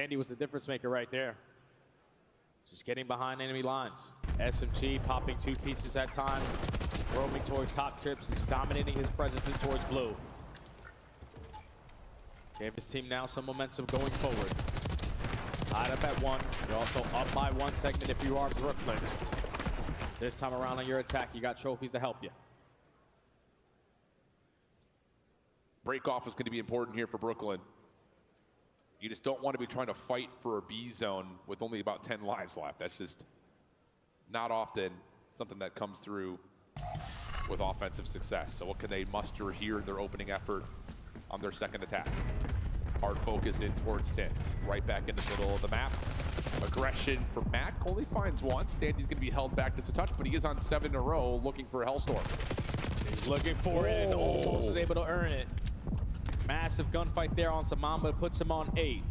Sandy was the difference maker right there. Just getting behind enemy lines. SMG popping 2 pieces at times, roaming towards top trips. He's dominating his presence in towards blue. Gave his team now some momentum going forward. Tied up at 1. You're also up by 1 segment if you are Brooklyn. This time around on your attack, you got trophies to help you. Break off is going to be important here for Brooklyn. You just don't want to be trying to fight for a B zone with only about 10 lives left. That's just not often something that comes through with offensive success. So what can they muster here in their opening effort on their second attack? Hard focus in towards 10. Right back in the middle of the map. Aggression for Mac only finds 1. Standy's going to be held back just a touch, but he is on 7 in a row looking for a Hellstorm. He's looking for it and almost is able to earn it. Massive gunfight there on Mamba, puts him on 8.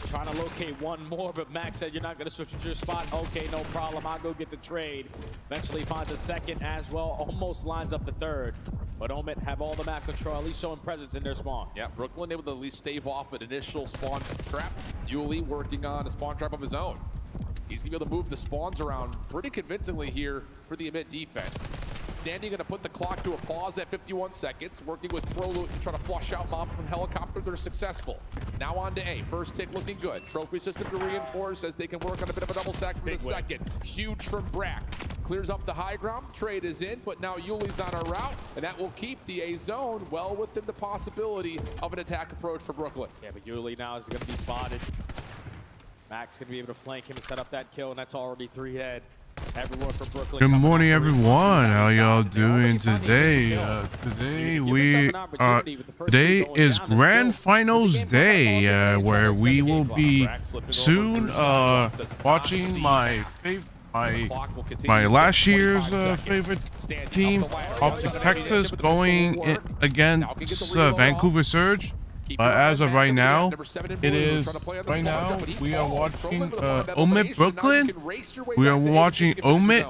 Trying to locate 1 more, but Max said, you're not going to switch your spot. Okay, no problem. I'll go get the trade. Eventually finds a second as well. Almost lines up the third. But Omit have all the map control, at least showing presence in their spawn. Yeah, Brooklyn able to at least stave off an initial spawn trap. Yuli working on a spawn trap of his own. He's going to be able to move the spawns around pretty convincingly here for the Omit defense. Standing going to put the clock to a pause at 51 seconds, working with Proloot to try to flush out Mamba from helicopter. They're successful. Now on to A. First tick looking good. Trophy system to reinforce as they can work on a bit of a double stack for the second. Huge from Brack. Clears up the high ground. Trade is in, but now Yuli's on a route, and that will keep the A zone well within the possibility of an attack approach for Brooklyn. Yeah, but Yuli now is going to be spotted. Max going to be able to flank him and set up that kill, and that's already 3 dead. Everyone from Brooklyn. Good morning, everyone. How y'all doing today? Today is Grand Finals Day, where we will be soon watching my last year's favorite team, off to Texas, going against Vancouver Surge. As of right now, we are watching Omit Brooklyn. We are watching Omit.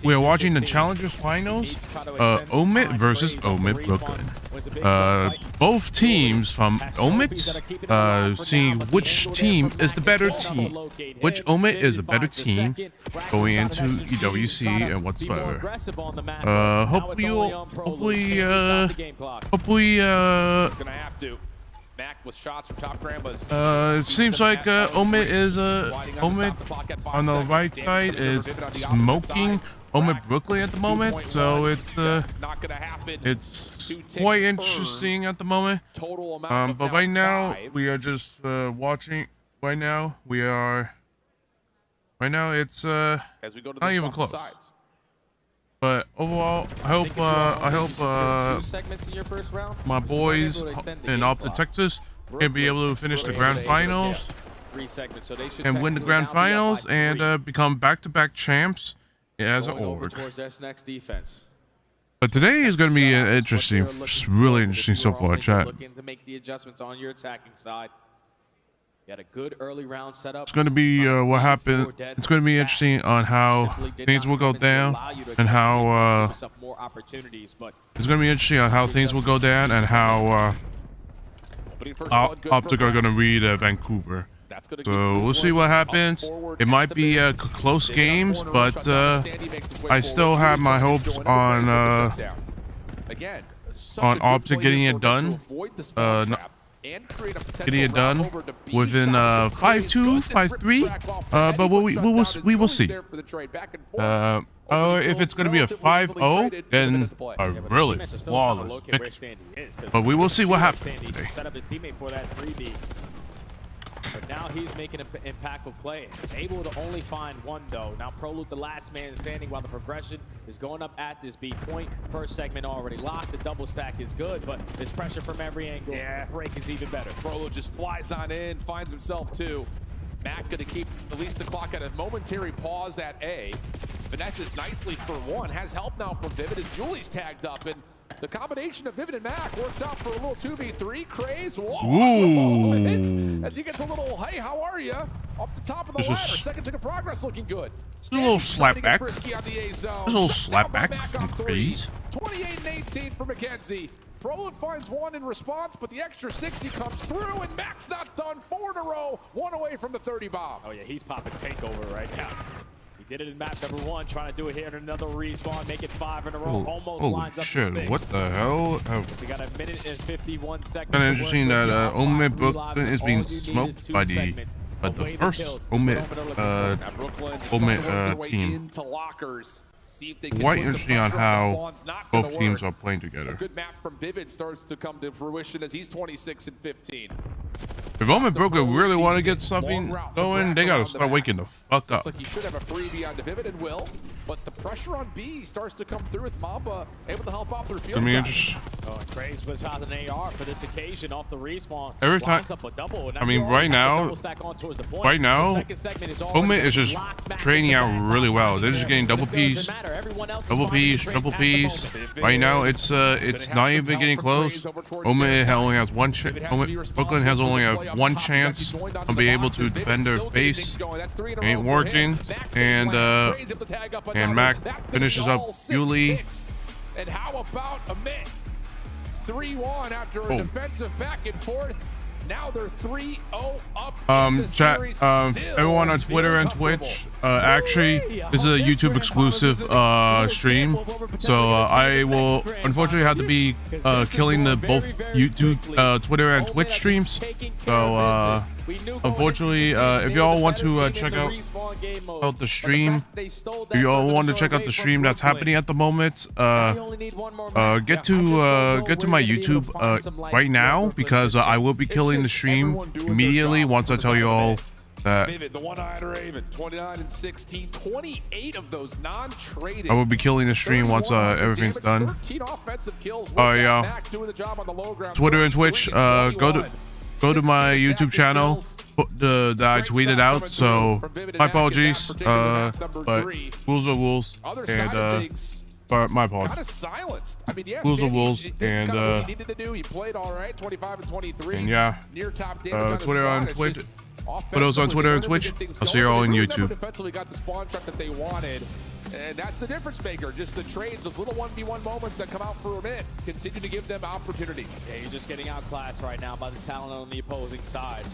We are watching the Challengers Finals. Omit versus Omit Brooklyn. Both teams from Omit, seeing which team is the better team, which Omit is the better team going into EWC and whatsoever. Hopefully, Mac with shots from top grandmas. it seems like Omit on the right side is smoking Omit Brooklyn at the moment, so it's quite interesting at the moment. But right now we are just watching. Right now it's not even close. But overall, I hope my boys in Off to Texas can be able to finish the grand finals and win the grand finals and become back-to-back champs as an org. But today is going to be interesting, really interesting so far, chat. Got a good early round setup. It's going to be what happened. It's going to be interesting on how things will go down and how it's going to be interesting on how things will go down and how Optic are going to read Vancouver. So we'll see what happens. It might be close games, but I still have my hopes on Optic getting it done. Getting it done within 5-2, 5-3, but we will see. If it's going to be a 5-0, then a really flawless victory. But we will see what happens today. But now he's making an impactful play. Able to only find 1 though. Now Proloot the last man standing while the progression is going up at this B point. First segment already locked. The double stack is good, but there's pressure from every angle. Yeah, break is even better. Proloot just flies on in, finds himself 2. Mac gonna keep at least the clock at a momentary pause at A. Finesses nicely for 1. Has help now from Vivid as Yuli's tagged up, and the combination of Vivid and Mac works out for a little 2v3. Craze, whoa, as he gets a little, hey, how are you? Up the top of the ladder, second tick of progress looking good. A little slap back. A little slap back from Craze. 28 and 18 for McKenzie. Brolin finds one in response, but the extra 60 comes through, and Mac's not done. 4 in a row, 1 away from the 30 bomb. Oh yeah, he's popping takeover right now. He did it in map number 1, trying to do it here in another respawn, make it 5 in a row. Almost Holy lines up shit, to 6. what the hell? We got a minute and 51 seconds. Kind of interesting that Omid Brooklyn is being smoked by the first Omid team. Into lockers. See if they can Quite put interesting some on pressure on how Spawn's not both gonna teams work. are playing together. A good map from Vivid starts to come to fruition as he's 26 and 15. If Omid Brooklyn really want to get something going, they gotta start waking the fuck up. Looks like he should have a freebie onto Vivid and will, but the pressure on B starts to come through with Mamba able to help out through field side. Oh, and Graves was out an AR for this occasion off the respawn. Every time, Lines up a double, I mean, right now, Omid is just training out really well. They're just getting double P's, triple P's. Right now, it's not even getting close. Omid only has one chance. Brooklyn has only one chance of being able to defend their base. Ain't working, and Mac finishes up Yuli. And how about Amit? 3-1 after a defensive back and forth. Now they're 3-0 up in the chat, series. everyone on Twitter and Twitch, actually, this is a YouTube exclusive stream, so I will unfortunately have to be killing the both YouTube, Twitter and Twitch streams. So unfortunately, if y'all want to check out the stream, if y'all want to check out the stream that's happening at the moment, get to my YouTube right now, because I will be killing the stream immediately once I tell you all that Vivid, the one-eyed Raven, 29 and 16, 28 of those non-traded. I will be killing the stream once everything's done. 13 offensive kills. Yeah. Doing the job on the low ground. Twitter and Twitch, go to my YouTube channel that I tweeted out. So my apologies, but rules are rules, and but my apologies. Kind of silenced. I mean, yes, Rules are rules, he and what he needed to do. He played all right, 25 and 23. And yeah, near top damage Twitter on and Twitch. For those on Twitter and Twitch, I'll see you all on YouTube. Defensively got the spawn trap that they wanted, and that's the difference maker. Just the trades, those little 1v1 moments that come out for a minute, continue to give them opportunities. Yeah, you're just getting outclassed right now by the talent on the opposing side.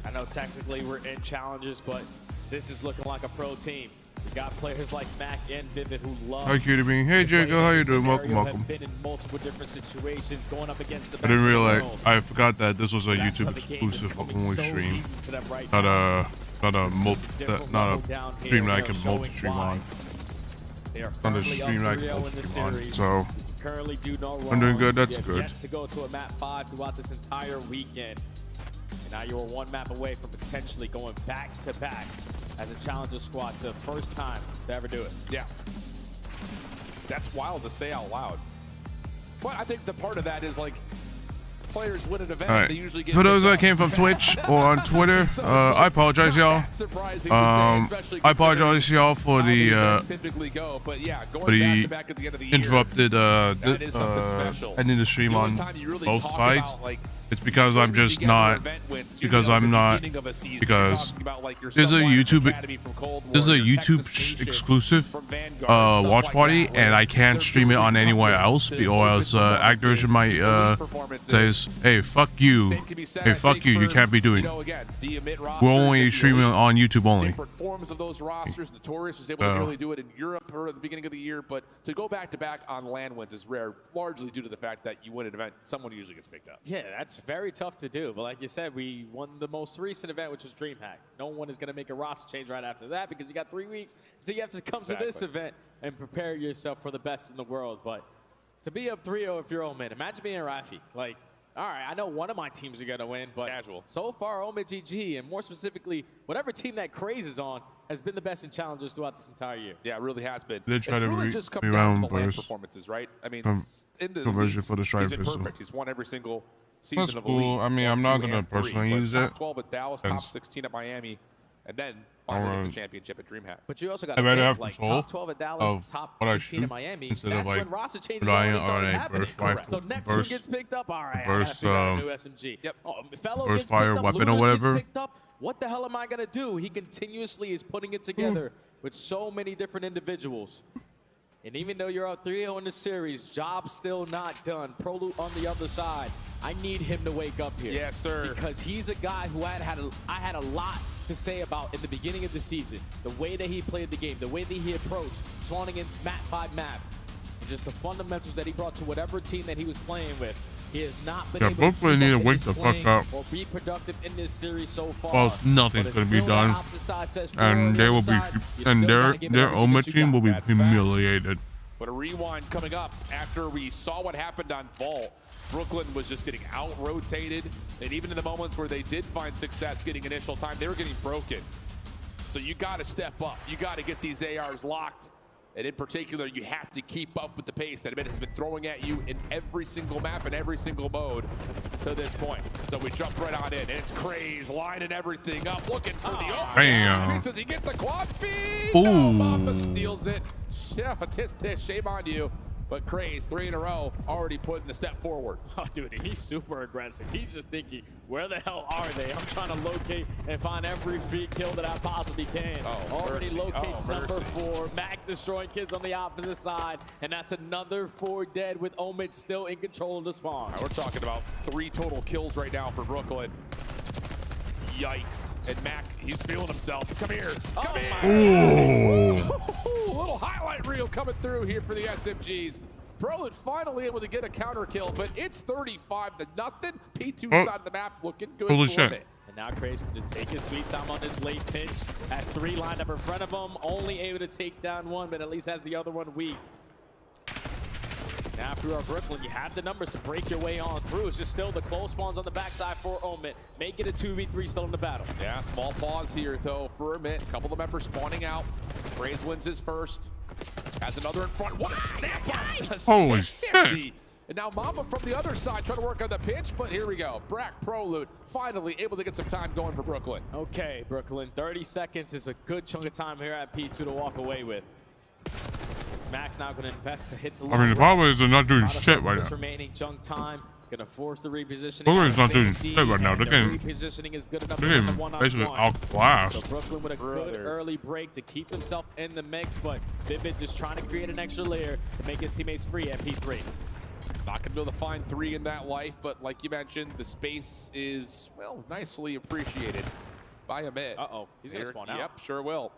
I know technically we're in challenges, but this is looking like a pro team. We got players like Mac and Vivid who love. Hi, Cutie Bean. Hey, Jacob. How you doing? Welcome. Been in multiple different situations, going up against the I didn't realize. I forgot that this was a YouTube exclusive only stream, not a stream that I can multi-stream on. Not a stream that I can multi-stream on. So I'm doing good. That's good. To go to a map 5 throughout this entire weekend. And now you're one map away from potentially going back to back as a challenger squad to first time to ever do it. Yeah. That's wild to say out loud. But I think the part of that is like players win an event. All right. They usually get for those that came from Twitch or on Twitter, I apologize, y'all. I apologize, y'all, for the interrupted ending the stream on both sides. It's because I'm just not, because there's a YouTube exclusive watch party, and I can't stream it on anywhere else, or else Activision might says, hey, fuck you, you can't be doing it. We're only streaming on YouTube only. Different forms of those rosters. Notorious was able to really do it in Europe or at the beginning of the year, but to go back to back on LAN wins is rare, largely due to the fact that you win an event, someone usually gets picked up. Yeah, that's very tough to do. But like you said, we won the most recent event, which was DreamHack. No one is going to make a roster change right after that because you got 3 weeks. So you have to come to this event and prepare yourself for the best in the world. But to be up 3-0 if you're Omen, imagine being Rafi. Like, all right, I know one of my teams are going to win, but so far, Omen GG, and more specifically, whatever team that Craze is on, has been the best in challenges throughout this entire year. Yeah, it really has been. They try it's to really just come down to the LAN performances, right? I mean, in the conversion leagues, for the he's been perfect. He's won every single season That's of the cool. league. I mean, I'm not going to personally use it. Top 12 at Dallas, top 16 at Miami, and then finally gets a championship at DreamHack. But you also got to have like control top 12 at Dallas, top 16 at Miami. Instead That's of like when roster changes already started happening. So Neptune burst, gets picked up. All right, burst, I got a new SMG. Yep. Fellow burst gets fire picked up, weapon or Lunas whatever. gets picked up. What the hell am I gonna do? He continuously is putting it together with so many different individuals. And even though you're up 3-0 in the series, job still not done. Prolu on the other side. I need him to wake up here. Yes, sir. Because he's a guy who I had a lot to say about in the beginning of the season. The way that he played the game, the way that he approached, spawning in map by map. And just the fundamentals that he brought to whatever team that he was playing with. He has not been able Brooklyn need to wake the fuck up. or be productive in this series so far. Well, nothing's going to be done. And they will be, and their OMA team will be humiliated. But a rewind coming up after we saw what happened on Vault. Brooklyn was just getting out-rotated, and even in the moments where they did find success getting initial time, they were getting broken. So you got to step up. You got to get these ARs locked. And in particular, you have to keep up with the pace that Amit has been throwing at you in every single map and every single mode to this point. So we jump right on in, and it's Craze lining everything up, looking for the open. Bam. Does he get the quad feed? Ooh. No, Mamba steals it. Yeah, tisk, shame on you. But Craze, 3 in a row, already putting the step forward. Oh, dude, he's super aggressive. He's just thinking, where the hell are they? I'm trying to locate and find every free kill that I possibly can. Already locates number 4. Mac destroying kids on the opposite side. And that's another 4 dead with Omid still in control of the spawn. We're talking about 3 total kills right now for Brooklyn. Yikes. And Mac, he's feeling himself. Come here. Come here. Ooh. Little highlight reel coming through here for the SMGs. Brolin finally able to get a counter kill, but it's 35-0. P2 side of the map looking good Holy for shit. it. And now Craze can just take his sweet time on this late pitch. Has 3 lined up in front of him. Only able to take down 1, but at least has the other one weak. Now, if you are Brooklyn, you have the numbers to break your way on through. It's just still the close spawns on the backside for Omid. Make it a 2v3 still in the battle. Yeah, small pause here, though, for Amit. A couple of members spawning out. Craze wins his first. Has another in front. What a snap! Holy shit! And now Mamba from the other side trying to work on the pitch, but here we go. Brack Prolute finally able to get some time going for Brooklyn. Okay, Brooklyn, 30 seconds is a good chunk of time here at P2 to walk away with. Mac's now going to invest to hit the line. I mean, the problem is they're not doing shit right now. Remaining chunk time. Going to force the repositioning. Brooklyn's not doing shit right now. They're getting repositioning is good enough basically outclassed. So Brooklyn with a good early break to keep himself in the mix, but Vivid just trying to create an extra layer to make his teammates free at P3. Not going to be able to find 3 in that life, but like you mentioned, the space is, well, nicely appreciated by Amit. Uh-oh, he's going to spawn out. Yep, sure will.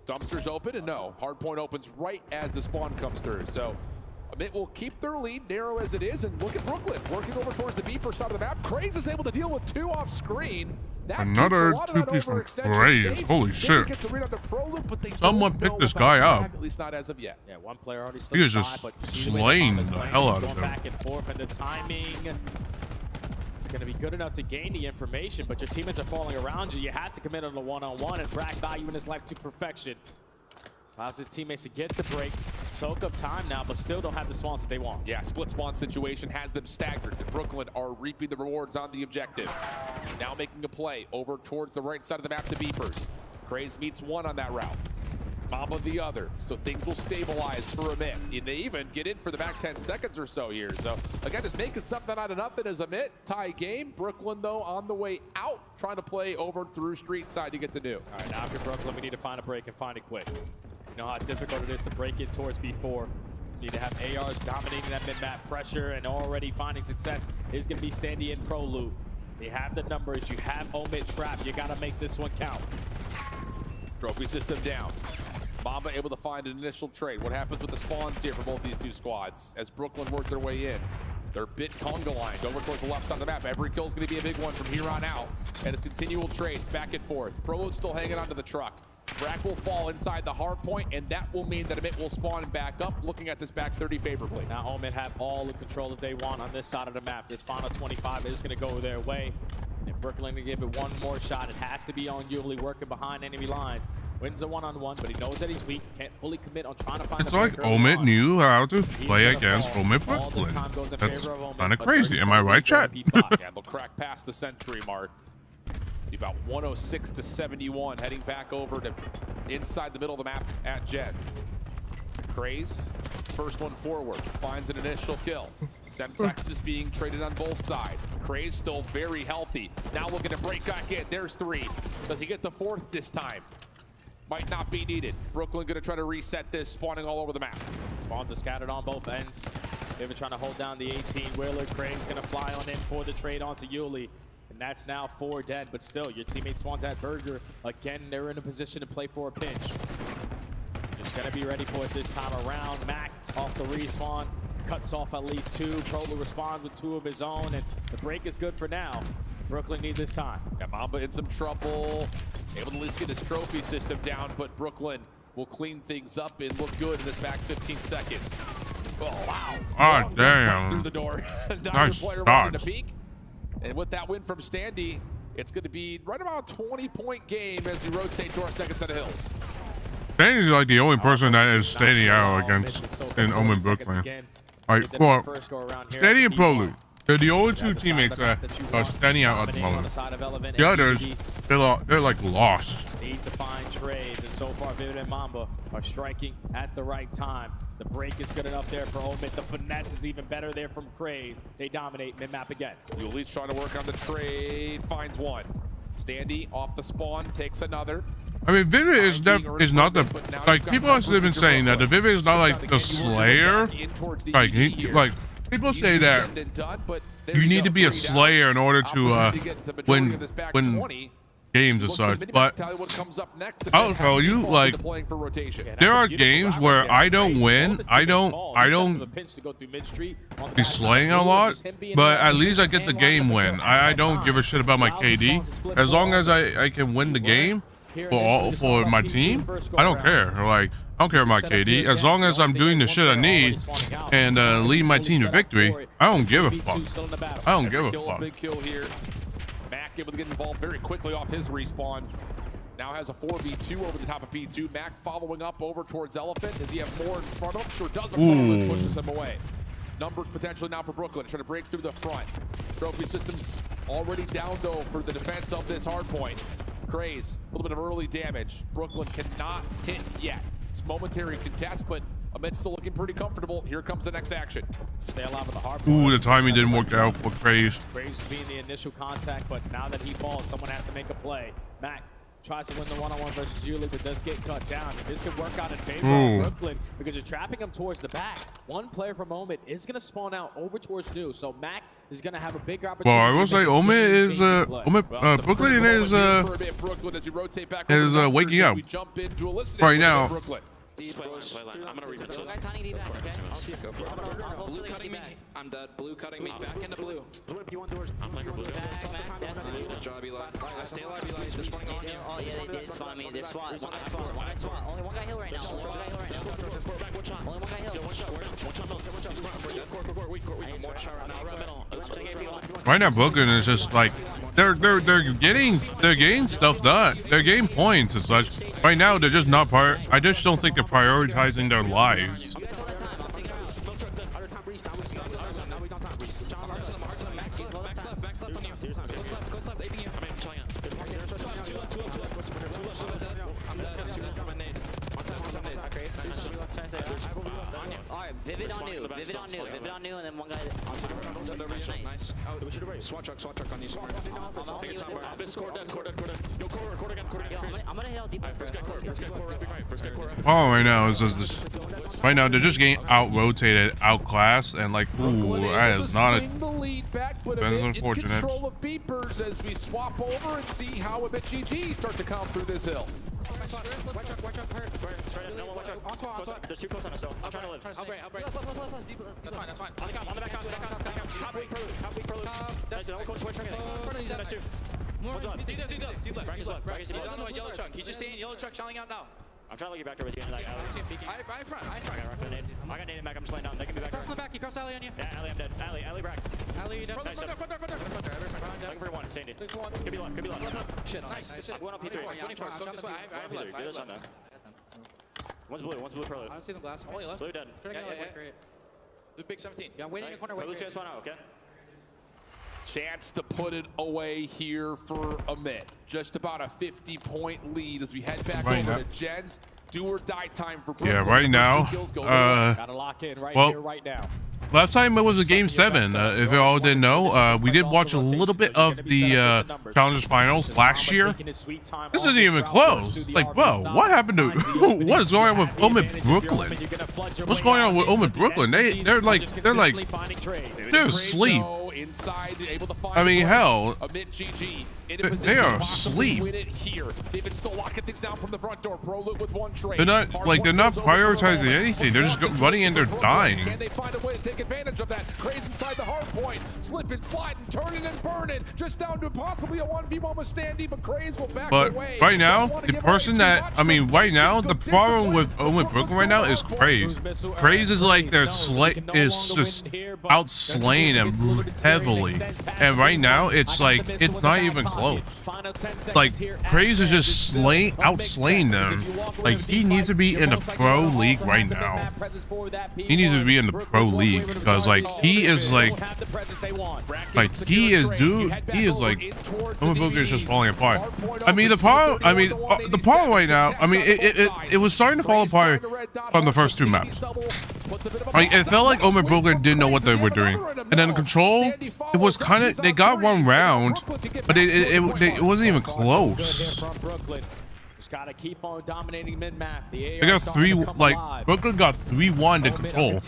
Dumpster's open, and no, hardpoint opens right as the spawn comes through. So Amit will keep their lead, narrow as it is, and look at Brooklyn working over towards the beeper side of the map. Craze is able to deal with 2 off screen. That another 2-piece from Craze. Holy shit. Someone picked this guy up. At least not as of yet. Yeah, one player already He is just slaying the hell out of him. Back and forth, and the timing is going to be good enough to gain the information, but your teammates are falling around you. You had to commit on the one-on-one and Brack value in his life to perfection. Allows his teammates to get the break, soak up time now, but still don't have the spawns that they want. Yeah, split spawn situation has them staggered, and Brooklyn are reaping the rewards on the objective. Now making a play over towards the right side of the map to Beepers. Craze meets 1 on that route. Mamba the other, so things will stabilize for Amit. And they even get in for the back 10 seconds or so here. So again, just making something out of nothing as Amit. Tie game. Brooklyn, though, on the way out, trying to play over through street side to get the new. All right, now for Brooklyn, we need to find a break and find it quick. You know how difficult it is to break it towards B4. You need to have ARs dominating that mid-map pressure, and already finding success is going to be Standy and Prolute. They have the numbers. You have Omid trapped. You got to make this one count. Trophy system down. Mamba able to find an initial trade. What happens with the spawns here for both these 2 squads as Brooklyn work their way in? They're bit conga lined over towards the left side of the map. Every kill is going to be a big one from here on out. And it's continual trades back and forth. Prolute's still hanging onto the truck. Brack will fall inside the hard point, and that will mean that Amit will spawn back up, looking at this back 30 favorably. Now Omid have all the control that they want on this side of the map. This final 25 is going to go their way. If Brooklyn can give it one more shot, it has to be on Yulee working behind enemy lines. Wins a one-on-one, but he knows that he's weak. Can't fully commit on trying to find. It's like Omid knew how to play against Omid Brooklyn. That's kind of crazy. Am I right, chat? Yeah, they'll crack past the century mark. Be about 106 to 71, heading back over to inside the middle of the map at Jens. Craze, first one forward, finds an initial kill. Semtex is being traded on both sides. Craze still very healthy. Now looking to break back in. There's 3. Does he get the 4th this time? might not be needed. Brooklyn gonna try to reset this, spawning all over the map. Spawns are scattered on both ends. Vivid trying to hold down the 18. Wheeler Craig's gonna fly on in for the trade onto Yuli. And that's now 4 dead, but still, your teammate spawns at Burger. Again, they're in a position to play for a pinch. Just gonna be ready for it this time around. Mac off the respawn, cuts off at least 2. Prolo responds with 2 of his own, and the break is good for now. Brooklyn need this time. Yeah, Mamba in some trouble. Able to at least get his trophy system down, but Brooklyn will clean things up and look good in this back 15 seconds. Oh, wow. Oh, damn. Through the door. Nice player dodge. to peek. And with that win from Standy, it's going to be right about a 20-point game as we rotate to our second set of hills. Standy's like the only person that is standing out against in Omen Brooklyn. All right, well, Standy and Prolu, they're the only 2 teammates that are standing out at the moment. The others, they're like lost. Need to find trades, and so far Vivid and Mamba are striking at the right time. The break is good enough there for Omen. The finesse is even better there from Craze. They dominate mid-map again. Yuli's trying to work on the trade, finds one. Standy off the spawn, takes another. I mean, Vivid is not the, like, people have been saying that the Vivid is not like the Slayer. Like people say that you need to be a Slayer in order to win games and such, but I'll tell you, like, there are games where I don't win, I don't be slaying a lot, but at least I get the game win. I don't give a shit about my KD. As long as I can win the game for my team, I don't care. Like, I don't care about KD. As long as I'm doing the shit I need and lead my team to victory, I don't give a fuck. I don't give a fuck. Big kill here. Mac able to get involved very quickly off his respawn. Now has a 4v2 over the top of P2. Mac following up over towards Elephant. Does he have more in front of him? Sure does. But pushes him away. Numbers potentially now for Brooklyn. Trying to break through the front. Trophy systems already down though for the defense of this hard point. Craze, a little bit of early damage. Brooklyn cannot hit yet. It's momentary contest, but Amit's still looking pretty comfortable. Here comes the next action. Stay alive with the hard point. Ooh, the timing didn't work out for Craze. Craze being the initial contact, but now that he falls, someone has to make a play. Mac tries to win the one-on-one versus Yuli, but does get cut down. And this could work out in favor of Brooklyn because you're trapping him towards the back. One player for Moment is going to spawn out over towards New, so Mac is going to have a big opportunity. Well, I will say Omen is Brooklyn is waking up right now. I'm gonna read it. Guys hunting me back, okay? Blue cutting me. I'm dead. Blue cutting me. Back into blue. Blue if you want doors. I'm playing blue. Good job, Eli. Stay alive, Eli. They're spawning on you. Oh yeah, they did spawn me. They're spawn. One guy spawn. Only one guy heal right now. Only one guy heal right now. Only one guy heal. One shot. Right now, Brooklyn is just like they're getting stuff done. They're getting points and such. Right now, they're just not part. I just don't think they're prioritizing their lives. Alright, Vivid on new, Vivid on new, and then one guy on nice. Oh, we should have swat truck on you somewhere. Take your time, core dead. Yo, core again. I'm gonna hit deep. First guy core rapping right. First guy core rapping. Oh, right now is just this. Right now, they're just getting out-rotated, outclassed, and like, ooh, that is not a. That is unfortunate. Control of beepers as we swap over and see how a bit GG start to come through this hill. Watch out, hurt. No one watch out. There's 2 close on us, so I'm trying to live. I'll break. That's fine. On the back. Top weak prelude. Nice, no one close to white trunk. That's 2. One's on. Deep left. Bracket's left. Yellow truck. He's just staying yellow truck, shelling out now. I'm trying to look you back there with you. I front. I got naded back. I'm just laying down. They can be back. Cross the back. He crossed alley on you. Yeah, alley, I'm dead. Alley, Brack. Alley, dead. Nice. Front there. Looking for one. Staying dead. Could be left. Shit, nice. I'm going on P3. 24. I have left. Do this on that. One's blue prelude. I don't see them glass. Only left. Blue dead. Yeah. Blue big 17. Yeah, I'm waiting in corner. Blue's gonna spawn out, okay? Chance to put it away here for Amit. Just about a 50-point lead as we head back over to Jens. do or die time for Yeah, Brooklyn. right now. Gotta lock in right here, right now. Last time it was a game 7. If you all didn't know, we did watch a little bit of the Challengers Finals last year. This isn't even close. Like, bro, what happened to? What is going on with Omid Brooklyn? What's going on with Omid Brooklyn? They're asleep. I mean, hell, they are asleep. They're not prioritizing anything. They're just running and they're dying. Can they find a way to take advantage of that? Craze inside the hard point, slipping, sliding, turning and burning, just down to possibly a 1v1 with Standy, but Craze will back away. Right now, the person that right now, the problem with Brooklyn right now is Craze. Craze is like is just outslaying them heavily, and right now it's like it's not even close. Like Craze is just outslaying them. Like he needs to be in the pro league right now. He needs to be in the pro league because like he is like Brooklyn is just falling apart. I mean the problem right now, I mean it was starting to fall apart from the first 2 maps. Like it felt like Omid Brooklyn didn't know what they were doing, and then Control, it was kind of, they got 1 round, but it wasn't even close. Gotta keep on dominating mid-map. They got 3, like Brooklyn got 3-1 to Control,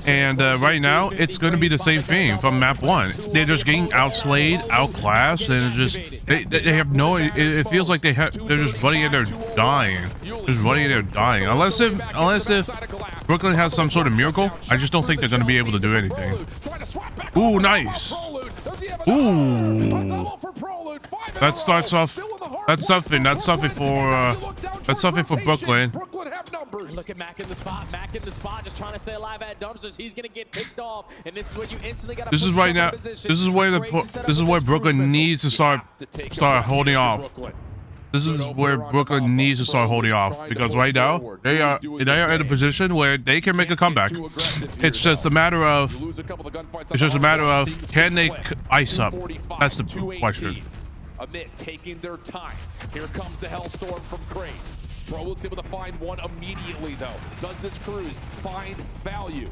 and right now it's going to be the same thing from map 1. They're just getting outslayed, outclassed, and it's just they have no. It feels like they're just running and they're dying, Unless if Brooklyn has some sort of miracle, I just don't think they're going to be able to do anything. Ooh, nice. Ooh, that starts off. That's something for Brooklyn. Look at Mac in the spot. Just trying to stay alive at dumpsters. He's gonna get picked off, and this is where you instantly gotta. This is right now. This is where Brooklyn needs to start holding off. This is where Brooklyn needs to start holding off, because right now they are in a position where they can make a comeback. It's just a matter of can they ice up? That's the question. Amit taking their time. Here comes the Hellstorm from Craze. Brolut's able to find one immediately though. Does this cruise find value?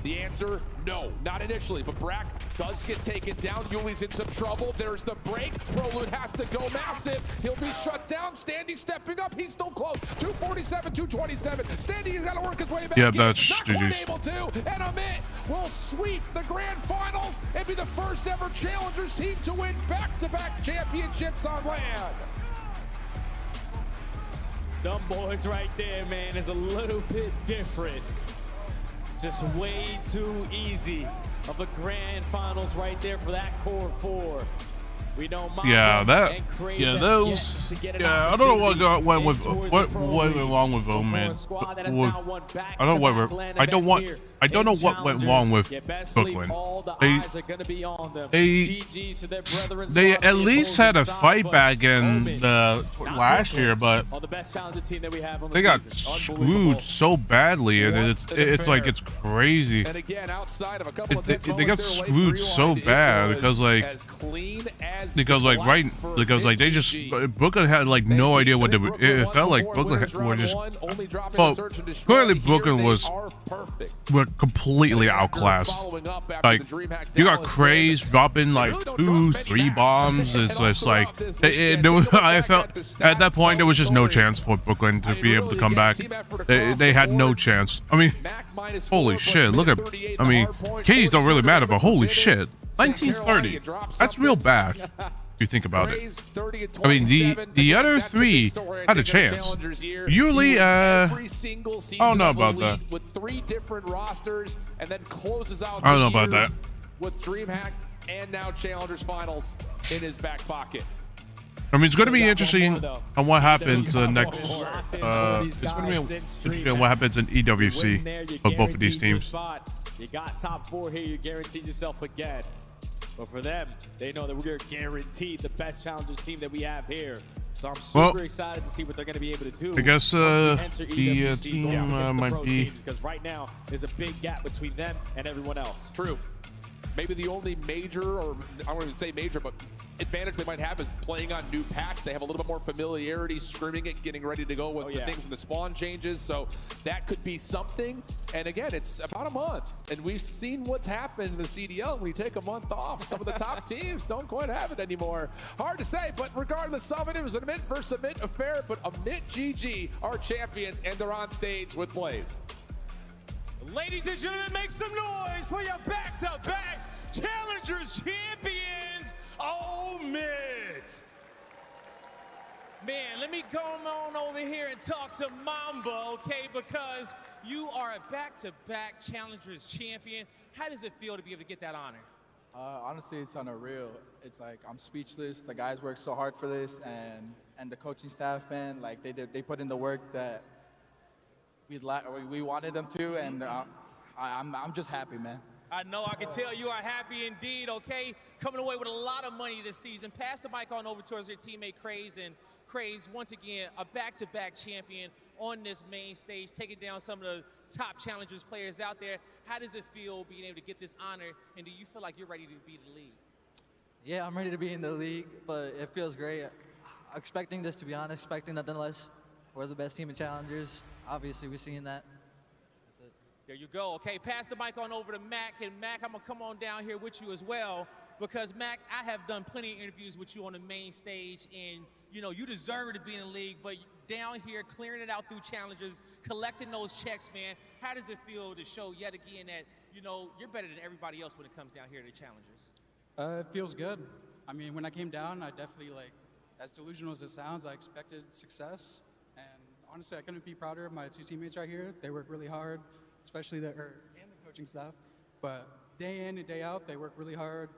The answer, no, not initially, but Brack does get taken down. Yuli's in some trouble. There's the break. Brolut has to go massive. He'll be shut down. Standy stepping up. He's still close. 247, 227. Standy has got to work his way back. Yeah, that's not quite able to. And Amit will sweep the grand finals and be the first ever Challengers team to win back-to-back championships on land. Dumb boys right there, man, is a little bit different. Just way too easy of a grand finals right there for that core 4. We know I don't know what went wrong with Omen. I don't know what went wrong with Brooklyn. They at least had a fight back in the last year, but they got screwed so badly, and it's like it's crazy. They got screwed so bad because Brooklyn had like no idea what they were. It felt like Brooklyn were just. Well, clearly Brooklyn were completely outclassed. Like you got Craze dropping like 2-3 bombs. It's just like I felt at that point there was just no chance for Brooklyn to be able to come back. They had no chance. I mean, holy shit! Look at. I mean, Katie's don't really matter, but holy shit. 1930. That's real bad. If you think about it. I mean, the other 3 had a chance. Yuli, I don't know about that. With 3 different rosters, and then closes out. I don't know about that. With DreamHack and now Challengers Finals in his back pocket. I mean, it's going to be interesting on what happens next. It's going to be interesting on what happens in EWC for both of these teams. You got top 4 here. You guaranteed yourself again. But for them, they know that we're guaranteed the best Challengers team that we have here. So I'm super excited to see what they're going to be able to do. I guess the team might be. Because right now, there's a big gap between them and everyone else. True. maybe the only major, or I don't even say major, but advantage they might have is playing on new patch. They have a little bit more familiarity, scrimming it, getting ready to go with the things in the spawn changes. So that could be something. And again, it's about a month, and we've seen what's happened in the CDL. When you take a month off, some of the top teams don't quite have it anymore. Hard to say, but regardless of it, it was an Amit versus Amit affair. But Amit GG are champions, and they're on stage with Blaze. Ladies and gentlemen, make some noise for your back-to-back Challengers champions, Omit. Man, let me come on over here and talk to Mamba, okay? Because you are a back-to-back Challengers champion. How does it feel to be able to get that honor? Honestly, it's unreal. It's like I'm speechless. The guys worked so hard for this, and the coaching staff, man, like they put in the work that we wanted them to, and I'm just happy, man. I know, I can tell you are happy indeed, okay? Coming away with a lot of money this season. Pass the mic on over towards your teammate Craze, and Craze, once again, a back-to-back champion on this main stage, taking down some of the top Challengers players out there. How does it feel being able to get this honor, and do you feel like you're ready to be in the league? Yeah, I'm ready to be in the league, but it feels great. Expecting this, to be honest, expecting nothing less. We're the best team in Challengers. Obviously, we're seeing that. That's it. There you go. Okay, pass the mic on over to Mac. And Mac, I'm going to come on down here with you as well. Because, Mac, I have done plenty of interviews with you on the main stage. And, you know, you deserve to be in the league. But down here, clearing it out through Challengers, collecting those checks, man. How does it feel to show yet again that, you know, you're better than everybody else when it comes down here to the Challengers? It feels good. I mean, when I came down, I definitely, like, as delusional as it sounds, I expected success. And honestly, I couldn't be prouder of my two teammates right here. They work really hard, especially and the coaching staff. But day in and day out, they work really hard,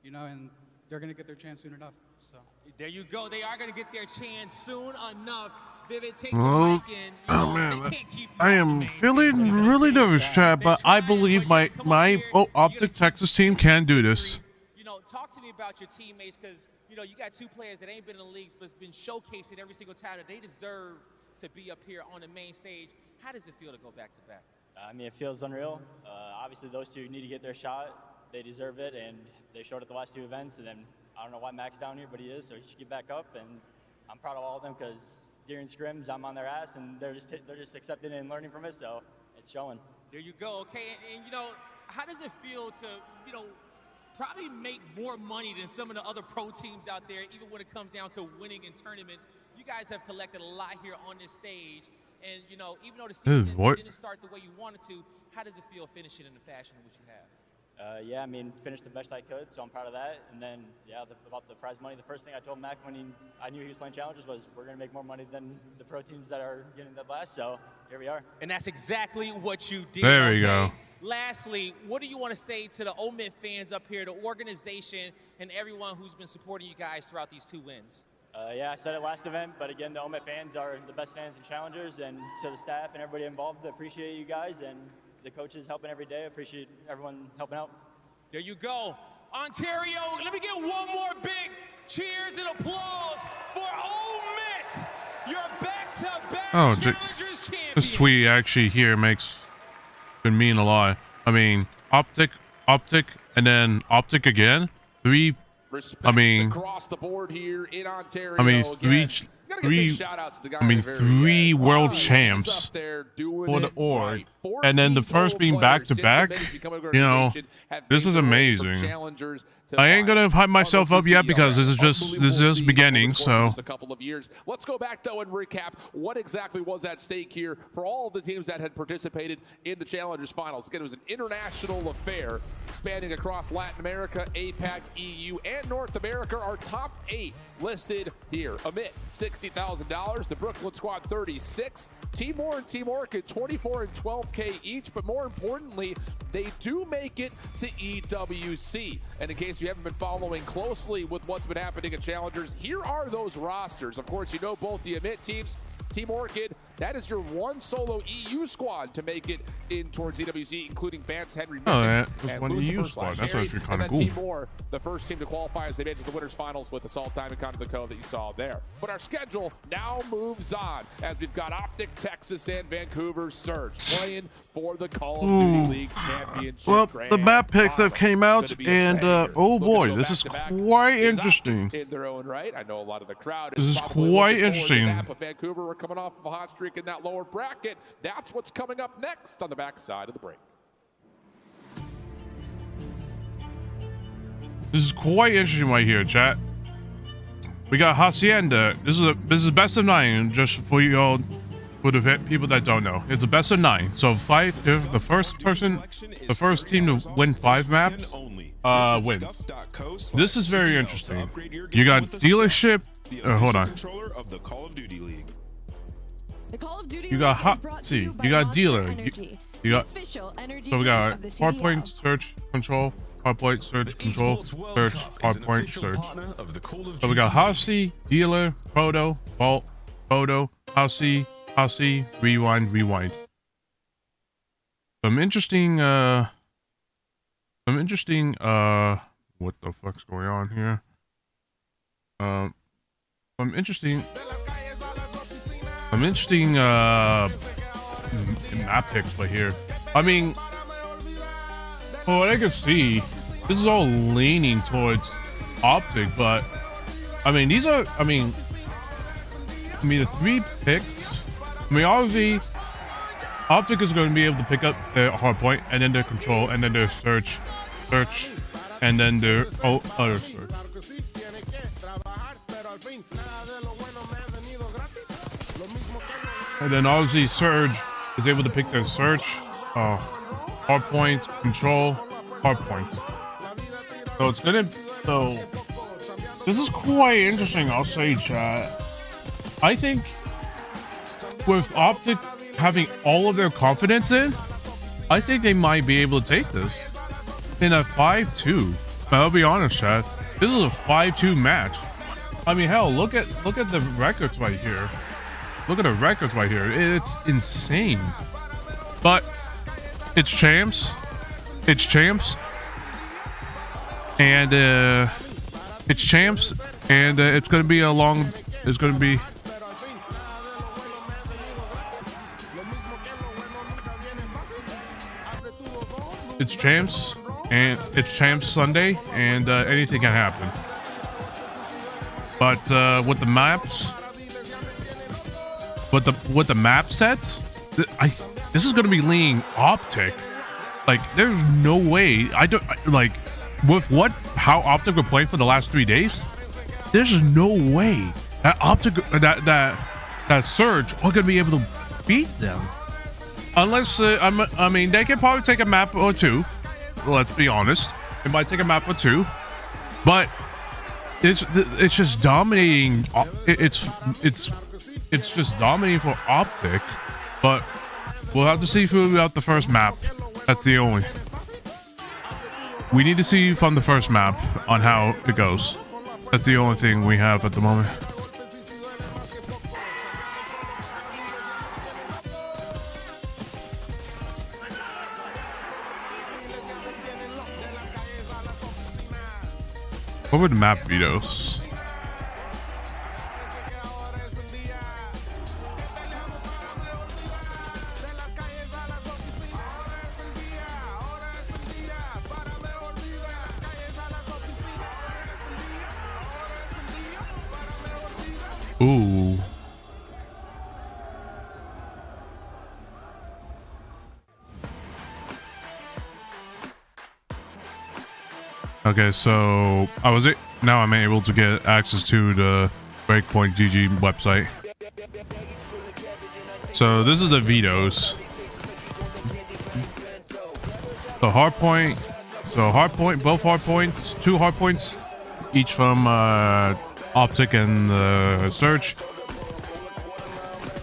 you know, and they're going to get their chance soon enough. So there you go. They are going to get their chance soon enough. Vivid, take the mic in. Oh man, I am feeling really nervous, Chad, but I believe my Optic Texas team can do this. You know, talk to me about your teammates, because you know you got two players that ain't been in the leagues but been showcasing every single time that they deserve to be up here on the main stage. How does it feel to go back to back? I mean, it feels unreal. Obviously, those two need to get their shot. They deserve it, and they showed at the last two events. And then I don't know why Mac's down here, but he is, so he should get back up. And I'm proud of all of them, because during scrims, I'm on their ass, and they're just accepting it and learning from it. So it's showing. There you go. Okay, and you know, how does it feel to, you know, probably make more money than some of the other pro teams out there, even when it comes down to winning in tournaments? You guys have collected a lot here on this stage, and you know, even though the season didn't start the way you wanted to, how does it feel finishing in the fashion in which you have? Yeah, I mean, finished the best I could, so I'm proud of that. And then, yeah, about the prize money, the first thing I told Mac when I knew he was playing Challengers was, we're going to make more money than the pro teams that are getting that last, so here we are. And that's exactly what you did. There we go. Lastly, what do you want to say to the Omit fans up here, the organization, and everyone who's been supporting you guys throughout these two wins? Yeah, I said it last event, but again, the Omit fans are the best fans in Challengers, and to the staff and everybody involved, I appreciate you guys, and the coaches helping every day. I appreciate everyone helping out. There you go. Ontario, let me get one more big cheers and applause for Omit, your back-to-back Challengers champion. This tweet actually here could mean a lot. I mean, Optic, and then Optic again. Across the board here in Ontario. Three world champs for the org, and then the first being back-to-back. You know, this is amazing. I ain't gonna hype myself up yet because this is just beginning. So a couple of years. Let's go back though and recap what exactly was at stake here for all of the teams that had participated in the Challengers finals. Again, it was an international affair spanning across Latin America, APAC, EU, and North America. Our top 8 listed here. Amit, $60,000. The Brooklyn squad, 36. Timor and Timorca, 24 and 12K each. But more importantly, they do make it to EWC. And in case you haven't been following closely with what's been happening at Challengers, here are those rosters. Of course, you know both the Amit teams Team Orchid, that is your one solo EU squad to make it in towards EWZ, including Vance, Henry, Oh, yeah, Mittens, it was and one EU Lucifer squad. / That's Harry. actually kind of And then cool. Team Moore, the first team to qualify as they made it to the winners finals with Assault Time and Kind of the Code that you saw there. But our schedule now moves on as we've got Optic, Texas, and Vancouver Surge playing for the Call of Duty League Championship. Well, Grand the map picks have Final. came out, Gonna be a and banger. oh Looking to boy, go this is back-to-back quite is up interesting. in their own right. I know a lot of the crowd This is probably quite looking forward to interesting. that, but Vancouver are coming off of a hot streak in that lower bracket. That's what's coming up next on the backside of the break. This is quite interesting right here, chat. We got Hacienda. This is best of 9, just for you all, for the people that don't know. It's a best of 9. So the first team to win 5 maps wins. This is very interesting. You got dealership. Hold on. You got hot seat. You got dealer. You got. So we got hardpoint search control. Hardpoint search control. Search hardpoint search. So we got Hossie, dealer, photo, vault, photo, Hossie, rewind. Some interesting. What the fuck's going on here? Some interesting map picks right here. I mean, from what I can see, this is all leaning towards Optic, but I mean, the 3 picks. I mean, obviously, Optic is going to be able to pick up their hardpoint, and then their control, and then their search, and then their other search. And then obviously Surge is able to pick their search, hardpoint, control, hardpoint. So this is quite interesting, I'll say, chat. I think with Optic having all of their confidence in, I think they might be able to take this in a 5-2. But I'll be honest, chat, this is a 5-2 match. I mean, hell, look at the records right here. Look at the records right here. It's insane. But it's champs. It's champs. And it's champs. And it's going to be a long... It's going to be... It's champs. And it's champs Sunday. And anything can happen. But with the maps... With the map sets, this is going to be leaning Optic. Like, there's no way. With how Optic were playing for the last 3 days, there's no way that Optic, that Surge are going to be able to beat them. Unless, I mean, they can probably take a map or 2. Let's be honest. They might take a map or 2. But it's just dominating. It's just dominating for Optic, but we'll have to see throughout the first map. That's the only. We need to see from the first map on how it goes. That's the only thing we have at the moment. What were the map videos? Ooh. Okay, so now I'm able to get access to the Breakpoint GG website. So this is the vetoes. The hardpoint. So hardpoint, both hardpoints, 2 hardpoints, each from Optic and Surge.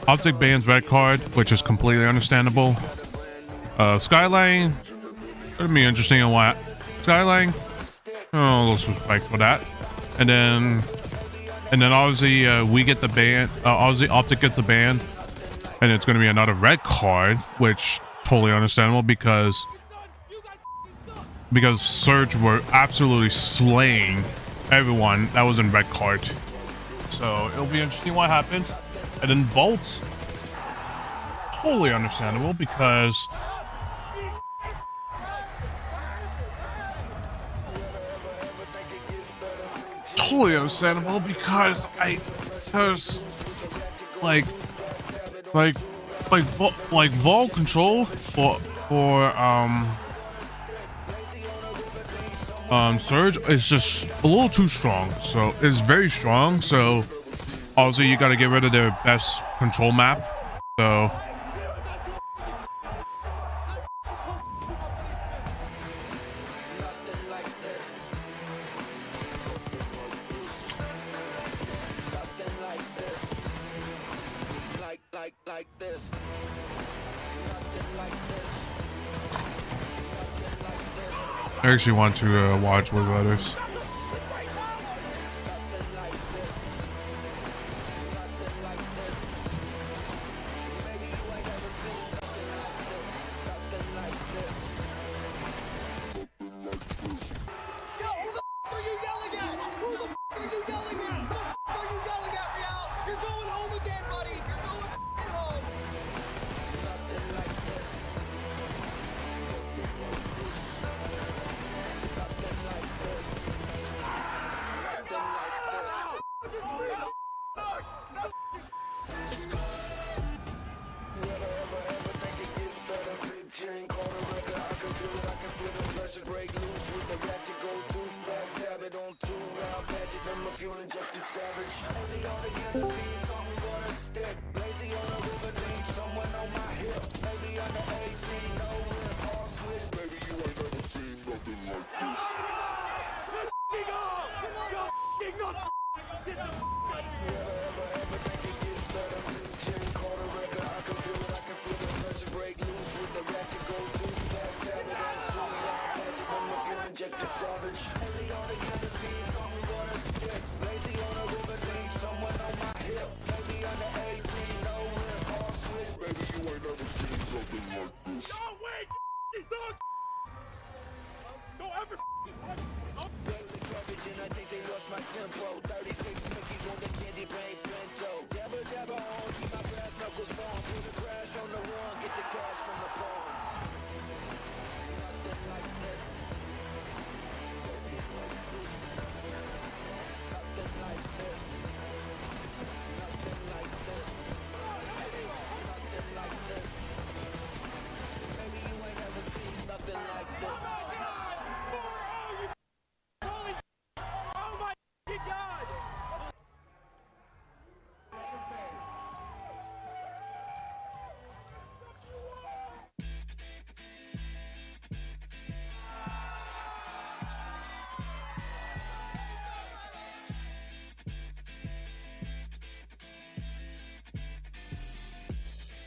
Optic bans red card, which is completely understandable. Skyline, gonna be interesting on why. Skyline, a little respect for that. And then And then obviously we get the ban. Obviously Optic gets the ban, and it's going to be another red card, which totally understandable because Surge were absolutely slaying everyone that was in red card. So it'll be interesting what happens. And then Volt, totally understandable because like Vol control for Surge is just a little too strong. So it's very strong. So obviously you got to get rid of their best control map. So I actually want to watch with others.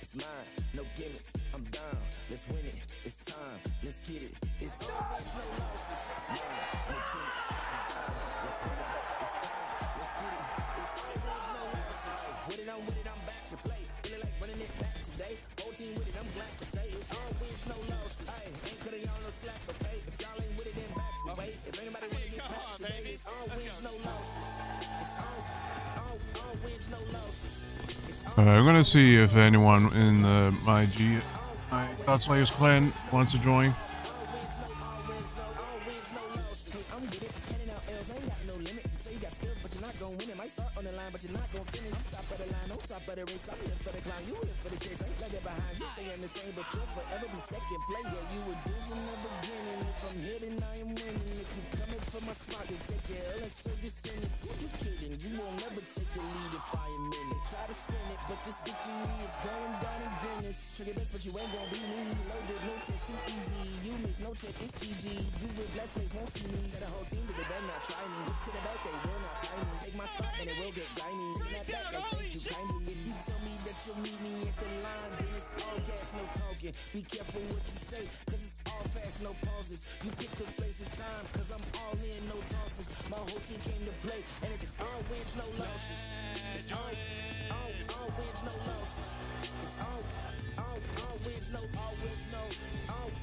It's mine, no gimmicks, I'm down, let's win it, it's time, let's get it, it's no wins, no losses, it's mine, no gimmicks, I'm down, let's win it, it's time, let's get it, it's no wins, no losses, with it, I'm back to play, feeling like running it back today, whole team with it, I'm glad to say, it's all wins, no losses, ay, ain't cutting y'all no slack, but pay, if y'all ain't with it, then back away, if anybody wanna get back today, it's all wins, no losses, it's all wins, no losses. I'm gonna see if anyone in my Godslayers clan wants to join. Be careful what you say, cause it's all all fast, no pauses. You pick the place and time, cause I'm all in, no tosses. My whole team came to play, and it's all wins, no losses. It's all wins, no losses. It's all wins, no, all wins, no,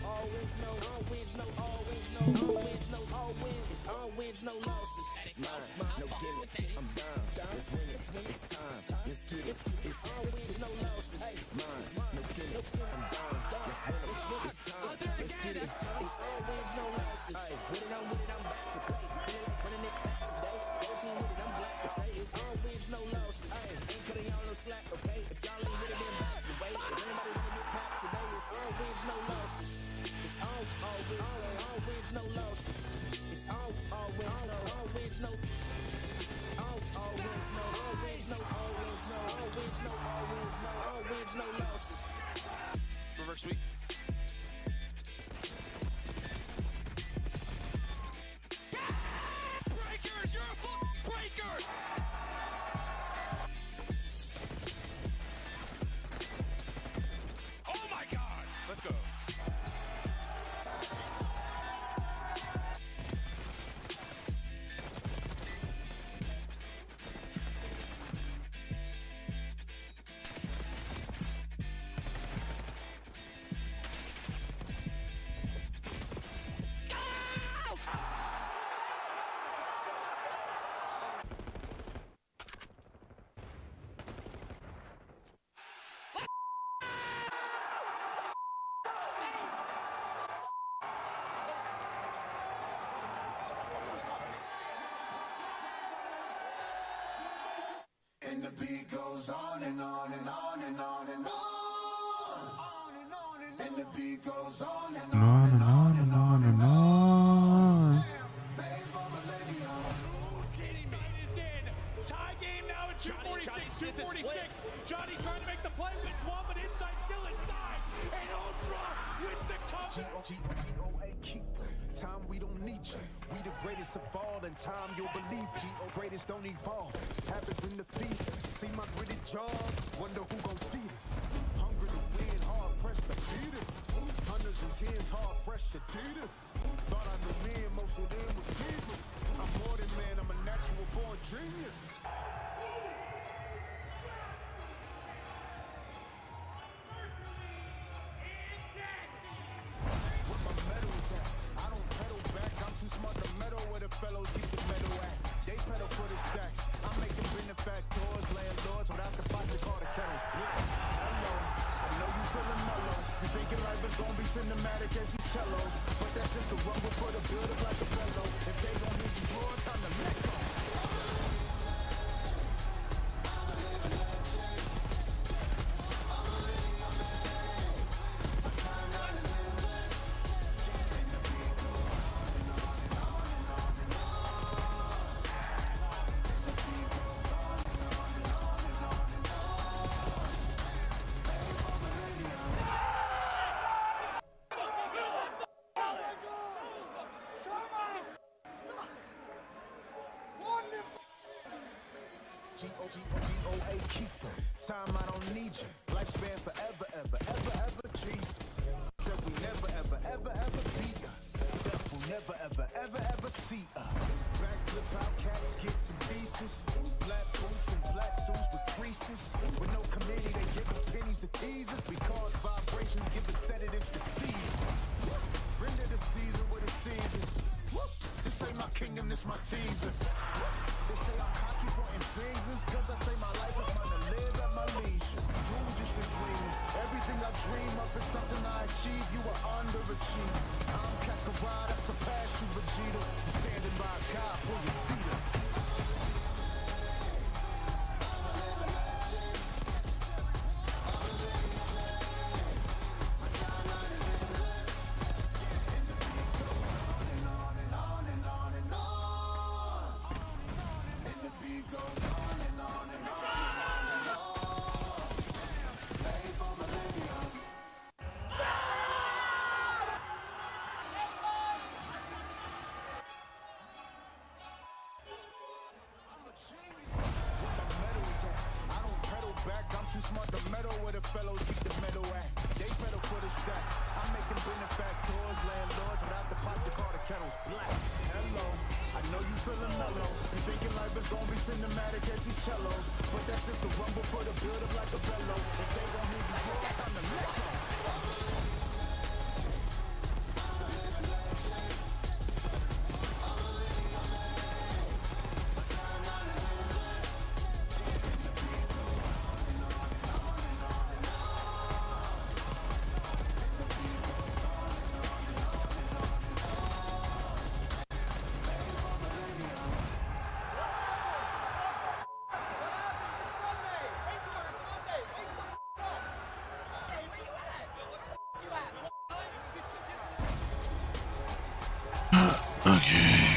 all wins, no, all wins, no, all wins, no, all wins, no, all wins. It's all wins, no losses. It's mine, no gimmicks. I'm down, let's win it. It's time, let's get it. It's all wins, no losses. It's mine, no gimmicks. I'm down, let's win it. It's time, let's get it. It's all wins, no losses. With it, I'm back to play. Feeling like running it back today. Whole team with it, I'm black to say. It's all wins, no losses. Ain't cutting y'all no slack, okay? If y'all ain't with it, then back the way. If anybody wanna get packed today, it's all wins, no losses. It's all wins, no losses. It's all wins, no, all wins, no. All wins, no, all wins, no, all wins, no, all wins, no, all wins, no, all wins, no losses. Reverse sweep. Breakers, you're a fucking breaker! Oh my god! Let's go. And the beat goes on and on and on and on and on. And the beat goes on and on and on and on and on. Tie game now at 246, 246. Johnny trying to make the play, wins one, but inside, still inside. And Ultra wins the cover. GOA keeper. Time we don't need you. We the greatest of all, and time you'll believe you. Greatest don't evolve. Happens in the feet. See my gritty jaws. Wonder who gon' feed us. Hungry to win, hard pressed to beat us. Hundreds and tens, hard fresh to beat us. Thought I knew men, most of them was divas. I'm more than man, I'm a natural born genius. Where my medals at? I don't pedal back. I'm too smart to meddle where the fellows get the medal at. They pedal for the stacks. I'm making benefactors, landlords without the pot to call the kettles black. Hello, I know you feeling mellow. You thinking life is gonna be cinematic as these cellos, but that's just the rumble for the build-up like a bellow. If they gon' hit you hard, time to let go. GOA keeper. Time I don't need you. Lifespan forever, ever, ever, ever. Jesus. That we never, ever, ever, ever beat us. That will never, ever, ever, ever see us. Backflip out caskets and pieces. Black boots and black suits with creases. With no committee, they give us pennies to tease us. We cause vibrations, give us sedatives to seize. Render the season with the seasons. This ain't my kingdom, this my teaser. They say I'm cocky, pointing fingers, cause I say my life is mine to live at my leisure. You were just a dream. Everything I dream up is something I achieve. You are underachieved. I'm Kakarot, I surpassed you, Vegeta. Standing by God, pull your feet up. I'm too smart to meddle where the fellows keep the medal at. They pedal for the stats. I'm making and benefactors, landlords, without the pot, they call the kettles black. Hello, I know you feeling mellow. You thinking life is gonna be cinematic as these cellos, but that's just the rumble for the build up like a bellow. If they don't hear you, it's time to let go. Okay.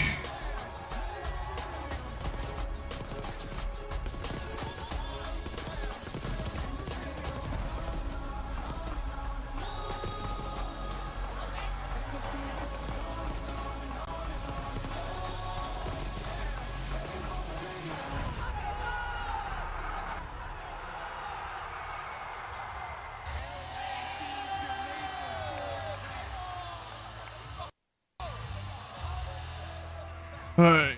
Hey.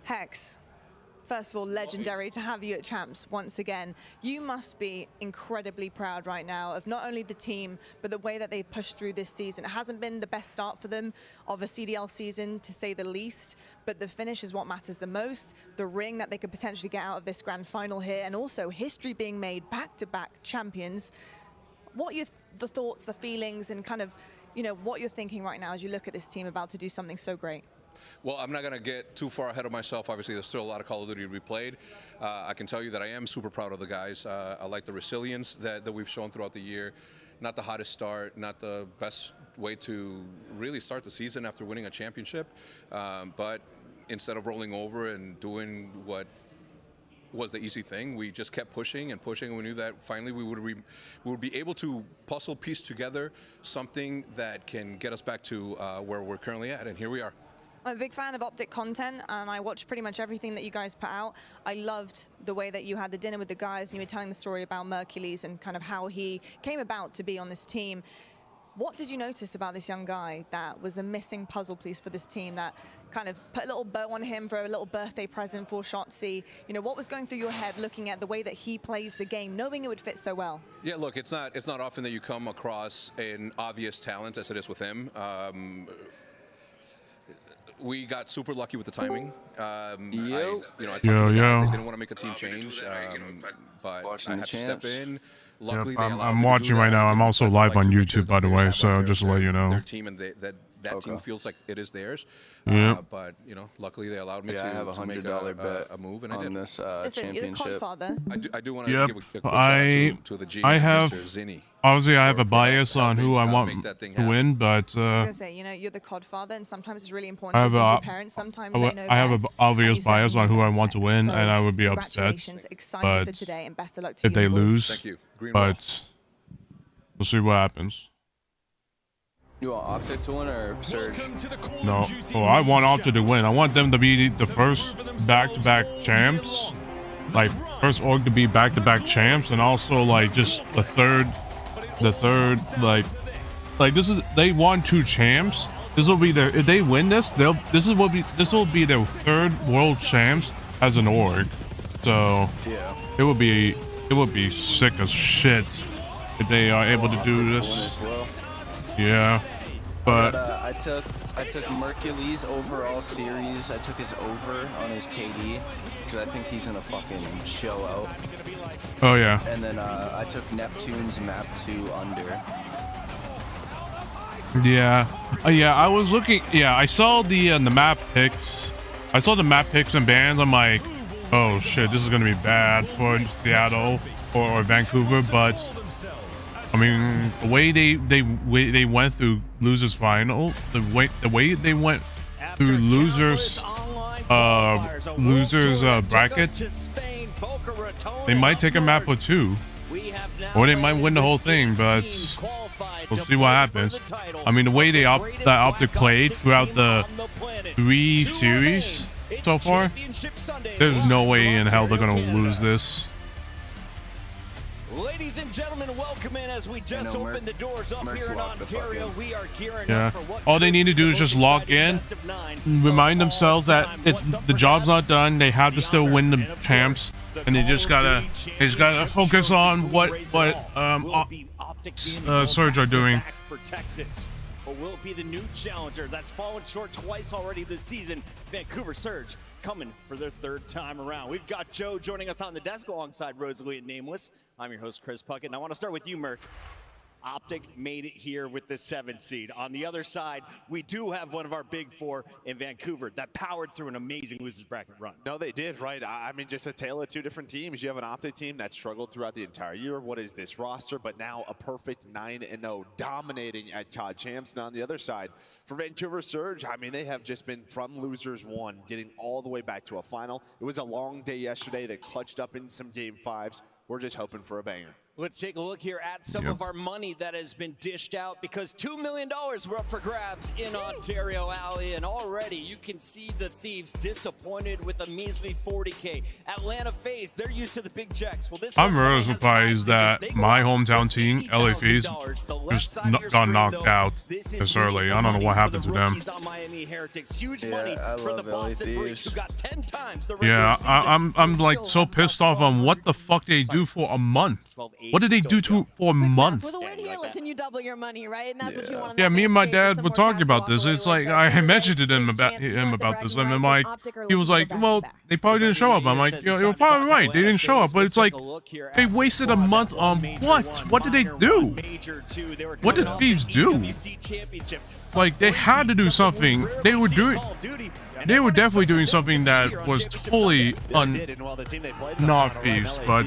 Hex, first of all, legendary to have you at Champs once again. You must be incredibly proud right now of not only the team, but the way that they've pushed through this season. It hasn't been the best start for them of a CDL season, to say the least, but the finish is what matters the most. The ring that they could potentially get out of this grand final here, and also history being made, back-to-back champions. What are the thoughts, the feelings, and kind of, you know, what you're thinking right now as you look at this team about to do something so great? Well, I'm not going to get too far ahead of myself. Obviously, there's still a lot of Call of Duty to be played. I can tell you that I am super proud of the guys. I like the resilience that we've shown throughout the year. Not the hottest start, not the best way to really start the season after winning a championship. But instead of rolling over and doing what was the easy thing, we just kept pushing and pushing, and we knew that finally we would be able to puzzle piece together something that can get us back to where we're currently at, and here we are. I'm a big fan of Optic content, and I watch pretty much everything that you guys put out. I loved the way that you had the dinner with the guys, and you were telling the story about Mercules and kind of how he came about to be on this team. What did you notice about this young guy that was the missing puzzle piece for this team that kind of put a little bow on him for a little birthday present for Shotzi? You know, what was going through your head looking at the way that he plays the game, knowing it would fit so well? Yeah, look, it's not often that you come across an obvious talent as it is with him. We got super lucky with the timing. I didn't want to make a team change, but I had to step in. Luckily, yep, I'm watching right now. I'm also live on YouTube, by the way, so just to let you know. Their team and that team feels like it is theirs. Yeah. But you know, luckily they allowed me I have to make a move, and I did. This Listen, you're the Godfather. I do want to give a quick shout out to the GM, I have, Mr. Zinni. Obviously, I have a bias on who I want to win, but I was gonna say, you know, you're the Godfather, and sometimes it's really important to listen to your parents. Sometimes they know I have an best, obvious and you bias certainly on who know I best, want to Hex. win, So and I would be upset. congratulations, excited But for today, and best of luck to if you. they boys. lose, Thank you. Green but we'll see what happens. You want Optic to win or Surge? No. Oh, I want Optic to win. I want them to be the first back-to-back champs. Like, first org to be back-to-back champs, and also, like, just the third, like this is, they won 2 champs. This will be their, if they win this, this will be their 3rd world champs as an org. So, yeah, it would be sick as shit if they are able to do this. Yeah, but I took Mercules overall series. I took his over on his KD because I think he's gonna fucking show out. Oh yeah. And then I took Neptune's map 2 under. Yeah, yeah. I was looking. Yeah, I saw the map picks. I saw the map picks and bans. I'm like, oh shit, this is gonna be bad for Seattle or Vancouver, but. I mean, the way they went through losers final, the way they went through losers bracket, they might take a map or 2, or they might win the whole thing. But we'll see what happens. I mean, the way that Optic played throughout the 3 series so far, there's no way in hell they're gonna lose this. Ladies and gentlemen, welcome in as we just opened the doors up here in Ontario. We are gearing Yeah. up for what All they need to do is just log in, remind themselves that the job's not done. They have to still win the champs, and they just gotta focus on what Surge are doing. for Texas. Or will it be the new challenger that's fallen short twice already this season? Vancouver Surge coming for their third time around. We've got Joe joining us on the desk alongside Rosalie and Nameless. I'm your host, Chris Puckett, and I want to start with you, Merc. Optic made it here with the 7th seed. On the other side, we do have one of our big four in Vancouver that powered through an amazing losers bracket run. No, they did, right? I mean, just a tale of two different teams. You have an Optic team that struggled throughout the entire year. What is this roster? But now a perfect 9-0, dominating at COD Champs. And on the other side, for Vancouver Surge, I mean, they have just been from losers 1, getting all the way back to a final. It was a long day yesterday. They clutched up in some game 5s. We're just hoping for a banger. Let's take a look here at some of our money that has been dished out, because $2 million were up for grabs in Ontario Alley, and already you can see the Thieves disappointed with a measly 40K. Atlanta FaZe, they're used to the big checks. Well, this I'm really surprised that my hometown team, LA FaZe, just got knocked out this early. I don't know what happened to them. Yeah, I love LA Thieves. Yeah, I'm like so pissed off on what the fuck they do for a month. What did they do for a month? With a win here, listen, you double your money, right? And that's what you want. Yeah, me and my dad were talking about this. It's like I mentioned to him about this, and I'm like, he was like, "Well, they probably didn't show up." I'm like, "You're probably right. They didn't show up." But it's like they wasted a month on what? What did they do? What did Thieves do? Like they had to do something. They were definitely doing something that was totally not Thieves, but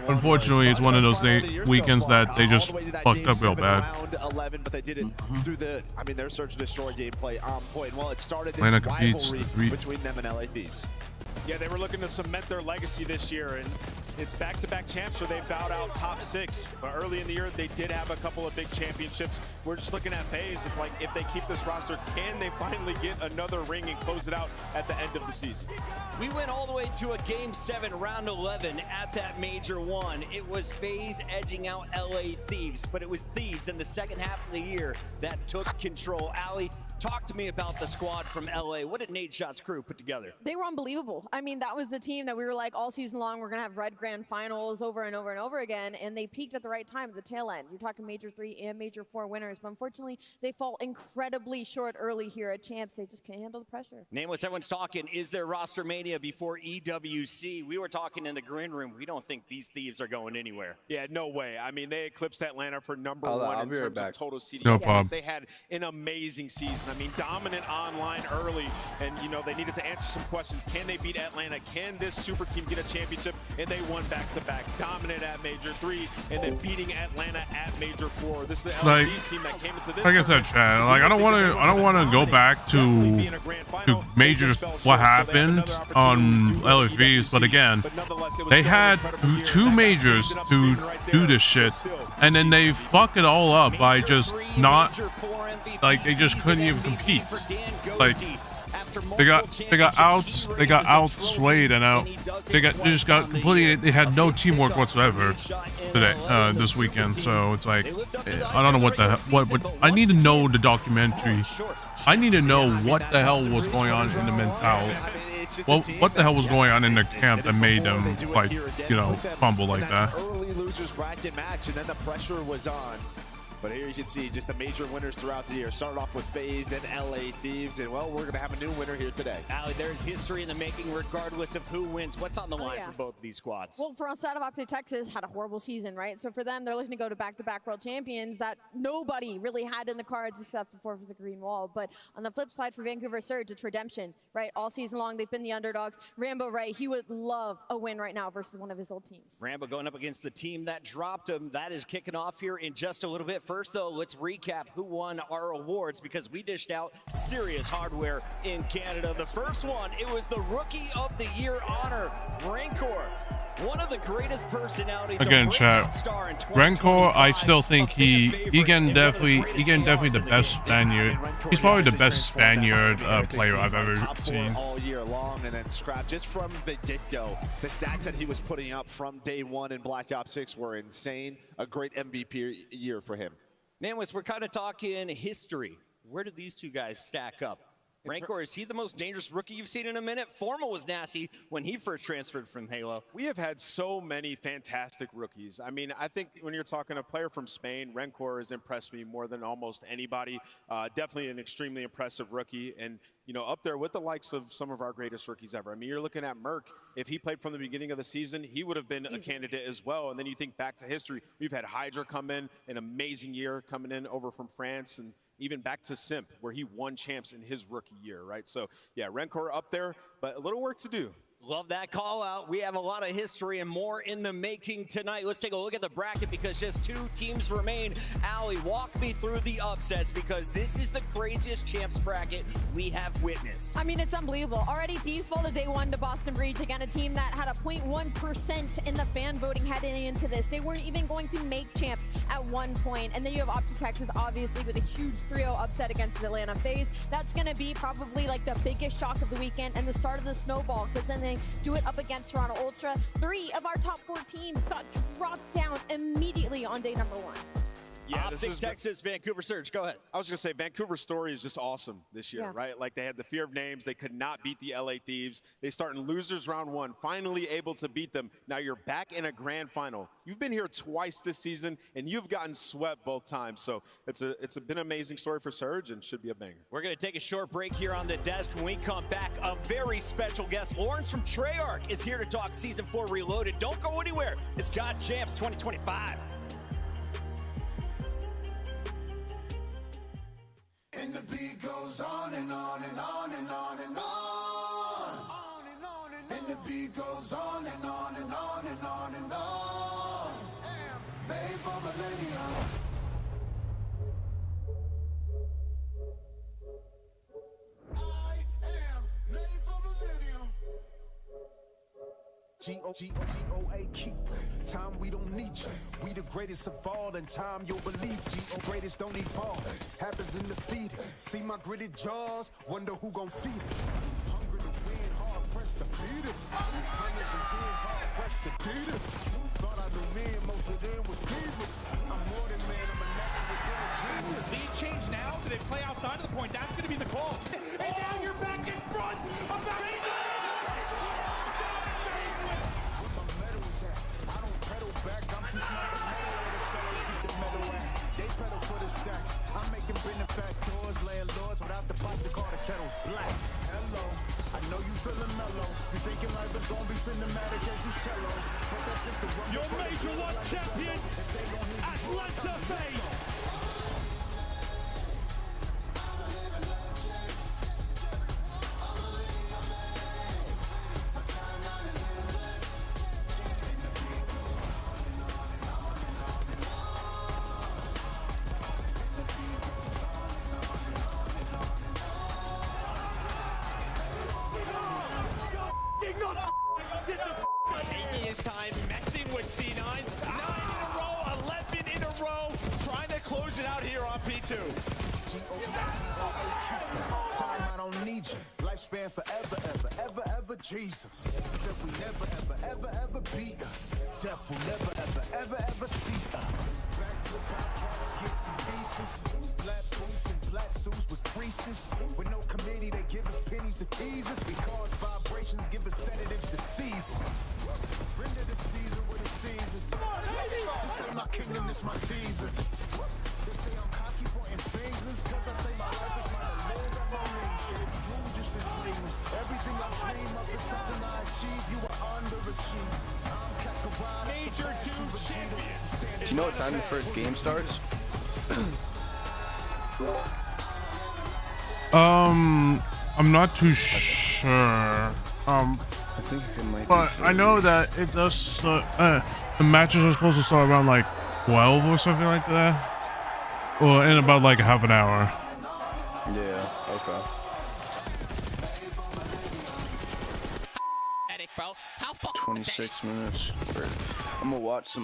unfortunately it's one of those weekends that they just fucked up real bad. Round 11, but they did it through the, I mean, their Search and Destroy gameplay on point. Well, it started this rivalry between them and LA Thieves. Yeah, they were looking to cement their legacy this year, and it's back-to-back champs where they bowed out top 6. But early in the year, they did have a couple of big championships. We're just looking at FaZe. If they keep this roster, can they finally get another ring and close it out at the end of the season? We went all the way to a Game 7, Round 11 at that Major 1. It was FaZe edging out LA Thieves, but it was Thieves in the second half of the year that took control. Allie, talk to me about the squad from LA. What did Nate Shot's crew put together? They were unbelievable. I mean, that was the team that we were like all season long, we're going to have red grand finals over and over and over again, and they peaked at the right time at the tail end. You're talking Major 3 and Major 4 winners, but unfortunately, they fall incredibly short early here at Champs. They just can't handle the pressure. Nameless, everyone's talking, is there roster mania before EWC? We were talking in the green room. We don't think these Thieves are going anywhere. Yeah, no way. I mean, they eclipsed Atlanta for number 1 in terms of total CD No games. problem. They had an amazing season. I mean, dominant online early, and you know, they needed to answer some questions. Can they beat Atlanta? Can this super team get a championship? And they won back-to-back. Dominant at Major 3, and then beating Atlanta at Major 4. This is the LA team that came into this. Like I said, Chad, like I don't want to go back to Major what happened on LA FaZe, but again, they had 2 majors to do this shit, and then they fuck it all up by just not, like they just couldn't even compete. Like they got outslayed and out. They just got completely. They had no teamwork whatsoever today, this weekend. So it's like I don't know what the what. I need to know the documentary. I need to know what the hell was going on in the mentality. Well, what the hell was going on in their camp that made them, like, you know, fumble like that? Early losers bracket match, and then the pressure was on. But here you can see just the major winners throughout the year. Started off with FaZe, then LA Thieves, and well, we're going to have a new winner here today. Allie, there's history in the making regardless of who wins. What's on the line for both of these squads? Well, for outside of Optic Texas, had a horrible season, right? So for them, they're looking to go to back-to-back world champions that nobody really had in the cards except for the green wall. But on the flip side for Vancouver Surge, it's redemption, right? All season long, they've been the underdogs. Rambo, right, he would love a win right now versus one of his old teams. Rambo going up against the team that dropped him. That is kicking off here in just a little bit. First, though, let's recap who won our awards, because we dished out serious hardware in Canada. The first one, it was the Rookie of the Year honor, Rancor. One of the greatest personalities. Again, chat. Rancor, I still think he can definitely the best Spaniard. He's probably the best Spaniard player I've ever seen. All year long, and then Scrap just from the get-go. The stats that he was putting up from day one in Black Ops 6 were insane. A great MVP year for him. Nameless, we're kind of talking history. Where do these two guys stack up? Rancor, is he the most dangerous rookie you've seen in a minute? Formal was nasty when he first transferred from Halo. We have had so many fantastic rookies. I mean, I think when you're talking a player from Spain, Rancor has impressed me more than almost anybody. Definitely an extremely impressive rookie, and you know, up there with the likes of some of our greatest rookies ever. I mean, you're looking at Merc. If he played from the beginning of the season, he would have been a candidate as well. And then you think back to history. We've had Hydra come in, an amazing year coming in over from France, and even back to Simp, where he won champs in his rookie year, right? So, yeah, Rancor up there, but a little work to do. Love that call out. We have a lot of history and more in the making tonight. Let's take a look at the bracket because just 2 teams remain. Allie, walk me through the upsets because this is the craziest champs bracket we have witnessed. I mean, it's unbelievable. Already Thieves fall to day 1 to Boston Breach. Again, a team that had a 0.1% in the fan voting heading into this. They weren't even going to make champs at one point. And then you have Optic Texas, obviously, with a huge 3-0 upset against the Atlanta FaZe. That's going to be probably like the biggest shock of the weekend and the start of the snowball because then they do it up against Toronto Ultra. 3 of our top 4 teams got dropped down immediately on day number 1. Yeah, Optic Texas, Vancouver Surge. Go ahead. I was going to say, Vancouver's story is just awesome this year, right? Like, they had the fear of names. They could not beat the LA Thieves. They start in losers round 1, finally able to beat them. Now you're back in a grand final. You've been here twice this season, and you've gotten swept both times. So it's been an amazing story for Surge and should be a banger. We're going to take a short break here on the desk. When we come back, a very special guest, Lawrence from Treyarch, is here to talk Season 4 Reloaded. Don't go anywhere. It's God Champs 2025. And the beat goes on and on and on and on and on. And the beat goes on and on and on and on and on. Made for millennium. I am made for millennium. G-O-A keeper. Time we don't need you. We the greatest of all, and time you'll believe. G-O greatest don't evolve. Happens in the feed. See my gritted jaws. Wonder who gon' feed us. Hungry to win, hard pressed to beat us. Hundreds and tens, hard fresh to beat us. Thought I knew men, most of them was divas. I'm more than man, I'm a natural born genius. Lead change now. Do they play outside of the point? That's gonna be the call. And now you're back in front of the back, I'm too smart to meddle with the fellows keep the metal at. They pedal for the stacks. I'm making benefactors, landlords without the pot to call the kettles black. Hello, I know you feeling mellow. You thinking life is gonna be cinematic as these cellos, but that's just the one. your Major 1 champion, Atlanta FaZe. Taking his time, messing with C9. 9 in a row, 11 in a row, trying to close it out here on P2. Time I don't need you. Lifespan forever, ever, Jesus. Said we never, ever beat us. Death will never, ever see us. Backflip podcasts, skits and pieces. Black boots and black suits with creases. With no committee, they give us pennies to tease us. We cause vibrations, give us sedatives to seize us. Render the season with the seasons. This ain't my kingdom, this my teaser. They say I'm cocky, pointing fingers, cause I say my life is my live at my leisure. You just a dream. Everything I dream of is something I achieve. You are underachieved. I'm Kakarada. Major 2 champion. Do you know what time the first game starts? I'm not too sure. I think it might but I know that it does. The matches are supposed to start around like 12 or something like that, or in about like half an hour. Yeah. Okay. bro. How fuck 26 minutes. I'm gonna watch the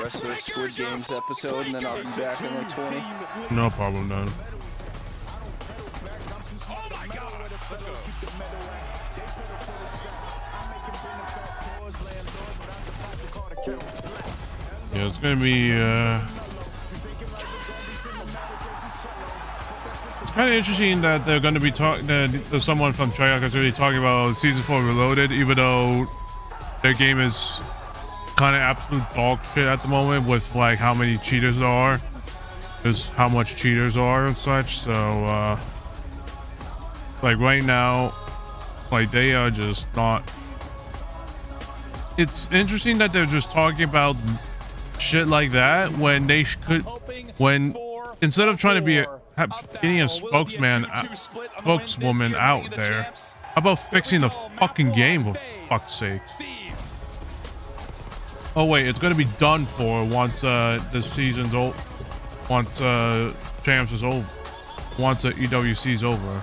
rest of the Squid Games episode, and then I'll be back in like 20. No problem, then. Oh my god! Let's go. Yeah, it's gonna be. It's kind of interesting that they're going to be talking. There's someone from Treyarch is really talking about Season 4 Reloaded, even though their game is kind of absolute dog shit at the moment with like how many cheaters there are. There's how much cheaters are and such. So, like right now, like they are just not. It's interesting that they're just talking about shit like that when they could, instead of trying to be getting a spokeswoman out there, how about fixing the fucking game for fuck's sake? Oh wait, it's gonna be done for once the season's over, once Champs is over, once the EWC's over.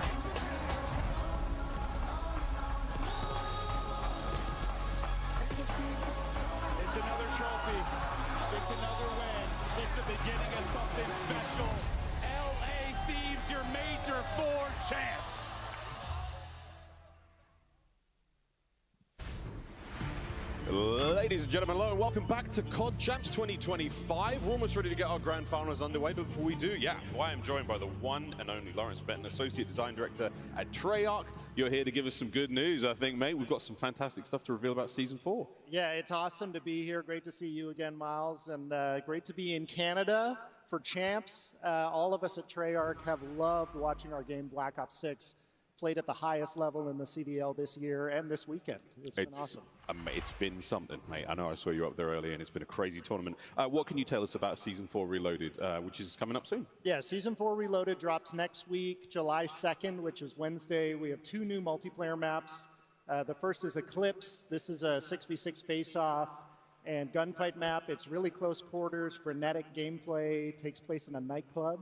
Ladies and gentlemen, hello and welcome back to COD Champs 2025. We're almost ready to get our grand finals underway, but before we do, I am joined by the one and only Lawrence Benton, Associate Design Director at Treyarch. You're here to give us some good news, I think, mate. We've got some fantastic stuff to reveal about Season 4. Yeah, it's awesome to be here. Great to see you again, Miles, and great to be in Canada for Champs. All of us at Treyarch have loved watching our game Black Ops 6 played at the highest level in the CDL this year and this weekend. It's been awesome. It's been something, mate. I know I saw you up there earlier, and it's been a crazy tournament. What can you tell us about Season 4 Reloaded, which is coming up soon? Yeah, Season 4 Reloaded drops next week, July 2nd, which is Wednesday. We have 2 new multiplayer maps. The first is Eclipse. This is a 6v6 face-off and gunfight map. It's really close quarters, frenetic gameplay. Takes place in a nightclub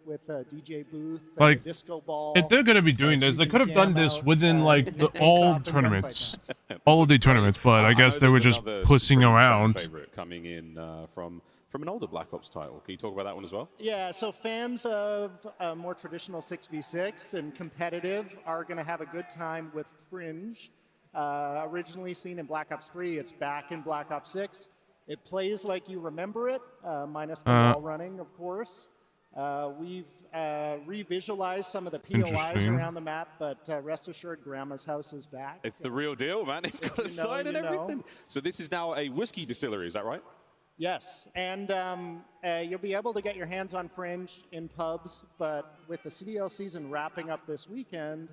with a DJ booth, like, a disco ball. If they're gonna be doing this, they could have done this within like all tournaments, all of the tournaments. But I guess they were just pussing around. Favorite coming in from an older Black Ops title. Can you talk about that one as well? Yeah, so fans of more traditional 6v6 and competitive are going to have a good time with Fringe. Originally seen in Black Ops 3, it's back in Black Ops 6. It plays like you remember it, minus the wall running, of course. We've revisualized some of the POIs around the map, but rest assured, Grandma's house is back. It's the real deal, man. It's got a sign and everything. So this is now a whiskey distillery, is that right? Yes, and you'll be able to get your hands on Fringe in pubs, but with the CDL season wrapping up this weekend,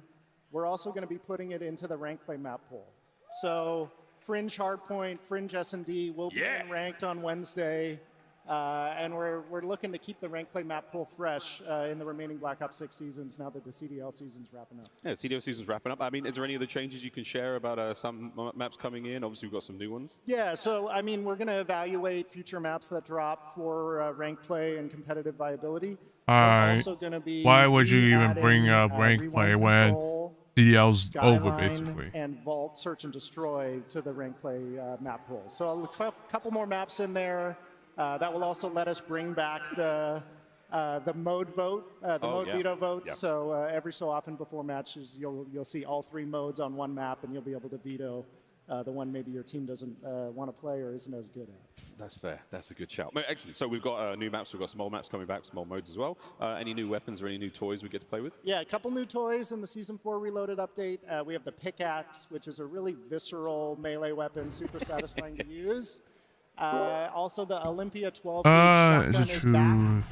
we're also going to be putting it into the rank play map pool. So Fringe Hardpoint, Fringe S&D will be ranked on Wednesday, and we're looking to keep the rank play map pool fresh in the remaining Black Ops 6 seasons now that the CDL season's wrapping up. Yeah, CDL season's wrapping up. I mean, is there any other changes you can share about some maps coming in? Obviously, we've got some new ones. Yeah, so I mean, we're going to evaluate future maps that drop for rank play and competitive viability. Also going to be why would you even bring up rank play when CDL's over, basically? And Vault Search and Destroy to the rank play map pool. So a couple more maps in there. That will also let us bring back the mode vote, veto vote. Yeah. So every so often before matches, you'll see all 3 modes on one map, and you'll be able to veto the one maybe your team doesn't want to play or isn't as good at. That's fair. That's a good shout. Excellent. So we've got new maps. We've got small maps coming back, small modes as well. Any new weapons or any new toys we get to play with? Yeah, a couple new toys in the Season 4 Reloaded update. We have the Pickaxe, which is a really visceral melee weapon, super satisfying to use. Also, the Olympia 12 shotgun is back.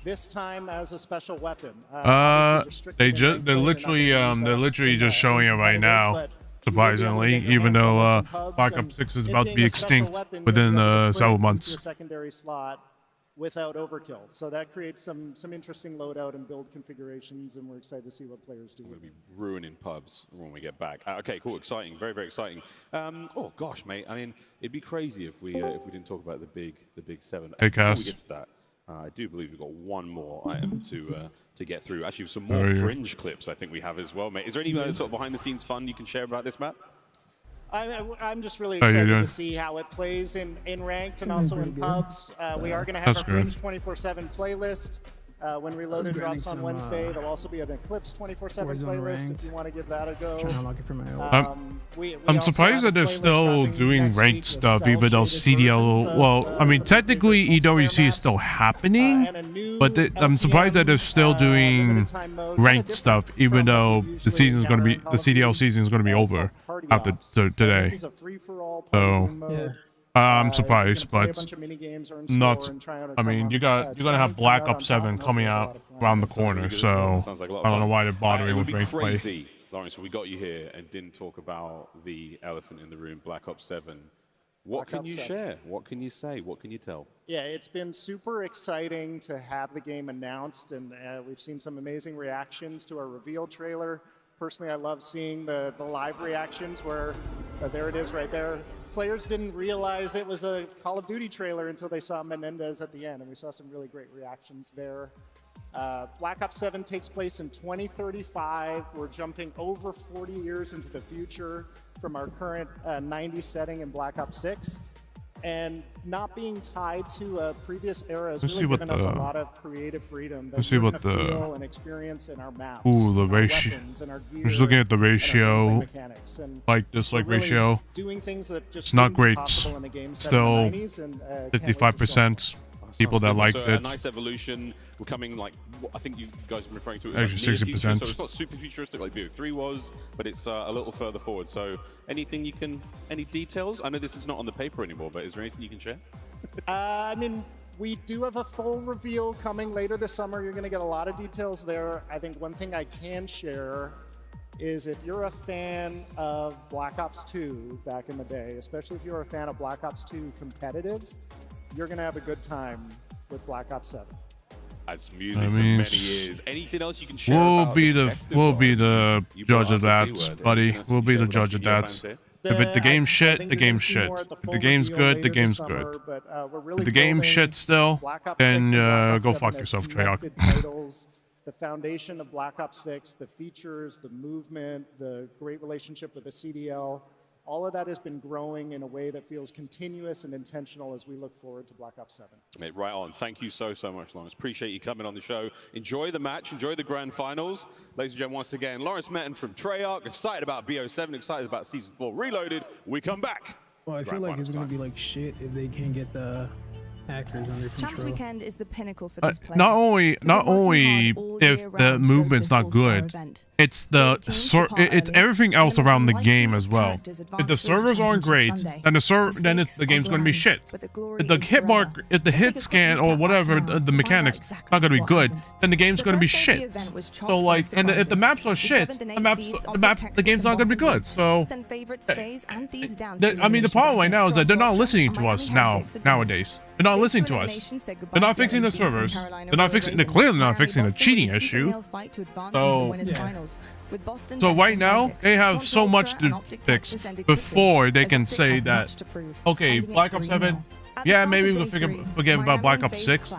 This time as a special weapon. They're literally just showing it right now. Surprisingly, even though Black Ops 6 is about to be extinct within several months. Secondary slot without overkill. So that creates some interesting loadout and build configurations, and we're excited to see what players do. We're going to be ruining pubs when we get back. Okay, cool, exciting, very, very exciting. Oh gosh, mate. I mean, it'd be crazy if we didn't talk about the big 7. Hey, Before Cass. we get to that, I do believe we've got one more item to get through. Actually, some more Fringe clips I think we have as well, mate. Is there any sort of behind-the-scenes fun you can share about this map? I'm just really How you excited doing? to see how it plays in ranked and also in pubs. We are going to have That's our good. Fringe 24/7 playlist. When Reloaded drops on Wednesday, there'll also be an Eclipse 24/7 playlist if you want to give that a go. I'm surprised that they're still doing ranked stuff, even though CDL. Well, I mean, technically EWC is still happening, but I'm surprised that they're still doing ranked stuff, even though the CDL season is going to be over after today. So. I'm surprised, but not. I mean, you're gonna have Black Ops 7 coming out around the corner, so I don't know why they're bothering with ranked play. Crazy, Lawrence. We got you here and didn't talk about the elephant in the room, Black Ops 7. What can you share? What can you say? What can you tell? Yeah, it's been super exciting to have the game announced, and we've seen some amazing reactions to our reveal trailer. Personally, I love seeing the live reactions where there it is right there. Players didn't realize it was a Call of Duty trailer until they saw Menendez at the end, and we saw some really great reactions there. Black Ops 7 takes place in 2035. We're jumping over 40 years into the future from our current 90s setting in Black Ops 6. And not being tied to a previous era has really given us a lot of creative freedom that we're going to feel and experience in our maps. Ooh, the ratio. I'm just looking at the ratio. Like this, like ratio. It's not great. Still, 55% people that liked so it. A nice evolution. We're coming like I think you guys are referring to it Actually, as like 60%. So it's not super futuristic like BO3 was, but it's a little further forward. So anything you can, any details? I know this is not on the paper anymore, but is there anything you can share? I mean, we do have a full reveal coming later this summer. You're going to get a lot of details there. I think one thing I can share is if you're a fan of Black Ops 2 back in the day, especially if you're a fan of Black Ops 2 competitive, you're going to have a good time with Black Ops 7. That's music to many years. Anything else you can share? We'll be the judge of that, buddy. We'll be the judge of that. If the game's shit, the game's shit. If the game's good, the game's good. If the game's shit still, then go fuck yourself, Treyarch. The foundation of Black Ops 6, the features, the movement, the great relationship with the CDL, all of that has been growing in a way that feels continuous and intentional as we look forward to Black Ops 7. Mate, right on. Thank you so much, Lawrence. Appreciate you coming on the show. Enjoy the match. Enjoy the grand finals. Ladies and gentlemen, once again, Lawrence Metten from Treyarch. Excited about BO7. Excited about Season 4 Reloaded. We come back. Well, I feel like it's going to be like shit if they can't get the hackers under control. Champs Weekend is the pinnacle for these players. Not only if the movement's not good, it's it's everything else around the game as well. If the servers aren't great, then the game's going to be shit. If the hit mark, if the hit scan or whatever the mechanics not going to be good, then the game's going to be shit. So like, and if the maps are shit, the game's not going to be good. So I mean, the problem right now is that they're not listening to us nowadays. They're not listening to us. They're not fixing the servers. They're clearly not fixing the cheating issue. So right now, they have so much to fix before they can say that, okay, Black Ops 7, yeah, maybe we'll forget about Black Ops 6.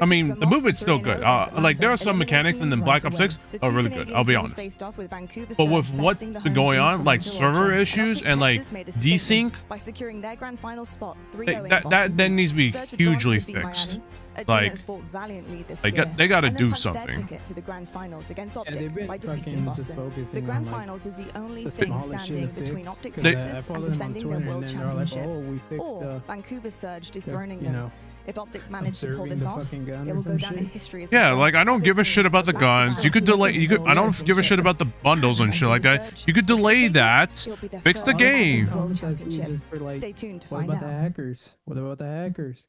I mean, the movement's still good. Like, there are some mechanics in the Black Ops 6 are really good, I'll be honest. But with what's been going on, like server issues and like desync, that needs to be hugely fixed. Like, they gotta do something. To the grand finals against Optic by defeating Boston. The grand finals is the only thing standing between Optic Texas and defending their world championship, or Vancouver Surge dethroning them. If Optic managed to pull this off, it will go down in history as yeah, like I don't give a shit about the guns. You could delay. I don't give a shit about the bundles and shit like that. You could delay that. Fix the game. Stay tuned to What find about out. the hackers? What about the hackers?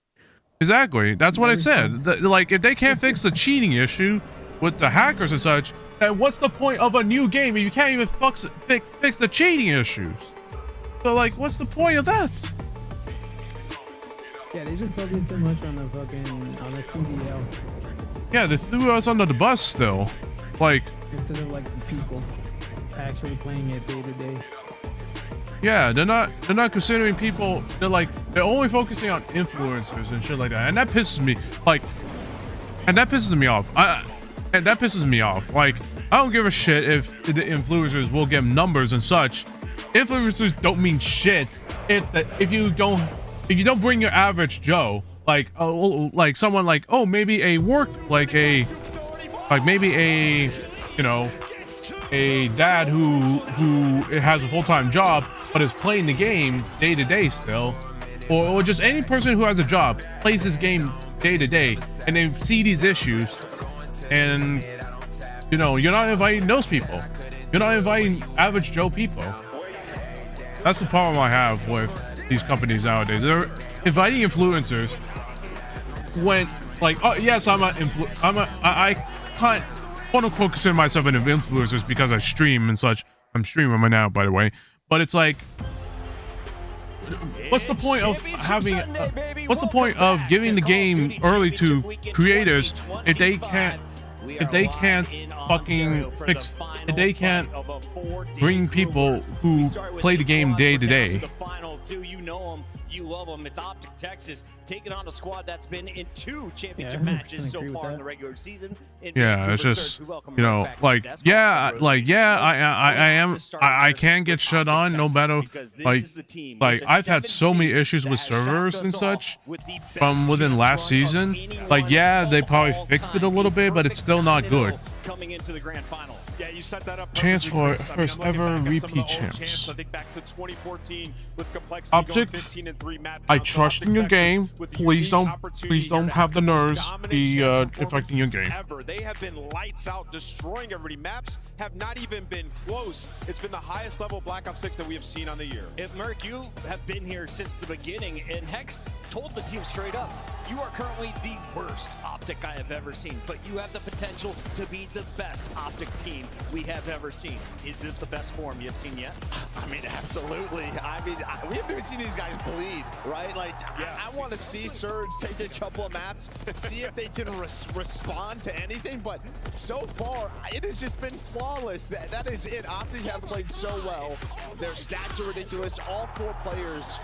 Exactly. That's what I said. Like, if they can't fix the cheating issue with the hackers and such, then what's the point of a new game if you can't even fix the cheating issues? So, like, what's the point of that? Yeah, they just focus too much on the CDL. Yeah, they threw us under the bus still. Like, instead of like the people actually playing it day to day. yeah, they're not considering people. They're only focusing on influencers and shit like that, and that pisses me. Like, and that pisses me off. And that pisses me off. Like, I don't give a shit if the influencers will get numbers and such, influencers don't mean shit if you don't bring your average Joe, like someone like, oh, maybe a a dad who has a full-time job but is playing the game day to day still, or just any person who has a job, plays this game day to day, and they see these issues, and you're not inviting those people. You're not inviting average Joe people. That's the problem I have with these companies nowadays. They're inviting influencers when, like, oh yes, I can't quote unquote consider myself an influencer because I stream and such. I'm streaming right now, by the way. But it's like, what's the point of having? What's the point of giving the game early to creators if they can't fucking fix? If they can't bring people who play the game day to day? You know them, you love them. It's Optic Texas taking on a squad that's been in 2 championship matches so far in the regular season. Yeah, it's just, I can get shut on no matter, like I've had so many issues with servers and such from within last season. Like, yeah, they probably fixed it a little bit, but it's still not good. Coming into the grand final. Yeah, you set that up. Chance for first ever repeat champs. I think back to 2014 with Complexity Optic, going 15-3 map. I trust in your game. Please don't have the nerves be affecting your game. They have been lights out, destroying everybody. Maps have not even been close. It's been the highest level Black Ops 6 that we have seen on the year. If Merc, you have been here since the beginning, and Hex told the team straight up, you are currently the worst Optic I have ever seen, but you have the potential to be the best Optic team we have ever seen. Is this the best form you have seen yet? I mean, absolutely. I mean, we haven't even seen these guys bleed, right? Like, yeah, I want to see Surge take a couple of maps, see if they can respond to anything, but so far, it has just been flawless. That is it. Optic have played so well. Their stats are ridiculous. All 4 players,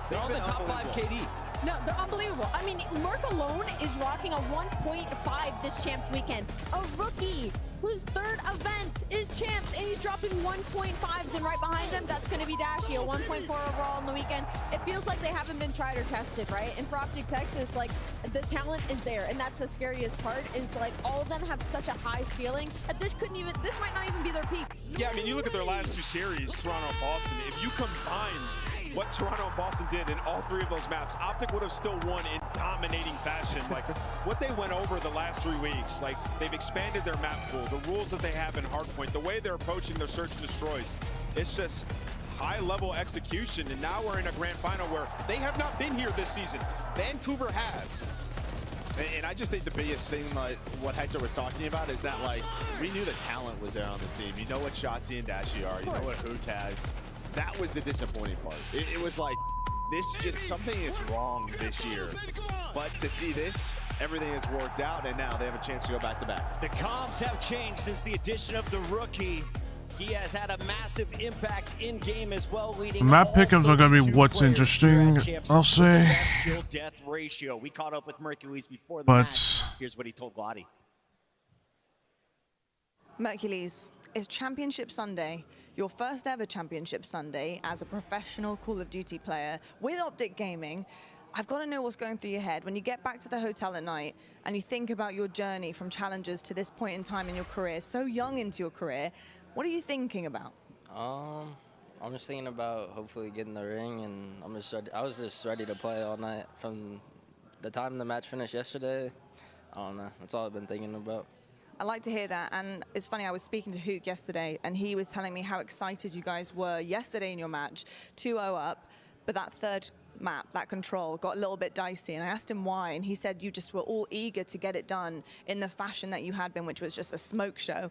they're on the top 5 KD. No, they're unbelievable. I mean, Merc alone is rocking a 1.5 this champs weekend. A rookie whose 3rd event is champs, and he's dropping 1.5s, and right behind them, that's going to be Dashy, a 1.4 overall in the weekend. It feels like they haven't been tried or tested, right? And for Optic Texas, like, the talent is there, and that's the scariest part, is like all of them have such a high ceiling that this might not even be their peak. Yeah, I mean, you look at their last 2 series, Toronto and Boston. If you combine what Toronto and Boston did in all 3 of those maps, Optic would have still won in dominating fashion. Like, what they went over the last 3 weeks, like, they've expanded their map pool, the rules that they have in Hardpoint, the way they're approaching their search and destroys. It's just high-level execution, and now we're in a grand final where they have not been here this season. Vancouver has. And I just think the biggest thing, like what Hector was talking about, is that, like, we knew the talent was there on this team. You know what Shotzi and Dashy are. You know what Hook has. That was the disappointing part. It was like, something is wrong this year. But to see this, everything has worked out, and now they have a chance to go back-to-back. The comms have changed since the addition of the rookie. He has had a massive impact in game as well, leading map pickups are going to be what's interesting, I'll say. Best kill-death ratio. We caught up with Mercules before the match. Here's what he told Glotty. Mercules, it's Championship Sunday. Your first ever Championship Sunday as a professional Call of Duty player with Optic Gaming. I've got to know what's going through your head when you get back to the hotel at night and you think about your journey from challenges to this point in time in your career, so young into your career. What are you thinking about? I'm just thinking about hopefully getting the ring, and I was just ready to play all night from the time the match finished yesterday. I don't know. That's all I've been thinking about. I like to hear that, and it's funny, I was speaking to Hook yesterday, and he was telling me how excited you guys were yesterday in your match, 2-0 up, but that 3rd map, that control, got a little bit dicey, and I asked him why, and he said you just were all eager to get it done in the fashion that you had been, which was just a smoke show.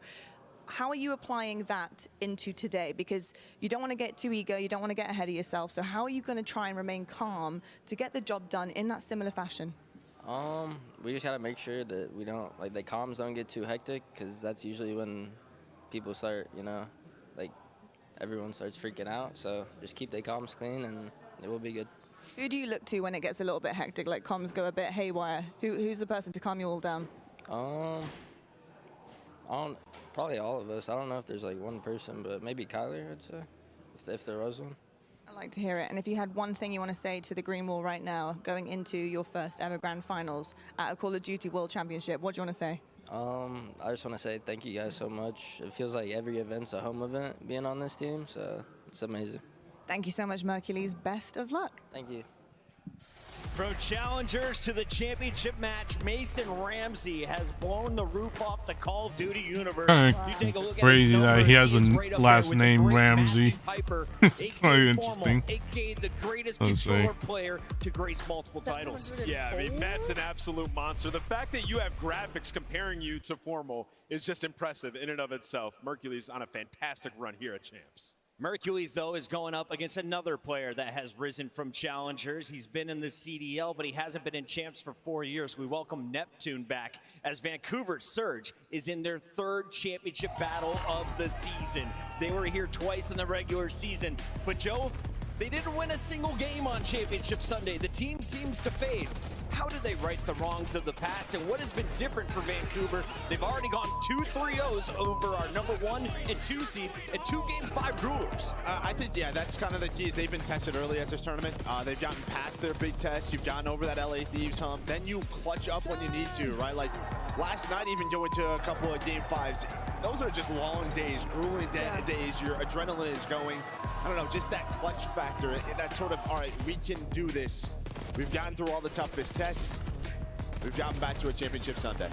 How are you applying that into today? Because you don't want to get too eager, you don't want to get ahead of yourself, so how are you going to try and remain calm to get the job done in that similar fashion? We just gotta make sure that we don't, like, the comms don't get too hectic, because that's usually when people start, like, everyone starts freaking out. So just keep their comms clean, and it will be good. Who do you look to when it gets a little bit hectic, like comms go a bit haywire? Who's the person to calm you all down? Probably all of us. I don't know if there's like one person, but maybe Kyler, I'd say. if there was one. I'd like to hear it. And if you had one thing you want to say to the Green Wall right now, going into your first ever Grand Finals at a Call of Duty World Championship, what do you want to say? I just want to say thank you guys so much. It feels like every event's a home event being on this team, so it's amazing. Thank you so much, Mercules. Best of luck. Thank you. From challengers to the championship match, Mason Ramsey has blown the roof off the Call of Duty universe. You take a look at Crazy his that numbers, he has a is right up last there with the name great Ramsey. Matthew Piper, Very formal, interesting. aka the greatest Let's controller see. player to grace multiple titles. Yeah, I mean, Matt's an absolute monster. The fact that you have graphics comparing you to Formal is just impressive in and of itself. Mercules on a fantastic run here at Champs. Mercules, though, is going up against another player that has risen from challengers. He's been in the CDL, but he hasn't been in Champs for 4 years. We welcome Neptune back as Vancouver Surge is in their third championship battle of the season. They were here twice in the regular season, but Joe, they didn't win a single game on Championship Sunday. The team seems to fade. How do they right the wrongs of the past, and what has been different for Vancouver? They've already gone 2 3-0s over our #1 and 2 seed and 2 Game 5 rulers. I think, yeah, that's kind of the key. They've been tested early at this tournament. They've gotten past their big test. You've gotten over that LA Thieves hump. Then you clutch up when you need to, right? Like last night, even going to a couple of Game 5s. Those are just long days, grueling days. Your adrenaline is going. I don't know, just that clutch factor. That sort of, all right, we can do this. We've gotten through all the toughest tests. We've gotten back to a championship Sunday.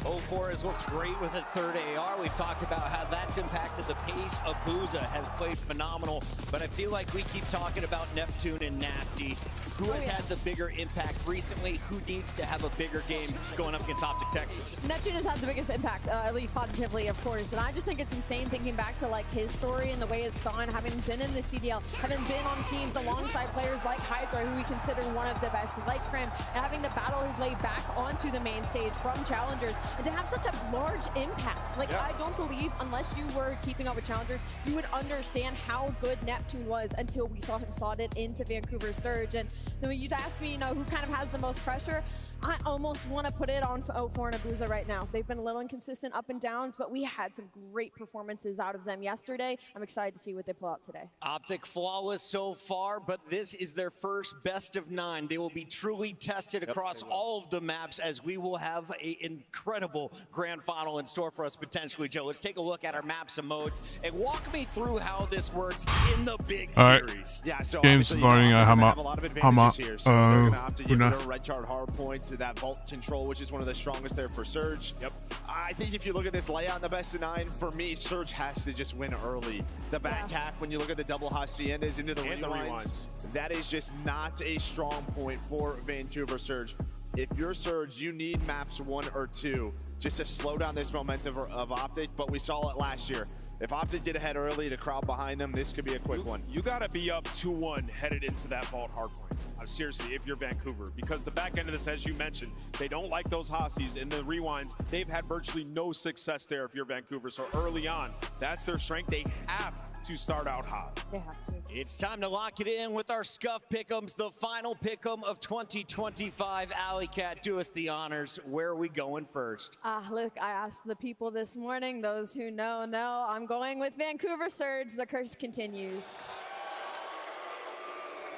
04 has looked great with a third AR. We've talked about how that's impacted the pace. Abuza has played phenomenal, but I feel like we keep talking about Neptune and Nasty. Who has had the bigger impact recently? Who needs to have a bigger game going up against Optic Texas? Neptune has had the biggest impact, at least positively, of course. And I just think it's insane thinking back to like his story and the way it's gone, having been in the CDL, having been on teams alongside players like Hydra, who we consider one of the best, like Krim, and having to battle his way back onto the main stage from challengers, and to have such a large impact. Like, I don't believe, unless you were keeping up with challengers, you would understand how good Neptune was until we saw him slotted into Vancouver Surge. And then when you'd ask me, you know, who kind of has the most pressure, I almost want to put it on 04 and Abuza right now. They've been a little inconsistent up and downs, but we had some great performances out of them yesterday. I'm excited to see what they pull out today. Optic flawless so far, but this is their first best of 9. They will be truly tested across all of the maps, as we will have an incredible grand final in store for us potentially. Joe, let's take a look at our maps and modes and walk me through how this works in the big series. Yeah, so Game's starting at have a lot of advantages here. So they're gonna have to give their red card hard points to that vault control, which is one of the strongest there for Surge. Yep. I think if you look at this layout in the best of 9, for me, Surge has to just win early. The back half, when you look at the double haciendas into the rewinds, that is just not a strong point for Vancouver Surge. If you're Surge, you need maps 1 or 2 just to slow down this momentum of Optic, but we saw it last year. If Optic get ahead early, the crowd behind them, this could be a quick one. You got to be up 2-1 headed into that vault hardpoint. Seriously, if you're Vancouver, because the back end of this, as you mentioned, they don't like those Hassies and the rewinds. They've had virtually no success there if you're Vancouver. So early on, that's their strength. They have to start out hot. They have to. It's time to lock it in with our Scuff Pick'ems, the final pick'em of 2025. Alley Cat, do us the honors. Where are we going first? Look, I asked the people this morning, those who know. I'm going with Vancouver Surge. The curse continues.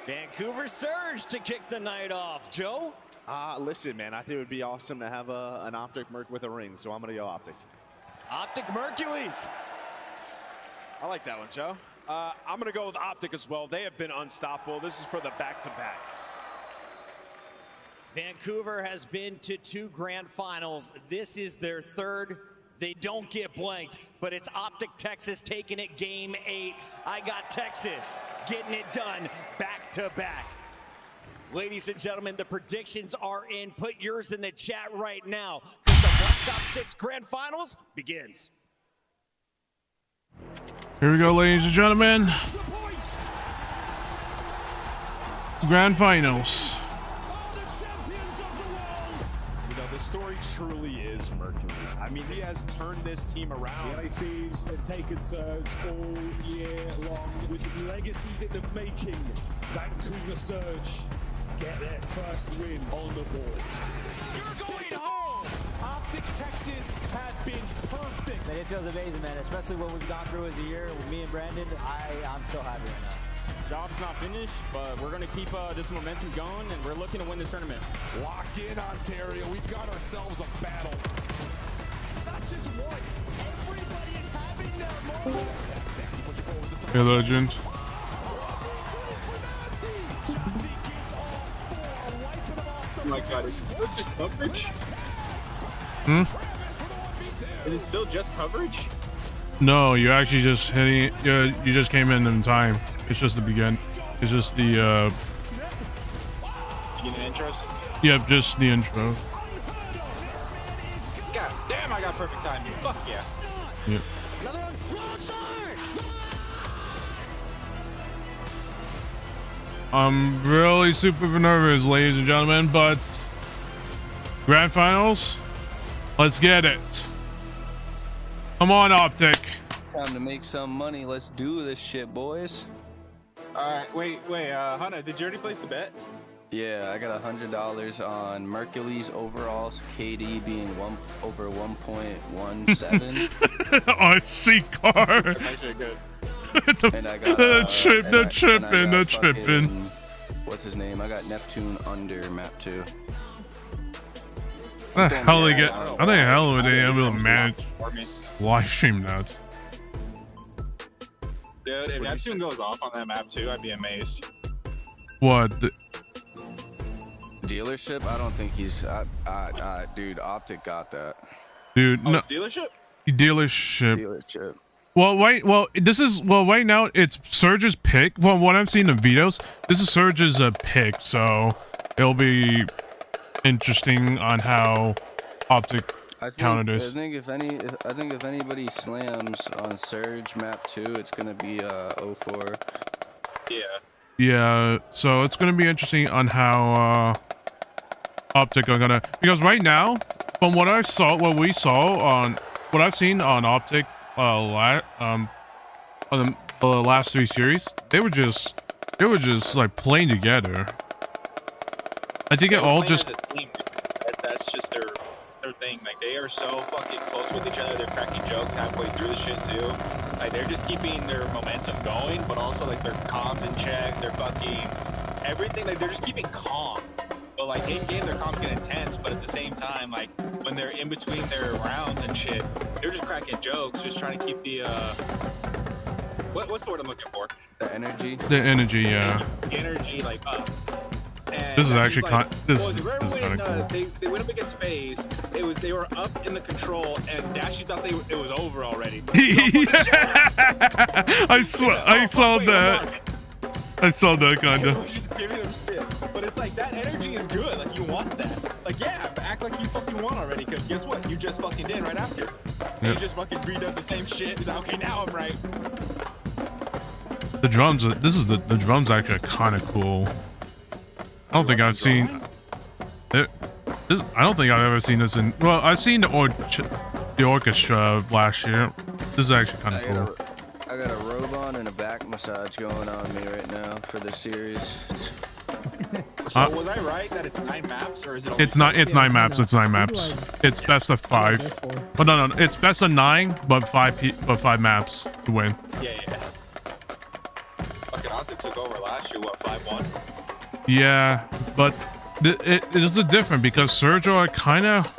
Vancouver Surge to kick the night off. Joe? Listen, man, I think it would be awesome to have an Optic Merc with a ring, so I'm going to go Optic. Optic Mercules. I like that one, Joe. I'm going to go with Optic as well. They have been unstoppable. This is for the back-to-back. Vancouver has been to 2 grand finals. This is their third. They don't get blanked, but it's Optic Texas taking it game 8. I got Texas getting it done back-to-back. Ladies and gentlemen, the predictions are in. Put yours in the chat right now, because the Black Ops 6 Grand Finals begins. Here we go, ladies and gentlemen. Grand Finals. You know, the story truly is Mercules. I mean, he has turned this team around. The LA Thieves have taken Surge all year long with legacies in the making. Vancouver Surge get their first win on the board. You're going home! Optic Texas had been perfect. Man, it feels amazing, man, especially what we've gone through as a year with me and Brandon. I'm so happy right job's not finished, but we're going to keep this momentum going, and we're looking to win this tournament. Lock in, Ontario. We've got ourselves a battle. It's not just one. Everybody is having their moment. Hey, legend. Oh my god, is it still just coverage? Is it still just coverage? No, you actually just hitting. You just came in time. It's just the begin. It's just the. Beginning intros? Yep, just the intro. God damn, I got perfect timing. Fuck yeah. Yep. Another one. I'm really super nervous, ladies and gentlemen, but grand finals, let's get it. Come on, Optic. Time to make some money. Let's do this shit, boys. Alright, wait, Hunter, did you already place the bet? Yeah, I got $100 on Mercury's overalls, KD being over 1.17. On C car. That's actually good. And I got the tripping. What's his name? I got Neptune under map 2. How the hell they get? How the hell would they able to manage live stream that? Dude, if Neptune goes off on that map too, I'd be amazed. What? Dealership? I don't think he's. Dude, Optic got that. Dude, no. It's dealership? Dealership. Well, right now it's Surge's pick. Well, what I'm seeing in the videos, this is Surge's pick, so it'll be interesting on how Optic countered this. I think if anybody slams on Surge map 2, it's gonna be 0-4. Yeah. Yeah, so it's gonna be interesting on how Optic are gonna, because right now, from what I've seen on Optic on the last 3 series, they were just like playing together. I think it all just that's just their thing. Like, they are so fucking close with each other. They're cracking jokes halfway through the shit too. Like, they're just keeping their momentum going, but also like their comms in check. They're fucking everything. Like, they're just keeping calm. But like in game, their comms get intense. But at the same time, like when they're in between their rounds and shit, they're just cracking jokes, just trying to keep the what's the word I'm looking for? The energy. The energy, yeah. The energy, like up. And this is actually like, this is kind of cool. They went up against FaZe. They were up in the control, and Dashy thought it was over already. I saw that kinda. Just giving them shit. But it's like, that energy is good. Like, you want that. Like, yeah, act like you fucking won already. Because guess what? You just fucking did right after. And you just fucking redoes the same shit. He's like, okay, now I'm right. The drums. The drums actually kind of cool. I don't think I've seen it. I don't think I've ever seen this in. Well, I've seen the orchestra last year. This is actually kind of cool. I got a robe on and a back massage going on me right now for this series. So was I right that it's 9 maps, or is it only It's 9 maps. It's 9 maps. It's best of 5. Oh no, it's best of 9, but 5 maps to win. Yeah. Fucking Optic took over last year. What, 5-1? Yeah, but it is different because Surge are kind of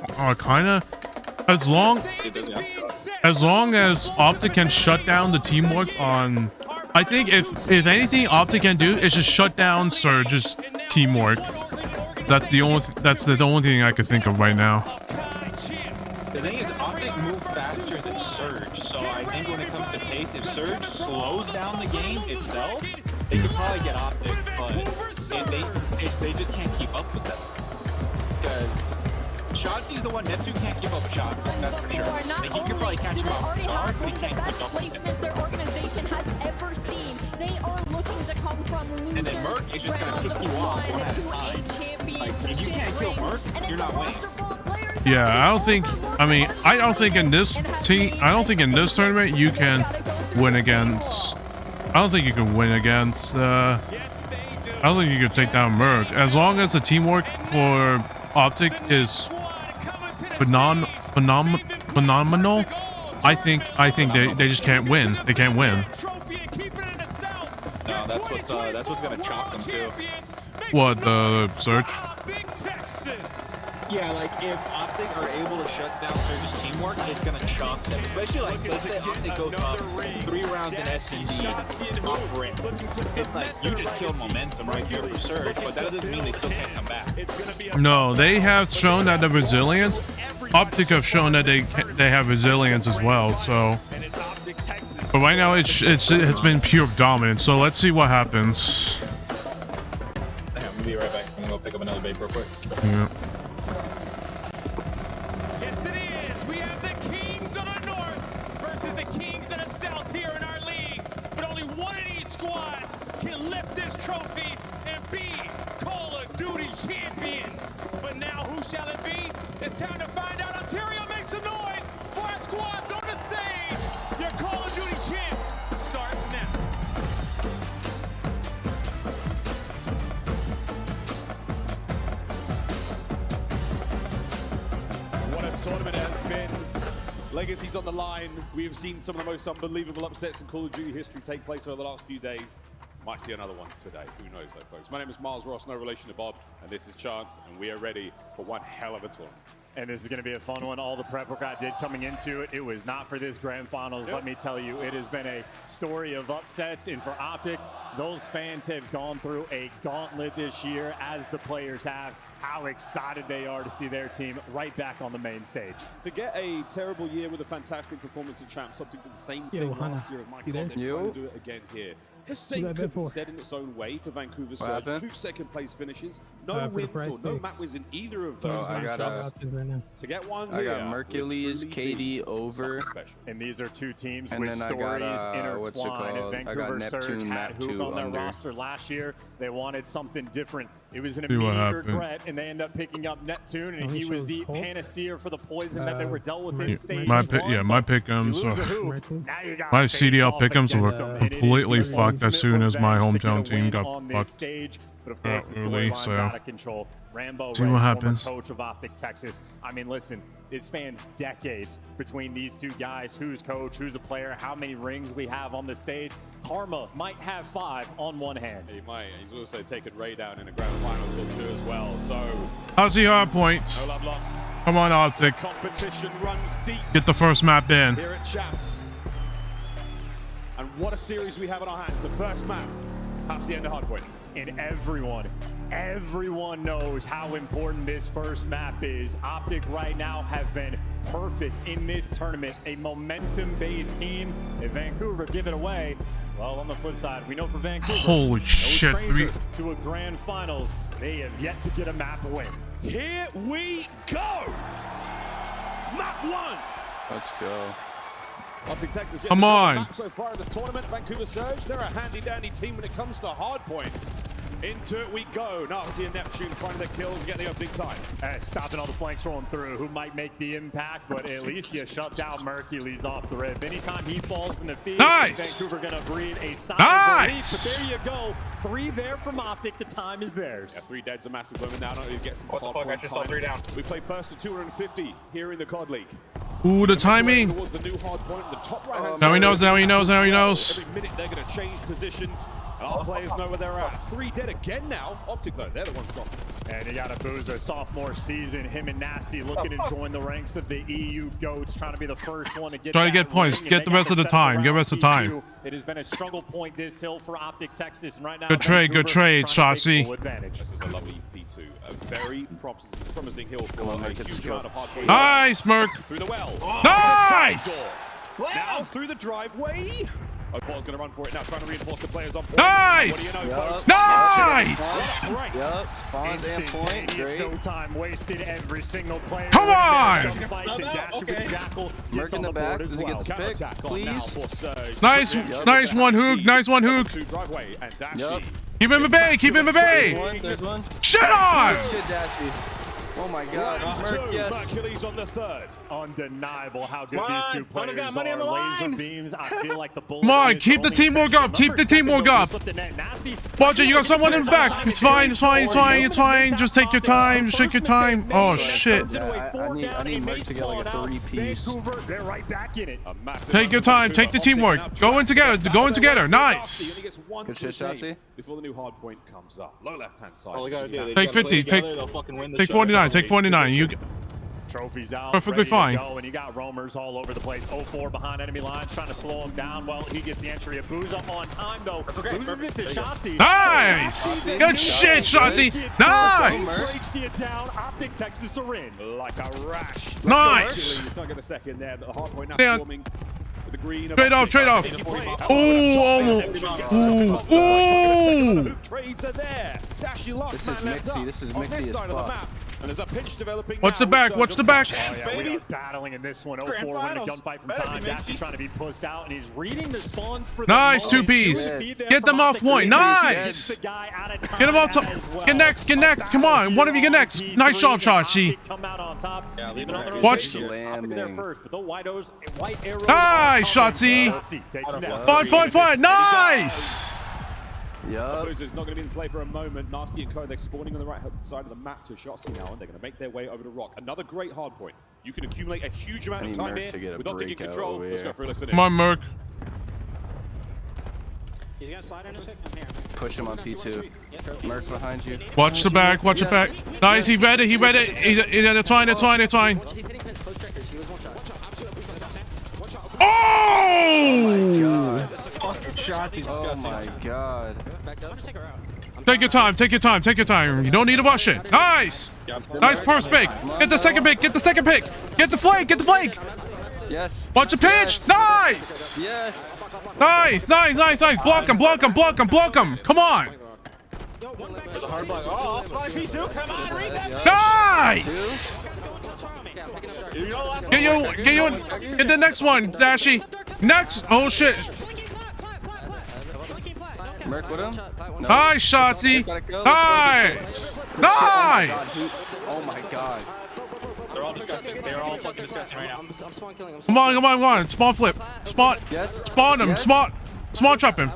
as long as Optic can shut down the teamwork on. I think if anything Optic can do is just shut down Surge's teamwork. That's the only thing I could think of right now. The thing is, Optic move faster than Surge, so I think when it comes to pace, if Surge slows down the game itself, they could probably get Optic, but they just can't keep up with them. Because Shotzi's the one, Neptune can't keep up with Shots, that's for sure. Like, he could probably catch him off guard, but he can't keep up with him. Placements their organization has ever seen. They are looking to come from losers. And then Merc is just gonna pick you off one at a time. Like, if you can't kill Merc, you're not winning. Yeah, I don't think in this tournament you can win against. I don't think you can win against. I don't think you can take down Merc as long as the teamwork for Optic is phenomenal. I think they just can't win. They can't win. No, that's what's gonna chalk them too. What, the search? Yeah, like if Optic are able to shut down Surge's teamwork, it's gonna chalk them. Especially like let's say Optic goes up 3 rounds in SCD off rip. It's like you just killed momentum right here for Surge, but that doesn't mean they still can't come back. No, they have shown that the resilience. Optic have shown that they have resilience as well. So, but right now it's been pure dominance. So let's see what happens. I'm gonna be right back. I'm gonna go pick up another vape real quick. Yeah. Yes, it is. We have the Kings of the North versus the Kings of the South here in our league. But only one of these squads can lift this trophy and be Call of Duty champions. But now who shall it be? It's time to find out. Ontario, make some noise for our squads on the stage. Your Call of Duty champs starts now. What a tournament it has been. Legacy's on the line. We have seen some of the most unbelievable upsets in Call of Duty history take place over the last few days. Might see another one today. Who knows, though, folks? My name is Miles Ross, no relation to Bob, and this is Chance, and we are ready for one hell of a tournament. And this is going to be a fun one. All the prep work I did coming into it, it was not for this grand finals. Let me tell you, it has been a story of upsets. And for Optic, those fans have gone through a gauntlet this year, as the players have. How excited they are to see their team right back on the main stage. To get a terrible year with a fantastic performance in Champs, Optic did the same thing last year. My God, they're trying to do it again here. The same could be said in its own way for Vancouver Surge. 2 second-place finishes, no wins or no map wins in either of those matchups. To get one I got Mercules, KD over, and these are 2 teams and with then stories I got, intertwined. If Vancouver Surge had Hook on their roster last year, they wanted something different. It was an immediate regret, and they end up picking up Neptune, and he was the panacea for the poison that they were dealt with in stage My 1. my pick'ems, my CDL pick'ems were completely fucked as soon as my hometown team got fucked. But of course, the Really, storyline's so out of control. Rambo, see what Ray, happens. former coach of Optic Texas. I mean, listen, it spans decades between these 2 guys. Who's coach, who's a player, how many rings we have on the stage. Karma might have 5 on one hand. He might. He's also taken Ray down in the grand finals or 2 as well. So How's the hard points? no love lost. Come on, Optic. Competition runs deep Get the first map in. here at Champs. And what a series we have on our hands. The first map. That's the end of Hardpoint. And everyone knows how important this first map is. Optic right now have been perfect in this tournament, a momentum-based team. If Vancouver give it away, well, on the flip side, we know for Vancouver, Holy shit, to a grand finals, they have yet to get a map win. Here we go. Map 1. Let's go. Optic Texas. Come on. So far in the tournament, Vancouver Surge, they're a handy-dandy team when it comes to hardpoint. Into it we go. Nasty and Neptune finding the kills, get the opening time. Hey, stopping all the flanks rolling through. Who might make the impact, but at least you shut down Mercules off the rip. Anytime he falls in the field, Vancouver gonna breathe a sigh of relief. But there you go. 3 there from Optic. The time is theirs. Yeah, 3 dead's a massive limit now. Not only get some hardpoint time. 3 down. We play first to 250 here in the COD League. Ooh, the timing. Towards the new hard point, the top right-hand Now he side. knows, now he knows, now he knows. Every minute they're going to change positions. And our players know where they're at. 3 dead again now. Optic, though, they're the ones gone. And you got a Boozer, sophomore season. Him and Nasty looking to join the ranks of the EU GOATs, trying to be the first one to get Trying to get points. Get the rest of the time. Get the rest of the time. It has been a struggle point this hill for Optic Texas. And right now, Good trade, Shotzi. This is a lovely P2. A very promising hill for a huge amount of hard point. Nice, Merc. Through the well. Nice. Now through the driveway. O4's going to run for it now, trying to reinforce the players on point. Nice! What do you know, folks? Nice! Yep, spawn and point. Great. No time wasted. Every single player. Come on! Merc in the back. Does he get the pick? Please. Nice, nice one hook. Nice one hook. Yep. Keep him at bay. Keep him at bay. There's one. Shit on! Shit, Dashy. Oh my God. Mercules on the third. Undeniable how good these two players are. Laser beams. I feel like the bullet. Come on, keep the teamwork up. Keep the teamwork up. Watch it. You got someone in the back. It's fine. It's fine. It's fine. It's fine. Just take your time. Just take your time. Oh shit. Yeah, I need Merc to get like a 3-piece. They're right back in it. Take your time. Take the teamwork. Go in together. Go in together. Nice. Good shit, Shotzi. Before the new hard point comes up. Low left-hand side. All they gotta do, they Take gotta play 50. Take together, they'll fucking win the take show. 49. Take 49. You. Trophies out. Perfectly ready to fine. go, and you got roamers all over the place. 0-4 behind enemy lines, trying to slow him down. Well, he gets the entry. It Boo's up on time though. Loses it to Shotzi. Nice. Good shit, Shotzi. Nice. Breaks you down. Optic Texas are in like a rash. Nice. He's not get a second there, but the hard point now Yeah. swarming with the green. Trade off. Trade off. Ooh, almost. Ooh. Ooh. Trades are there. Dashy lost. This is mixy. This is mixy as fuck. And there's a pinch developing. Watch the back. Watch the back. Oh, yeah, we are battling in this one. 0-4 winning the gunfight from time. Dashy trying to be pushed out, and he's reading the spawns for the Nice. moment. 2-piece. Should be there Get them from off Optic. point. Gets Nice. the guy out of time Get him off top. as well. Get next. Get next. Come on. One of you get next. Nice job, Shotzi. Come out on top. Yeah, leave it on the Watch. Optic there first, but the white arrows, white arrows. Nice, Shotzi. Takes him down. Fine. Fine. Fine. Nice. Yup. Is not going to be in play for a moment. Nasty and Co, they're spawning on the right side of the map to Shotzi now, and they're going to make their way over to Rock. Another great hard point. You can accumulate a huge amount of time here without taking control. Let's go through. Listen in. Come on, Merc. He's gonna slide in a second. Here. Push him on P2. Merc behind you. Watch the back. Watch the back. Nice. He read it. He read it. It's fine. It's fine. It's fine. He's hitting pins, close checkers. He was one shot. Oh! Shots, he's disgusting. Oh my God. Take your time. Take your time. Take your time. You don't need to rush it. Nice. Nice first pick. Get the second pick. Get the second pick. Get the flank. Get the flank. Yes. Watch the pitch. Nice. Yes. Nice. Nice. Nice. Nice. Block him. Block him. Block him. Block him. Come on. There's a hard block. Oh, fly P2. Come on, read that. Nice. Get the next one, Dashy. Next. Oh shit. Merc with him. No. Nice, Shotzi. Nice. Nice. Oh my God. They're all disgusting. They're all fucking disgusting right now. I'm spawn killing him. Come on, come on, come on. Spawn flip. Spawn. Yes. Spawn him. Yes. Spawn trap him.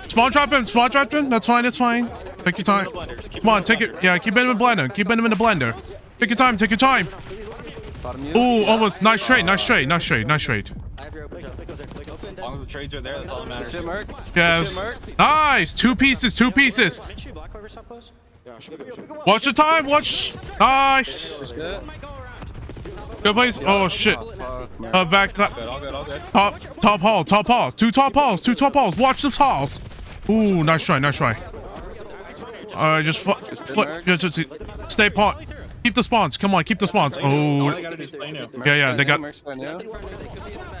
Spawn trap him. Spawn trap him. That's fine. That's fine. Take your time. Come on, take it. Yeah, keep him in the blender. Keep him in the blender. Take your time. Take your time. Ooh, almost. Nice trade. Nice trade. Nice trade. Nice trade. As long as the trades are there, that's all that matters. Shit, Merc. Yes. Nice. 2 pieces. 2 pieces. Watch the time. Watch. Nice. Good place. Oh shit. Back top. Top hall. Top hall. 2 top halls. 2 top halls. Watch the halls. Ooh, nice try. Nice try. Just stay pot. Keep the spawns. Come on, keep the spawns. Oh. Yeah. They got.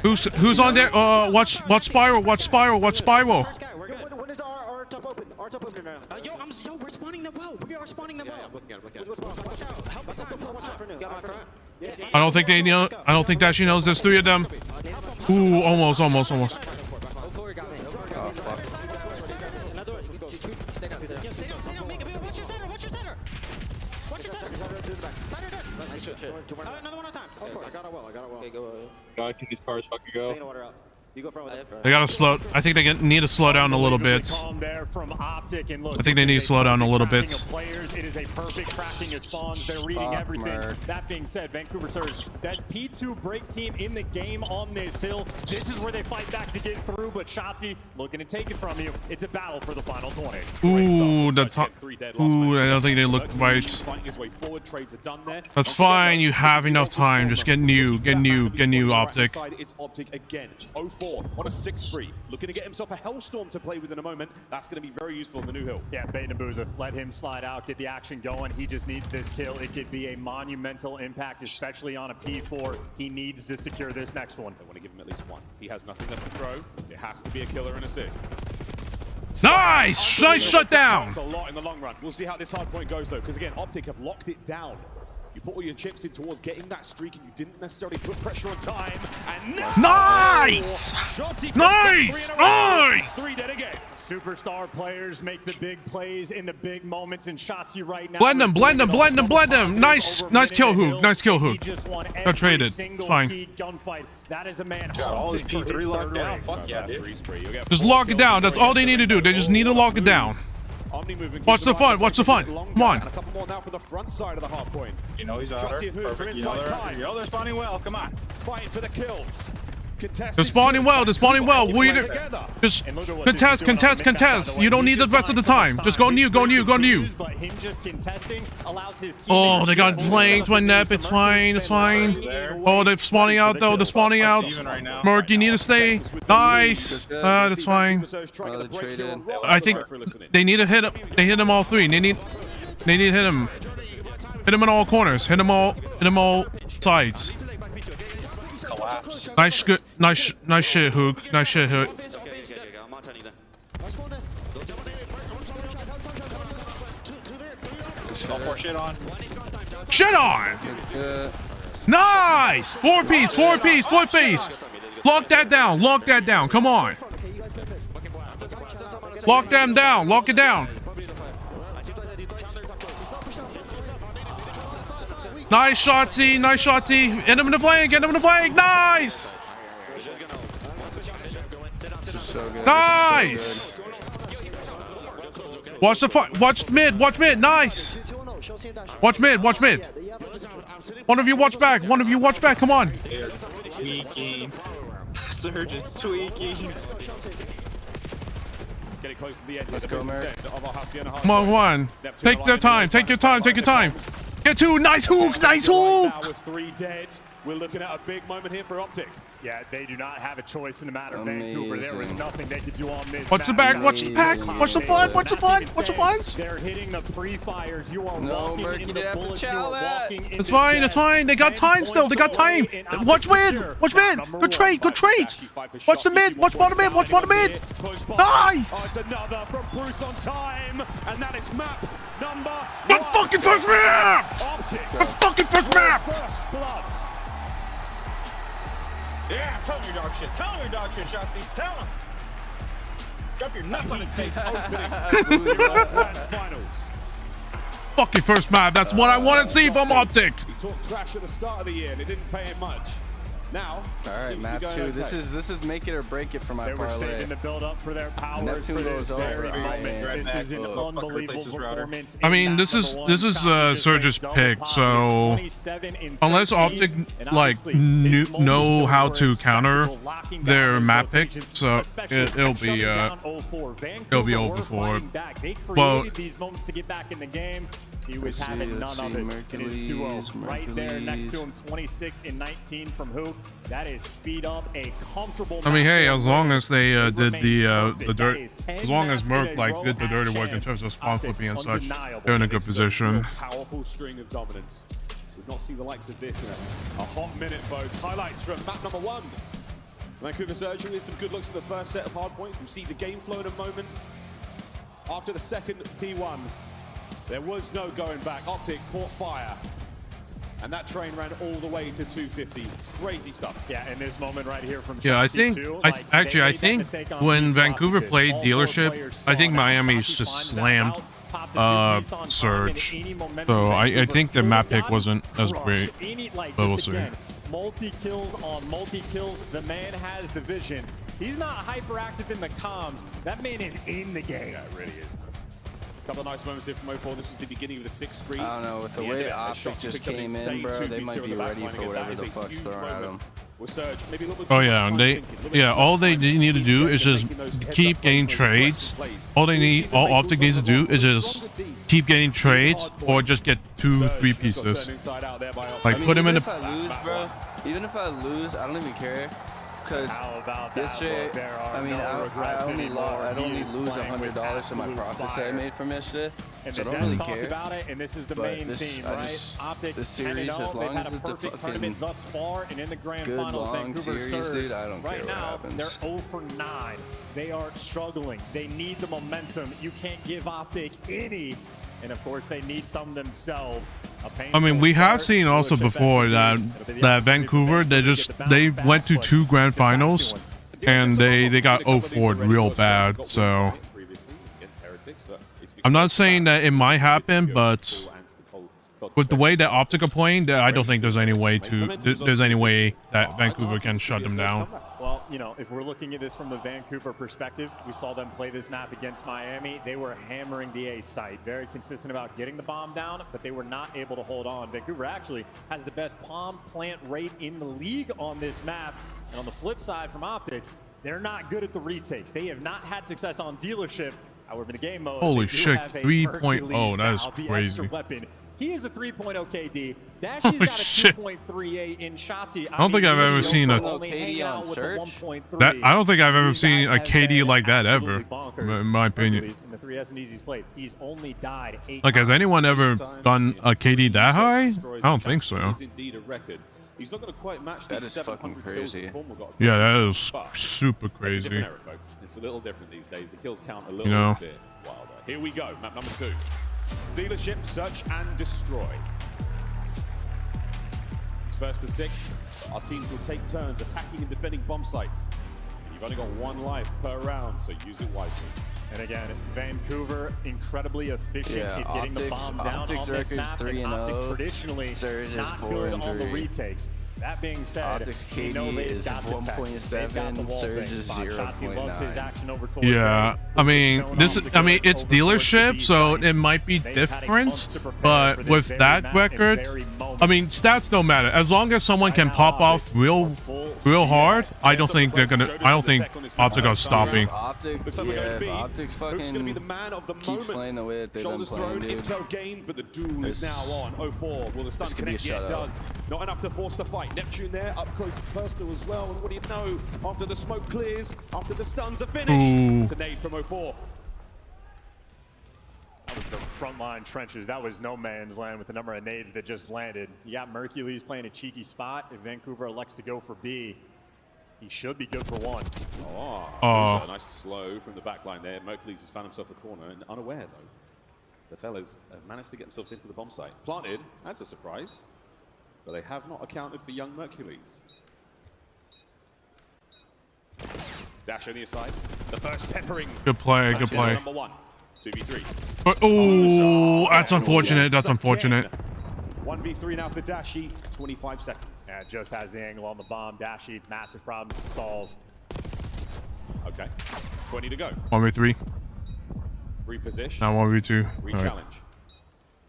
Who's on there? Watch spiral. Watch spiral. Watch spiral. When is our top open? Our top open now. Yo, we're spawning them well. We are spawning them well. Looking at it. Watch out. Help watch out for new. Got my front. I don't think they know. I don't think that she knows there's 3 of them. Ooh, almost. Oh, fuck. Stay down. Watch your center. Watch your center. Another one on time. I got it well. Okay, go. God, can these cars fucking go? They gotta slow. I think they need to slow down a little bit. I think they need to slow down a little bit. It is a perfect cracking of spawns. They're reading everything. That being said, Vancouver Surge, that's P2 break team in the game on this hill. This is where they fight back to get through, but Shotzi looking to take it from you. It's a battle for the final 20s. Ooh, the top. Ooh, I don't think they look right. That's fine. You have enough time. Just get new optic. It's optic again. 0-4 on a 6-3. Looking to get himself a Hellstorm to play with in a moment. That's going to be very useful in the new hill. Yeah, Bait and Booza. Let him slide out, get the action going. He just needs this kill. It could be a monumental impact, especially on a P4. He needs to secure this next one. They want to give him at least one. He has nothing left to throw. It has to be a killer and assist. Nice! Nice shutdown! That's a lot in the long run. We'll see how this hard point goes, though, because again, Optic have locked it down. You put all your chips in towards getting that streak, and you didn't necessarily put pressure on time. And now, Nice! Nice! 3 dead again. Superstar players make the big plays in the big moments, and Shotzi right now. Blend him, blend him, blend him, blend him. Nice kill hook. Nice kill hook. Got traded. It's fine. That is a man. Got all his P3 locked down. Fuck yeah, dude. Just lock it down. That's all they need to do. They just need to lock it down. Watch the fun. Watch the fun. Come on. And a couple more now for the front side of the hard point. You know he's on her. Perfect. You know they're spawning well. Come on. Fighting for the kills. They're spawning well. They're spawning well. Just contest. You don't need the rest of the time. Just go new. Oh, they got flanked by Nep. It's fine. It's fine. Oh, they're spawning out though. They're spawning out. Merc, you need to stay. Nice. That's fine. I think they need to hit him. They hit them all 3. They need to hit him. Hit him in all corners. Hit him all sides. Nice shit, Hook. Nice shit, Hook. Shit on! Nice! 4-piece. Lock that down. Come on. Lock them down. Lock it down. Nice Shotzi. Hit him in the flank. Nice! So good. Nice! Watch mid. Nice! Watch mid. One of you watch back. Come on. Tweaking. Surge is tweaking. Getting close to the edge. Let's go, Merrick. Come on. Take your time. Get 2. Nice hook. Now with 3 dead, we're looking at a big moment here for Optic. Yeah, they do not have a choice in the matter of Vancouver. There was nothing they could do on this. Watch the back. Watch the pack. Watch the flanks. They're hitting the pre-fires. You are walking into the bullets. You are walking into It's fine. They got time still. Watch mid. Good trades. Watch the mid. Watch bottom mid. Nice. It's another from Bruce on time, and that is map number. The fucking first map. First blood. Yeah, tell him your dog shit, Shotzi. Tell him. Drop your nuts on his face. Finals. Fucking first map. That's what I want to see from Optic. We talked trash at the start of the year, and it didn't pay him much. Now, all right, map 2. This is make it or break it for my parlay. They were saving the build up for their powers. Neptune goes over. This is an unbelievable performance. I mean, this is Surge's pick, so unless Optic know how to counter their map pick, so it'll be over for it. But these moments to get back in the game. He was having none of it in his duo. Right there next to him, 26 and 19 from Hook. That is feed up a comfortable. I mean, hey, as long as they did the dirt, as long as Merc did the dirty work in terms of spawn flipping and such, they're in a good position. Powerful string of dominance. We've not seen the likes of this in a hot minute, folks. Highlights from map number 1. Vancouver Surge with some good looks at the first set of hard points. We'll see the game flow in a moment. After the second P1. There was no going back. Optic caught fire. And that train ran all the way to 250. Crazy stuff. Yeah, in this moment right here from I think when Vancouver played Dealership, I think Miami's just slammed Surge. So I think the map pick wasn't as great. But we'll see. Multi-kills on multi-kills. The man has the vision. He's not hyperactive in the comms. That man is in the game. Yeah, it really is. Couple of nice moments here from 04. This is the beginning of the 6th streak. I don't know, with the way Optic just came in, bro, they might be ready for whatever the fuck's thrown at them. Oh yeah, all they need to do is just keep getting trades. All Optic needs to do is just keep getting trades or just get 2-3 pieces. Like put him in Even if I lose, I don't even care. Because this shit, I mean, I only lose $100 of my profits that I made from this shit, so I don't really care. About it, and this is the main theme, right? Optic this series, as long as it's a fucking thus far, and in the grand good finals, long series, dude, I don't care what happens. They're 0 for 9. They are struggling. They need the momentum. You can't give Optic any And of course, they need some themselves. I mean, we have seen also before that Vancouver, they went to 2 grand finals and they got 0-4'd real bad. So I'm not saying that it might happen, but with the way that Optic are playing, I don't think there's any way that Vancouver can shut them down. Well, you know, if we're looking at this from the Vancouver perspective, we saw them play this map against Miami. They were hammering the A site, very consistent about getting the bomb down, but they were not able to hold on. Vancouver actually has the best bomb plant rate in the league on this map. And on the flip side from Optic, they're not good at the retakes. They have not had success on dealership. However, in the game mode, holy shit, 3.0, that is crazy. He is a 3.0 KD. Dashy's got a 2.38 in Shotzi. I don't think I've ever seen a that. I don't think I've ever seen a KD like that ever, in my opinion. In the 3 S&Ds he's played, he's only died 8 Like, has anyone ever done a KD that high? I don't think so. He's not going to quite match that. Is fucking crazy. Yeah, that is super crazy. It's a different era, folks. It's a little different these days. The kills count a little bit wilder. Here we go, map number 2. Dealership, search and destroy. It's 1st to 6. Our teams will take turns attacking and defending bomb sites. You've only got 1 life per round, so use it wisely. And again, Vancouver incredibly efficient at getting the bomb down on this map. And Optic traditionally not good on the retakes. That being said, Optic's KD is 1.7, Surge is 0.9. Yeah, I mean, it's dealership, so it might be different, but with that record, I mean, stats don't matter. As long as someone can pop off real hard, I don't think Optic are stopping. Optic's fucking keep playing the way that they've been playing, dude. Intel gained, but the duel is now on. 0-4. Will the stun connect? Yeah, it does. Not enough to force the fight. Neptune there, up close and personal as well. And what do you know? After the smoke clears, after the stuns are finished, it's a nade from 0-4. That was the frontline trenches. That was no man's land with the number of nades that just landed. You got Mercules playing a cheeky spot. If Vancouver elects to go for B, he should be good for 1. A nice slow from the back line there. Mercules has found himself a corner and unaware, though. The fellas have managed to get themselves into the bomb site. Planted, that's a surprise. But they have not accounted for young Mercules. Dash on the side. The first peppering. Good play, good play. Number 1. 2v3. Oh, that's unfortunate. That's unfortunate. 1v3 now for Dashy. 25 seconds. Yeah, just has the angle on the bomb. Dashy, massive problems to solve. Okay. 20 to go. 1v3. Reposition. Now 1v2. Re-challenge.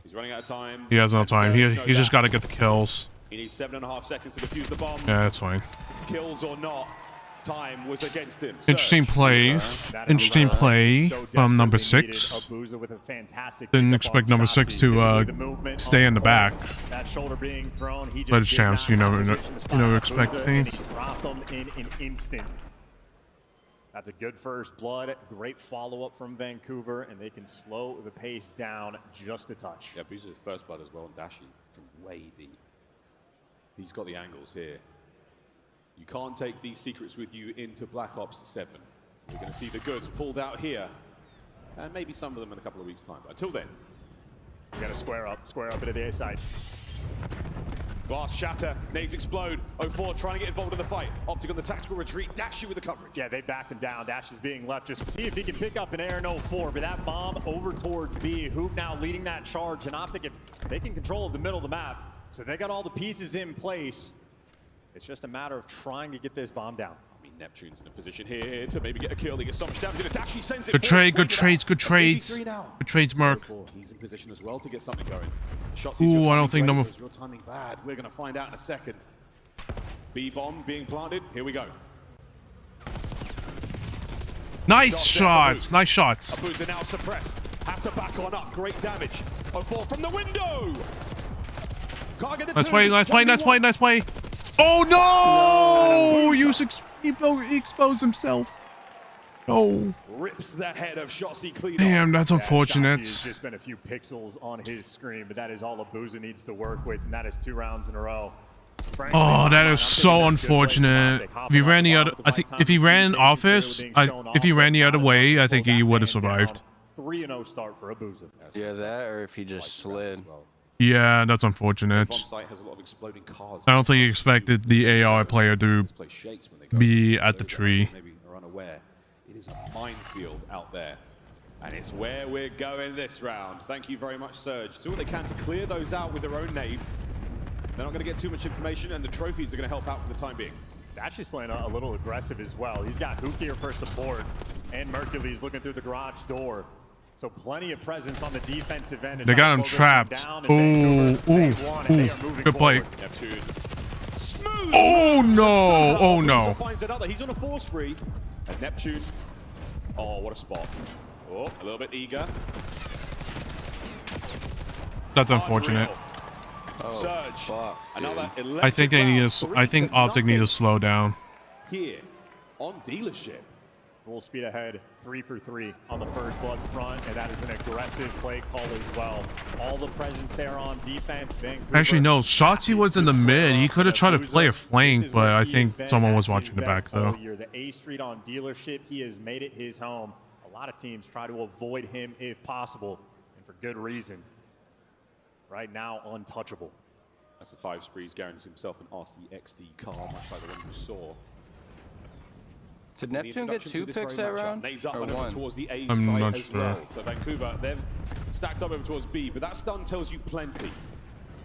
He's running out of time. He has no time. He's just got to get the kills. He needs 7.5 seconds to defuse the bomb. Yeah, that's fine. Kills or not, time was against him. Interesting plays. Interesting play from number 6. Didn't expect number 6 to stay in the back. But a chance. You never expect things. Dropped them in an instant. That's a good first blood. Great follow-up from Vancouver, and they can slow the pace down just a touch. Yeah, Boozer's first blood as well, and Dashy from way deep. He's got the angles here. You can't take these secrets with you into Black Ops 7. We're going to see the goods pulled out here, and maybe some of them in a couple of weeks' time. But until then, we got to square up into the A side. Glass shatter, nades explode. 0-4 trying to get involved in the fight. Optic on the tactical retreat. Dashy with the coverage. Yeah, they backed him down. Dash is being left just to see if he can pick up an air in 0-4. But that bomb over towards B. Hoop now leading that charge. And Optic, if they can control the middle of the map. So they got all the pieces in place. It's just a matter of trying to get this bomb down. I mean, Neptune's in a position here to maybe get a kill. He gets so much damage. Dashy sends it. Good trade, good trades, good trades. Good trades, Merc. He's in position as well to get something going. Ooh, I don't think number. Your timing bad. We're going to find out in a second. B bomb being planted. Here we go. Nice shots. Nice shots. Abu's are now suppressed. Have to back on up. Great damage. 0-4 from the window. Can't get the Nice play. Nice play. Nice play. Nice play. Oh no! He exposed himself. No. Rips the head of Shotzi clean. Damn, that's unfortunate. He's just been a few pixels on his screen, but that is all Abuza needs to work with, and that is 2 rounds in a row. Frankly, that is so unfortunate. If he ran the other, I think if he ran office, if he ran the other way, I think he would have survived. 3-0 start for Abuza. Yeah, that or if he just slid. Yeah, that's unfortunate. I don't think he expected the AR player to be at the tree. Maybe are unaware. It is a minefield out there. And it's where we're going this round. Thank you very much, Surge. Do what they can to clear those out with their own nades. They're not going to get too much information, and the trophies are going to help out for the time being. Dashy's playing a little aggressive as well. He's got Hook here for support, and Mercury's looking through the garage door. So plenty of presence on the defensive end. They got him trapped. Ooh, good play. Neptune. Smooth. Oh no! Oh no! Finds another. He's on a 4 spree. And Neptune. Oh, what a spot. Oh, a little bit eager. That's unfortunate. Surge. Another I think they need to. I think Optic need to slow down. Here on dealership. Full speed ahead, 3 for 3 on the first blood front, and that is an aggressive play call as well. All the presence there on defense. Vancouver. Actually, no. Shotzi was in the mid. He could have tried to play a flank, but I think someone was watching the back though. The A Street on dealership, he has made it his home. A lot of teams try to avoid him if possible, and for good reason. Right now, untouchable. That's the 5 sprees, guarantees himself an RCXD car, much like the one you saw. Did Neptune get 2 picks that round? Or 1? Towards the A I'm side not as sure. well. So Vancouver, they've stacked up over towards B, but that stun tells you plenty.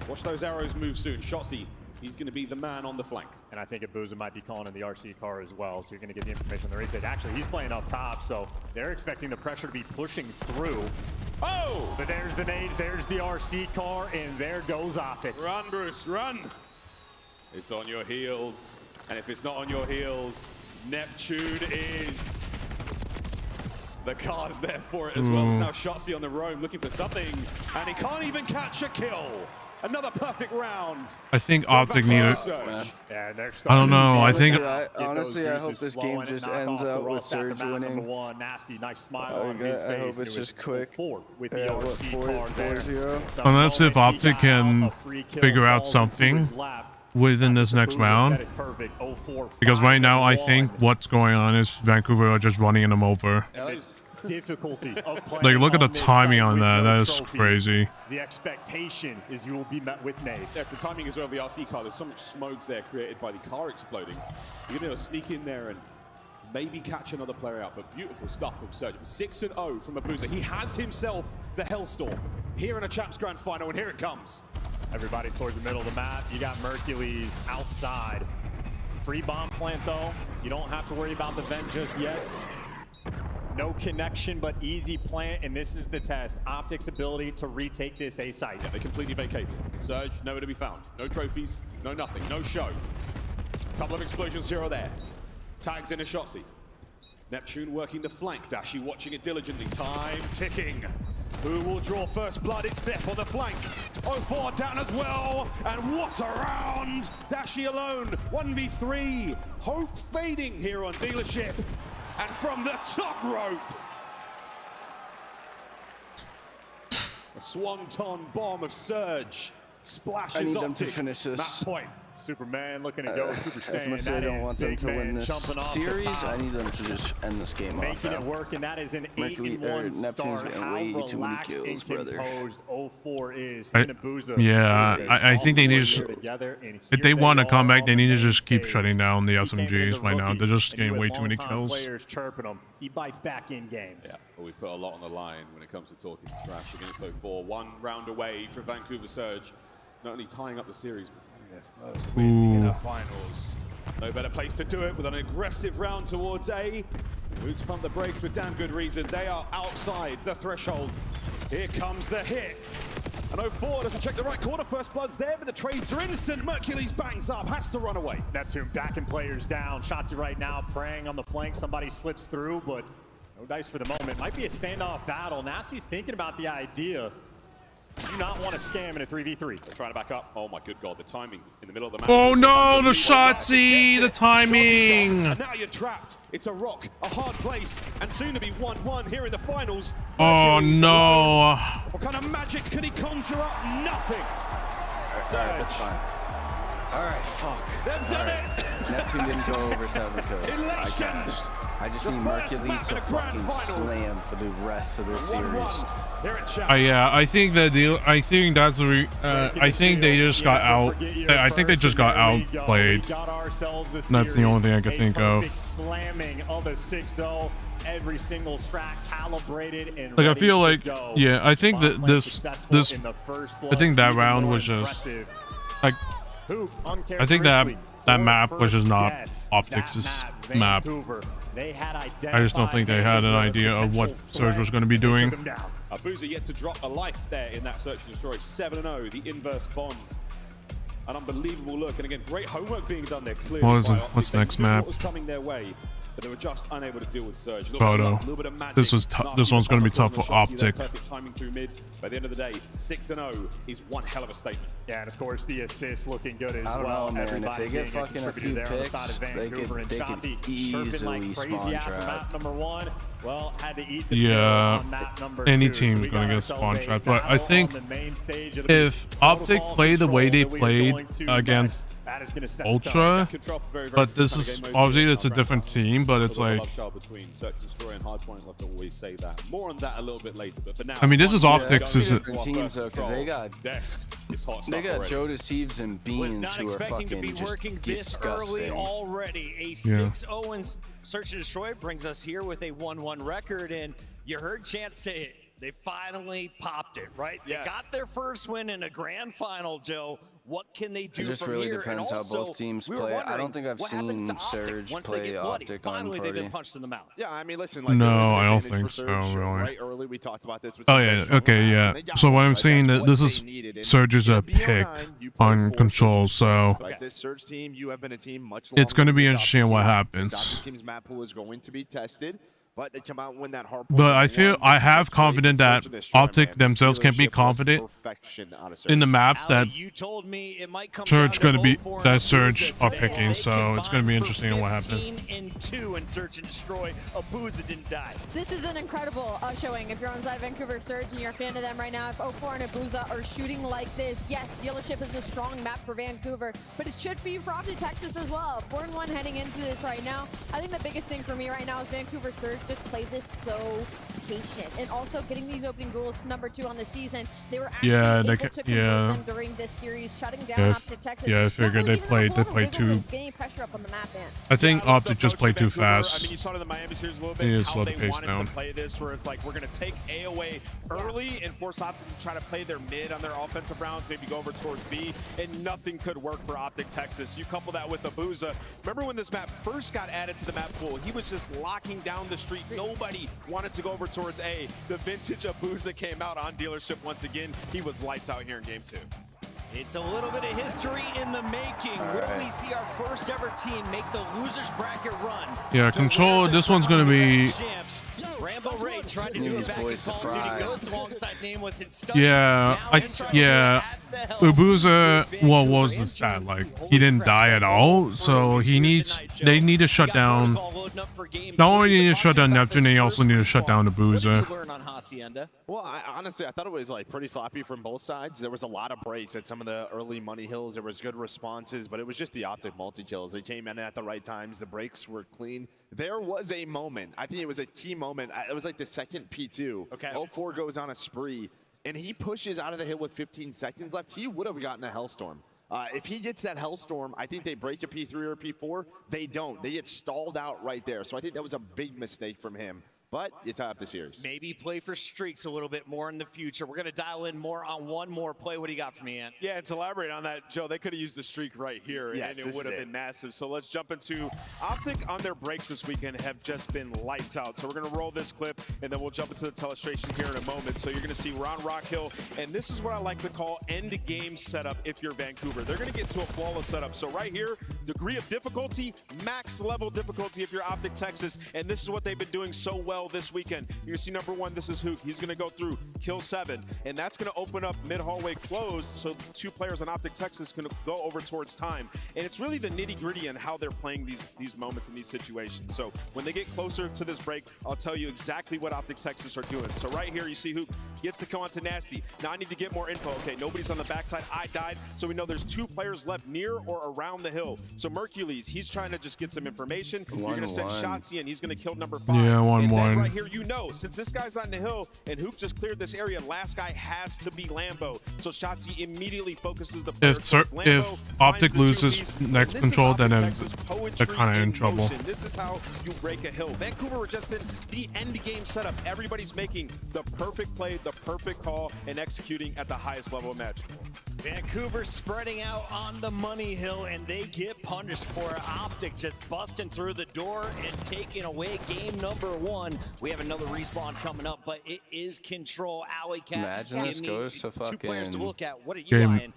Watch those arrows move soon. Shotzi, he's going to be the man on the flank. And I think Abuza might be calling in the RC car as well, so you're going to get the information on the retake. Actually, he's playing up top, so they're expecting the pressure to be pushing through. Oh! But there's the nades, there's the RC car, and there goes Optic. Run, Bruce, run! It's on your heels. And if it's not on your heels, Neptune is. The car's there for it as well. It's now Shotzi on the roam looking for something, and he can't even catch a kill. Another perfect round. I think Optic need it. Yeah, I don't know. I think. Honestly, I hope this game just ends out with Surge winning. Nasty, nice smile on his face. I hope it's just quick. With the RC car there. 4-0. Unless if Optic can figure out something within this next round. Because right now, I think what's going on is Vancouver are just running them over. Difficulty of playing. Like, look at the on this timing side on with that. no That is trophies. crazy. The expectation is you will be met with nades. Yeah, the timing as well of the RC car. There's so much smoke there created by the car exploding. You're going to sneak in there and maybe catch another player out. But beautiful stuff from Surge. 6-0 from Abuza. He has himself the Hellstorm here in a Champs Grand Final, and here it comes. Everybody towards the middle of the map. You got Mercules outside. Free bomb plant though. You don't have to worry about the vent just yet. No connection, but easy plant, and this is the test. Optic's ability to retake this A site. Yeah, they completely vacated. Surge, nowhere to be found. No trophies, no nothing, no show. Couple of explosions here or there. Tags in a Shotzi. Neptune working the flank. Dashy watching it diligently. Time ticking. Who will draw first blood? It's Nep on the flank. 0-4 down as well. And what a round! Dashy alone. 1v3. Hope fading here on dealership. And from the top rope, a swanton bomb of Surge splashes I need them Optic. to finish this. Match point. Superman looking to go Super Saiyan. As much as I don't want them to win this series, I need them to just end this game off. Making it work, and that is an 8-1 Neptune's start. getting How way too many relaxed kills, and brother. composed 0-4 is. Yeah, I think they need to. If they want to come back, they need to just keep shutting down the SMGs right now. They're just getting way too many kills. Players chirping him. He bites back in game. Yeah, well, we put a lot on the line when it comes to talking trash against 0-4. 1 round away from Vancouver Surge, not only tying up the series, but finding their first win in the finals. No better place to do it with an aggressive round towards A. Roots pump the brakes with damn good reason. They are outside the threshold. Here comes the hit. And 0-4 doesn't check the right corner. First blood's there, but the trades are instant. Mercules bangs up, has to run away. Neptune backing players down. Shotzi right now praying on the flank. Somebody slips through, but no dice for the moment. Might be a standoff battle. Nasty's thinking about the idea. Do not want to scam in a 3v3. They're trying to back up. Oh my good God, the timing in the middle of the map. Oh no, the Shotzi, the timing. And now you're trapped. It's a rock, a hard place, and soon to be 1-1 here in the finals. Oh no. What kind of magic could he conjure up? Nothing. Alright, that's fine. All right, fuck. They've done it. Neptune didn't go over 7 kills. I cashed. I just need Mercules to fucking slam for the rest of this series. Yeah, I think that I think that's the. I think they just got out. I think they just got outplayed. That's the only thing I can think of. Slamming of a 6-0. Every single strat calibrated and like I feel like, yeah, I think that this I think that round was just like, I think that map was just not Optics' map. I just don't think they had an idea of what Surge was going to be doing. Boozer yet to drop a life there in that search and destroy. 7-0, the inverse bond. An unbelievable look, and again, great homework being done there. Clearly, What's next map? What was coming their way, but they were just unable to deal with Surge. Photo. This one's going to be tough for Optic. Perfect timing through mid. By the end of the day, 6-0 is one hell of a statement. Yeah, and of course the assist looking good as well. I don't know, man. Everybody if they get fucking a few picks, they could easily spawn trap. Number 1. Well, had to eat the yeah, any team's going to get spawn trap. But I think if Optic play the way they played against Ultra, but this is obviously it's a different team, but it's like, between Search and Destroy and Hardpoint, love to always say that. More on that a little bit later, but for now, I mean, this is Optics. Is it teams though? Because they got hot Joe Deceives and Beans who are fucking just disgusting. Already a 6-0 in Search and Destroy brings us here with a 1-1 record, and you heard Chant say it. They finally popped it, right? They got their first win in a grand final, Joe. What can they do it just from really here? depends how both teams play. I don't think I've seen Surge play Optic on Finally, they've party. been punched in the mouth. Yeah, I mean, listen. No, I don't think so, really. Right early, we talked about this. Oh yeah, okay, yeah. So what I'm saying that this is Surge's a pick on Control, so like this Surge team, you have been a team much it's going to be longer than interesting this what Optic team. happens. This Optic team's map pool is going to be tested. But they come out and win that hard. But I feel I have confidence that Optic themselves can be confident in the maps that Surge going to be that Surge are picking. So it's going to be interesting what happens. 15-2 in Search and Destroy. Abuza didn't die. This is an incredible showing. If you're on side of Vancouver Surge and you're a fan of them right now, if 04 and Abuza are shooting like this, yes, Dealership is a strong map for Vancouver, but it should be for Optic Texas as well. 4-1 heading into this right now. I think the biggest thing for me right now is Vancouver Surge just played this so patient, and also getting these opening goals, number 2 on the season. They were actually able to convert them during this series, shutting down Optic Texas. Yeah, I figured they played too. Getting pressure up on the map, man. I think Optic just played too fast. I mean, you saw it in the Miami series a little They need bit to how slow the they pace wanted down. to play this, where it's like we're going to take A away early and force Optic to try to play their mid on their offensive rounds, maybe go over towards B, and nothing could work for Optic Texas. You couple that with Abuza. Remember when this map first got added to the map pool? He was just locking down the street. Nobody wanted to go over towards A. The vintage Abuza came out on Dealership once again. He was lights out here in game 2. It's a little bit of history in the making. Will we see our first ever team make the losers bracket run? Yeah, Control. This one's going to be. Rambo Ray tried to do it back in Call of Duty Ghost alongside Nameless and Stuck. Yeah, Abuza, what was the stat like? He didn't die at all, so they need to shut down. Not only need to shut down Neptune, they also need to shut down Abuza. Well, honestly, I thought it was like pretty sloppy from both sides. There was a lot of breaks at some of the early money hills. There was good responses, but it was just the Optic multi-kills. They came in at the right times. The breaks were clean. There was a moment. I think it was a key moment. It was like the second P2. Okay. 04 goes on a spree, and he pushes out of the hill with 15 seconds left. He would have gotten a Hellstorm. If he gets that Hellstorm, I think they break a P3 or a P4. They don't. They get stalled out right there. So I think that was a big mistake from him. But you tie up the series. Maybe play for streaks a little bit more in the future. We're going to dial in more on one more play. What do you got for me, Ant? Yeah, and to elaborate on that, Joe, they could have used the streak right here, and it would have been massive. So let's jump into Optic on their breaks this weekend have just been lights out. So we're going to roll this clip, and then we'll jump into the telestration here in a moment. So you're going to see Ron Rock Hill, and this is what I like to call end-game setup if you're Vancouver. They're going to get to a flawless setup. So right here, degree of difficulty, max level difficulty if you're Optic Texas, and this is what they've been doing so well know this weekend. You're gonna see number 1, this is Hook. He's gonna go through, kill 7, and that's gonna open up mid-hallway closed, so 2 players on Optic Texas can go over towards time. And it's really the nitty-gritty and how they're playing these moments in these situations. So when they get closer to this break, I'll tell you exactly what Optic Texas are doing. So right here, you see Hook gets to come onto Nasty. Now I need to get more info. Okay, nobody's on the backside. I died, so we know there's 2 players left near or around the hill. So Mercules, he's trying to just get some information. You're gonna send Shotzzy in. He's gonna kill number 5. Yeah, 1-1. And then right here, you know, since this guy's on the hill and Hook just cleared this area, last guy has to be Lambo. So Shotzzy immediately focuses the player towards Lambo, if Optic loses next control, then they're poetry kind of in in trouble. motion. This is how you break a hill. Vancouver were just in the end game setup. Everybody's making the perfect play, the perfect call, and executing at the highest level imaginable. Vancouver spreading out on the money hill, and they get punished for it. Optic just busting through the door and taking away game number 1. We have another respawn coming up, but it is control. Alley Cat. Imagine this goes to 2 players to fucking look at. What are you Game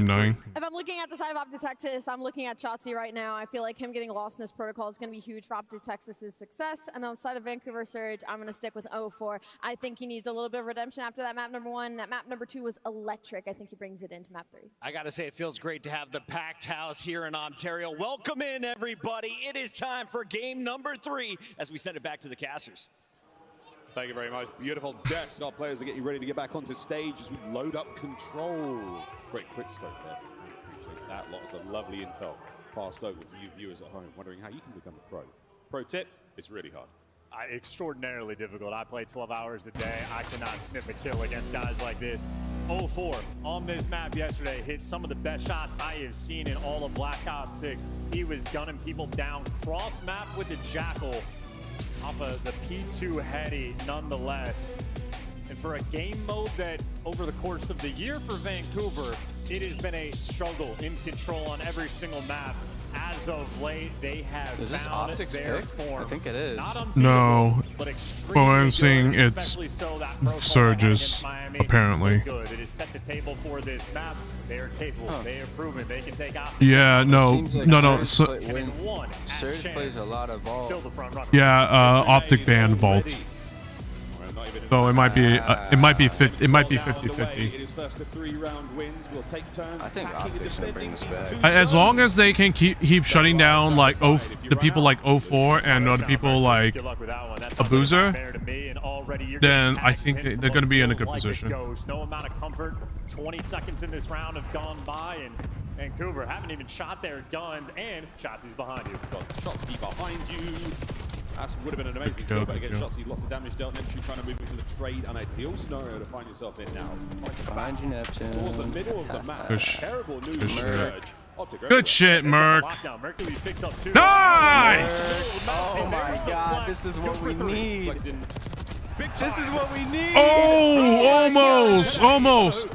9. If I'm looking at the side of Optic Texas, I'm looking at Shotzzy right now. I feel like him getting lost in this protocol is going to be huge for Optic Texas's success. And on the side of Vancouver Surge, I'm going to stick with 0-4. I think he needs a little bit of redemption after that map number 1. That map number 2 was electric. I think he brings it into map 3. I gotta say, it feels great to have the packed house here in Ontario. Welcome in, everybody. It is time for game number 3 as we send it back to the casters. Thank you very much. Beautiful decks. Our players are getting ready to get back onto stage as we load up control. Great quick scope there. Appreciate that. Lots of lovely intel passed over for you viewers at home, wondering how you can become a pro. Pro tip, it's really hard. Extraordinarily difficult. I play 12 hours a day. I cannot sniff a kill against guys like this. 0-4 on this map yesterday. Hit some of the best shots I have seen in all of Black Ops 6. He was gunning people down cross map with the Jackal off of the P2 Heady nonetheless. And for a game mode that over the course of the year for Vancouver, it has been a struggle in control on every single map. As of late, they have found their form. I think it is. No. Well, I'm seeing it's Surges, apparently. Good. It has set the table for this map. They are capable. They have proven they can take out. Yeah, no. Surge plays a lot of Vault. Still the front runner. Yeah, Optic banned Vault. So it might be 50-50. It is first to 3-round wins. We'll take turns. I think Optic's gonna bring this back. As long as they can keep shutting down like the people like 0-4 and other people like a Boozer, then I think they're going to be in a good position. No amount of comfort. 20 seconds in this round have gone by, and Vancouver haven't even shot their guns, and Shotzi's behind you. Got Shotzi behind you. That would have been an amazing kill, but again, Shotzi, lots of damage dealt. Neptune trying to move into the trade, an ideal scenario to find yourself in now. Behind you, Neptune. Towards the middle of the map. Terrible news for Surge. Good shit, Merc. Nice! Oh my god, this is what we need. This is what we need. Oh, almost.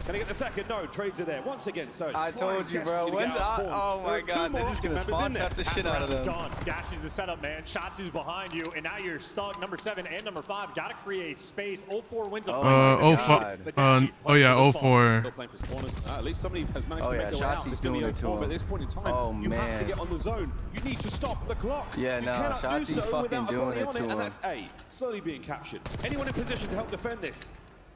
Can he get the second? No, trades are there. Once again, Surge. I told you, bro. Oh my god, they're just gonna spawn trap the shit out of them. Gone. Dashes the setup, man. Shotzi's behind you, and now you're stuck. Number 7 and number 5 gotta create space. 0-4 wins a fight. 0-4. Still playing for spawners. At least somebody has managed to make their way out. Shotzi's doing it to him. But at this point in time, you have to get on the zone. You need to stop the clock. Yeah, no, Shotzi's fucking doing it to him. And that's A, slowly being captured. Anyone in position to help defend this?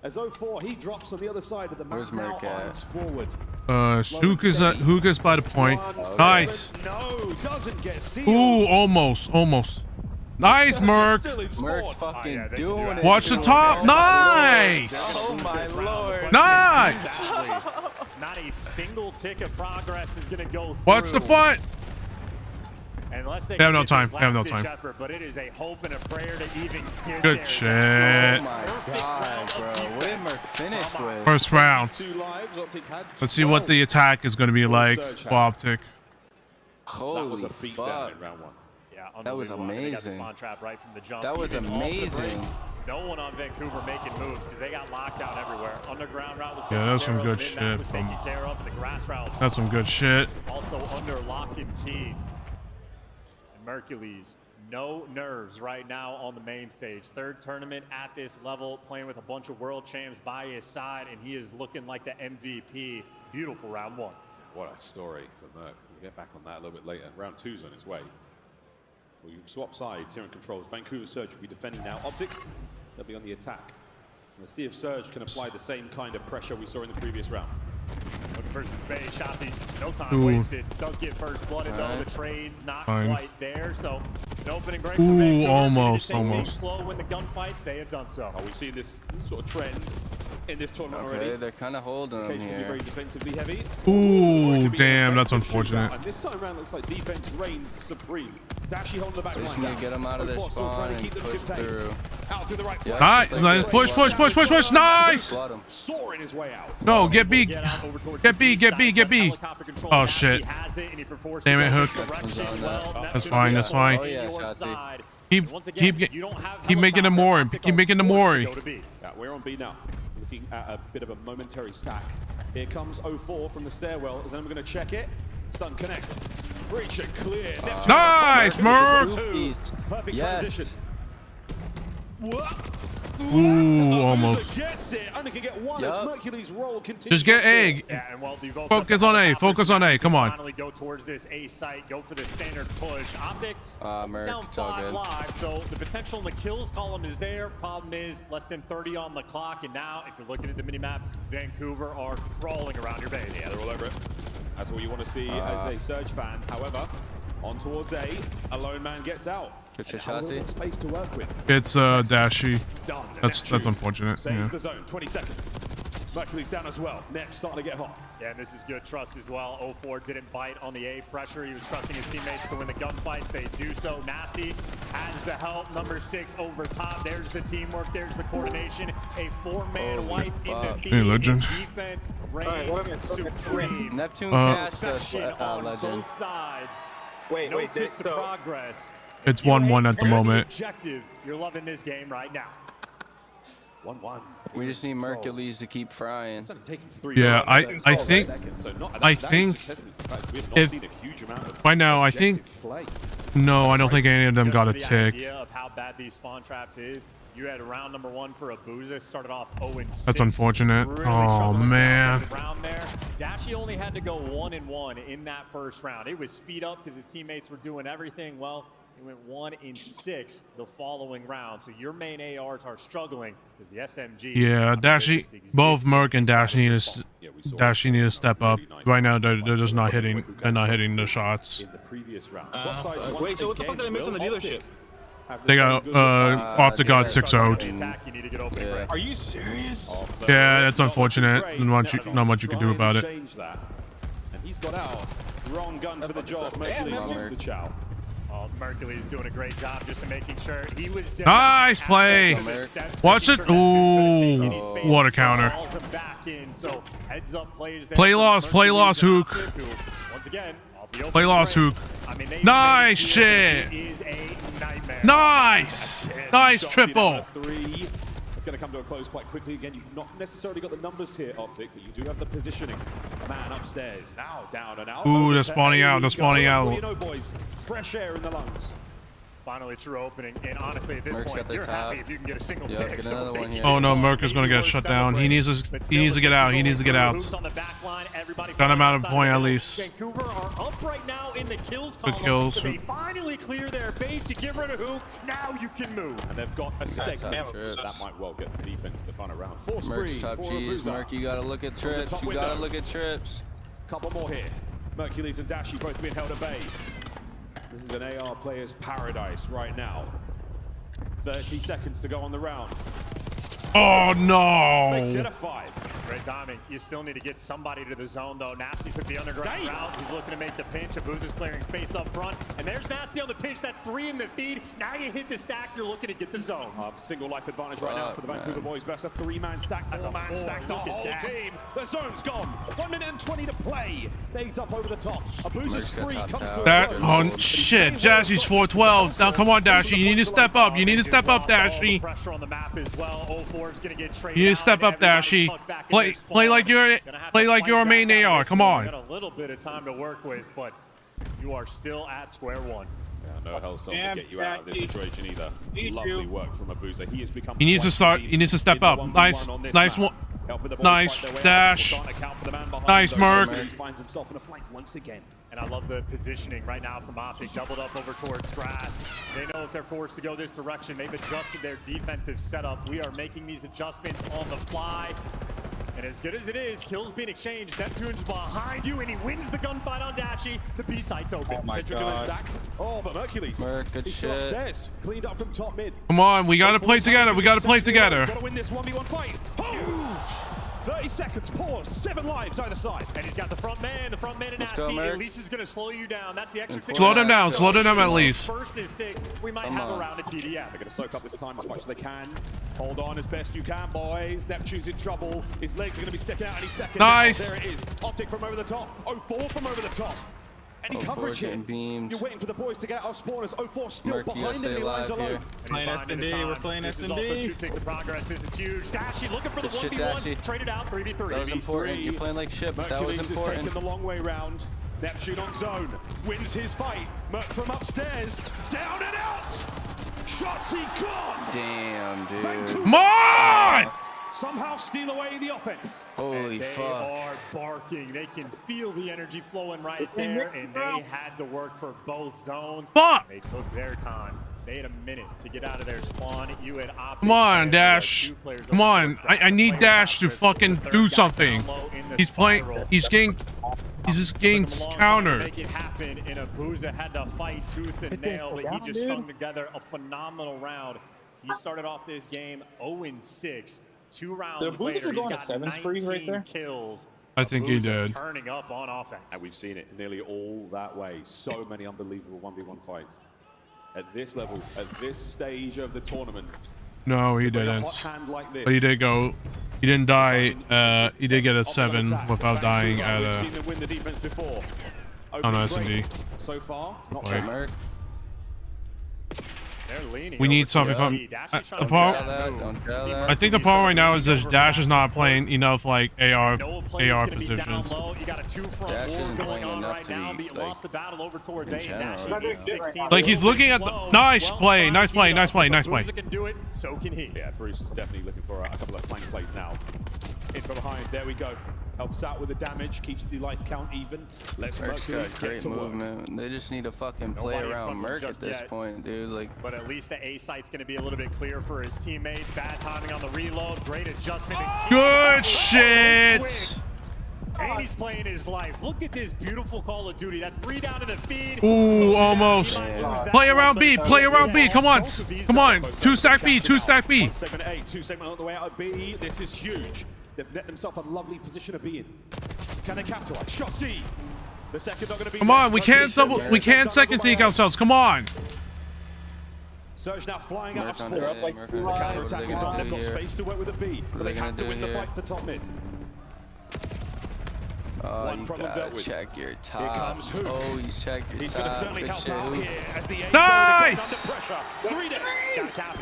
As 0-4, he drops on the other side of the map. Where's Merc at? Forward. Hook is by the point. Nice. No, doesn't get sealed. Ooh, almost. Nice, Merc. Merc's fucking doing it. Watch the top. Nice. Oh my lord. Nice. Not a single tick of progress is going to go through. Watch the front. Unless they have no time. Effort, but it is a hope and a prayer to even get Good there. shit. Oh my god, bro. What did Merc finish with? First round. Let's see what the attack is going to be like for Optic. Holy fuck. Yeah, that was amazing. Right from the jump. That was amazing. No one on Vancouver making moves because they got locked out everywhere. Underground route was that's some good shit. That's some good shit. Also under lock and key. Mercules, no nerves right now on the main stage. Third tournament at this level, playing with a bunch of world champs by his side, and he is looking like the MVP. Beautiful round 1. What a story for Merc. We'll get back on that a little bit later. Round 2's on its way. We swap sides here in controls. Vancouver Surge will be defending now. Optic, they'll be on the attack. Let's see if Surge can apply the same kind of pressure we saw in the previous round. Looking for some space. Shotzi, no time wasted. Does get first blooded though. The trade's not quite there. So an opening break for Vancouver. Almost. Slow when the gunfights, they have done so. Are we seeing this sort of trend in this tournament Okay, already? they're kind of holding them here. Very defensively heavy. Ooh, damn, that's unfortunate. And this time around looks like defense reigns supreme. Dashy holding the back line. Just need to get them out of their spawn and push through. Out through the right Yeah, Nice, push, nice. Soaring his way out. No, get B, get B. Oh shit. Damn it, Hook. That's fine, that's fine. Oh yeah, Shotzi. Keep making them more. Keep making them more. Yeah, we're on B now. Looking at a bit of a momentary stack. Here comes 04 from the stairwell. Is anyone going to check it? Stun connect. Breach it clear. Nice, Merc. Perfect transition. Ooh, almost. Gets it. Only can get one as Mercury's roll continues. Just get egg. Focus on A. Focus on A. Come on. Finally go towards this A site. Go for the standard push. Optic Merc, down it's all 5 good. live, so the potential in the kills column is there. Problem is less than 30 on the clock, and now if you're looking at the minimap, Vancouver are crawling around your base. Yeah, they're all over it. That's all you want to see as a Surge fan. However, on towards A, a lone man gets out. It's a Shotzi. Space to work with. It's Dashy. That's unfortunate. Saves Yeah. the zone. 20 seconds. Mercury's down as well. Next, starting to get hot. Yeah, and this is good trust as well. 04 didn't bite on the A pressure. He was trusting his teammates to win the gunfights. They do so. Nasty has the help. Number 6 over top. There's the teamwork. There's the coordination. A 4-man wipe in the feed. Hey, Legend. Defense reigns supreme. Neptune cast Perfection on Legend. both sides. Wait, no wait, ticks of so- progress. It's 1-1 at the moment. Objective. You're loving this game right now. 1-1. We just need Mercules to keep frying. Yeah, I think if right now I think no, I don't think any of them got a The tick. idea of how bad these spawn traps is. You had round number 1 for Abuza, started off 0-6. That's unfortunate. Really Oh struggling man. around there. Dashy only had to go 1-1 in that first round. It was feet up because his teammates were doing everything. Well, he went 1-6 the following round. So your main ARs are struggling because the SMG. Yeah, Dashy, both Merc and Dashy need to step up. Right now they're just not hitting. They're not hitting the shots. In the previous round. Wait, so what the fuck did I miss on the dealership? They got Optic got 6-0'd. Yeah. Are you serious? Yeah, that's unfortunate. Not much you can do about it. Change that. And he's got out. Wrong gun for the job. Mercury's gets the chow. Oh, Mercury's doing a great job just to making sure he was down. Nice play. Watch it. Ooh, what a counter. Calls him back in, so heads up plays there. Play loss, Hook. Once again, off the open Play loss, break. Hook. I mean, Nice shit. It is a nightmare. Nice. Nice triple. Three. It's going to come to a close quite quickly. Again, you've not necessarily got the numbers here, Optic, but you do have the positioning. Man upstairs, now down and out. Ooh, they're spawning out. They're spawning What do out. you know, boys? Fresh air in the lungs. Finally, true opening, and honestly, at this Merc's point, got the you're top. happy if you can get a single Yeah, tick. get So another one here. Oh no, Merc is gonna get shut down. He needs to get out. He needs to get out. Got him out of point at least. Vancouver are up right now in the kills Good column. kills. So they finally clear their base. You get rid of Hook. Now you can move. And they've got a segment that might well get the defense to the final round. Force Merc's spree top for cheese. Abuza. Merc, you gotta look at trips. top You window. gotta look at trips. Couple more here. Mercules and Dashy both being held at bay. This is an AR player's paradise right now. 30 seconds to go on the round. Oh no. Makes it a 5. Great timing. You still need to get somebody to the zone, though. Nasty took the underground route. He's looking to make the pinch. Abuza's clearing space up front. And there's Nasty on the pinch. That's 3 in the feed. Now you hit the stack. You're looking to get the zone. Single life advantage right now for the Vancouver boys. That's a 3-man stack, 4-man stack. The whole team. The zone's gone. 1 minute and 20 to play. Nades up over the top. Abuza's spree comes to a That close. oh shit. Dashy's 412. Now come on, Dashy. You need to step up. You need to step up, Dashy. Pressure on the map as well. 04 is going to get traded. You need to step up, Dashy. Play like you're a main AR. Come on. Got a little bit of time to work with, but you are still at square one. Yeah, no Hellstone to get you out of this situation either. Lovely work from Abuza. He has become. He needs to start. He needs to step up. Nice one. Nice dash. Nice Merc. He finds himself in a flank once again. And I love the positioning right now from Optic, doubled up over towards grass. They know if they're forced to go this direction, they've adjusted their defensive setup. We are making these adjustments on the fly. And as good as it is, kills being exchanged. Neptune's behind you, and he wins the gunfight on Dashy. The B site's open. Oh my God. Stack. Oh, but Mercules. Good He's shit. upstairs. Cleaned up from top mid. Come on, we gotta play together. We gotta play together. Gotta win this 1v1 fight. Huge! 30 seconds, pause, 7 lives either side. And he's got the front man in nasty. At least is gonna slow you down. That's the extra tick. Slow them down at least. First is 6. We might have a round of TDM. They're gonna soak up this time as much as they can. Hold on as best you can, boys. Neptune's in trouble. His legs are gonna be sticking out any second. Nice. There it is. Optic from over the top. 04 from over the top. Any coverage here? You're waiting for the boys to get out of spawners. 04 still behind them. He lines alone. Playing S&D, we're playing This is S&D. also 2 ticks of progress. This is huge. Dashy looking for the 1v1. Traded out 3v3. That was important. You're playing like shit, but that was Mercules is important. taking the long way round. Neptune on zone. Wins his fight. Merc from upstairs. Down and out. Shotsy gone. Damn, dude. Come on! Somehow steal away the offense. Holy They fuck. are barking. They can feel the energy flowing right there, and they had to work for both zones. Fuck! They took their time. They had a minute to get out of their spawn. You had Optic. Come on, Dash. Come on. I need Dash to fucking do something. He's playing. He's just getting countered. Make it happen, and Abuza had to fight tooth and nail, but he just strung together a phenomenal round. He started off this game 0-6. 2 rounds later, he's got 19 kills. I think he did. Turning up on offense. And we've seen it nearly all that way. So many unbelievable 1v1 fights. At this level, at this stage of the tournament. No, he didn't. But he did go. He didn't die. He did get a 7 without dying at a. We've seen them win the defense before. On S&D. So far, not Wait. Merc. We need something from the problem. I think the problem right now is that Dash is not playing enough like AR positions. You got a 2-front war going on right now. Lost the battle over towards A and Dash. Like he's looking at the nice play. Bruce can do it, so can he. Yeah, Bruce is definitely looking for a couple of flank plays now. In from behind, there we go. Helps out with the damage, keeps the life count even. Let's Merc's got great movement. They just need to fucking play around Merc at this point, dude. Like, but at least the A site's going to be a little bit clear for his teammates. Bad timing on the reload. Great adjustment. Good shit. And he's playing his life. Look at this beautiful Call of Duty. That's 3 down to the feed. Ooh, almost. Play around B. Play around B. Come on. Come on. 2 stack B. 2 stack B. Segment A, 2 segment on the way out of B. This is huge. They've net themselves a lovely position to be in. Can they capitalize? Shot C. The second not going to be. Come on. We can't double. We can't second think ourselves. Come on. Surge now flying out of spawn. The counter attack is on. They've got space to work with a B, but they have to win the fight for top mid. Oh, you gotta check your top. Here comes who? Oh, he's checked your top. He's going to certainly help out here as the A Nice!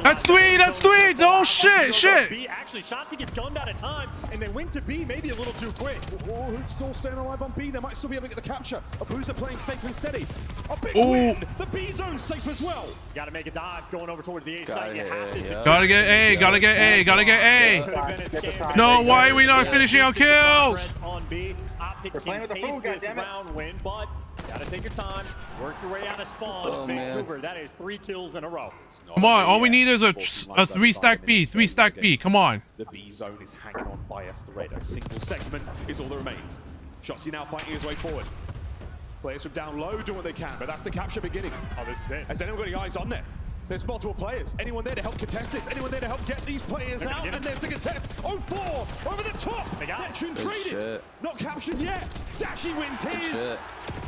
That's 3. That's 3. Oh shit! Shit. B actually shot to get gunned out of time, and they went to B maybe a little too quick. Oh, Hook's still staying alive on B. They might still be able to get the capture. Abuza playing safe and steady. A big win. The B zone's safe as well. You got to make a dive going over towards the A site. You have to. Gotta get A. Gotta get A. Gotta get A. No, why are we not finishing our kills? On B. Optic can taste this round win, but gotta take your time, work your way out of spawn. Vancouver, that is 3 kills in a row. Come on, all we need is a 3 stack B. 3 stack B. Come on. The B zone is hanging on by a thread. A single segment is all that remains. Shotsy now fighting his way forward. Players from down low do what they can, but that's the capture beginning. Oh, this is it. Has anyone got any eyes on there? There's multiple players. Anyone there to help contest this? Anyone there to help get these players out? And there's the contest. 04 over the top. Neptune traded. Not captured yet. Dashy wins his.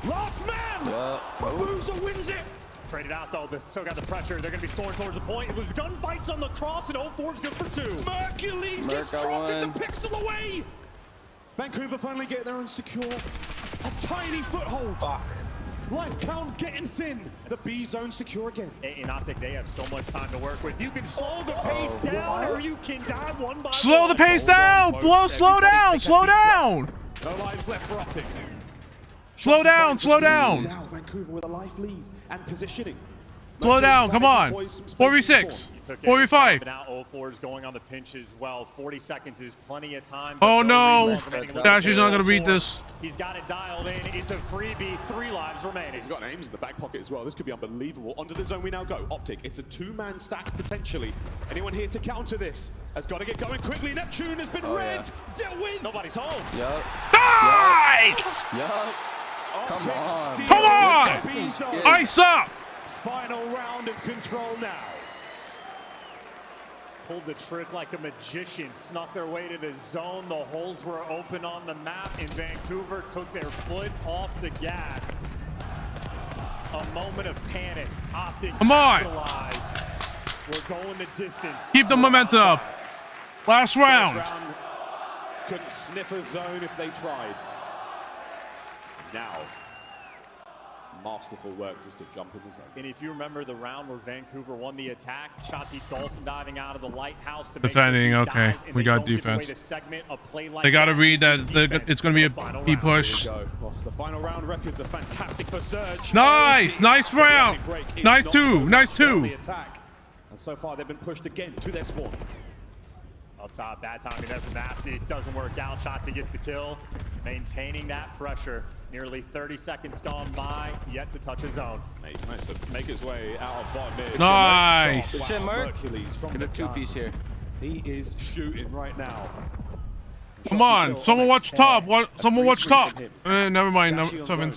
Last man. Abuza wins it. Traded out though. They've still got the pressure. They're going to be soaring towards the point. It was gunfights on the cross, and 04's good for 2. Mercules gets dropped. It's a pixel away. Vancouver finally get there and secure a tiny foothold. Life count getting thin. The B zone secure again. In Optic, they have so much time to work with. You can slow the pace down, or you can die one by one. Slow the pace down. Slow down. Slow down. No lives left for Optic. Slow down. Slow down. Now Vancouver with a life lead and positioning. Slow down. Come on. 4v6. 4v5. Now 0-4 is going on the pinch as well. 40 seconds is plenty of time. Oh no. Dashy's not going to beat this. He's got it dialed in. It's a freebie. 3 lives remaining. He's got aims in the back pocket as well. This could be unbelievable. Onto the zone we now go. Optic, it's a 2-man stack potentially. Anyone here to counter this? Has got to get going quickly. Neptune has been dealt with. Nobody's home. Yup. Nice! Yup. Come on. Come on! Ice up! Final round of control now. Pulled the trick like a magician, snuck their way to the zone. The holes were open on the map, and Vancouver took their foot off the gas. A moment of panic. Optic Come on! capitalized. We're going the distance. Keep the momentum up. Last round. Couldn't sniff a zone if they tried. Now, masterful work just to jump in the zone. And if you remember the round where Vancouver won the attack, Shotzi dolphin diving out of the lighthouse to Defending, make sure okay. We got defense. They got to read that it's going to be a B push. Well, the final round records are fantastic for Surge. Nice! Nice round! Nice two! Nice two! And so far, they've been pushed again to their spawn. Up top, bad timing there from Nasty. It doesn't work out. Shotzi gets the kill. Maintaining that pressure. Nearly 30 seconds gone by, yet to touch his zone. He's managed to make his way out of bottom mid. Nice! Hercules from Get a 2-piece here. He is shooting right now. Come on, someone watch top. Someone watch top. Never mind. No, 7.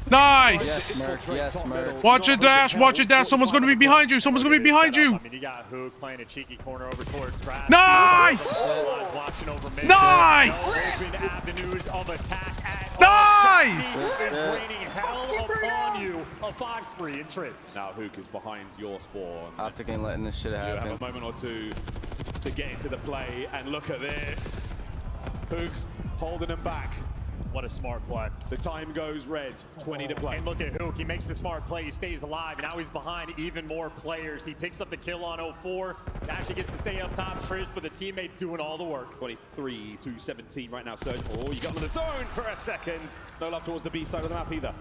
Nice. Yes, Merc. Watch it, Dash. Watch it, Dash. Someone's going to be behind you. Someone's going to be behind you. I mean, you got Hook playing a cheeky corner over towards Grass. Nice. Watching over mid. Nice. Open avenues of attack at Nice. Is raining hell upon you. A 5 spree in trips. Now Hook is behind your spawn. Optic ain't letting this shit happen. You have a moment or two to get into the play, and look at this. Hook's holding him back. What a smart play. The time goes red, 20 to play. And look at Hook, he makes the smart play, he stays alive. Now he's behind even more players. He picks up the kill on 0-4. Actually gets to stay up top, trips, but the teammates doing all the work. 23 to 17 right now, Surge. Oh, you got into the zone for a second. No love towards the B side of the map either.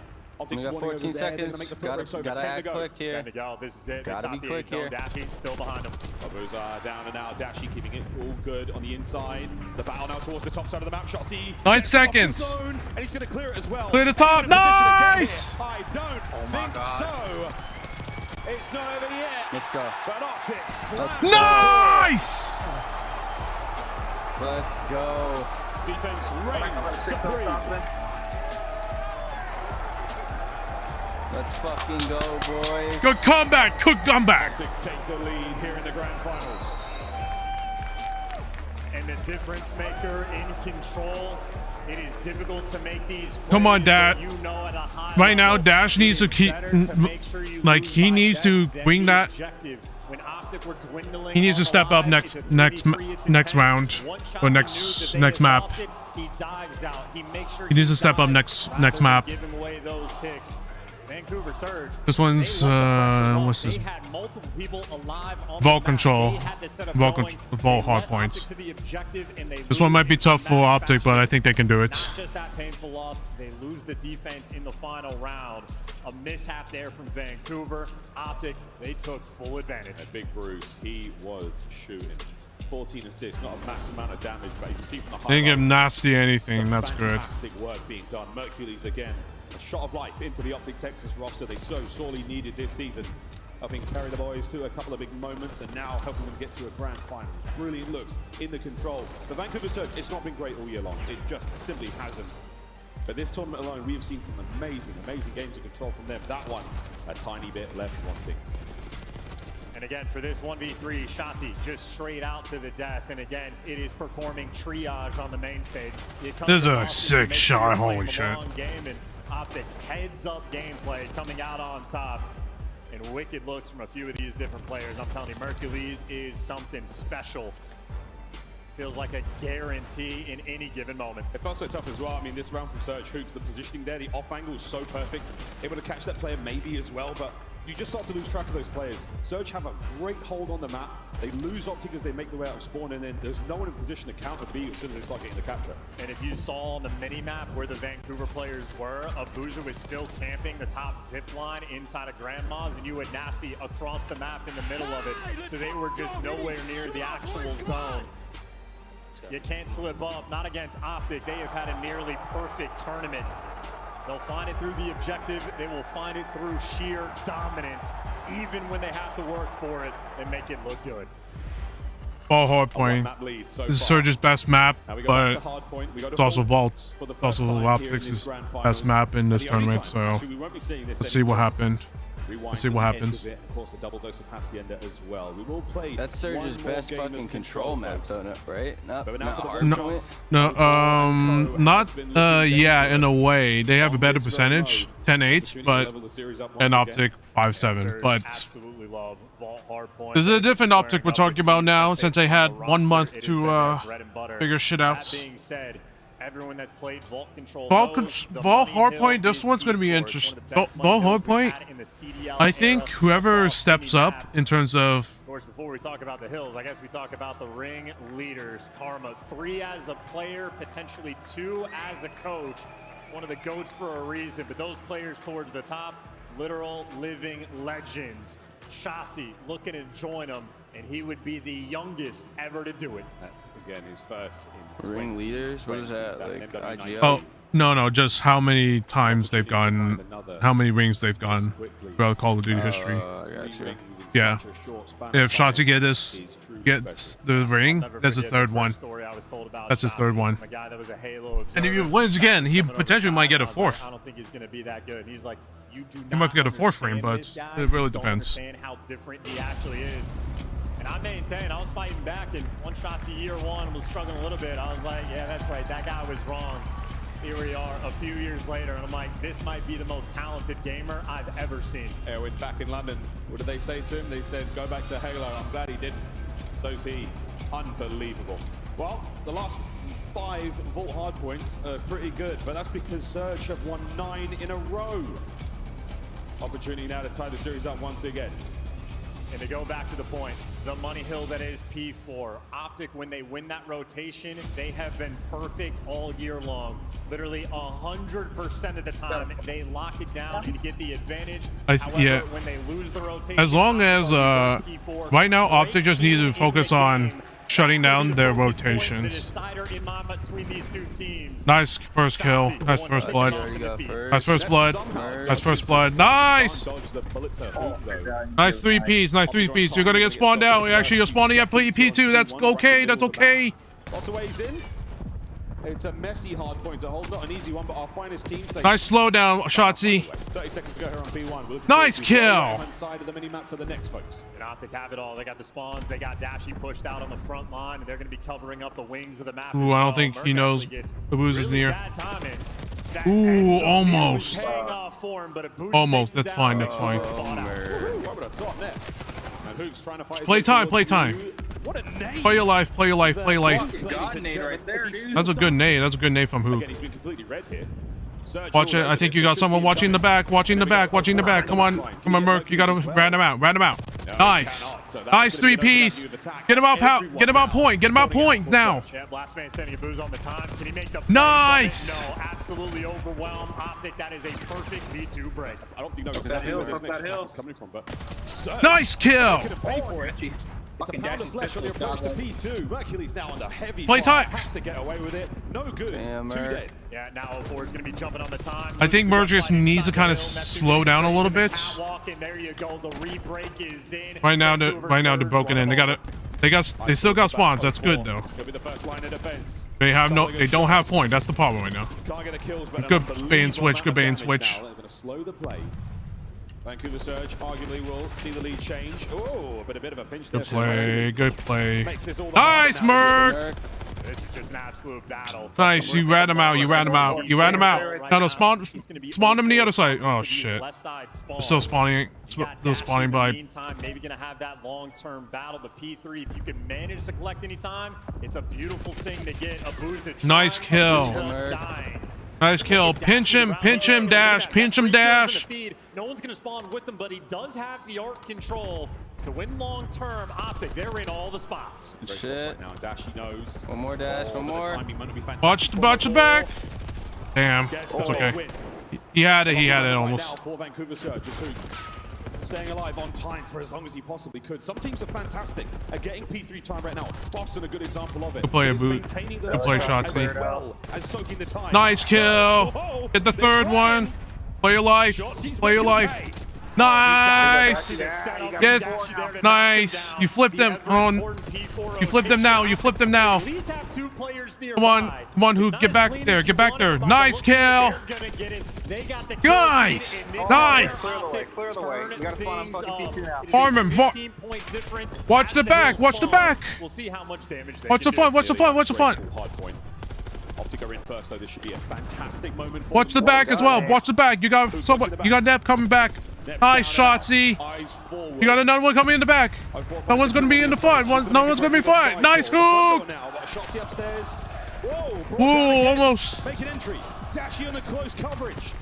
We got 14 seconds. Gotta act quick here. 10 to go. This is it. Gotta be quick here. Dashy still behind him. Bubbles are down and out. Dashy keeping it all good on the inside. The battle now towards the top side of the map. Shotzi. 9 seconds. And he's going to clear it as well. Clear the top. Nice. I don't think so. It's not over yet. Let's go. But Optics. Nice. Let's go. Defense reigns supreme. Let's fucking go, boys. Good comeback. Good comeback. To take the lead here in the grand finals. And the difference maker in control. It is difficult to make these plays. Come on, Dad. You know at a high right now, level, Dash needs to keep, like, he needs to bring that. He needs to step up next round or next map. He dives out. He makes sure he needs to step up next map. Giving away those ticks. Vancouver Surge. This one's what's this? Vault control. Vault hard points. This one might be tough for Optic, but I think they can do it. Not just that painful loss, they lose the defense in the final round. A mishap there from Vancouver. Optic, they took full advantage. A big bruise. He was shooting. 14 assists, not a massive amount of damage, but you can see from the highlights. Didn't give nasty anything. That's good. Fantastic work being done. Mercules again. A shot of life into the Optic Texas roster they so sorely needed this season. Helping carry the boys to a couple of big moments and now helping them get to a grand final. Brilliant looks in the control. The Vancouver Surge, it's not been great all year long. It just simply hasn't. But this tournament alone, we have seen some amazing games of control from them. That one, a tiny bit left wanting. And again, for this 1v3, Shotzi just straight out to the death. And again, it is performing triage on the main stage. This is a sick shot. Holy shit. Game and Optic heads up gameplay coming out on top. And wicked looks from a few of these different players. I'm telling you, Mercules is something special. Feels like a guarantee in any given moment. It felt so tough as well. I mean, this round from Surge, Hook, the positioning there, the off angle is so perfect. Able to catch that player maybe as well, but you just start to lose track of those players. Surge have a great hold on the map. They lose Optic as they make their way out of spawn, and then there's no one in position to counter B as soon as they start getting the capture. And if you saw on the mini-map where the Vancouver players were, Abuja was still camping the top zip line inside of Grandma's, and you had Nasty across the map in the middle of it. So they were just nowhere near the actual zone. You can't slip up, not against Optic. They have had a nearly perfect tournament. They'll find it through the objective. They will find it through sheer dominance, even when they have to work for it and make it look good. Ball hard point. This is Surge's best map, but it's also Vault's. It's also Optic's best map in this tournament, so let's see what happened. Let's see what happens. Of course, a double dose of Hacienda as well. We will play. That's Surge's best fucking control map, though, right? Not hard no, point. no, not yeah, in a way. They have a better percentage, 10-8, but an Optic 5-7. But this is a different Optic we're talking about now, since they had 1 month to figure shit out. Everyone that played Vault Control Vault Hardpoint, this one's going to be interesting. Vault Hardpoint, I think whoever steps up in terms of... Of course, before we talk about the hills, I guess we talk about the ring leaders. Karma, 3 as a player, potentially 2 as a coach. One of the GOATs for a reason, but those players towards the top, literal living legends. Shotzi looking to join him, and he would be the youngest ever to do it. Again, his first in ring leaders. What is that, like IGL? Oh no, just how many times they've gone, how many rings they've gone throughout Call of Duty history. Gotcha. Yeah, if Shotzi gets the ring, that's his third one. That's his third one. And if he wins again, he potentially might get a 4th. I don't think he's going to be that good. He's like, you do He might get a 4th ring, but it really depends. How different he actually is. And I maintain, I was fighting back, and one shot to year 1 was struggling a little bit. I was like, yeah, that's right, that guy was wrong. Here we are a few years later, and I'm like, this might be the most talented gamer I've ever seen. Erwin back in London, what did they say to him? They said, go back to Halo. I'm glad he didn't. So's he. Unbelievable. Well, the last 5 Vault Hardpoints are pretty good, but that's because Surge have won 9 in a row. Opportunity now to tie the series up once again. And to go back to the point, the money hill that is P4. Optic, when they win that rotation, they have been perfect all year long. Literally 100% of the time, they lock it down and get the advantage. However, when they lose the rotation, as long as right now Optic just needs to focus on shutting down their rotations. Nice first kill. Nice first blood. Nice first blood. Nice first blood. Nice! Nice 3Ps. Nice 3Ps. You're gonna get spawned out. Actually, you're spawning at P2. That's okay. That's okay. Lots of ways in. It's a messy hard point to hold, not an easy one, but our finest team. Nice slowdown, Shotzi. 30 seconds to go here on B1. Nice kill. Side of the mini-map for the next folks. And Optic have it all. They got the spawns. They got Dashy pushed out on the front line, and they're going to be covering up the wings of the map. Ooh, I don't think he knows Abuz is near. Ooh, almost. Almost. That's fine. That's fine. Play time. Play time. What a nade. Play your life. Play your life. Play your life. That's a good nade. That's a good nade from Hook. Watch it. I think you got someone watching the back. Watching the back. Watching the back. Come on. Come on, Merc. You got to rat him out. Rat him out. Nice. Nice 3Ps. Get him out. Get him out point. Get him out point now. Last man sending Abuz on the time. Can he make the nice? No, absolutely overwhelmed. Optic, that is a perfect V2 break. I don't think that hill is coming from, but nice kill. It's a pound of flesh on the approach to P2. Mercury's now under heavy play time. Has to get away with it. No good. Damn, 2 dead. Yeah, now 04 is going to be jumping on the time. I think Mercury needs to kind of slow down a little bit. There you go. The re-break is in. Right now they're broken in. They still got spawns. That's good though. Be the first line of defense. They don't have point. That's the problem right now. Can't get the kills, but good bait and switch. Good bait and switch. They're going to slow the play. Vancouver Surge arguably will see the lead change. Oh, but a bit of a pinch there. Good play. Good play. Nice, Merc. This is just an absolute battle. Nice. You ran him out. You ran him out. You ran him out. No, spawn him on the other side. Oh shit. Still spawning. Still spawning by. Meantime, maybe gonna have that long-term battle. But P3, if you can manage to collect any time, it's a beautiful thing to get a boost. Nice kill. Nice kill. Pinch him, dash. Pinch him, dash. No one's gonna going to spawn with him, but he does have the arc control. So win long term, Optic, they're in all the spots. Good shit. Right now, Dashy knows. One more dash, one more. Watch the back. Damn, it's okay. He had it almost. For Vancouver Surge, just staying alive on time for as long as he possibly could. Some teams are fantastic at getting P3 time right now. Boston, a good example of it. Good play, Boot. Good play, Shotsy. Well as soaking the time. Nice kill. Get the third one. Play your life. Play your life. Nice. Yes. Nice. You flipped them. You flipped them now. You flipped them now. Come on, Hook. Get back there. Get back there. Nice kill. Nice. Nice. Farm him. Watch the back. Watch the back. Watch the front. Watch the front. Watch the front. Optic are in first, though. This should be a fantastic moment for Watch the back as well. Watch the back. You got someone. You got Nep coming back. Nice, Shotsy. You got another one coming in the back. No one's gonna be in the front. No one's gonna be front. Nice Hook. Shotsy upstairs. Ooh, almost. Make an entry. Dashy on the close coverage.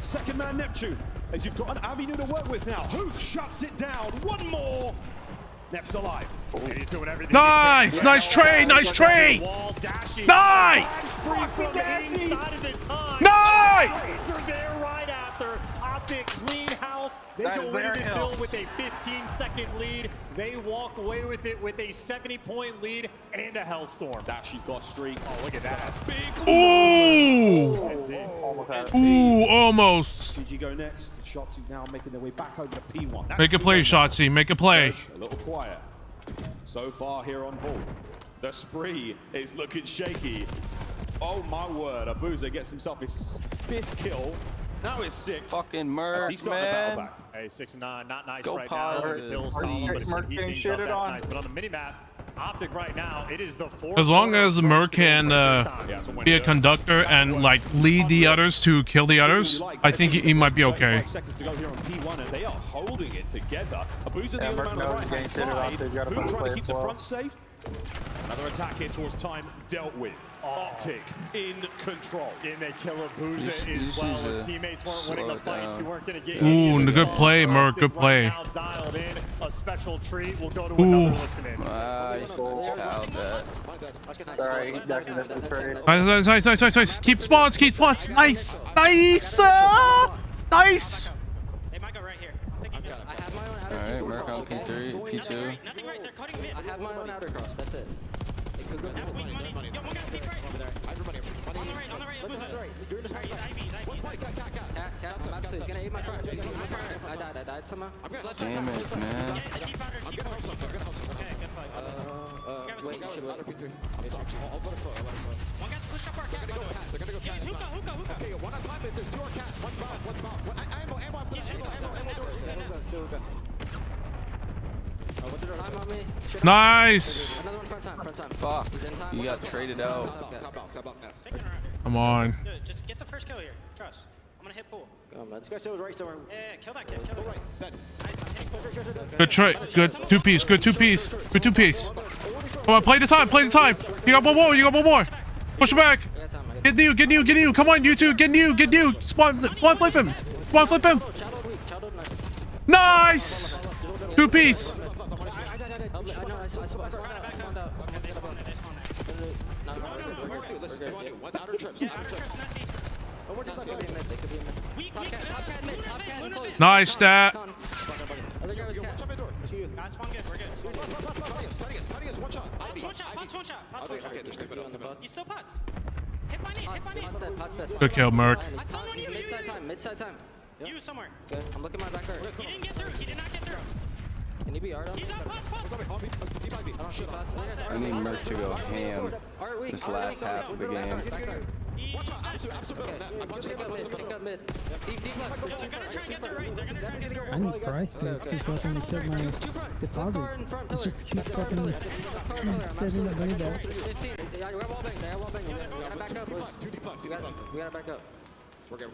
Second man Neptune. As you've got an avenue to work with now. Hook shuts it down. One more. Nep's alive. Nice. Nice trade. Nice trade. Nice. Nice. Clean house. They go into this hill with a 15-second lead. They walk away with it with a 70-point lead and a hellstorm. Dashy's got streaks. Oh, look at that. Big. Ooh. Ooh, almost. CG go next. Shotsy now making their way back over to P1. Make a play, Shotsy. Make a play. A little quiet. So far here on Vault. The spree is looking shaky. Oh my word. Abuza gets himself his 5th kill. Now it's 6. Fucking Merc, man. Hey, 6-9, not nice Go right now. positive. The kills column, but if he heat things up, that's nice. But on the minimap, Optic right now, it is the 4th. As long as Merc can be a conductor and like lead the others to kill the others, I think he might be okay. 5 seconds to go here on P1, and they are holding it together. Abuza the other man on the right-hand side. Who trying to keep the front safe? Another attack here towards time dealt with. Optic in control. And they kill Abuza as well. His teammates weren't winning the fights. You weren't going to get Ooh, good play, Merc. Good play. Now dialed in. A special treat. We'll go to another listen in. Nice. Keep spawns. Keep spawns. Nice. Nice. Nice. They might go right here. Alright, Merc on P3, P2. I have my own outer cross, that's it. It could go On the right. You're in the He's gonna eat my front. I died somehow. Damn it, man. Wait, I'll put a foot. One guy's push up our cat. They're gonna go cat. Hookah. Okay, one on time. There's 2 on cat. One's ammo. Time on me. Nice. Another one front time. Fuck. You got traded out. Come on. Good. Just get the first kill here. Trust. I'm gonna hit pool. Go on, You guys still right somewhere. Yeah, kill that kid. Kill right. Nice. I'm hitting Good trade. Good 2-piece. Good 2-piece. Good 2-piece. Come on, play the time. Play the time. You got one more. Push it back. Get new. Come on, you two. Get new. Spawn flip him. Nice. 2-piece. Nice stat. He's still pots. Hit my knee. Good kill, Merc. Mid-side time. You somewhere. Good. I'm looking my back right. He didn't get through. He did not get through. Can you be art on? He's on pots. I don't shoot pots. I need Merc to go ham this last half of the game. Pick up mid. Deep left. They're gonna try and get there right. They're gonna try and get there right. I need price picks to fucking accept my deposit. It's just keep fucking setting the money back. 15. They got wall bang. We gotta back up. We gotta back up.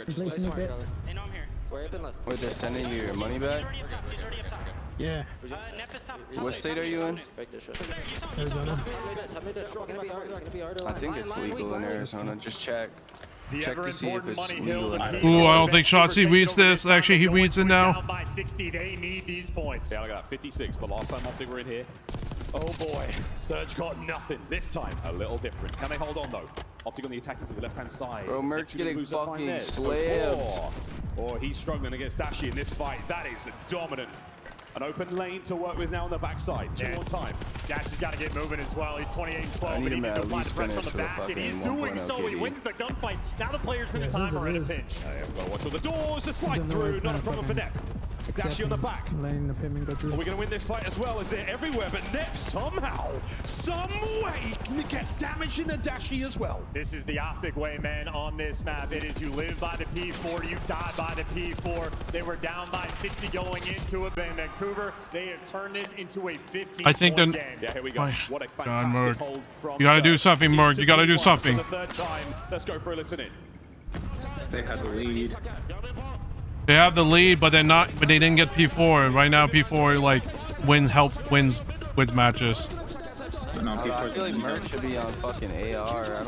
Placing a bet. They know I'm here. We're up and left. Wait, they're sending you your money back? He's already up top. Yeah. Nep is top. What state are you in? Arizona. I think it's legal in Arizona. Just check. Check to see if it's legal. Ooh, I don't think Shotzi reads this. Actually, he reads it now. Down by 60, they need these points. Yeah, look at that, 56. The last time Optic were in here. Oh boy, Surge got nothing. This time, a little different. Can they hold on though? Optic on the attacking to the left-hand side. Bro, Merc's getting Musa fucking finds slammed. Oh, he's struggling against Dashi in this fight. That is dominant. An open lane to work with now on the backside. Two on time. Dash has got to get moving as well. He's 28-12, but he need needs him to at apply least pressure on the finish back, with and he's fucking doing 1.0 so. He KD. wins the gunfight. Now the players in the time are in a pinch. We've got to watch all the doors. The slide through, not a problem for Nep. Dashi on the back. Lining up him and go through. Are we going to win this fight as well? As they're everywhere, but Nep somehow, some way, gets damaged in the Dashi as well. This is the Optic way, man, on this map. It is you live by the P4, you die by the P4. They were down by 60 going into it, but in Vancouver, they have turned this into a 15 I think then. game. Yeah, here we go. What a fantastic Merc. hold from You gotta do Surge. something, Merc. You gotta do something. For the third time. Let's go for a listen in. They had the lead. They have the lead, but they're not. But they didn't get P4. And right now, P4 like wins matches. I feel like Merc should be on fucking AR. I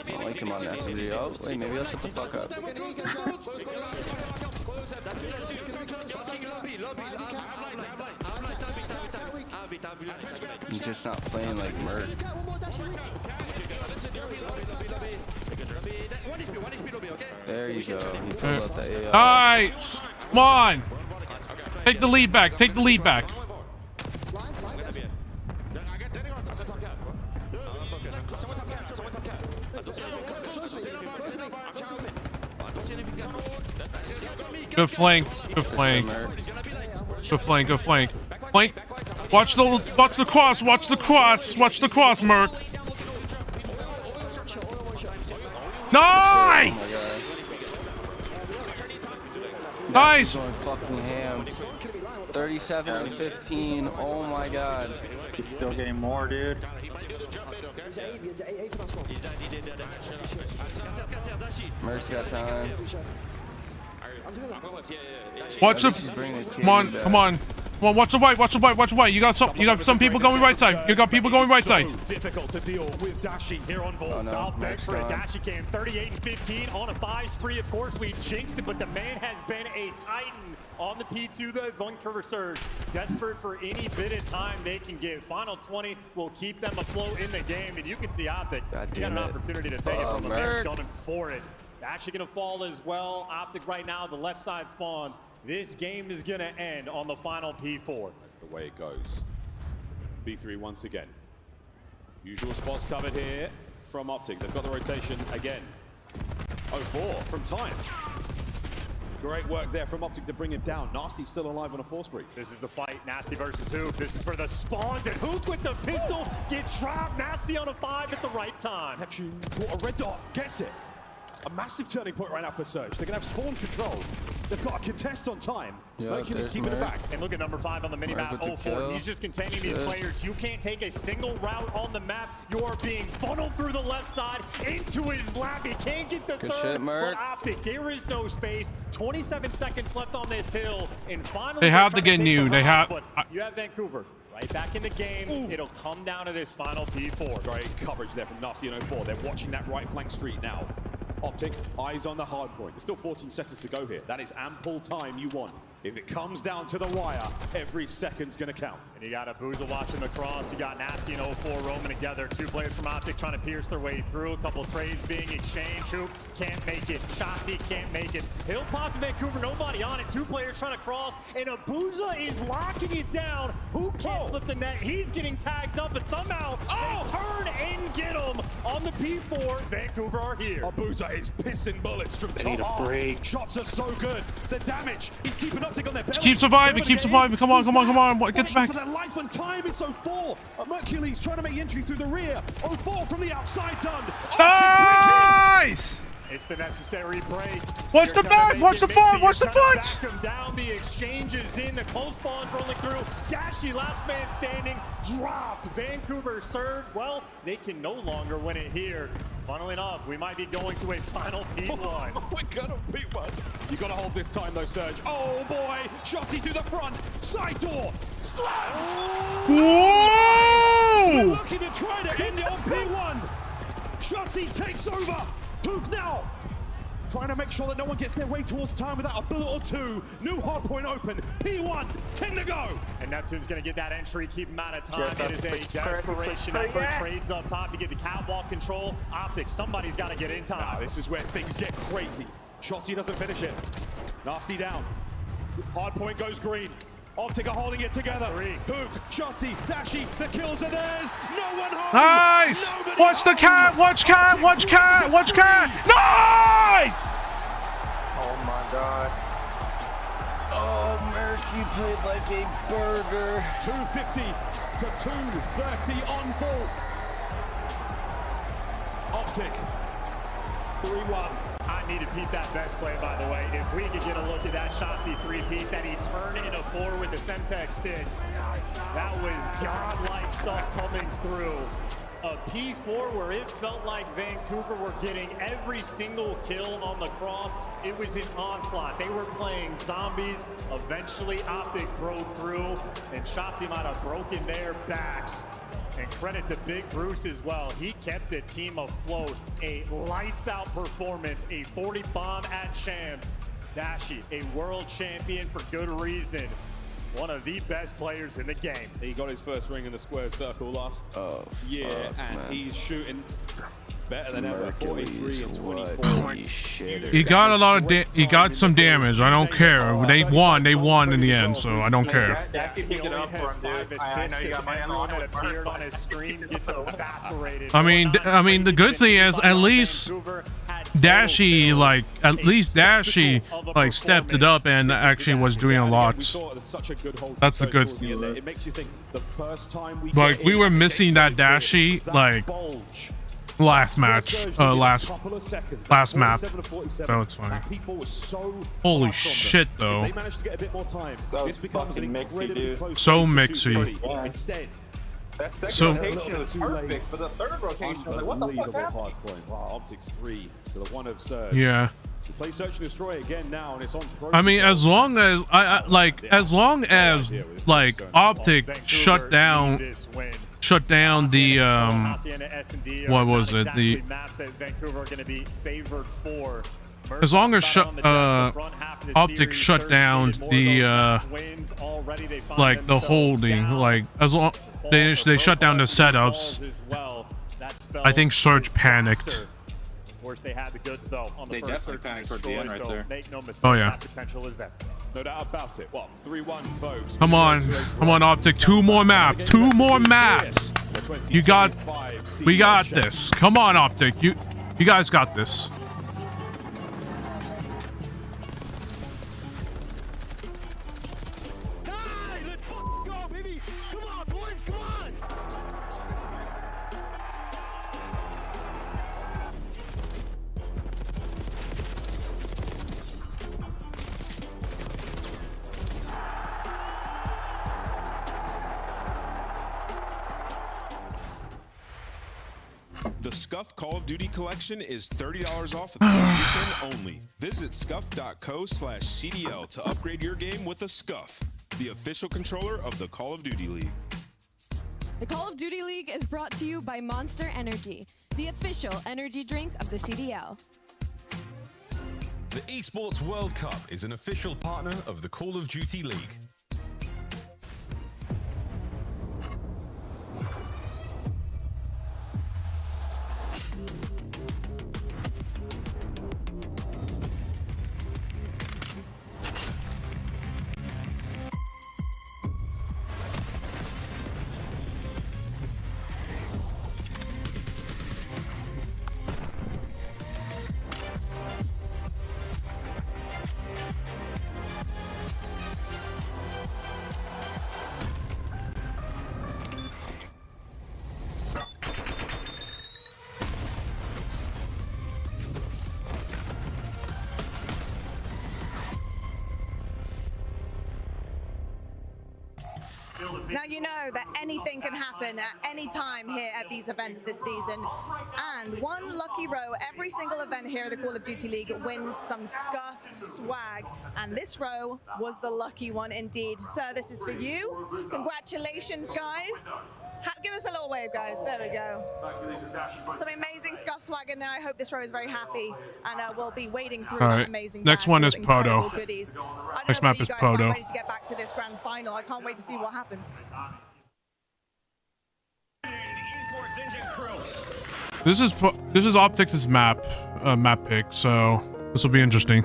don't like him on SMG. Oh, wait, maybe I'll shut the fuck up. He's just not playing like Merc. There you go. He pulled out the AR. Nice. Come on. Take the lead back. Take the lead back. Good flank. Good flank. Good flank. Good flank. Flank. Watch the cross. Watch the cross. Watch the cross, Merc. Nice. Nice. Going fucking ham. 37-15. Oh my god. He's still getting more, dude. Merc's got time. Watch the. Come on. Come on. Come on, watch the right, watch the right, watch the right. You got some people going right side. You got people going right side. Difficult to deal with Dashi here on Vault. Oh, no. I'll beg for a Dashi cam. 38-15 on a 5 spree. Of course, we jinxed it, but the man has been a titan on the P2, the Vancouver Surge. Desperate for any bit of time they can give. Final 20 will keep them afloat in the game, and you can see Optic. You got an opportunity to take it from the man gunning for it. Dashi gonna fall as well. Optic right now, the left side spawns. This game is gonna end on the final P4. That's the way it goes. B3 once again. Usual spots covered here from Optic. They've got the rotation again. 0-4 from time. Great work there from Optic to bring him down. Nasty still alive on a 4 spree. This is the fight. Nasty versus Hook. This is for the spawns, and Hook with the pistol gets dropped. Nasty on a 5 at the right time. Neptune caught a red dot, gets it. A massive turning point right now for Surge. They're going to have spawn control. They've got a contest on time. Mercury's keeping it back. And look at number 5 on the minimap, 0-4. He's just containing these players. You can't take a single route on the map. You are being funneled through the left side into his lap. He can't get the third, but Optic, there is no space. 27 seconds left on this hill. And finally, they have to get new. They have. But you have Vancouver right back in the game. Ooh. It'll come down to this final P4. Great coverage there from Nasty and 0-4. They're watching that right flank street now. Optic, eyes on the hard point. There's still 14 seconds to go here. That is ample time you want. If it comes down to the wire, every second's gonna count. And you got a Boozle watching the cross. You got Nasty and 0-4 roaming together. 2 players from Optic trying to pierce their way through. A couple trades being exchanged. Who can't make it? Shotzi can't make it. Hill pops in Vancouver, nobody on it. 2 players trying to cross, and Abuza is locking it down. Who can't slip the net? He's getting tagged up, but somehow they turn and get him on the P4. Vancouver are here. Abuza is pissing bullets from top. Need a break. Shots are so good. The damage, he's keeping Optic on their belly. Keep surviving, keep surviving. Come on, come on, come on. Get back. For their life and time, it's 0-4. Mercury's trying to make entry through the rear. 0-4 from the outside done. Nice! It's the necessary break. Watch the back, watch the front, watch the front! Back him down, the exchange is in, the close spawns rolling through. Dashi, last man standing, dropped. Vancouver Surge, well, they can no longer win it here. Funnily enough, we might be going to a final P1. We're gonna P1. You gotta hold this time though, Surge. Oh boy, Shotzi to the front, side door, slammed! Whoa! We're looking to try to end it on P1. Shotzi takes over. Hook now! Trying to make sure that no one gets their way towards time without a bullet or two. New hard point open. P1, 10 to go. And Neptune's going to get that entry, keep him out of time. It is a desperation effort. Trades up top. You get the catwalk control. Optics, somebody's got to get in time. This is where things get crazy. Shotzi doesn't finish it. Nasty down. Hard point goes green. Optic are holding it together. Hook, Shotzi, Dashi, the kills are theirs. No one home. Nice! Nobody Watch the cat! Watch cat! Watch cat! Watch cat! Nice! Oh my god. Oh, Murky played like a burger. 250 to 230 on full. Optic, 3-1. I need to peep that best play, by the way. If we could get a look at that Shotzi 3-peat that he turned into 4 with the Semtex did, that was godlike stuff coming through. A P4 where it felt like Vancouver were getting every single kill on the cross. It was an onslaught. They were playing zombies. Eventually, Optic broke through, and Shotzi might have broken their backs. And credit to Big Bruce as well. He kept the team afloat. A lights-out performance, a 40 bomb at Champs. Dashi, a world champion for good reason. One of the best players in the game. He got his first ring in the squared circle last year, and he's shooting better than ever. 43 and 24. He got a lot of he got some damage. I don't care. They won in the end, so I don't care. That could get up for him, dude. I know you got my everyone that appeared on his screen gets evaporated. I mean, the good thing is at least Dashi stepped it up and actually was doing a lot. That's the good thing. It makes you think the first time Like we were missing that Dashi like last match, last map. So it's fine. Holy shit, though. So mixy. So rotation was perfect, but the third rotation was like, what the fuck happened? Wow, Optics 3 to the 1 of Surge. Yeah. We play Search and Destroy again now, and it's on. I mean, as long as as long as Optic shut down the what was it, the as long as Optic shut down the like the holding, like as long they shut down the setups, I think Surge panicked. Of course, they had the goods though on the they first definitely panicked towards the end right there. Make no mistake, Oh yeah. that potential is there. No doubt about it. Well, 3-1, folks. Come on, Optic. 2 more maps. 2 more maps. We got this. Come on, Optic. You guys got this. The Scuffed Call of Duty collection is $30 off this weekend only. Visit scuff.co/CDL to upgrade your game with a Scuff, the official controller of the Call of Duty League. The Call of Duty League is brought to you by Monster Energy, the official energy drink of the CDL. The Esports World Cup is an official partner of the Call of Duty League. Now you know that anything can happen at any time here at these events this season, and one lucky row every single event here at the Call of Duty League wins some scuffed swag, and this row was the lucky one indeed. Sir, this is for you. Congratulations, guys. Give us a little wave, guys. There we go. Some amazing scuff swag in there. I hope this row is very happy, and we'll be wading through that amazing Next bag one is of incredible Proto. goodies. I Next don't know map whether is you guys are Proto. ready to get back to this grand final. I can't wait to see what happens. This is Optics' map pick, so this will be interesting.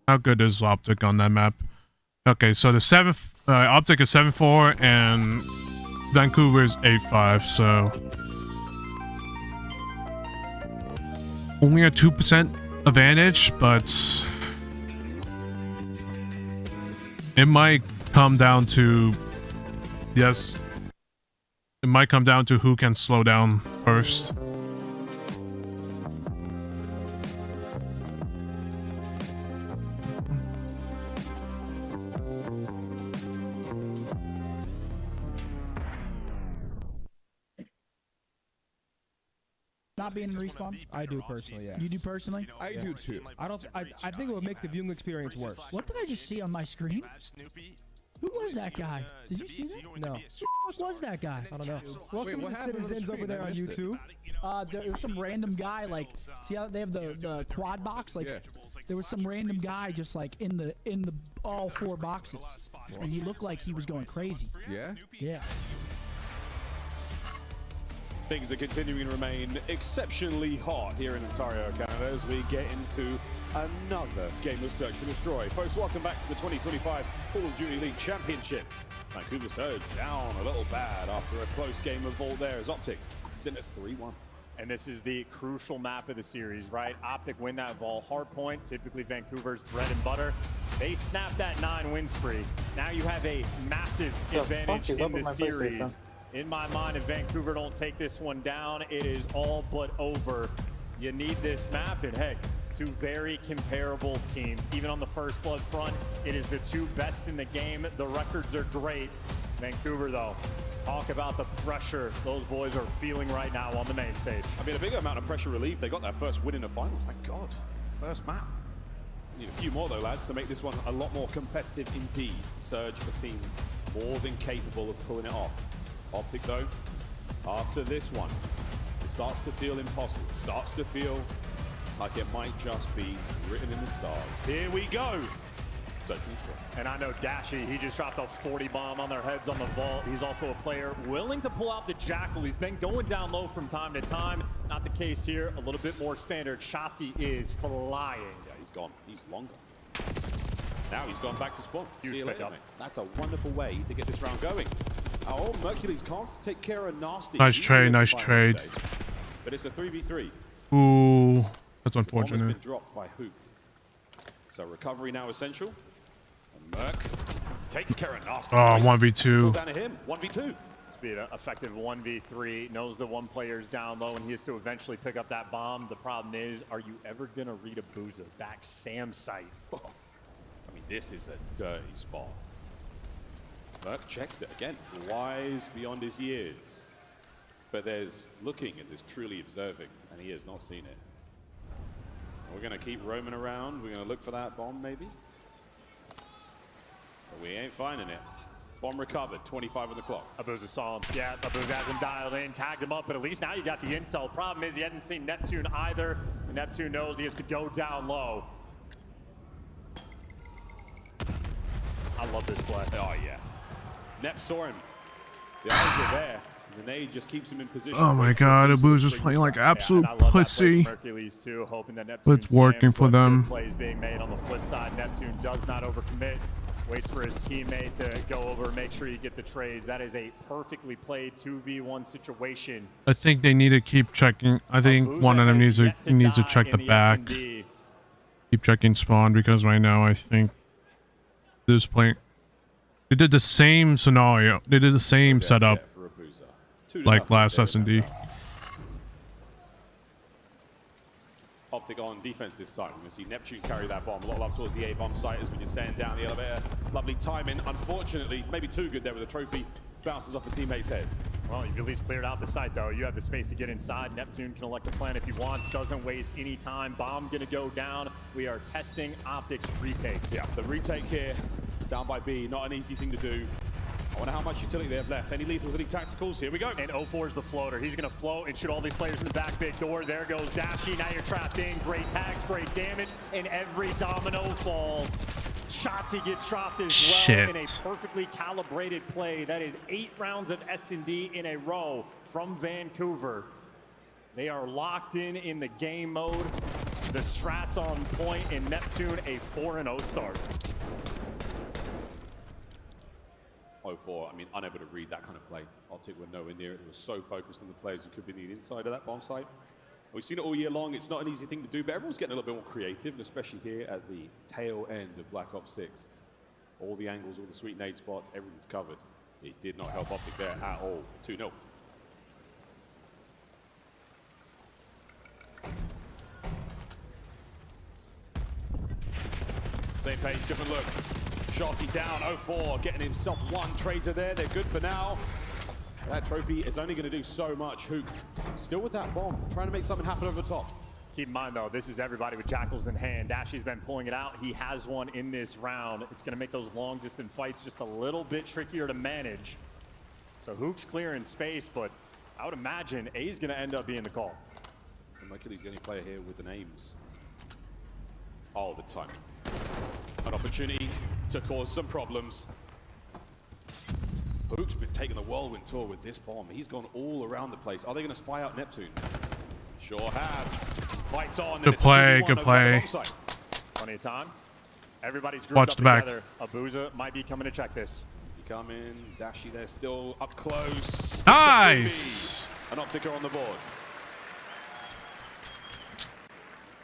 How good is Optic on that map? Okay, so the Optic is 7-4 and Vancouver is 8-5, so only a 2% advantage, but it might come down to it might come down to who can slow down first. Not being in respawn? I do personally, yeah. You do personally? I do too. I think it would make the viewing experience worse. What did I just see on my screen? Who was that guy? Did you see that? No. What was that guy? I don't know. Welcome to Citizens over there on YouTube. There was some random guy, like, see how they have the quad box? Like, there was some random guy just like in the all 4 boxes, and he looked like he was going crazy. Yeah? Yeah. Things are continuing to remain exceptionally hot here in Ontario, Canada, as we get into another game of Search and Destroy. Folks, welcome back to the 2025 Call of Duty League Championship. Vancouver Surge down a little bad after a close game of Voltaire's Optic, sitting at 3-1. And this is the crucial map of the series, right? Optic win that Vol hardpoint, typically Vancouver's bread and butter. They snap that 9-win spree. Now you have a massive advantage in the series. In my mind, if Vancouver don't take this one down, it is all but over. You need this map, and heck, 2 very comparable teams. Even on the first blood front, it is the 2 best in the game. The records are great. Vancouver, though, talk about the pressure those boys are feeling right now on the main stage. I mean, a big amount of pressure relief. They got their first win in the finals, thank God. First map. Need a few more, though, lads, to make this one a lot more competitive indeed. Surge, a team more than capable of pulling it off. Optic, though, after this one, it starts to feel impossible. It starts to feel like it might just be written in the stars. Here we go. Search and Destroy. And I know Dashy, he just dropped a 40 bomb on their heads on the vault. He's also a player willing to pull out the Jackal. He's been going down low from time to time. Not the case here. A little bit more standard. Shotzzy is flying. Yeah, he's gone. He's longer. Now he's gone back to spawn. Huge See you later, pickup. mate. That's a wonderful way to get this round going. Oh, Mercules can't take care of Nasty. Nice trade, nice trade. But it's a 3v3. Ooh, that's Bomb has unfortunate. been dropped by Hoop. So recovery now essential. And Merc takes care of Nasty. Oh, It's 1v2. all down to him. 1v2. Be an effective 1v3, knows the one player's down low and he has to eventually pick up that bomb. The problem is, are you ever gonna read a Booza back Sam site? Oh, I mean, this is a dirty spot. Merc checks it again, wise beyond his years. But there's looking and there's truly observing, and he has not seen it. We're gonna keep roaming around. We're gonna look for that bomb maybe. But we ain't finding it. Bomb recovered, 25 on the clock. Abuza saw him. Yeah, Abuza has him dialed in, tagged him up, but at least now you got the intel. Problem is he hadn't seen Neptune either. And Neptune knows he has to go down low. I love this play. Oh, yeah. Nep saw him. The eyes were there. The nade just keeps him in position. Oh my god, Abuza's playing like absolute pussy. Hercules too, hoping that Neptune It's working for them. Plays being made on the flip side. Neptune does not overcommit. Waits for his teammate to go over, make sure you get the trades. That is a perfectly played 2v1 situation. I think they need to keep checking. I think one of them needs to check the back. Keep checking spawn, because right now I think this play. They did the same scenario. They did the same setup like last S&D. Optic on defense this time. We're going to see Neptune carry that bomb. A lot of love towards the A-bomb site as we descend down the elevator. Lovely timing. Unfortunately, maybe too good there with the trophy. Bounces off a teammate's head. Well, you've at least cleared out the site, though. You have the space to get inside. Neptune can elect the plan if he wants. Doesn't waste any time. Bomb gonna go down. We are testing Optic's retakes. Yeah, the retake here, down by B, not an easy thing to do. I wonder how much utility they have left. Any lethals, any tacticals? Here we go. And 04 is the floater. He's gonna float and shoot all these players in the back big door. There goes Dashi. Now you're trapped in. Great tags, great damage, and every domino falls. Shotzzy gets dropped as well in a perfectly calibrated play. That is 8 rounds of S&D in a row from Vancouver. They are locked in the game mode. The strats on point, and Neptune a 4-0 start. 04, I mean, unable to read that kind of play. Optic were nowhere near it. They were so focused on the players who could be the inside of that bomb site. We've seen it all year long. It's not an easy thing to do, but everyone's getting a little bit more creative, and especially here at the tail end of Black Ops 6. All the angles, all the sweet nade spots, everything's covered. It did not help Optic there at all. 2-0. Same page, different look. Shotzzy down, 04, getting himself 1 Tracer there. They're good for now. That trophy is only going to do so much. Hook still with that bomb, trying to make something happen over the top. Keep in mind, though, this is everybody with Jackals in hand. Dashy's been pulling it out. He has one in this round. It's going to make those long-distance fights just a little bit trickier to manage. So Hook's clearing space, but I would imagine A's going to end up being the call. And Michael, the only player here with an aims all the time. An opportunity to cause some problems. Hook's been taking the whirlwind tour with this bomb. He's gone all around the place. Are they going to spy out Neptune? Sure have. Fights on. Good play, good play. Plenty of time. Everybody's grouped up together. Abuza might be coming to check this. Is he coming? Dashi there still up close. Nice! An Optica on the board.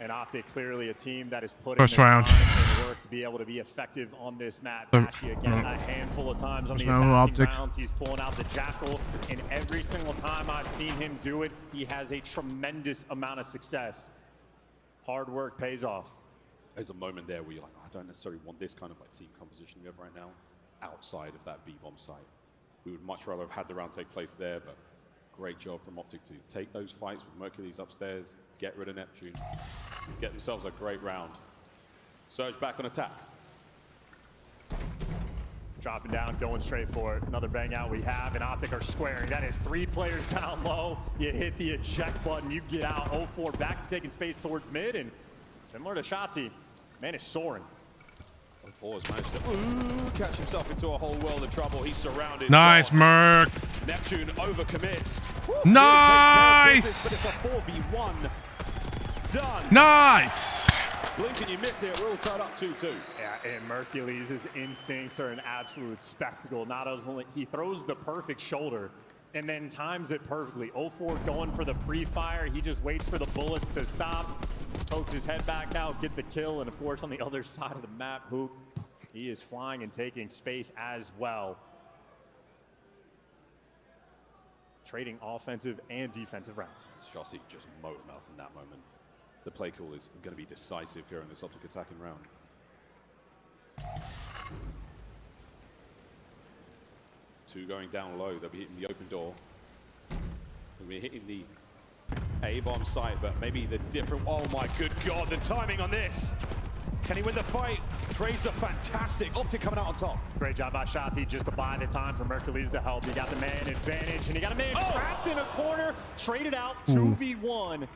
And Optic clearly a team that is putting First round. time and work to be able to be effective on this map. Dashi again a handful of times on the attacking rounds. He's pulling out the Jackal, and every single time I've seen him do it, he has a tremendous amount of success. Hard work pays off. There's a moment there where you're like, oh, I don't necessarily want this kind of like team composition we have right now outside of that B-bomb site. We would much rather have had the round take place there, but great job from Optic to take those fights with Mercury's upstairs, get rid of Neptune, get themselves a great round. Surge back on attack. Dropping down, going straight for it. Another bang out we have, and Optic are squaring. That is 3 players down low. You hit the eject button, you get out. 04 back to taking space towards mid, and similar to Shotzzy, man is soaring. 04 has managed to catch himself into a whole world of trouble. He's surrounded. Nice, Merc. Neptune overcommits. Nice! But it's a 4v1. Done. Nice! Blink and you miss it. We're all tied up 2-2. Yeah, and Mercules' instincts are an absolute spectacle. Not only he throws the perfect shoulder and then times it perfectly. 04 going for the pre-fire. He just waits for the bullets to stop, pokes his head back out, get the kill, and of course on the other side of the map, Hook, he is flying and taking space as well. Trading offensive and defensive rounds. Shotzzy just mowed him out in that moment. The play call is going to be decisive here in this Optic attacking round. Two going down low. They'll be hitting the open door. They'll be hitting the A-bomb site, but maybe the different... Oh my good God, the timing on this. Can he win the fight? Trades are fantastic. Optic coming out on top. Great job by Shotzzy just to buy the time for Mercules to help. He got the man advantage, and he got a man trapped in a corner. Traded out 2v1.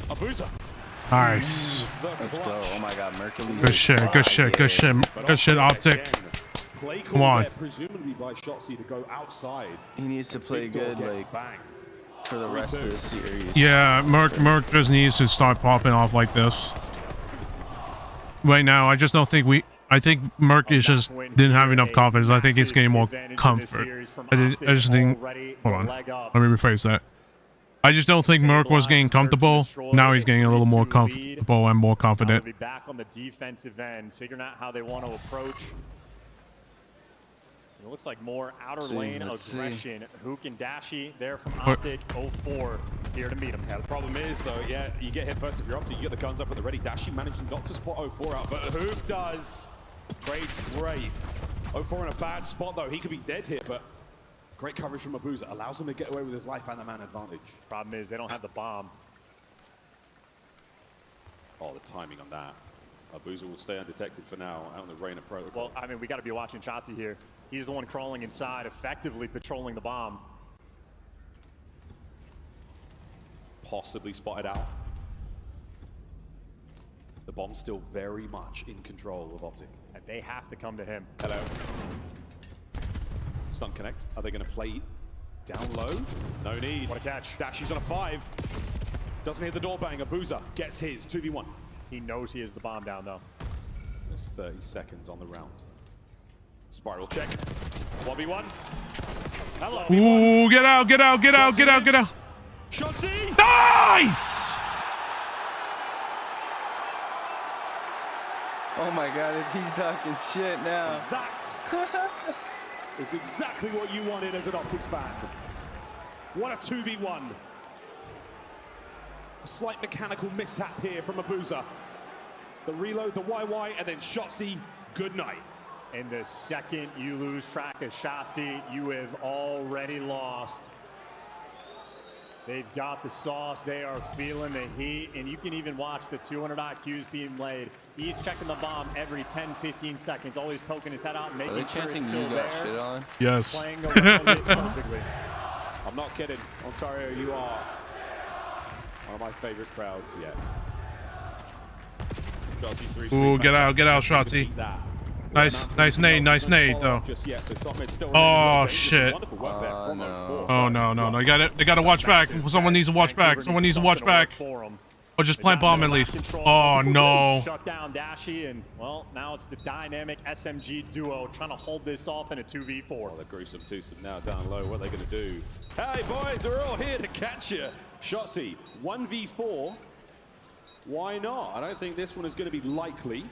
Abuza. Nice. Let's go. Oh my God, Mercules. Good shit, good shit, good shit. Good shit, Optic. Come on. Presumably by Shotzzy to go outside. He needs to play good, like, for the rest of the series. Yeah, Merc just needs to start popping off like this. Right now, I just don't think I think Merc is just didn't have enough confidence. I think he's getting more comfort. I just think... Hold on. Let me rephrase that. I just don't think Merc was getting comfortable. Now he's getting a little more comfortable and more confident. Be back on the defensive end, figuring out how they want to approach. It looks like more outer lane aggression. Hook and Dashi there from Optic. 04 here to meet him. Yeah, the problem is, though, yeah, you get hit first if you're Optic. You get the guns up at the ready. Dashi managed not to spot 04 out, but Hook does. Trade's great. 04 in a bad spot, though. He could be dead here, but great coverage from Abuza. Allows him to get away with his life and the man advantage. Problem is, they don't have the bomb. Oh, the timing on that. Abuza will stay undetected for now out in the rain of protocol. Well, I mean, we got to be watching Shotzi here. He's the one crawling inside, effectively patrolling the bomb. Possibly spotted out. The bomb's still very much in control of Optic. And they have to come to him. Hello. Stun connect. Are they going to play down low? No need. What a catch. Dashi's on a 5. Doesn't hear the door bang. Abuza gets his 2v1. He knows he has the bomb down, though. There's 30 seconds on the round. Spiral check. 1v1. Hello. Ooh, get out, get out, get out, get out, get out. Shotzi! Nice! Oh my god, he's talking shit now. That is exactly what you wanted as an Optic fan. What a 2v1. A slight mechanical mishap here from Abuza. The reload, the YY, and then Shotzi, good night. And the second you lose track of Shotzi, you have already lost. They've got the sauce, they are feeling the heat, and you can even watch the 200 IQs being laid. He's checking the bomb every 10, 15 seconds, always poking his head out and making sure it's still there. Shit on? Yes. Playing around it perfectly. I'm not kidding. Ontario, you are one of my favorite crowds yet. Ooh, get out, Shotzi. Nice nade, though. Oh shit. Oh no. They gotta watch back. Someone needs to watch back. Someone needs to watch back. Or just plant bomb at least. Oh no. Shut down Dashy, and well, now it's the dynamic SMG duo trying to hold this off in a 2v4. Oh, the gruesome twosome now down low. What are they gonna do? Hey boys, we're all here to catch you. Shotzi, 1v4. Why not? I don't think this one is going to be likely.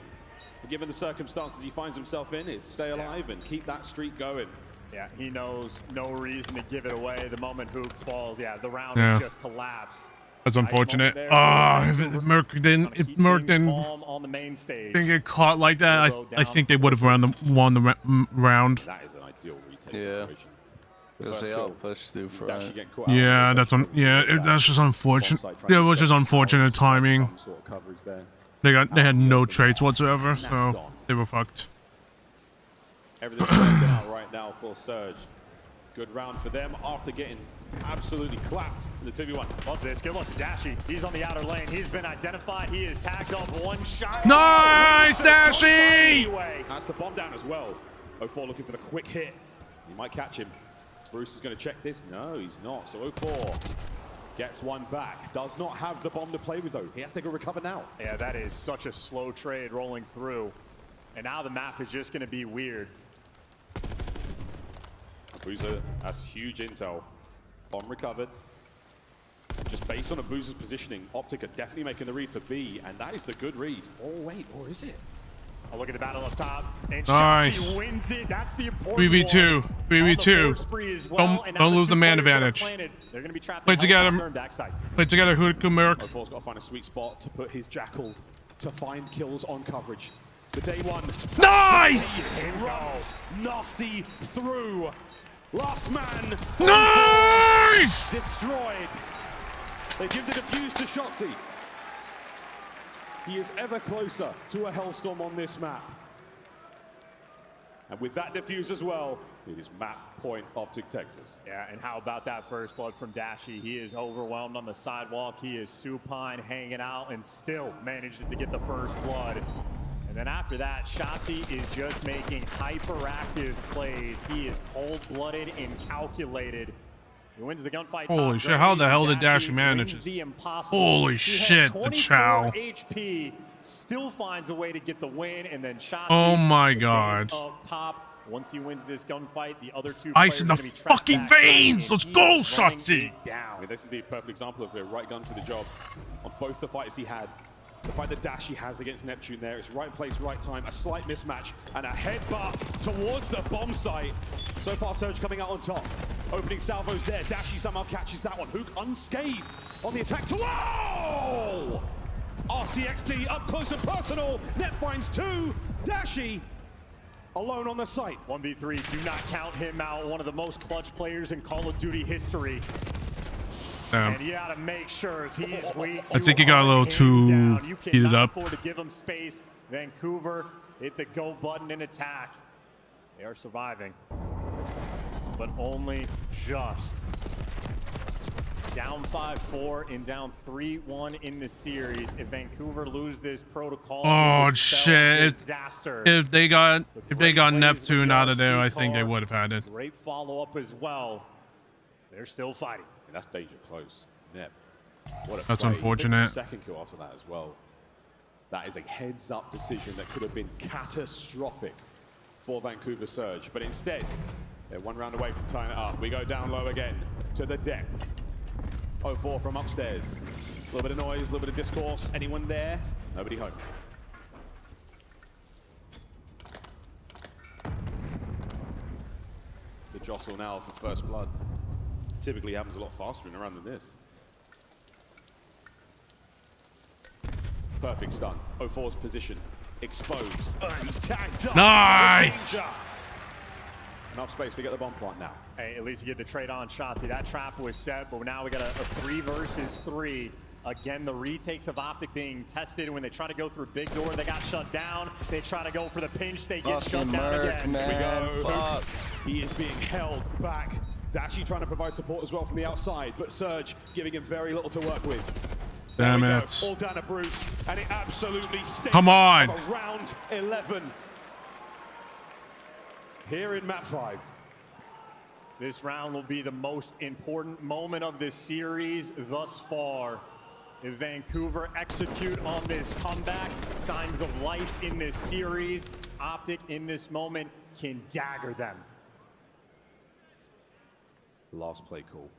Given the circumstances he finds himself in, is stay alive and keep that streak going. Yeah, he knows no reason to give it away. The moment Hook falls, the round has just collapsed. That's unfortunate. If Merc didn't on the main stage. Didn't get caught like that, I think they would have won the round. That is an ideal retake situation. Because they all pushed through front. Yeah, that's just unfortunate. Yeah, it was just unfortunate timing. They had no traits whatsoever, so they were fucked. Everything's working out right now for Surge. Good round for them after getting absolutely clapped in the 2v1. Love this. Good luck to Dashy. He's on the outer lane. He's been identified. He is tagged up one shot. Nice, Dashy! That's the bomb down as well. 04 looking for the quick hit. He might catch him. Bruce is going to check this. No, he's not. So 04 gets one back. Does not have the bomb to play with, though. He has to go recover now. Yeah, that is such a slow trade rolling through. And now the map is just going to be weird. Abuza has huge intel. Bomb recovered. Just based on Abuza's positioning, Optic are definitely making the read for B, and that is the good read. Oh, wait, or is it? Oh, look at the battle up top. And nice. Wins it. That's the important 3v2. 3v2. Don't lose the man advantage. They're going to be trapped. Play together. Play together, Hook and Merc. 04's got to find a sweet spot to put his Jackal to find kills on coverage. The day one. Nice! Runs nasty through. Last man. Nice! Destroyed. They give the defuse to Shotzi. He is ever closer to a Hellstorm on this map. And with that defuse as well, it is map point Optic Texas. Yeah, and how about that first blood from Dashy? He is overwhelmed on the sidewalk. He is supine, hanging out, and still manages to get the first blood. And then after that, Shotzi is just making hyperactive plays. He is cold-blooded and calculated. He wins the gunfight. Holy shit, how the hell did Dashy manage it? Holy shit, the Chow. HP, still finds a way to get the win, and then Shotzi. Oh my god. Up top. Once he wins this gunfight, the other two ice in the fucking veins! Let's go, Shotzi! I mean, this is the perfect example of the right gun for the job on both the fights he had. The fight that Dashy has against Neptune there, it's right place, right time, a slight mismatch, and a headbutt towards the bomb site. So far, Surge coming out on top. Opening salvos there, Dashy somehow catches that one. Hook unscathed on the attack to, whoa! RCXD up close and personal, Net finds two, Dashy alone on the site. 1v3, do not count him out. One of the most clutch players in Call of Duty history. Damn. And you gotta make sure if he's weak, I think he got a little too heated up. afford to give him space. Vancouver hit the go button in attack. They are surviving, but only just. Down 5-4 and down 3-1 in the series. If Vancouver lose this protocol, Oh shit! Disaster. If they got Neptune out of there, I think they would have had it. Great follow-up as well. They're still fighting. And that's danger close. Nep. What a That's play. unfortunate. Second kill after that as well. That is a heads-up decision that could have been catastrophic for Vancouver Surge. But instead, they're one round away from tying it up. We go down low again to the depths. 0-4 from upstairs. A little bit of noise, a little bit of discourse. Anyone there? Nobody home. The jostle now for first blood. Typically happens a lot faster in a round than this. Perfect stun. 0-4's position exposed. He's tagged up. Nice! Enough space to get the bomb plant now. Hey, at least you get the trade on shots. See, that trap was set, but now we got a 3 versus 3. Again, the retakes of Optic being tested. When they try to go through big door, they got shut down. They try to go for the pinch, they get shut down again. Man. Here we go. He is being held back. Dashi trying to provide support as well from the outside, but Surge giving him very little to work with. Damn it. All down to Bruce, and it absolutely stinks. Come on. Of a round 11. Here in map 5. This round will be the most important moment of this series thus far. If Vancouver execute on this comeback, signs of life in this series, Optic in this moment can dagger them. Last play call.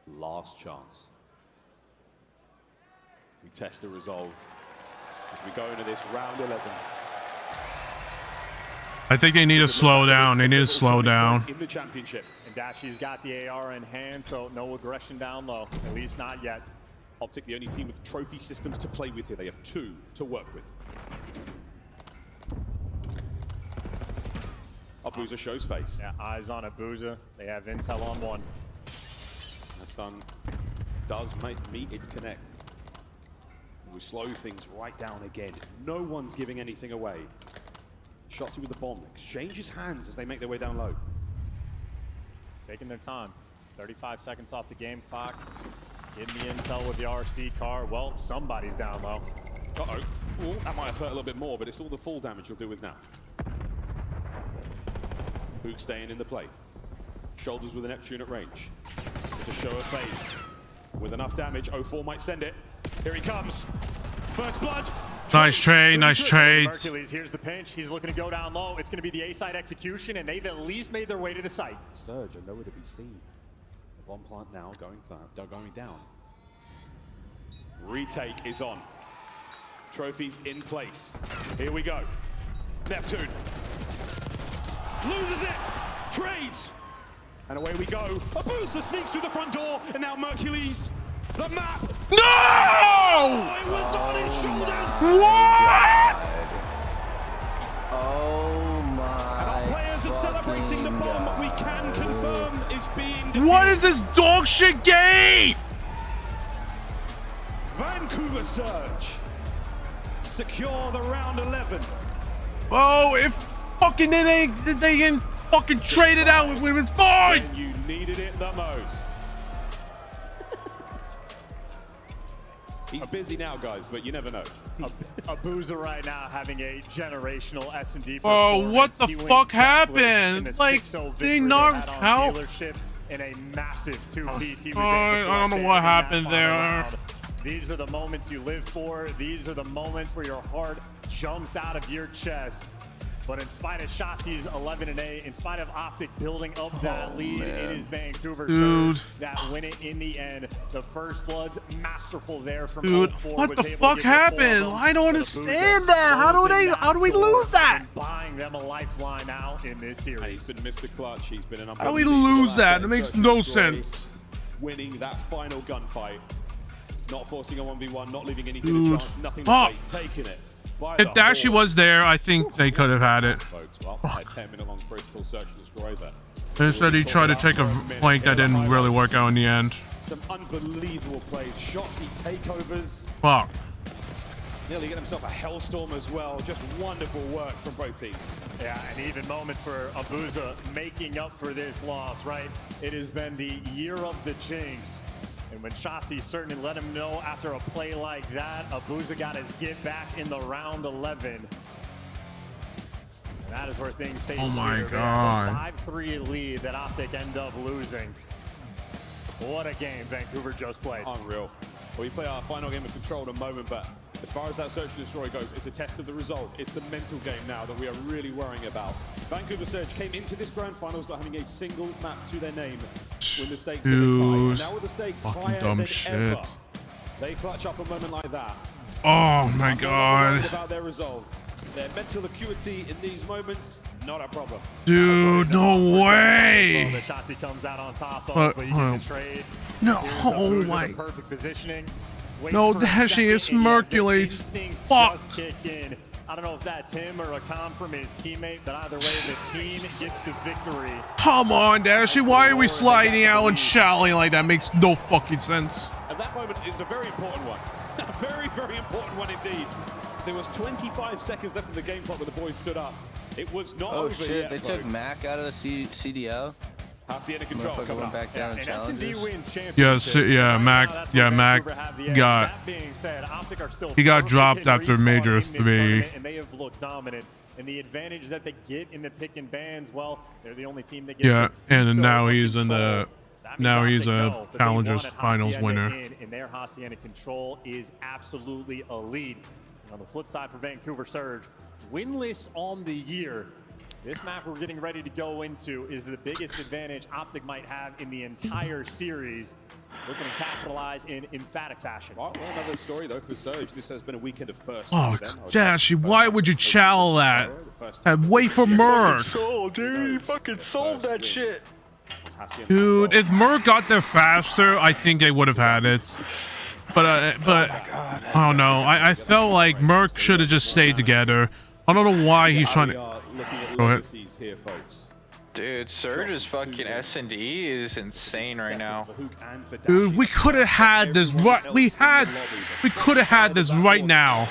Last chance. We test the resolve as we go into this round 11. I think they need to slow down. They need to slow down. In the championship. And Dashi's got the AR in hand, so no aggression down low. At least not yet. Optic, the only team with trophy systems to play with here. They have 2 to work with. Abuza shows face. Yeah, eyes on Abuza. They have intel on 1. That stun does meet its connect. We slow things right down again. No one's giving anything away. Shotzi with the bomb. Exchanges hands as they make their way down low. Taking their time. 35 seconds off the game clock. Getting the intel with the RC car. Well, somebody's down low. Uh-oh. Ooh, that might have hurt a little bit more, but it's all the full damage you'll do with now. Boog staying in the play. Shoulders with a Neptune at range. It's a show of face. With enough damage, 0-4 might send it. Here he comes. First blood. Nice trade, nice trades. Hercules, here's the pinch. He's looking to go down low. It's going to be the A-side execution, and they've at least made their way to the site. Surge are nowhere to be seen. The bomb plant now going down. Retake is on. Trophies in place. Here we go. Neptune. Loses it. Trades. And away we go. Abusa sneaks through the front door, and now Mercules. The map. No! Oh, it was on his shoulders. What? Oh my. And our players are celebrating the bomb. We can confirm is being defeated. What is this dog shit game? Vancouver Surge secure the round 11. Oh, if fucking they can fucking trade it out, we've been fine. When you needed it the most. He's busy now, guys, but you never know. Abuza right now having a generational S&D performance. Oh, what the He went fuck backwards in happened? the Like, 6-0 they victory knocked had on out. Dealership in a massive 2-piece. He was I able to don't know collect what it in that happened final there. round. These are the moments you live for. These are the moments where your heart jumps out of your chest. But in spite of Shotzi's 11-8, in spite of Optic building up that lead, man. it is Vancouver Dude. Surge that win it in the end. The first blood's masterful there from Dude, 0-4, what was the able to fuck get the 4 of happened? them, I don't but understand Abuza that. How do we closing lose that? and buying them a lifeline now in this series. And he's been Mr. Clutch. He's been an How do we unbelievable lose that? asset. It makes Search and no destroy, sense. Winning that final gunfight. Not forcing a 1v1, not leaving anything Dude. to chance, nothing Fuck. to fate, taking it. If Dashy was there, I think they could have had it. Folks, well, a 10-minute-long critical search and destroy there. Instead, he tried to take a flank that didn't really work out in the end. Some unbelievable plays, shotsy takeovers. Fuck. Nearly get himself a hellstorm as well. Just wonderful work from both teams. Yeah, and even moments for Abuza making up for this loss, right? It has been the year of the jinx. And when Shotzi certainly let him know after a play like that, Abuza got his get back in the round 11. And that is where things stay. Oh my God. 5-3 lead that Optic end up losing. What a game Vancouver just played. Unreal. Well, we play our final game of Control in a moment, but as far as that search and destroy goes, it's a test of the result. It's the mental game now that we are really worrying about. Vancouver Surge came into this grand finals not having a single map to their name when the stakes are this high. And now with the stakes higher than ever, they clutch up a moment like that. Oh my God. About their resolve. Their mental acuity in these moments, not a problem. Dude, no way. The Shotzi comes out on top of, but you get the trades. No, oh my. Perfect positioning. No, Dashy is Mercules. Fuck. Just kick in. I don't know if that's him or a com from his teammate, but either way, the team gets the victory. Come on, Dashy. Why are we sliding out and shouting like that? Makes no fucking sense. And that moment is a very important one. A very, very important one indeed. There was 25 seconds left of the game clock when the boys stood up. It was not over shit, yet, they folks. took Mac out of the CDL. How's the end of control coming went back down in challenges. Yeah, Mac got. That being said, Optic are still He got dropped after Major 3. And they have looked dominant. And the advantage that they get in the pick and bans, well, they're the only team that gets. Yeah, and now he's in the. Now he's a Challengers Finals winner. And their Hacienda control is absolutely elite. On the flip side for Vancouver Surge, winless on the year. This map we're getting ready to go into is the biggest advantage Optic might have in the entire series. Looking to capitalize in emphatic fashion. Well, another story though for Surge. This has been a weekend of firsts. Oh, Dashy, why would you chow that? And wait for Merc. Sold, dude. You fucking sold that shit. Dude, if Merc got there faster, I think they would have had it. But I don't know. I felt like Merc should have just stayed together. I don't know why he's trying to. Go ahead. Dude, Surge's fucking S&D is insane right now. Dude, we could have had this right. We could have had this right now.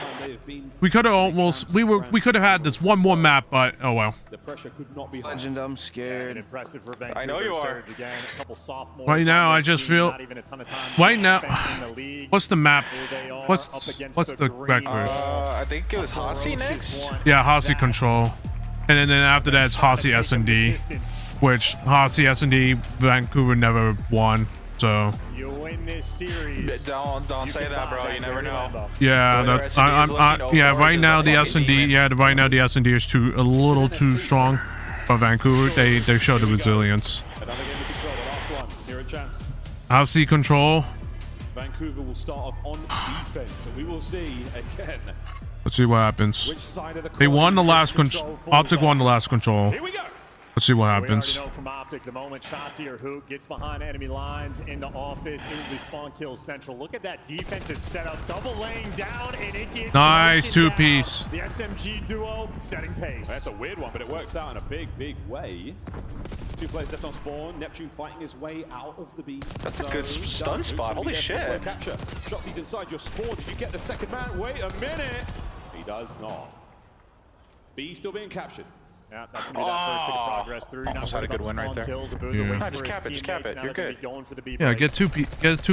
We could have almost. We could have had this one more map, but oh well. The pressure could not be Legend, I'm scared. I know you are. Right now, I just feel. Right now, what's the map? What's the record? I think it was Hasi next. Yeah, Hasi control. And then after that, it's Hasi S&D, which Hasi S&D Vancouver never won. So. You win this series. Don't say that, bro. You never know. Yeah, that's. Yeah, right now the S&D. Yeah, right now the S&D is a little too strong for Vancouver. They show the resilience. Another game of control. The last one here at Champs. Hasi control. Vancouver will start off on defense, and we will see again. Let's see what happens. They won the last control. Optic won the last control. Here we go. Let's see what happens. We already know from Optic, the moment Shotzi or Hoop gets behind enemy lines into office, it will be spawn kills central. Look at that defensive setup, double laying down, and it gets nice two-piece. The SMG duo setting pace. That's a weird one, but it works out in a big, big way. 2 players left on spawn. Neptune fighting his way out of the B. That's a good stun spot. Holy shit. Capture. Shotzi's inside your spawn. Did you get the second man? Wait a minute. He does not. B still being captured. Yeah, that's going to be that first bit of progress through. Almost had a good win right there. Yeah. Just cap it. You're good. Yeah, get two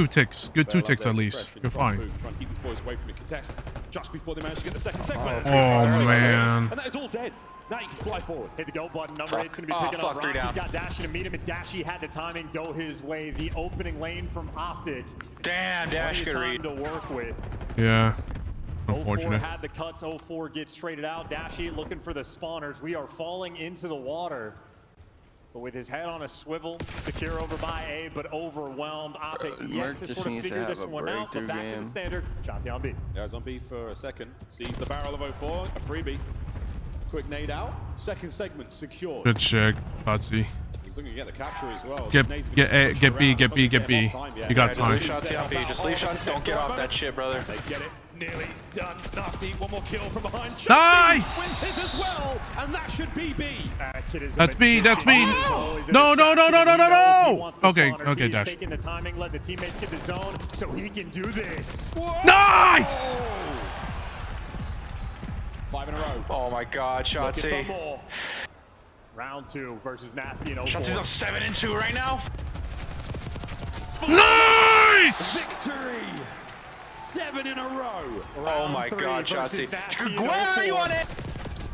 ticks. Good 2 ticks at least. You're fine. Trying to keep these boys away from the contest. Just before they manage to get the second segment. Oh man. And that is all dead. Now you can fly forward. Hit the go button. Number 8's going to be picking up. He's got Dashy to meet him, and Dashy had the timing go his way. The opening lane from Optic. Damn, Dash could read. To work with. Yeah. 04 Unfortunate. had the cuts. 04 gets traded out. Dashy looking for the spawners. We are falling into the water. But with his head on a swivel, secure over by A, but overwhelmed. Optic yet to sort of figure this one out. But back to the standard. Shotzi on B. Yeah, he's on B for a second. Sees the barrel of 04. A freebie. Quick nade out. Second segment secured. Good check, Shotzi. He's looking to get the capture as well. Get B. You got time. Just leave shots. Don't get off that shit, brother. They get it. Nearly done. Nasty, one more kill from behind. Nice! Wins his as well, and that should be B. That's me. That's me. No, no, no, no, no, no, no. Okay, okay, Dash. Taking the timing, let the teammates get the zone so he can do this. Nice! 5 in a row. Oh my God, Shotzi. Round 2 versus Nasty and 04. Shotzi's on 7 and 2 right now. Nice! Victory! 7 in a row. Oh my God, Shotzi. Where are you on it?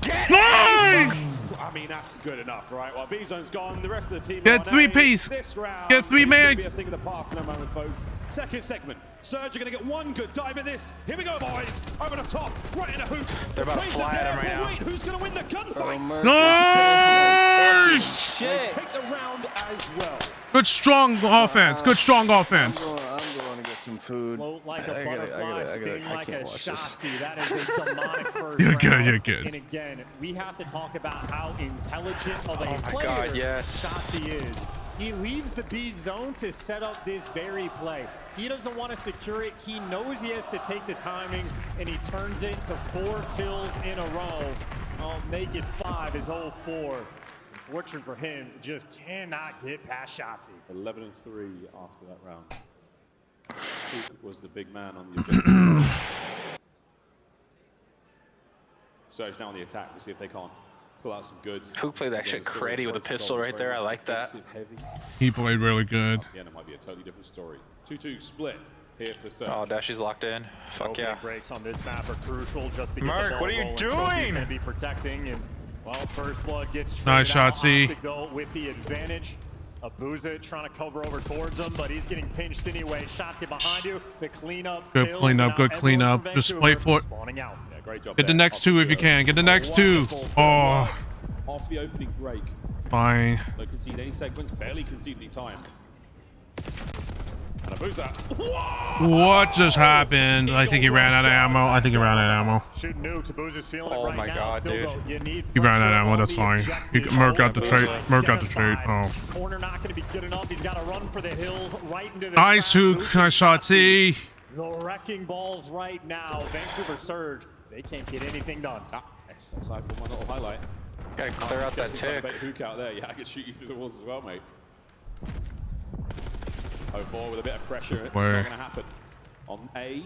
Get Nice! I mean, that's good enough, right? Well, B-Zone's gone. The rest of the team Get 3 piece. This round Get 3 man. be a thing of the past in a moment, folks. Second segment. Surge are going to get one good dive at this. Here we go, boys. Over the top, right in a hoop. They're about to fly at him right now. Wait, who's going to win the gunfight? Nice! Shit. Take the round as well. Good strong offense. Good strong offense. I'm going to get some food. Float like a butterfly, sting like a Shotzi. That is a demonic first You're round. good, you're good. And again, we have to talk about how intelligent of a player God, yes. Shotzi is. He leaves the B zone to set up this very play. He doesn't want to secure it. He knows he has to take the timings, and he turns it to 4 kills in a row. I'll make it 5 is 0-4. Unfortunate for him, just cannot get past Shotzi. 11 and 3 after that round. Hook was the big man on the objective. Surge now on the attack. We'll see if they can't pull out some goods. Who played that shit cruddy with a pistol right there? I like that. He played really good. Yeah, it might be a totally different story. 2-2 split here for Surge. Oh, Dashy's locked in. Fuck yeah. Breaks on this map are crucial just to get Mark, the ball what are you rolling. doing? Trophy's gonna be protecting, and well, first blood gets Nice traded out. shot, C. Optic, though, with the advantage. Abuza trying to cover over towards him, but he's getting pinched anyway. Shotzi behind you. The cleanup. Good cleanup. Good cleanup. Just play for it. Spawning out. Yeah, great job. Get the there. next 2 if you can. Get the next 2. Oh, Off the opening break. fine. Don't concede any segments, barely concede any time. And Abuza. What just happened? I think he ran out of ammo. I think he ran out of ammo. Shooting nukes. Abuza's feeling Oh it right my now. God, Still, dude. though, you need He ran out of pressure ammo. on That's the fine. objective. Merc got the trade. Merc got the trade. Oh. Corner not going to be good enough. He's got to run for the hills, right into the Nice trap. hook. Nice shot, C. The wrecking balls right now. Vancouver Surge, they can't get anything done. Aside from one little highlight. Gotta clear out that tick. Hook out there. Yeah, I can shoot you through the walls as well, mate. 0-4 with a bit of pressure. It's not Where? going to happen. On A,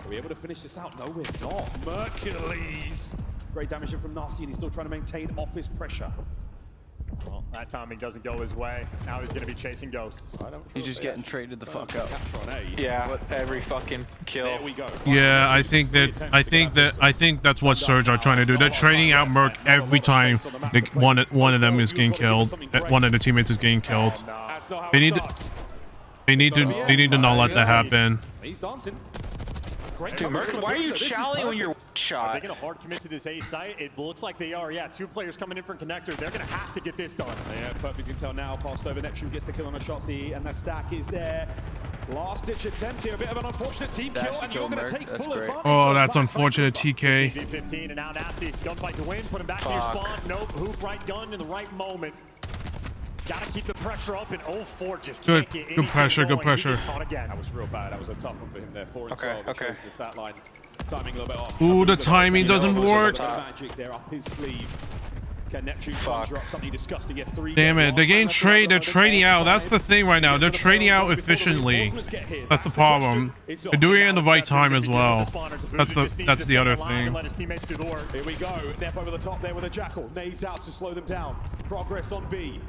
are we able to finish this out? No, we're not. Mercules. Great damage in from Nasty, and he's still trying to maintain office pressure. Well, that timing doesn't go his way. Now he's going to be chasing ghosts. He's just getting traded the fuck out. Yeah, every fucking kill. There we go. Yeah, I think that's what Surge are trying to do. They're trading out Merc every time one of them is getting killed. One of the teammates is getting killed. They need to not let that happen. He's dancing. Dude, Merc, why are you challenging when you're shot? Are they going to hard commit to this A site? It looks like they are. Yeah, 2 players coming in from connectors. They're going to have to get this done. Yeah, perfect intel now. Passed over. Neptune gets the kill on a Shotzi, and the stack is there. Last ditch attempt here. A bit of an unfortunate team kill, and you're going to take full advantage. Oh, that's unfortunate, TK. V15 and now Nasty. Gunfight to win. Put him back to your spawn. Nope. Hoop right gun in the right moment. Gotta keep the pressure up, and 0-4 just can't get anything Good pressure, going. good pressure. He gets caught again. That was real bad. That was a tough one for him there. 4 and 12. Okay. The stat line. Timing a little bit off. Ooh, the timing doesn't work. Magic there up his sleeve. Can Neptune conjure up something disgusting? Get 3. Damn it, they're getting they're trading out. That's the thing right now. They're trading out efficiently. That's the problem. They're doing it in the right time as well. That's the other thing. Here we go. Nep over the top there with a Jackal. Nades out to slow them down. Progress on B.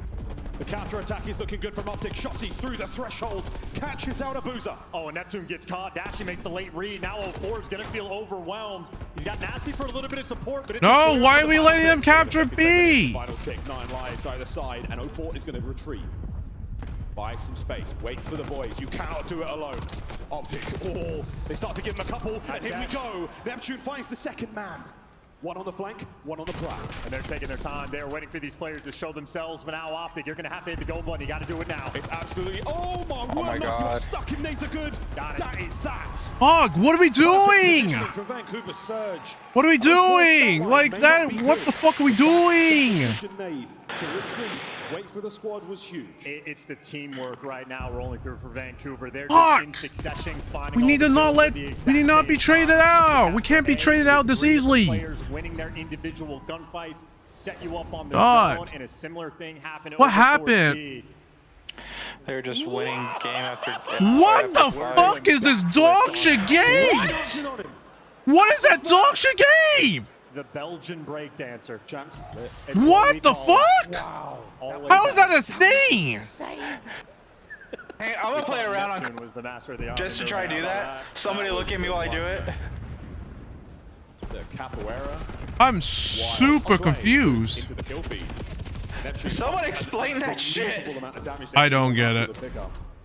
The counter-attack is looking good from Optic. Shotzi through the threshold. Catches out Abuza. Oh, and Neptune gets caught. Dashy makes the late read. Now 0-4 is going to feel overwhelmed. He's got Nasty for a little bit of support. But No, why are we letting them capture B? Final tick, 9 lives either side, and 0-4 is going to retreat. Buy some space. Wait for the boys. You cannot do it alone. Optic. Oh, they start to give him a couple. And here we go. Neptune finds the second man. One on the flank, one on the plat. And they're taking their time. They're waiting for these players to show themselves. But now Optic, you're going to have to hit the gold button. You got to do it now. It's absolutely... Oh my God. Stuck him. Nades are good. That is that. Fuck, what are we doing? For Vancouver Surge. What are we doing? Like that, what the fuck are we doing? Nade to retreat. Weight for the squad was huge. It's the teamwork right now rolling through for Vancouver. They're Fuck! just in succession finding We need to not let. We need not be traded out. We can't be traded out this easily. Players winning their individual gunfights set you up on the God. zone, and a similar thing happened. What over happened? 4B. They're just winning game after What the fuck is this dog shit game? What is that dog shit game? The Belgian breakdancer. What the fuck? Wow. How is that a thing? Hey, I'm gonna play around on was the master of the just to try to do that. Somebody look at me while I do it. The capoeira. I'm super confused. Into the kill feed. Someone explain that shit. I don't get it.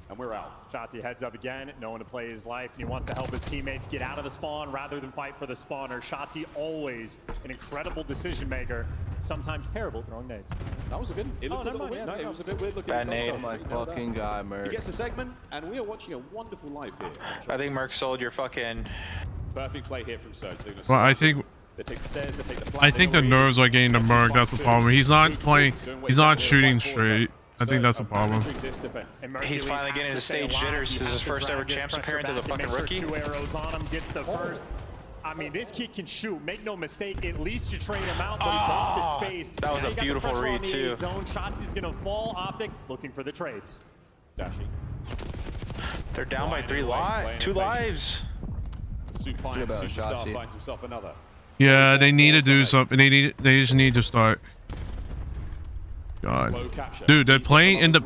And we're out. Shotzi heads up again, knowing to play his life, and he wants to help his teammates get out of the spawn rather than fight for the spawner. Shotzi always an incredible decision maker, sometimes terrible throwing nades. That was a good. It looked a little weird. No, it was a bit weird looking. Bad nade. Oh my fucking god, Merc. He gets a segment, and we are watching a wonderful live here. I think Merc sold your fucking. Perfect play here from Surge. Well, I think. They take the stairs, they take the I think the nerves are getting to Merc. That's the problem. He's not playing. He's not shooting straight. I think that's a problem. He's finally getting his stage jitters. This is his first ever champs appearance as a fucking rookie. 2 arrows on him, gets the first. I mean, this kid can shoot. Make no mistake. At least you train him out, but he bought the space. That was a beautiful read too. Shotzi's gonna fall. Optic looking for the trades. Dashing. They're down by 2 lives. Supine superstar finds himself another. Yeah, they need to do something. They just need to start. God, dude, they're playing in the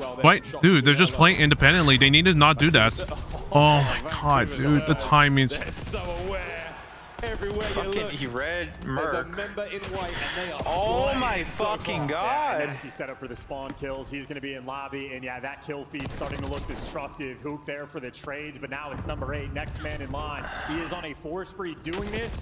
dude. They're just playing independently. They need to not do that. Oh my god, dude, the timings. Fucking he read Merc. Oh my fucking god! Yeah, nasty setup for the spawn kills. He's going to be in lobby, and yeah, that kill feed starting to look destructive. Hook there for the trades, but now it's number 8, next man in line. He is on a 4 spree doing this,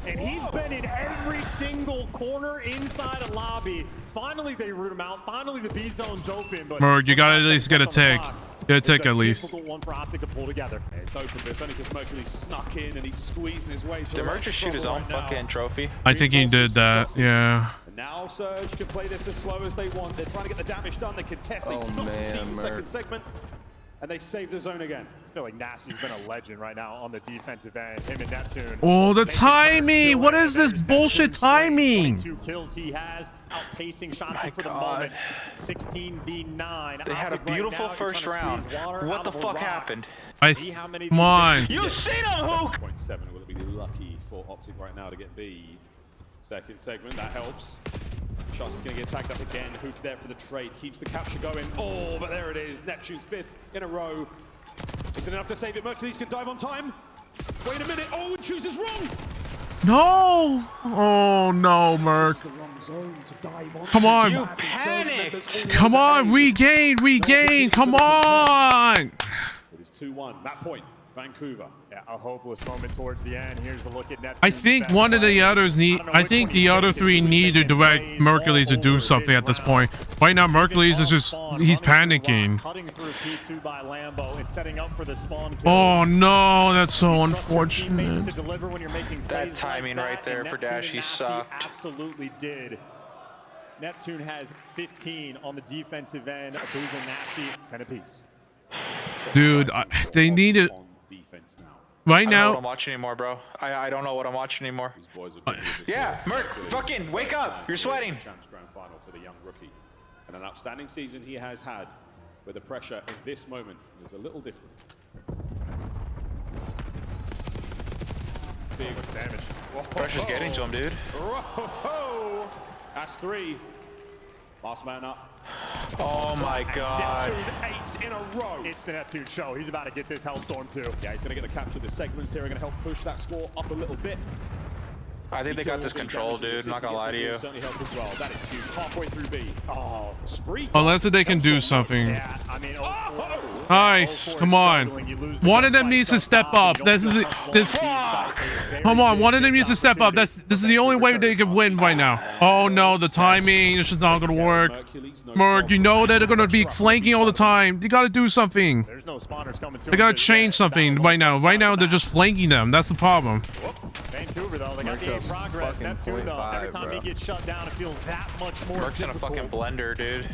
and he's been in every single corner inside a lobby. Finally, they root him out. Finally, the B zone's open. But Merc, you gotta at least get a tick. Get a tick at least. Difficult one for Optic to pull together. It's open, but it's only because Mercury snuck in and he's squeezing his way through. Did Merc just shoot his own fucking trophy? I think he did that. Yeah. And now Surge can play this as slow as they want. They're trying to get the damage done. They contest. They cannot concede the second segment. And they save the zone again. I feel like Nasty's been a legend right now on the defensive end. Him and Neptune. Oh, the timing! What is this bullshit timing? 2 kills he has, outpacing Shotzi for the moment. 16v9. They had a beautiful first round. What the fuck happened? Come on. You seen him, Hook! 0.7 will be lucky for Optic right now to get B. Second segment, that helps. Shots is going to get tagged up again. Hook there for the trade. Keeps the capture going. Oh, but there it is. Neptune's 5th in a row. Is it enough to save it? Mercules can dive on time. Wait a minute. Oh, and chooses wrong. No. Oh, no, Merc. Come on. You panicked. Come on. Regain. Come on. It is 2-1. That point, Vancouver. Yeah, a hopeless moment towards the end. Here's a look at Neptune. I think one of the others need. I think the other 3 need to direct Mercules to do something at this point. Right now, Mercules is just. He's panicking. Cutting through P2 by Lambo and setting up for the spawn kill. Oh no, that's so unfortunate. That timing right there for Dashy sucked. Absolutely did. Neptune has 15 on the defensive end. Booz and Nasty 10 apiece. Dude, they need it. Right I don't know now. what I'm watching anymore, bro. I don't know what I'm watching anymore. Yeah, Merc, fucking wake up! You're sweating. Champs Grand Final for the young rookie, and an outstanding season he has had. Where the pressure in this moment is a little different. Big damage. Pressure's getting to him, dude. Whoa. That's 3. Last man up. Oh my god. Neptune 8 in a row. It's the Neptune show. He's about to get this Hellstorm too. Yeah, he's going to get the capture. The segments here are going to help push that score up a little bit. I think they got this control, dude. I'm not gonna lie to you. Certainly helped as well. That is huge. Halfway through B. Oh, spree. Unless they can do something. Yeah, I mean, Nice. Come on. One of them needs to step up. This is this. Come on. One of them needs to step up. This is the only way they can win right now. Oh no, the timing. This is not gonna work. Merc, you know that they're gonna be flanking all the time. You gotta do something. There's no spawners coming to They gotta change something right now. Right now they're just flanking them. That's the problem. Vancouver though, they got to progress. Neptune though, every time he gets shut down, it feels that much more Merc's in a difficult. fucking blender, dude.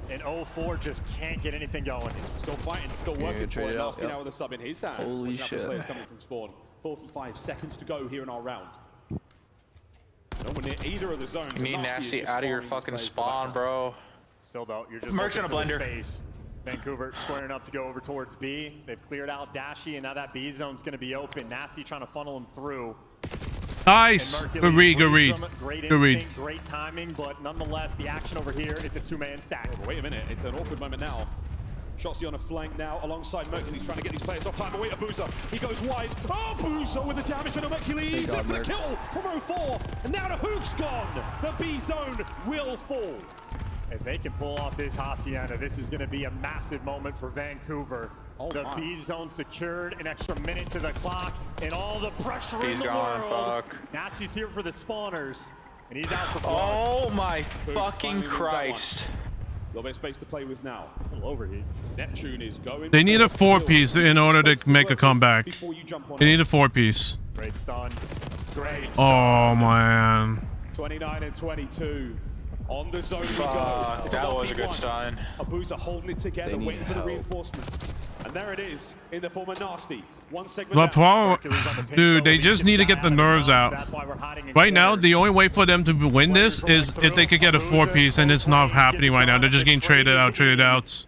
And 0-4 just can't get anything going. Still fighting, still working for it. Nasty now with a sub in his hands. Holy shit. Players coming from spawn. 45 seconds to go here in our round. No one near either of the zones. You need Nasty out of your fucking spawn, bro. Still though, you're just Merc's in a blender. Space. Vancouver squaring up to go over towards B. They've cleared out Dashy, and now that B zone's going to be open. Nasty trying to funnel him through. Nice. Good read, good read. Great Good read. instinct, great timing, but nonetheless, the action over here, it's a two-man stack. Oh, wait a minute, it's an awkward moment now. Shotzzy on a flank now, alongside Mercules, trying to get these players off time. But wait, Abuza, he goes wide. Oh, Abuza with the damage on Mercules, in for the kill from 04. And now the Hook's gone. The B zone will fall. If they can pull off this Hacienda, this is going to be a massive moment for Vancouver. The B zone secured, an extra minute to the clock, and all the pressure in the world. Nasty's here for the spawners, and he's out for blood. Oh my fucking Christ. A little bit of space to play with now. A little overheat. Neptune is going. They need a 4-piece in order to make a comeback. They need a 4-piece. Great stun. Great stun. Oh man. 29 and 22. On the zone we go. That was a good stun. Abuza holding it together, waiting for the reinforcements. And there it is, in the form of Nasty. One segment down. Dude, they just need to get the nerves out. Right now, the only way for them to win this is if they could get a 4-piece, and it's not happening right now. They're just getting traded out.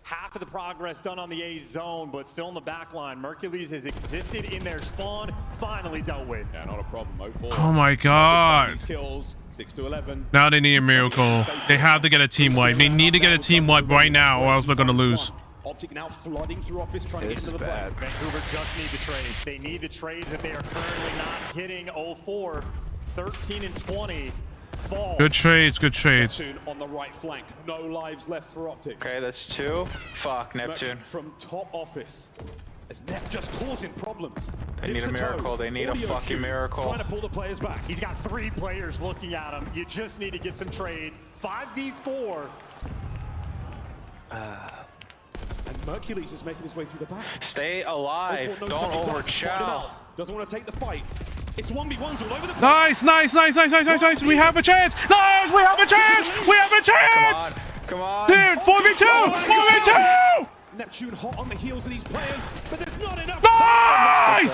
Half of the progress done on the A zone, but still in the back line. Mercules has existed in their spawn, finally dealt with. Yeah, not a problem. 04. Oh my god. Kills, 6 to 11. Now they need a miracle. They have to get a team wipe. They need to get a team wipe right now, or else they're gonna lose. Optic now flooding through office, trying to get into the play. Vancouver just need the trades. They need the trades that they are currently not getting. 04, 13 and 20. Fall. Good trades, good trades. On the right flank, no lives left for Optic. Okay, that's 2. Fuck, Neptune. From top office. As Nep just causing problems. They need a miracle. They need a fucking miracle. Trying to pull the players back. He's got 3 players looking at him. You just need to get some trades. 5v4. And Mercules is making his way through the back. Stay alive. Don't overchow. Doesn't want to take the fight. It's 1v1s all over the place. Nice. We have a chance. Nice, we have a chance. We have a chance. Come on. Dude, 4v2. 4v2. Neptune hot on the heels of these players, but there's not enough time.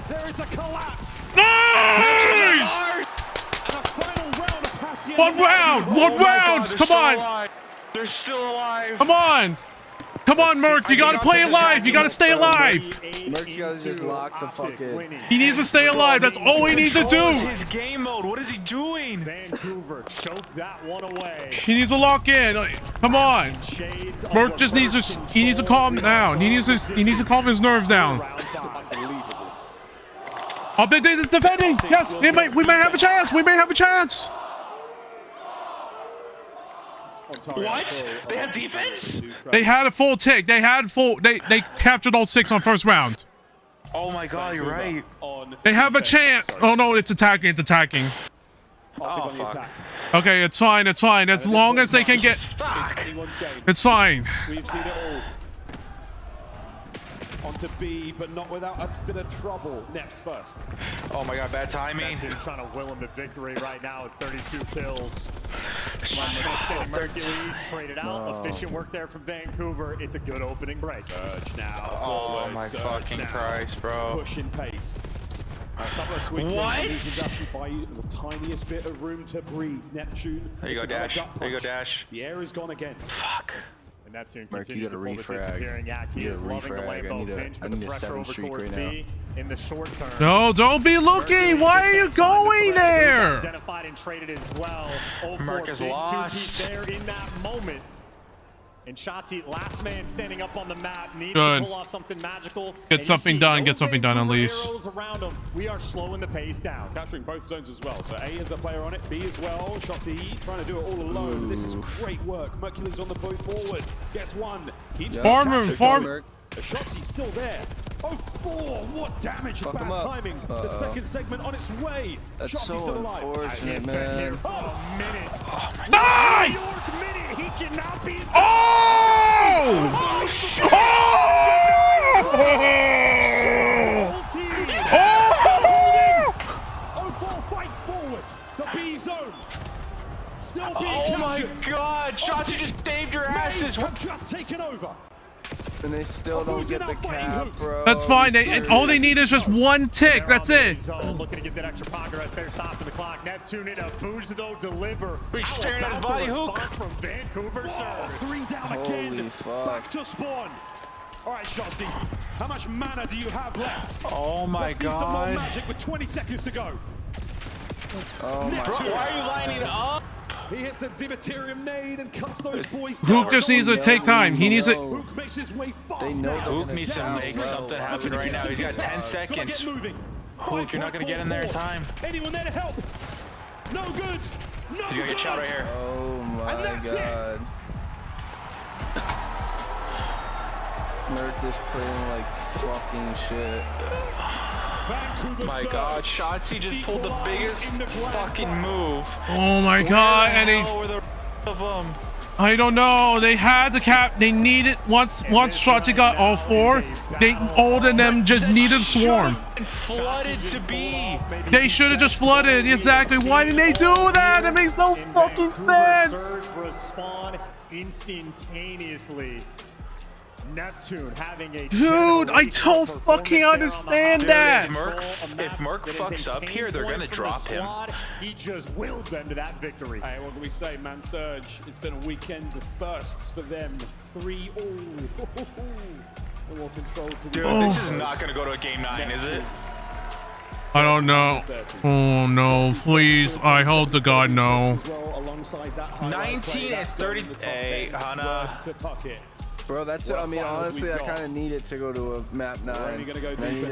There is a collapse. Nice. And a final round of Hacienda. One round. Come on. They're still alive. Come on, Merc. You gotta play alive. You gotta stay alive. Merc's gotta just lock the fuck in. He needs to stay alive. That's all he needs to do. His game mode. What is he doing? Vancouver choked that one away. He needs to lock in. Come on. Merc just needs to. He needs to calm down. He needs to calm his nerves down. Oh, Big Days is defending. Yes, we might have a chance. We may have a chance. What? They have defense? They had a full tick. They captured all 6 on first round. Oh my god, you're right. They have a chance. Oh no, it's attacking. Oh fuck. Okay, it's fine. As long as they can get. It's fine. We've seen it all. Onto B, but not without a bit of trouble. Neps first. Oh my god, bad timing. Trying to will him to victory right now with 32 kills. Mercules traded out. Efficient work there from Vancouver. It's a good opening break. Surge now. Oh Forward. my Surge fucking now. Christ, bro. Pushing pace. A couple of sweet kills can actually buy you the tiniest bit of room to breathe. Neptune. There you go, Dash. There you go, Dash. The air is gone again. Fuck. Neptune Mark, continues to pull the disappearing yak. He is loving the laybow pinch, but the pressure over towards B in the short term. No, don't be looking. Why are you going there? Identified and traded as well. Merc is lost. There in that moment. And Shotzzy, last man standing up on the map, needs Good. to pull off something magical. Get something done at least. Arrows around him. We are slowing the pace down. Capturing both zones as well. So A is a player on it, B as well. Shotzzy trying to do it all alone. This is great work. Mercules on the move forward. Gets one. Keeps Farm. Shotzzy's still there. 04, what damage. Bad timing. The second segment on its way. That's Shotzzy's still alive. Unfortunate, man. A minute. Nice! New York minute. He cannot be. Oh! 04 fights forward. The B zone. Still being Oh my captured. god, Shotzi just saved your asses. Have just taken over. And they still don't get the cap, bro. That's fine. All they need is just one tick. That's it. Looking to get that extra progress. They're stopping the clock. Neptune in a boost, though, deliver. He's staring at his body hook. From Vancouver. Whoa, 3 down again. Back to spawn. All right, Shotzi. How much mana do you have left? Oh my Let's see some more god. magic with 20 seconds to go. Oh my Neptune. Bro, why are you lining up? He hits the Divaterium nade and cuts those boys down. Hook just needs to take time. He needs it. Hook makes his way fast They know now. Hook needs to make something happen right now. He's got 10 seconds. Get moving. Hook, you're not gonna get in there in time. Anyone there to help? No good. No He's gonna get shot right here. Oh my that's god. Merc is playing like fucking shit. My god, Shotzi just pulled the biggest fucking move. Oh my god. And Where the of them? I don't know. They had the cap. They needed once Shotzi got all 4. All of them just needed swarm. Flooded to be. They should have just flooded. Exactly. Why didn't they do that? That makes no fucking sense. Surge respond instantaneously. Neptune having a Dude, I don't fucking understand that. If Merc fucks up here, they're gonna drop him. He just willed them to that victory. Hey, what can we say, man? Surge, it's been a weekend of firsts for them. 3-all. No more control to Dude, this is not gonna go to a game 9, is it? I don't know. Oh no, please. I hope to God no. 19 and 30. Hey, Hana. Bro, that's, I mean, honestly, I kind of need it to go to a map 9.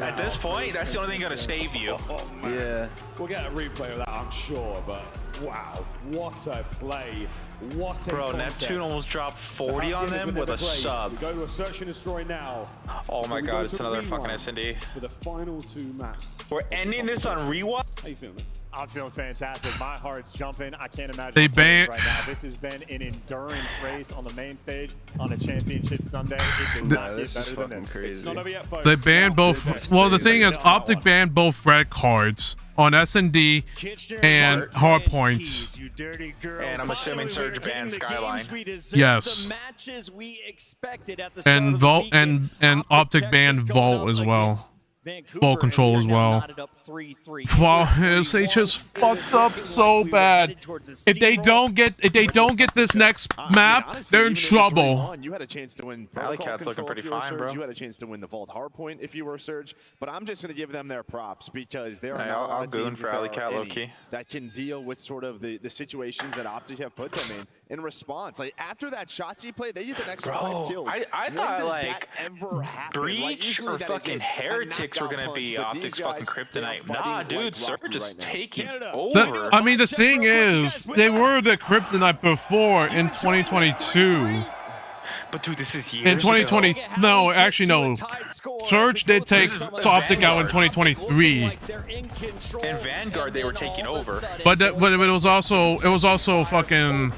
At this point, that's the only thing gonna save you. Yeah. We'll get a replay of that, I'm sure, but wow, what a play. What a Bro, contest. Neptune almost dropped 40 on them with a sub. We go to a search and destroy now. Oh my We god, go it's to another rewind fucking S&D. For the final 2 maps. We're ending this on rewind? How you feeling? I'm feeling fantastic. My heart's jumping. I can't imagine They what it is ban- right now. This has been an endurance race on the main stage on a championship Sunday. It does not get better than this. It's not over yet, folks. They banned both. Well, the thing is, Optic banned both red cards on S&D and hardpoints. And I'm assuming Surge banned Skyline. Yes. And Vault and Optic banned Vault as well. Vault control as well. Wow, they just fucked up so bad. If they don't get this next map, they're in trouble. You had a chance to win. Alley Cat's looking pretty fine, bro. You had a chance to win the Vault Hardpoint if you were Surge, but I'm just going to give them their props because there are Hey, not a lot I'll of goon teams for that Alley are Cat any low-key. that can deal with sort of the situations that Optic have put them in response. Like after that Shotzi play, they get the next 5 kills. I When thought does like that ever happen? Breach usually or that is fucking a Heretics were knockout gonna be punch, but Optic's these fucking guys, they are kryptonite. fighting Nah, like dude, Surge Rocky is right now. taking over. I mean, the thing is, they were the kryptonite before in 2022. But dude, this is years In 2020, ago. no, actually no. Surge did take Optic out in 2023. In Vanguard, they were taking over. But it was also fucking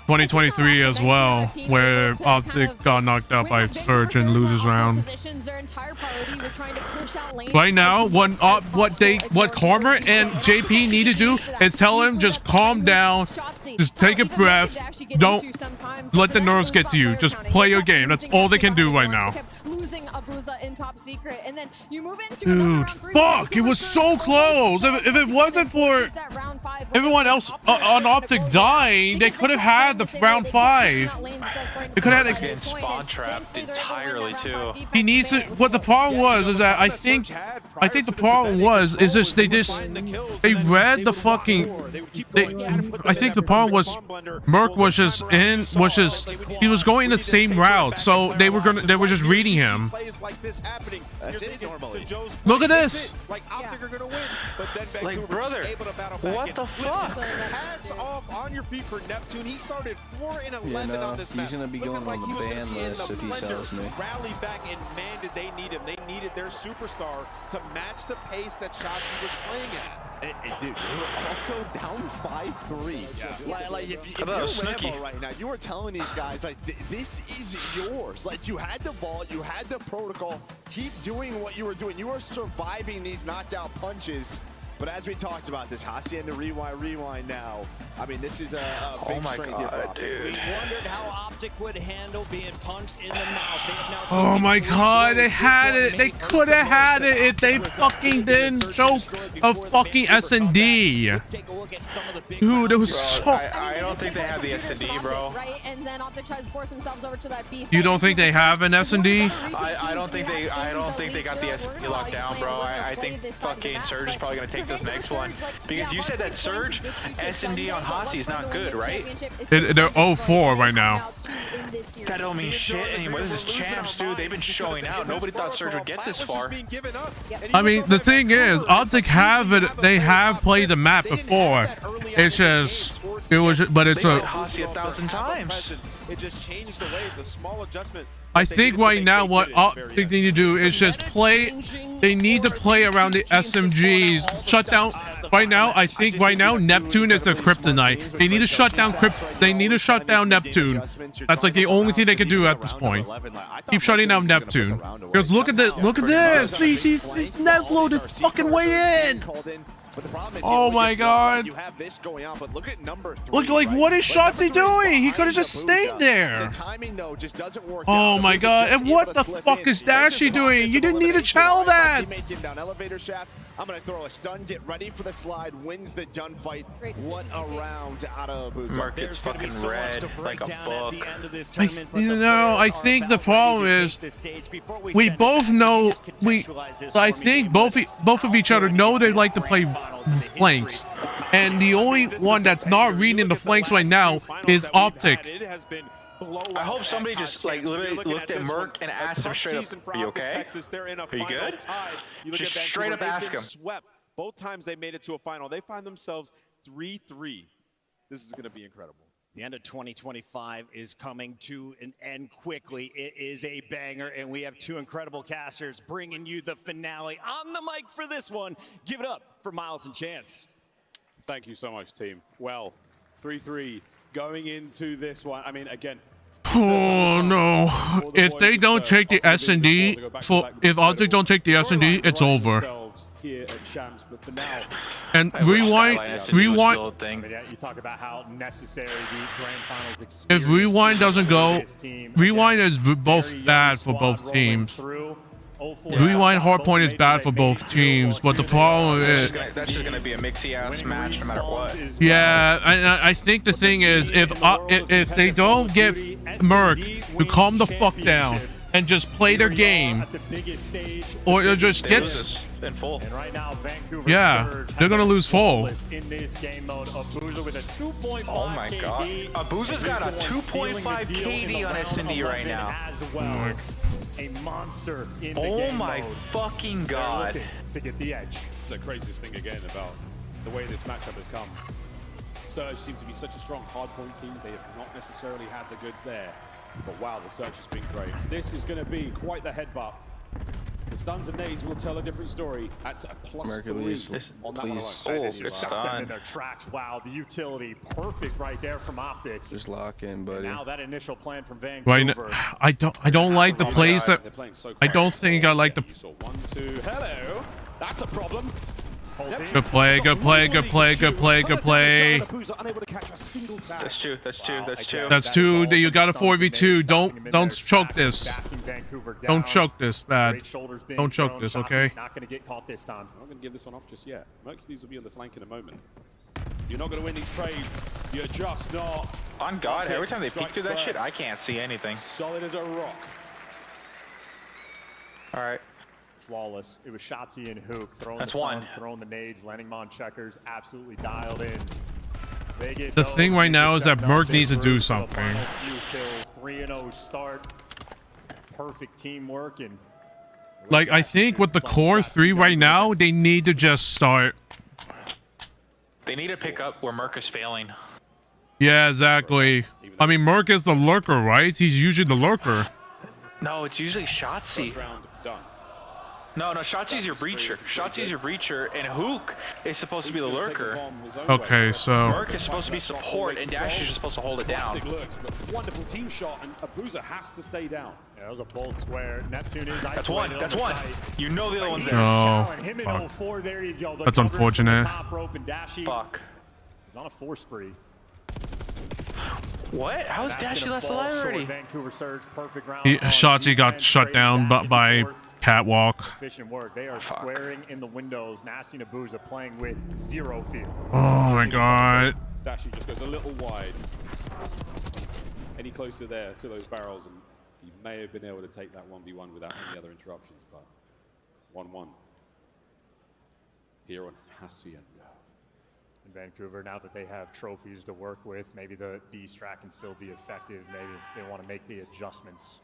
2023 as well, where Optic got knocked out by Surge and loses round. Right now, what Karma and JP need to do is tell him just calm down, just take a breath, don't let the nerves get to you, just play your game. That's all they can do right now. Dude, fuck, it was so close. If it wasn't for everyone else on Optic dying, they could have had the round 5. They could have Getting spawn trapped entirely too. He needs to. What the problem was is that I think the problem was is just they read the fucking. I think the problem was Merc was just he was going the same route, so they were just reading him. That's it normally. Look at this. Like Optic are gonna win, but then Like, brother, what the fuck? Hats off on your feet for Neptune. He started 4 and 11 Yeah, no, on this map. he's gonna be going on the ban list if he sells me. Rally back, and man, did they need him. They needed their superstar to match the pace that Shotzi was playing at. And dude, they were also down 5-3. Yeah. Like if you're Rambo right now, you were telling these guys like this is yours. Like you had the vault, you had the protocol. Keep doing what you were doing. You were surviving these knockdown punches. But as we talked about this, Hasi and the rewind now. I mean, this is a big strength here for Optic. We wondered how Optic would handle being punched in the mouth. They have now Oh my god, they had it. They could have had it if they fucking didn't choke a fucking S&D. Dude, it was so... I don't think they have the S&D, bro. Right, and then Optic tries to force themselves over to that B. You don't think they have an S&D? I don't think they got the S&D locked down, bro. I think fucking Surge is probably gonna take this next one because you said that Surge S&D on Hasi is not good, right? They're 0-4 right now. That don't mean shit anymore. This is champs, dude. They've been showing out. Nobody thought Surge would get this far. I mean, the thing is, Optic have it. They have played the map before. It's just, it was, but it's a. Hasi 1,000 times. It just changed the way the small adjustment. I think right now what Optic need to do is just play. They need to play around the SMGs. Shut down. Right now, I think right now Neptune is their kryptonite. They need to shut down They need to shut down Neptune. That's like the only thing they can do at this point. Keep shutting down Neptune. Because look at this. Look at this. Neslo is fucking way in. Oh my god. You have this going on, but look at number 3. Look, like, what is Shotzi doing? He could have just stayed there. The timing, though, just doesn't work. Oh my god. And what the fuck is Dashy doing? You didn't need to chow that. Down elevator shaft. I'm going to throw a stun, get ready for the slide, wins the gunfight. What a round out of Boozer. Market's fucking red like a book. I think the problem is we both know I think both of each other know they like to play flanks, and the only one that's not reading the flanks right now is Optic. I hope somebody just like literally looked at Merc and asked him straight up, "Are you okay? Are you good?" Just straight up ask him. Both times they made it to a final, they find themselves 3-3. This is going to be incredible. The end of 2025 is coming to an end quickly. It is a banger, and we have two incredible casters bringing you the finale. On the mic for this one, give it up for Miles and Chance. Thank you so much, team. Well, 3-3 going into this one. I mean, again. Oh no! If they don't take the S&D, if Optic don't take the S&D, it's over. Here at Champs, but for now, and rewind. You talk about how necessary the grand finals experience. If rewind doesn't go, rewind is both bad for both teams. Rewind hardpoint is bad for both teams, but the problem is that's just gonna be a mixy ass match no matter what. Yeah, I think the thing is if they don't get Merc to calm the fuck down and just play their game, or it just gets in full. And right now, Vancouver they're gonna lose full. In this game mode, Abuza with a 2.5 Oh my god, Abuza's got a 2.5 KD on S&D right now. As well. A monster in the oh game my mode. Fucking god! To get the edge. The craziest thing again about the way this matchup has come. Surge seem to be such a strong hardpoint team. They have not necessarily had the goods there. But wow, the Surge has been great. This is going to be quite the headbutt. The stuns and nades will tell a different story. That's a +3 on that one alone. Good Stop them stun. in their tracks. Wow, the utility perfect right there from Optic. Just lock in, buddy. Now that initial plan from Vancouver. Right now, I don't like the plays that. I don't think I like the. You saw 1, 2. Hello. That's a problem. Good play, good play, good play, good play, good play. That's two. That's two. That's two. That's two. You got a 4v2. Don't choke this. Don't choke this, bad. Don't choke this, okay? Not going to get caught this time. I'm not going to give this one up just yet. Mercules will be on the flank in a moment. You're not going to win these trades. You're just not. On God, every time they peek through that shit, I can't see anything. Solid as a rock. All right. Flawless. It was Shotzi and Hook throwing That's the one. stun, throwing the nades, landing them on checkers, absolutely dialed in. They get The those, thing right now is that Merc needs to do through something. the final few kills. 3-0 start. Perfect teamwork and Like, I think with the core 3 right now, they need to just start. They need to pick up where Merc is failing. Yeah, exactly. I mean, Merc is the lurker, right? He's usually the lurker. No, it's usually Shotzi. First round done. No, Shotzi's your breacher. Shotzi's your breacher, and Hook is supposed to be the lurker. Okay, so Merc is supposed to be support, and Dash is just supposed to hold it down. Lurks, but wonderful team shot, and Abuza has to stay down. Yeah, that was a bold square. Neptune is That's one. That's one. You know the other one's there. no. Him in Fuck. 04, there you go. The That's coverage from the unfortunate. Top rope and Dashi. Fuck. He's on a 4 spree. What? How's Dashi last alive already? Vancouver Surge, perfect round. Shotzi got shut down by Catwalk. Efficient work. They are squaring in the windows. Nasty Nabuza playing with 0 fear. Oh my god. Dashi just goes a little wide. Any closer there to those barrels, and he may have been able to take that 1v1 without any other interruptions, but 1-1 here on Hacienda. In Vancouver, now that they have trophies to work with, maybe the B-Strat can still be effective. Maybe they want to make the adjustments.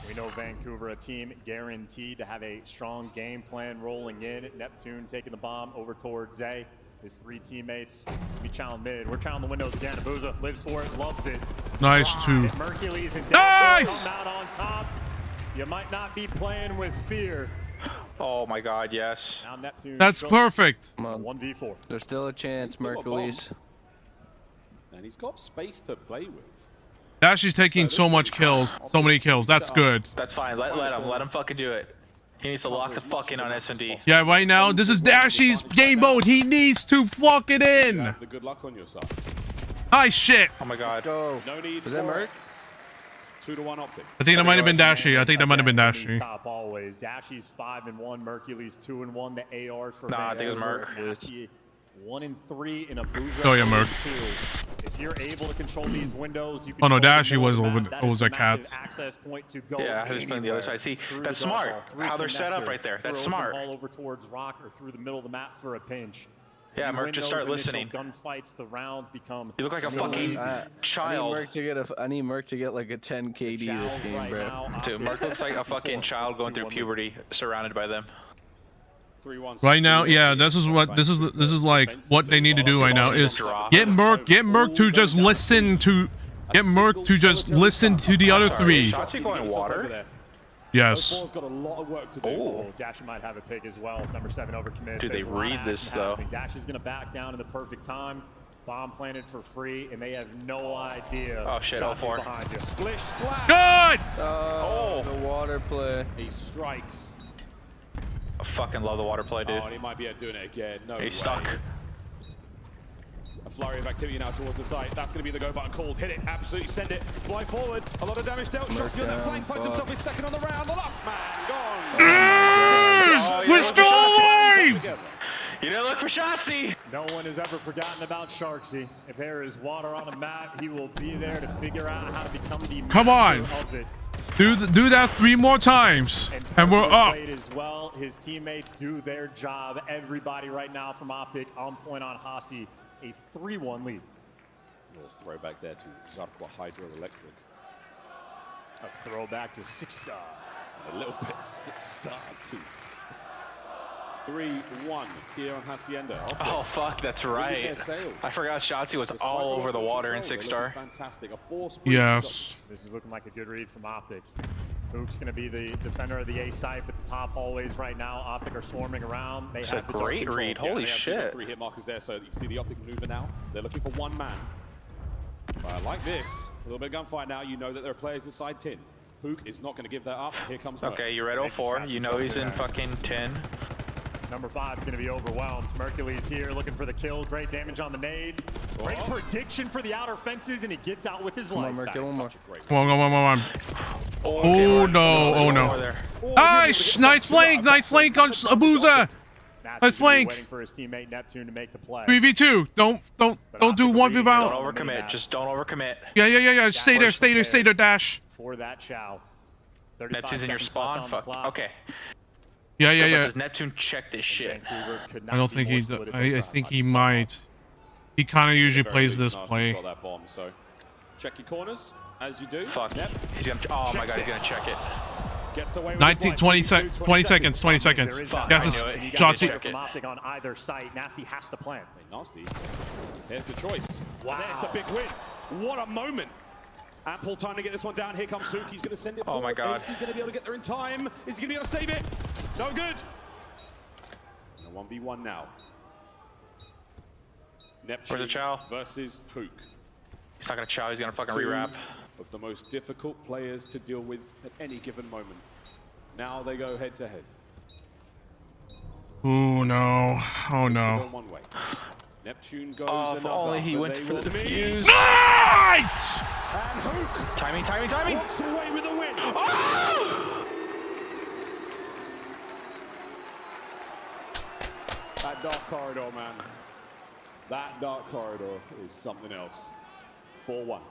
We know Vancouver, a team guaranteed to have a strong game plan rolling in. Neptune taking the bomb over towards Zay. His 3 teammates. We challenge mid. We're challenging the windows again. Abuza lives for it, loves it. Nice too. Mercules and Nice! come out on top. You might not be playing with fear. Oh my god, yes. Now Neptune. That's perfect. Come on. 1v4. There's still a chance, Mercules. And he's got space to play with. Dashi's taking so much kills, so many kills. That's good. That's fine. Let him fucking do it. He needs to lock the fuck in on S&D. Yeah, right now this is Dashi's game mode. He needs to fuck it in. Have the good luck on your side. Nice shit. Oh my god. Go. No need Is that Merc? 2-to-1 optic. I think that might have been Dashi. I think that might have been Dashi. Top always. Dashi's 5-1. Mercules 2-1. The ARs for Nah, I think it was Merc. Nasty 1-3 in a Abuza. Oh yeah, Merc. 2. If you're able to control these windows, you can. Oh no, control Dashi the was middle of over. the map. What was that That is a cat? massive access point to go Yeah, who's playing the other side? See, that's smart. How they're set up right there. That's smart. All over towards Rock or through the middle of the map for a pinch. Yeah, You Merc, win just those start listening. initial gunfights, the rounds become. You look like a so fucking easy. child. I need Merc to get like a 10 KD this game, bro. Dude, Mark looks like a fucking child going through puberty, surrounded by them. Right now, yeah, this is like what they need to do right now is get Merc to just listen to the other 3. Shotzi going water? Yes. Ball's got a lot of work to do. Oh. Dash might have a pick as well. Number 7 overcommit. Dude, they read this though. Dash is gonna back down in the perfect time. Bomb planted for free, and they have no idea. Oh shit! Shotzi's 04. behind you. Splish splash. Good. Oh, the water play. He strikes. I fucking love the water play, dude. Oh, and he might be doing it again. No way. He's stuck. A flurry of activity now towards the site. That's going to be the go button called. Hit it. Absolutely send it. Fly forward. A lot of damage dealt. Shotzi on that flank. Finds himself his second on the round. The last man gone. Yes! We're still alive! You didn't look for Shotzi! No one has ever forgotten about Sharksy. If there is water on a map, he will be there to figure out how to become the Come on. master of it. Do that 3 more times, and we're up. Played as well. His teammates do their job. Everybody right now from Optic on point on Hasi. A 3-1 lead. A little throwback there to Zarqua Hydroelectric. A throwback to 6-star. A little bit 6-star too. 3-1 here on Hacienda. Oh fuck, that's right. I forgot Shotzi was all over the water in 6-star. Fantastic. A 4-sprint. Yes. This is looking like a good read from Optic. Hook's going to be the defender of the A site, but the top hallways right now, Optic are swarming around. They It's have a the great dark read. control. Holy They have shit. 3 hit markers there, so you can see the Optic maneuver now. They're looking for 1 man. But like this, a little bit of gunfight now. You know that there are players inside 10. Hook is not going to give that up. Here comes Merc. Okay, you read 04. You know he's in fucking 10. Number 5 is going to be overwhelmed. Mercules here looking for the kill. Great damage on the nades. Great prediction for the outer fences, and he gets out with his life. Come on, Merc, get one more. Come on. Oh no, oh no. Nice flank on Abuza. Nice flank. Waiting for his teammate Neptune to make the play. 3v2. Don't do 1v1. Don't overcommit. Just don't overcommit. Yeah. Stay there, Dash. For that chow. Neptune's in your spawn. Fuck. Okay. Yeah. Does Neptune check this shit? I don't think he. I think he might. He kind of usually plays this play. Got that bomb, so check your corners as you do. Fuck. He's gonna. Oh my god, he's gonna check it. Gets away with 19, 20 seconds. 20 seconds. Fuck, Yes, I knew it. Shotzi. From Optic on either site. Nasty has to plant. Nasty. There's the choice. Wow. There's the big win. What a moment. Ample time to get this one down. Here comes Hook. He's going to send it forward. Oh my God. Is he going to be able to get there in time? Is he going to be able to save it? No good. And a 1v1 now. Neptune Where's the chow? versus Hook. He's not gonna chow, he's gonna fucking Two rewrap. of the most difficult players to deal with at any given moment. Now they go head to head. Ooh, no. Oh, no. One way. Neptune goes Oh, if only he went for the defuse. Nice! And Hook Timing, timing, timing! walks away with a win. Oh! That dark corridor, man. That dark corridor is something else. 4-1.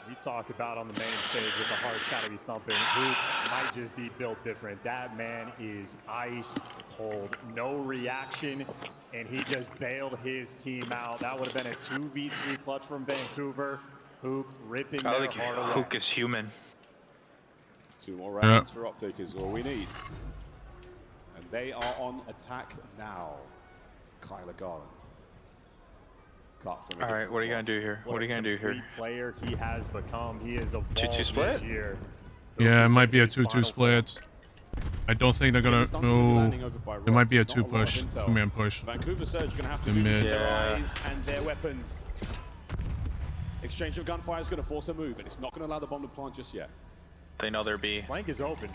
You talk about on the main stage with the heart's got to be thumping. Hook might just be built different. That man is ice cold, no reaction, and he just bailed his team out. That would have been a 2v3 clutch from Vancouver. Hook ripping their heart away. Hook is human. 2 more rounds for Optic is all we need. And they are on attack now. Kyler Garland. All right, what are you gonna do here? What are you gonna do here? Player he has become. He is evolved 2-2 split? this year. Yeah, it might be a 2-2 split. I don't think they're gonna. No, it might be a 2 push. Command push. Vancouver Surge going to have to The use mid. their eyes and their weapons. Exchange of gunfire is going to force a move, and it's not going to allow the bomb to plant just yet. They know they're B. Flank is open.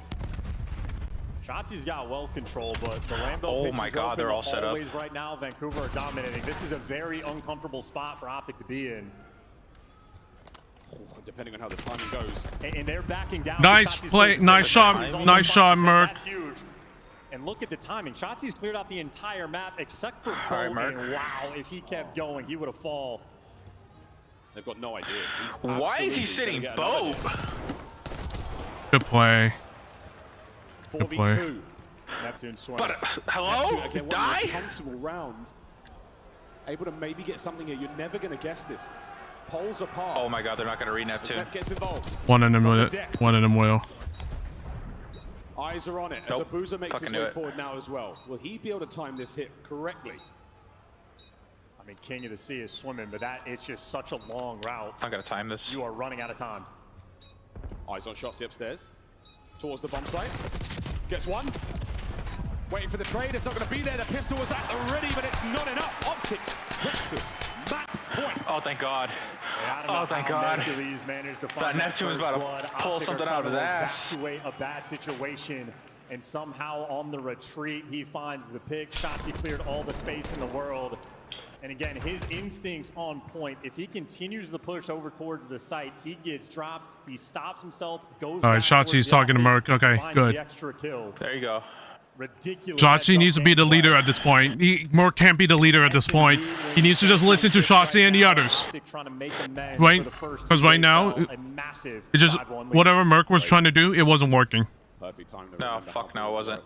Shotzi's got well control, but the Lambo Oh my God, they're all set up. Right now, Vancouver are dominating. This is a very uncomfortable spot for Optic to be in. Depending on how the timing goes. And they're backing down. Nice play, nice shot, Merc. That's huge. And look at the timing. Shotzi's cleared out the entire map except for Bo. Right, Merc. And wow, if he kept going, he would have fallen. They've got no idea. Why is he sitting Bo? Good play. 4v2. Neptune swing. But hello? Neptune, again, Die? Comfortable round. Able to maybe get something here. You're never going to guess this. Poles apart. Oh my God, they're not gonna read Neptune. Nep gets involved. One of them will. One of them will. Eyes are on it as Abuza makes his way forward now as well. Will he be able to time this hit correctly? I mean, King of the Sea is swimming, but it's just such a long route. I'm not gonna time this. You are running out of time. Eyes on Shotzi upstairs. Towards the bomb site. Gets one. Waiting for the trade. It's not going to be there. The pistol was at the ready, but it's not enough. Optic, Texas, map point. Oh, thank God. Oh, thank God. That Neptune was about to pull something out of his ass. Evacuate a bad situation, and somehow on the retreat, he finds the pick. Shotzi cleared all the space in the world. And again, his instincts on point. If he continues the push over towards the site, he gets dropped. He stops himself, goes. All right, Shotzi's talking to Merc. Okay, good. The extra kill. There you go. Ridiculous. Shotzi needs to be the leader at this point. Merc can't be the leader at this point. He needs to just listen to Shotzi and the others. Right? Because right now, it's just whatever Merc was trying to do, it wasn't working. Perfect time. No, fuck no, it wasn't.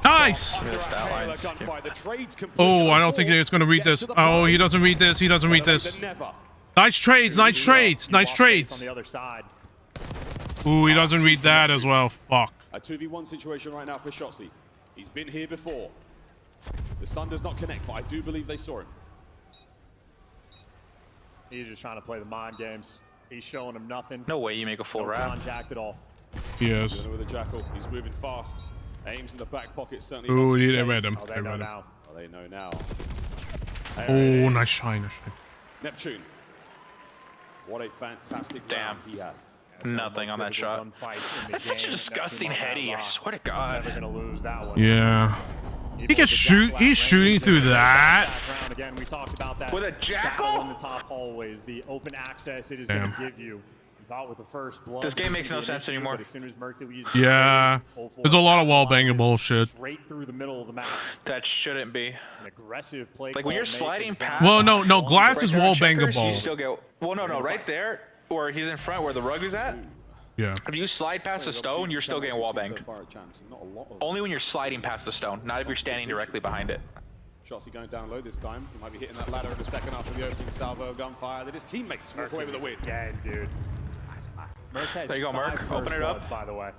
Nice! Oh, I don't think it's going to read this. Oh, he doesn't read this. He doesn't read this. Nice trades, nice trades, nice trades. On the other side. Ooh, he doesn't read that as well. Fuck. A 2v1 situation right now for Shotzi. He's been here before. The stun does not connect, but I do believe they saw him. He's just trying to play the mind games. He's showing him nothing. No way you make a full wrap. Contact at all. Yes. With a Jackal. He's moving fast. Aims in the back pocket, certainly. Ooh, they read him. They know now. Oh, they know now. Oh, nice shine, nice shine. Neptune. What a fantastic Damn. round he had. Nothing on that shot. That's such a disgusting heady. I swear to God. Never gonna lose that one. Yeah. He can shoot. He's shooting through that. Again, we talked about that. With a Jackal? In the top hallways, the open access it is going to give you. We thought with the first blood. This game makes no sense anymore. As soon as Mercules Yeah. There's a lot of wall banging bullshit. Straight through the middle of the map. That shouldn't be. An aggressive play. Like when you're sliding past. Well, no, glass is wall bangable. You still get. Well, no, right there, where he's in front, where the rug is at. Yeah. If you slide past the stone, you're still getting wall banged. Only when you're sliding past the stone, not if you're standing directly behind it. Shotzi going down low this time. He might be hitting that ladder in the second after the opening salvo gunfire. That his teammates walk away with a win. Again, dude. There you go, Merc. Open it up. By the way.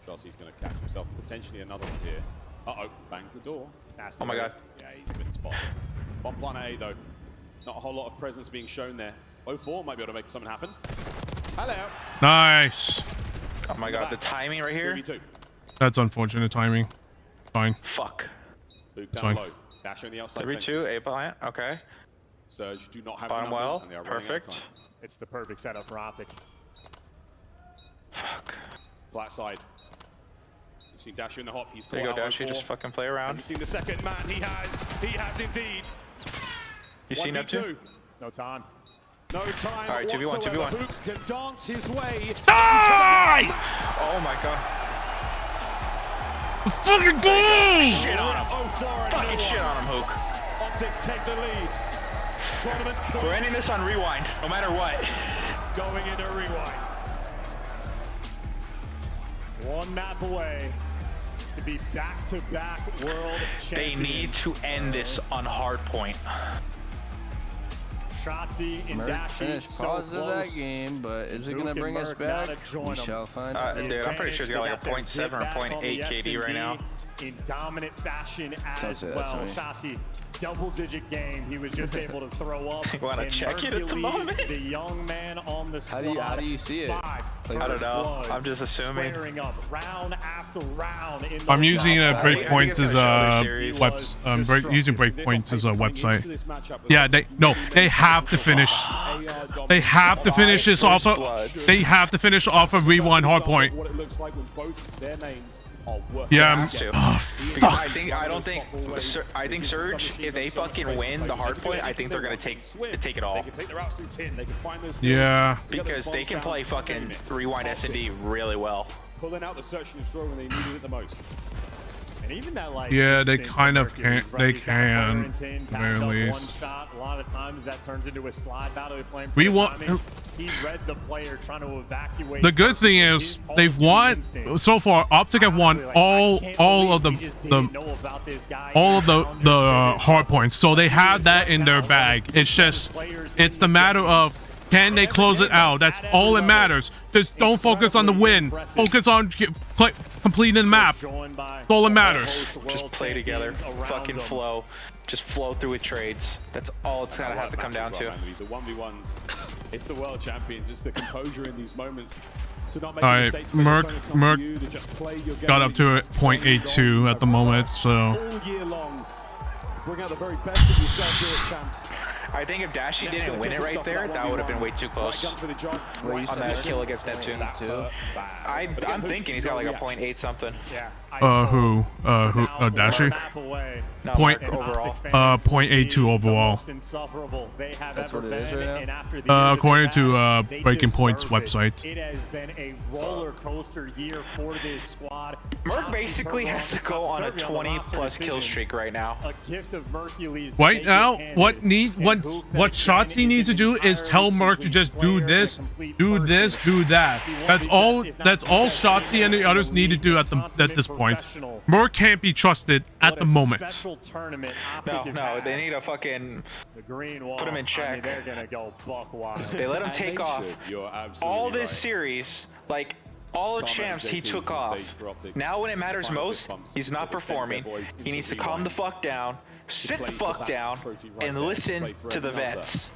Shotzi's going to catch himself potentially another one here. Uh-oh, bangs the door. Oh my God. Yeah, he's been spotted. Bomb planet A though. Not a whole lot of presence being shown there. 04 might be able to make something happen. Hello. Nice. Oh my god, the timing right here. That's unfortunate timing. Fine. Fuck. Luke It's down fine. low. Dash on the outside. 3-2, A plant. Okay. Surge do not have Bottom the numbers, well. and they are running out of Perfect. time. It's the perfect setup for Optic. Fuck. Flat side. You've seen Dasher in the hop. He's There you caught go, out Dashy. 04. Just fucking play Has around. he seen the second man? He has indeed. You seen that too? No time. No time. All right, 2v1, whatsoever. 2v1. Hook can dance his way. Nice! Oh my god. Fucking goal! Shit on him. Fucking shit on him, Hook. Optic take the lead. Tournament We're ending this on rewind, no matter what. going into rewind. One map away to be back-to-back world They champions. need to end this on hard point. Shotzi and Merc Dashi finished so positive that close. game, but is it Luke going to bring and us Merc back? gotta join We them. shall find Dude, out. I'm pretty sure he's got like a 0.7 or 0.8 KD right now. In dominant fashion as say that, well. sorry. Shotzi, double-digit game. He was just able to throw up. You wanna and check it at the Mercules, moment? The young man on the squad. How do you see it? Five I don't know. first I'm just assuming. Squaring up round after round in I'm those using rounds. breakpoints as using breakpoints as a website. Yeah, they have to finish. They have to finish this off of. They have to finish off of rewind hardpoint. What it looks like when both their names are working. Yeah. Oh, fuck. I think Surge, if they fucking win the hard point, I think they're gonna take it all. They can take their routes through 10. They can find those Yeah. Because they can play fucking rewind S&D really well. pulling out the search and destroy when they needed it the most. And even that, like, Yeah, they instinct kind from of Mercules, can. right? They He's got a player can. in 10, At tapped very up least. one shot. A lot of times that turns into a slide battle. They're playing We for want- timing. He read the player trying to evacuate. The good thing is they've won so far. Optic have won all of the hard points, so they have that in their bag. It's the matter of can they close it out. That's all that matters. Just don't focus on the win. Focus on completing the map. That's all that matters. Just play together. Fucking flow. Just flow through with trades. That's all it's gonna have to come down to. The 1v1s, it's the world champions. It's the composure in these moments. To not make All right, mistakes when Merc the opponent comes to you, to just play your game. got up to a 0.82 at the moment, so All year long, bring out the very best of yourself here at Champs. I think if Dashi didn't win it right there, that would have been way too close on that kill against Neptune. I'm thinking he's got like a 0.8 something. who Dashi? No, Point Mark overall. 0.82 overall. That's what it is right now? According to Breaking Point's website. It has been a roller coaster year for this squad. Merc basically has to go on a 20+ kill streak right now. A gift of Mercules. Right now, what Shotzi needs to do is tell Merc to just do this, do that. That's all Shotzi and the others need to do at this point. Merc can't be trusted at the moment. No, they need to fucking put him in check. They're gonna go buck wild. They let him take off all this series, like all of champs he took off. Now when it matters most, he's not performing. He needs to calm the fuck down, sit the fuck down, and listen to the vets.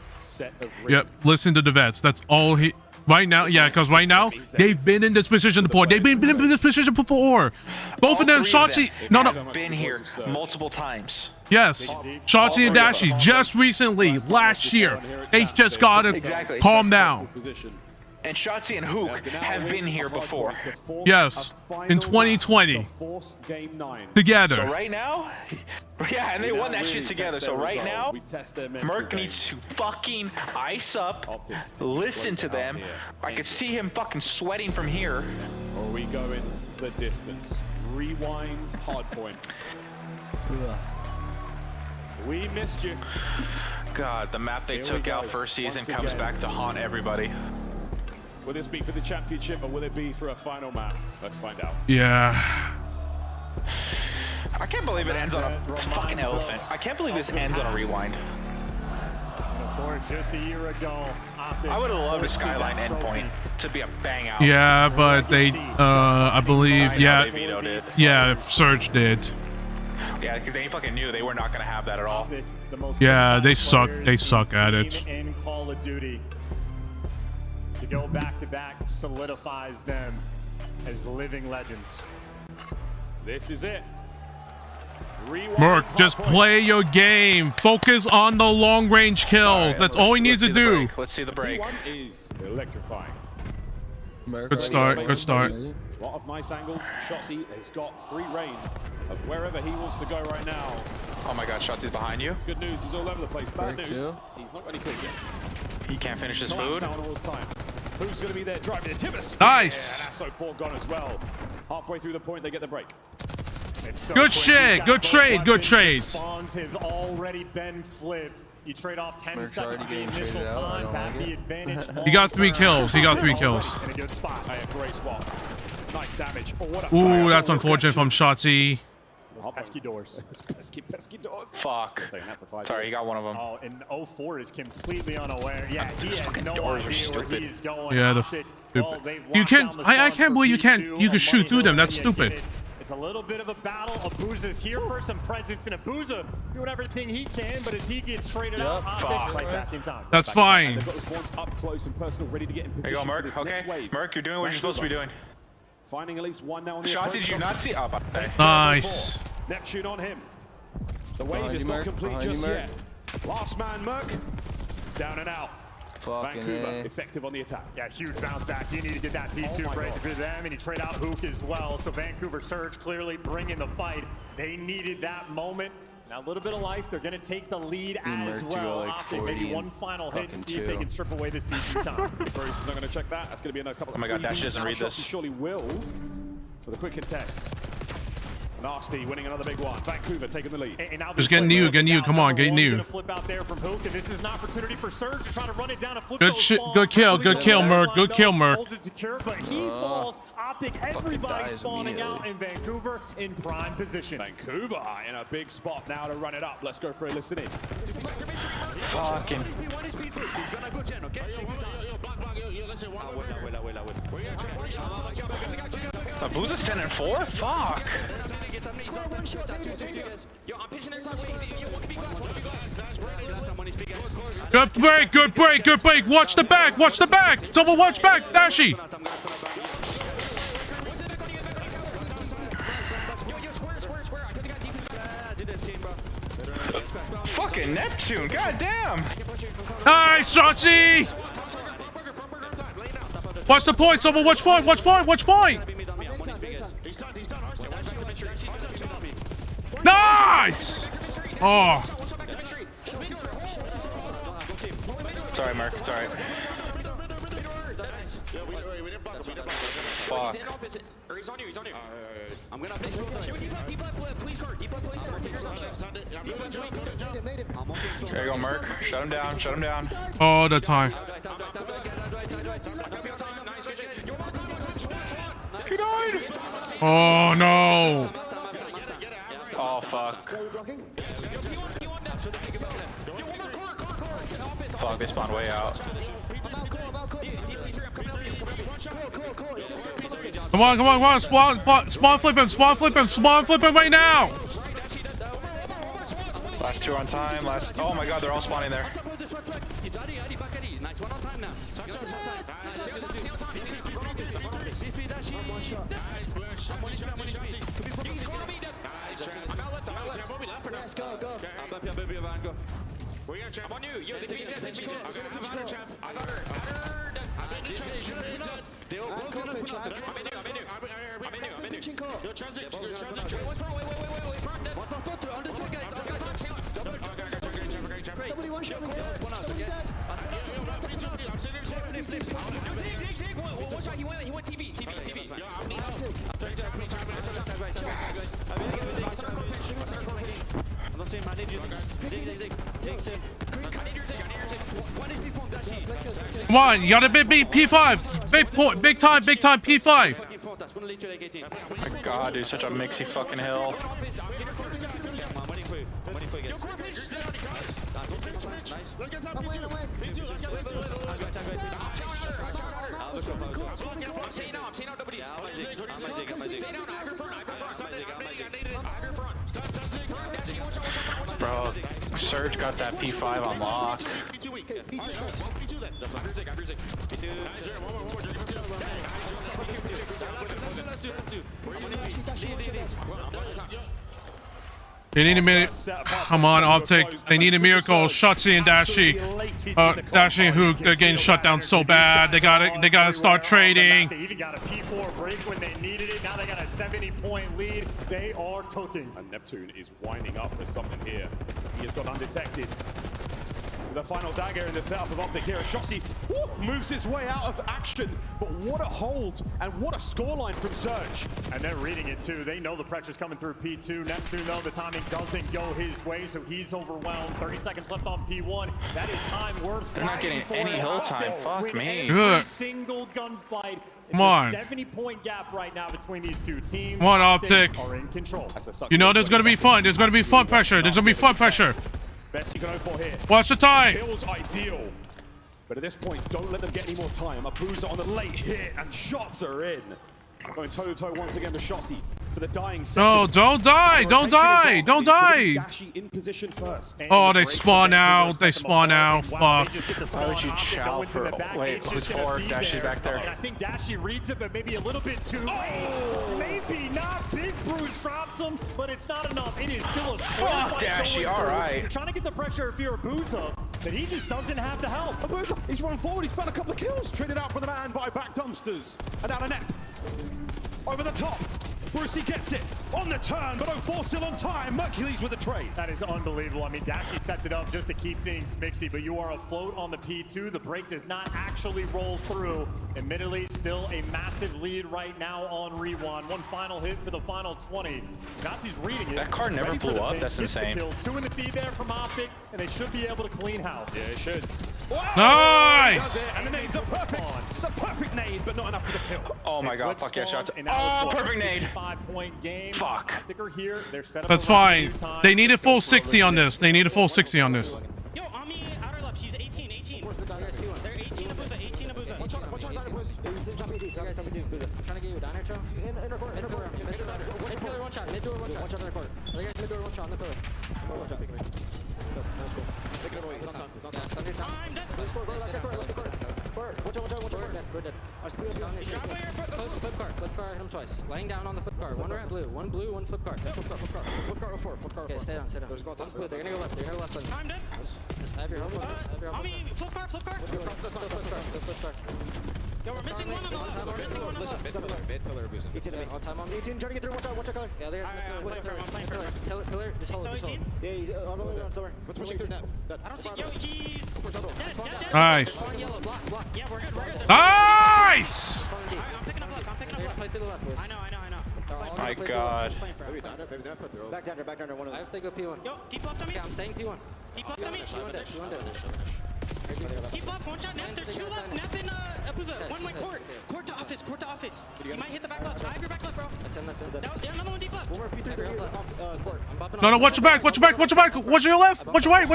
Yep, listen to the vets. That's all he... Right now, yeah, because right now, they've been in this position before. They've been in this position before. Both of them, Shotzi... No. Have been here multiple times. Yes, Shotzi and Dashi just recently, last year, they just got to calm down. And Shotzi and Hook have been here before. Yes, in 2020. Together. So right now, yeah, and they won that shit together. So right now, Merc needs to fucking ice up, listen to them. I could see him fucking sweating from here. Or we go in the distance. Rewind hardpoint. We missed you. God, the map they took out first season comes back to haunt everybody. Will this be for the championship or will it be for a final map? Let's find out. Yeah. I can't believe it ends on a fucking elephant. I can't believe this ends on a rewind. And of course, just a year ago, I would have loved a Skyline endpoint to be a bang out. Yeah, but they, I believe, They vetoed it. yeah, Surge did. Yeah, because they fucking knew they were not gonna have that at all. Yeah, they suck. They suck at it. In Call of Duty, to go back to back solidifies them as living legends. This is it. Merc, just play your game. Focus on the long-range kills. That's all he needs to do. Let's see the break. One is electrifying. Good start. Good start. A lot of nice angles. Shotzi has got free reign of wherever he wants to go right now. Oh my God, Shotzi's behind you. Good news, he's all over the place. Bad news, he's not got any kills yet. He can't finish his food. Down all his time. Who's going to be there driving the Timbers? Nice. Yeah, that's so far gone as well. Halfway through the point, they get the break. So good shit. Good trade. Good trades. Spawns have already been flipped. You trade off 10 seconds of the initial time to have the advantage. He got 3 kills. He got 3 kills. In a good spot. Great spot. Nice damage. Oh, what a Ooh, that's unfortunate from Shotzi. Pesky doors. pesky doors. Fuck. Sorry, he got one of them. Oh, and 04 is completely unaware. Yeah, he has no idea where he's going. Yeah, the stupid. You can't. I can't believe you can't. You can shoot through them. That's stupid. It's a little bit of a battle. Abuza's here for some presence, and Abuza doing everything he can, but as he gets traded out, right back in time. That's fine. They've got the spawns up close and personal, ready to get in position. There you go, Merc. For this Okay, next wave. Merc, you're doing what you're supposed to be doing. Finding at least one now on the Shotzi, did you not see? Oh, nice. Neptune on him. The wave is not complete just yet. Last man, Merc. Down and out. Vancouver effective on the attack. Yeah, huge bounce back. You need to get that P2 break for them, and you trade out Hook as well. So Vancouver Surge clearly bringing the fight. They needed that moment. Now a little bit of life. They're going to take the lead as well. Optic maybe one final hit to see if they can strip away this P2 time. Bruce is not going to check that. That's going to be a couple of Oh my God, Dash doesn't read this. He surely will. With a quick contest. Nasty winning another big one. Vancouver taking the lead. Just get new. Come on, get new. Flip out there from Hook, and this is an opportunity for Surge to try to run it down and flip Good shit. Good kill. Good kill, Merc. Good kill, Merc. Holds it secure, but he falls. Optic, everybody spawning out in Vancouver in prime position. Vancouver in a big spot now to run it up. Let's go for a listen in. Fucking. Abuza's 10 and 4? Fuck. Good break. Good break. Good break. Watch the back. Watch the back. Someone watch back. Dashy. Fucking Neptune. God damn. Nice, Shotzi. Watch the point. Someone watch point. Watch point. Watch point. Nice. Oh. Sorry, Mark. It's alright. Fuck. He's on you. I'm gonna please guard. There you go, Merc. Shut him down. Shut him down. Oh, the time. He died. Oh no. Oh fuck. Fuck, they spawned way out. Come on. Spawn flip him right now. Last 2 on time. Oh my God, they're all spawning there. I'm on you. He went TV. I'm not saying I need you. Come on, you gotta beat P5. Big time P5. Oh my God, dude, such a mixy fucking hill. I'm saying out, Surge got that P5 on lock. They need a minute. Come on, Optic. They need a miracle. Shotzi and Dashi. Dashi and Hook, they're getting shut down so bad. They gotta start trading. They even got a P4 break when they needed it. Now they got a 70-point lead. They are cooking. And Neptune is winding up for something here. He has got undetected. The final dagger in the setup of Optic here. Shotzi moves his way out of action, but what a hold and what a scoreline from Surge. And they're reading it too. They know the pressure's coming through P2. Neptune, though, the timing doesn't go his way, so he's overwhelmed. 30 seconds left on P1. That is time worth. They're not getting any hill time. Fuck me. Every single gunfight. Come on. 70-point gap right now between these two teams. Come on, Optic. Are in control. You know there's gonna be fun. There's gonna be fun pressure. There's gonna be fun pressure. Best you can hope for here. Watch the time. Feels ideal. But at this point, don't let them get any more time. Abuza on the late hit, and shots are in. Going toe-to-toe once again with Shotzi for the dying No, seconds. don't die. Don't die. Don't die. Dashi in position first. Oh, they spawn out. They spawn out. Fuck. Why would you chow for... Wait, who's for? Dashi's back there. And I think Dashi reads it, but maybe a little bit too late. Maybe not. Big Bruce drops him, but it's not enough. It is still a Fuck Dashi, all right. You're trying to get the pressure if you're Abuza, but he just doesn't have the help. Abuza, he's run forward. He's found a couple of kills. Traded out with a man by back dumpsters. And out of net. Over the top. Brucey gets it on the turn, but 04 still on time. Mercules with the trade. That is unbelievable. I mean, Dashi sets it up just to keep things mixy, but you are afloat on the P2. The break does not actually roll through. Admittedly, still a massive lead right now on Rewan. One final hit for the final 20. Nazi's reading it. That car never blew up. That's insane. Two in the feed there from Optic, and they should be able to clean house. Yeah, it should. Nice! And the nades are perfect. The perfect nade, but not enough for the kill. Oh my god, fuck yeah, shot. Oh, perfect nade. 5-point game. Fuck. Here, they're set up. That's fine. They need a full 60 on this. They need a full 60 on this. Yo, Ami, outer left, she's 18. They're 18 Abuza, 18 Abuza. Watch out, trying to get you a diner, Joe. Inner court. Mid pillar, one shot. Mid door, one shot. Watch out on the court. Other guys, mid door, one shot on the pillar. Watch out. Take it away. He's on time. I'm dead. Watch out. We're dead. Flip car, hit him twice. Laying down on the flip car. One red, blue. One blue, one flip car. Flip car 04. Okay, stay down. They're gonna go left. I'm dead. Have your help. Ami, flip car. Flip car. Yo, we're missing one on the left. Listen, mid pillar, Abuza. On time on me. 18, trying to get through. Watch out, color. Yeah, there's I'm playing pillar. Pillar, just hold. 18? Yeah, he's on the way down somewhere. What's pushing through net? I don't see. Yo, he's dead. Nice. Yellow, block. Yeah, we're good. Nice! I'm picking up block. Play through the left, boys. I know. My god. Back down, one of them. I have to go P1. Yo, deep left on me. Yeah, I'm staying P1. Deep left on me. P1 dead. Deep left, one shot, Nep. There's two left. Nep and Abuza. One went court. Court to office. He might hit the back left. I have your back left, bro. That's him. Yeah, another one deep left. One more P3 court. I'm bopping No, watch your back. Watch your left. Watch your right. I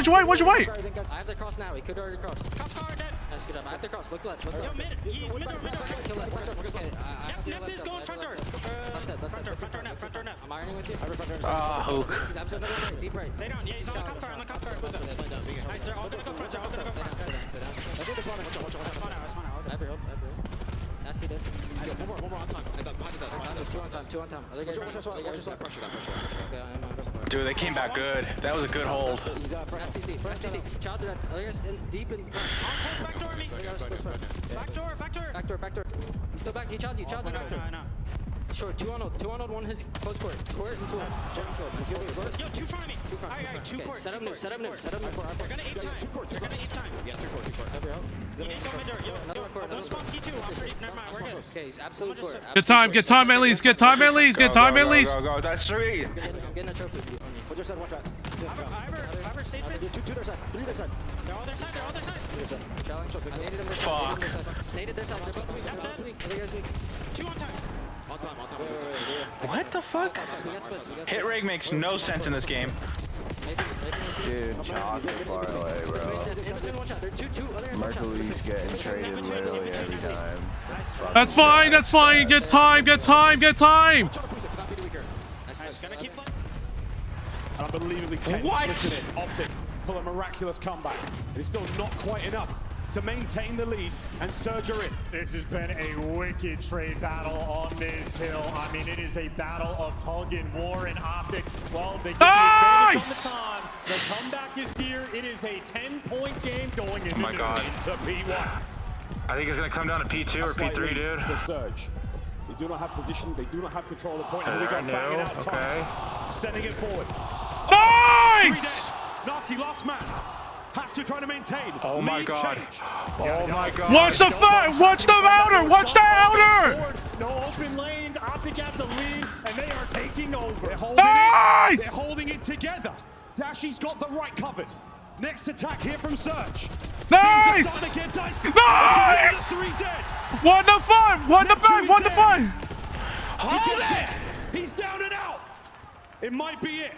have the cross now. He could already cross. Cops car dead. Nice, good job. I have the cross. Look left. Yo, he's mid door. Kill left. Nep is going front door. Front door Nep. I'm ironing with you. Hook. He's absolutely right. Deep right. Stay down. Yeah, he's on the cop car. Alright, they're all gonna go front. I have your help. Nasty dead. One more on time. Two on time. Other guys. Dude, they came back good. That was a good hold. Nasty deep. Child dead. Other guys deep in. Back door me. Back door. He's still back. He child back door. I know. Sure, 2-on-0, one his close court and 2 on. Yo, two front of me. Alright, two court. Set up new. They're gonna ape time. Yeah, 2 court. Have your help. You need to go mid door. Yo, don't spawn P2. Never mind, we're good. Okay, he's absolute court. Get time at least. Get time at least. Go. That's 3. I'm getting a trophy on you. Watch your side, watch out. I have safe mid. 2 their side. 3 their side. They're all their side. Challenge. I naded them. Fuck. Naded their side. They're both weak. Other guys weak. 2 on time. On time. What the fuck? Hit rig makes no sense in this game. Dude, chocolate parlay, bro. Mercury's getting traded literally every time. That's fine. Get time. Unbelievably tense. What? Listen it. Optic pull a miraculous comeback. It's still not quite enough to maintain the lead, and Surge are in. This has been a wicked trade battle on this hill. I mean, it is a battle of tug and war and Optic. Well, they get the advantage on the time. The comeback is here. It is a 10-point game going into P1. I think it's going to come down to P2 or P3, dude. For Surge. They do not have position. They do not have control of the point. Here we go, banging out time. Sending it forward. Nice! Nasty last man. Has to try to maintain. Oh my god. Change. Oh my god. Watch the fight! Watch the outer! Watch the outer! No open lanes. Optic have the lead, and they are taking over. They're holding Nice! it. They're holding it together. Dashy's got the right covered. Next attack here from Surge. Nice! Nice! Won the fight! Won the fight! Won the fight! Hold it! He's down and out. It might be it.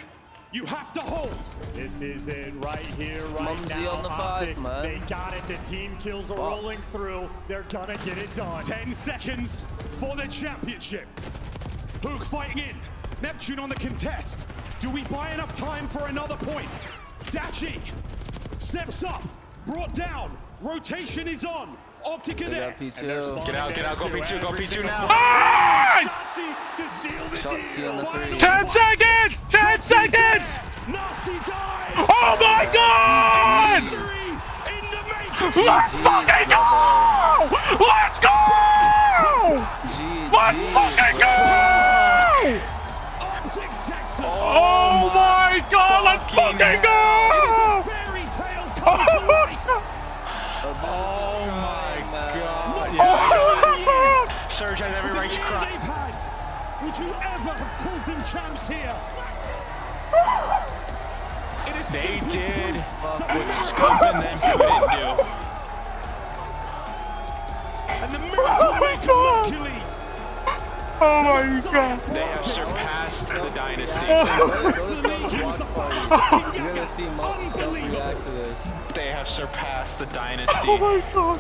You have to hold. This is it right here, right Mumsy now. on the Optic, five, man. they got it. The team kills are rolling through. They're gonna get it done. 10 seconds for the championship. Hook fighting in. Neptune on the contest. Do we buy enough time for another point? Dachi steps up. Brought down. Rotation is on. Optic are there. Get out, go P2, go P2 now. Nice! To seal the deal. 10 seconds! 10 seconds! Nasty dive! Oh my god! Let's fucking go! Let's go! Let's fucking go! Optic Texas! Oh my god, let's fucking go! Fairy tale come to life! Oh my god. Surge has every right to cry. They've had. Would you ever have called them champs here? It is They simply did proof that what the Scoop and them couldn't do. And the miracle maker Hercules. Oh my god. They have surpassed the dynasty. You're gonna see Scoop react to this. They have surpassed the dynasty. Oh my god.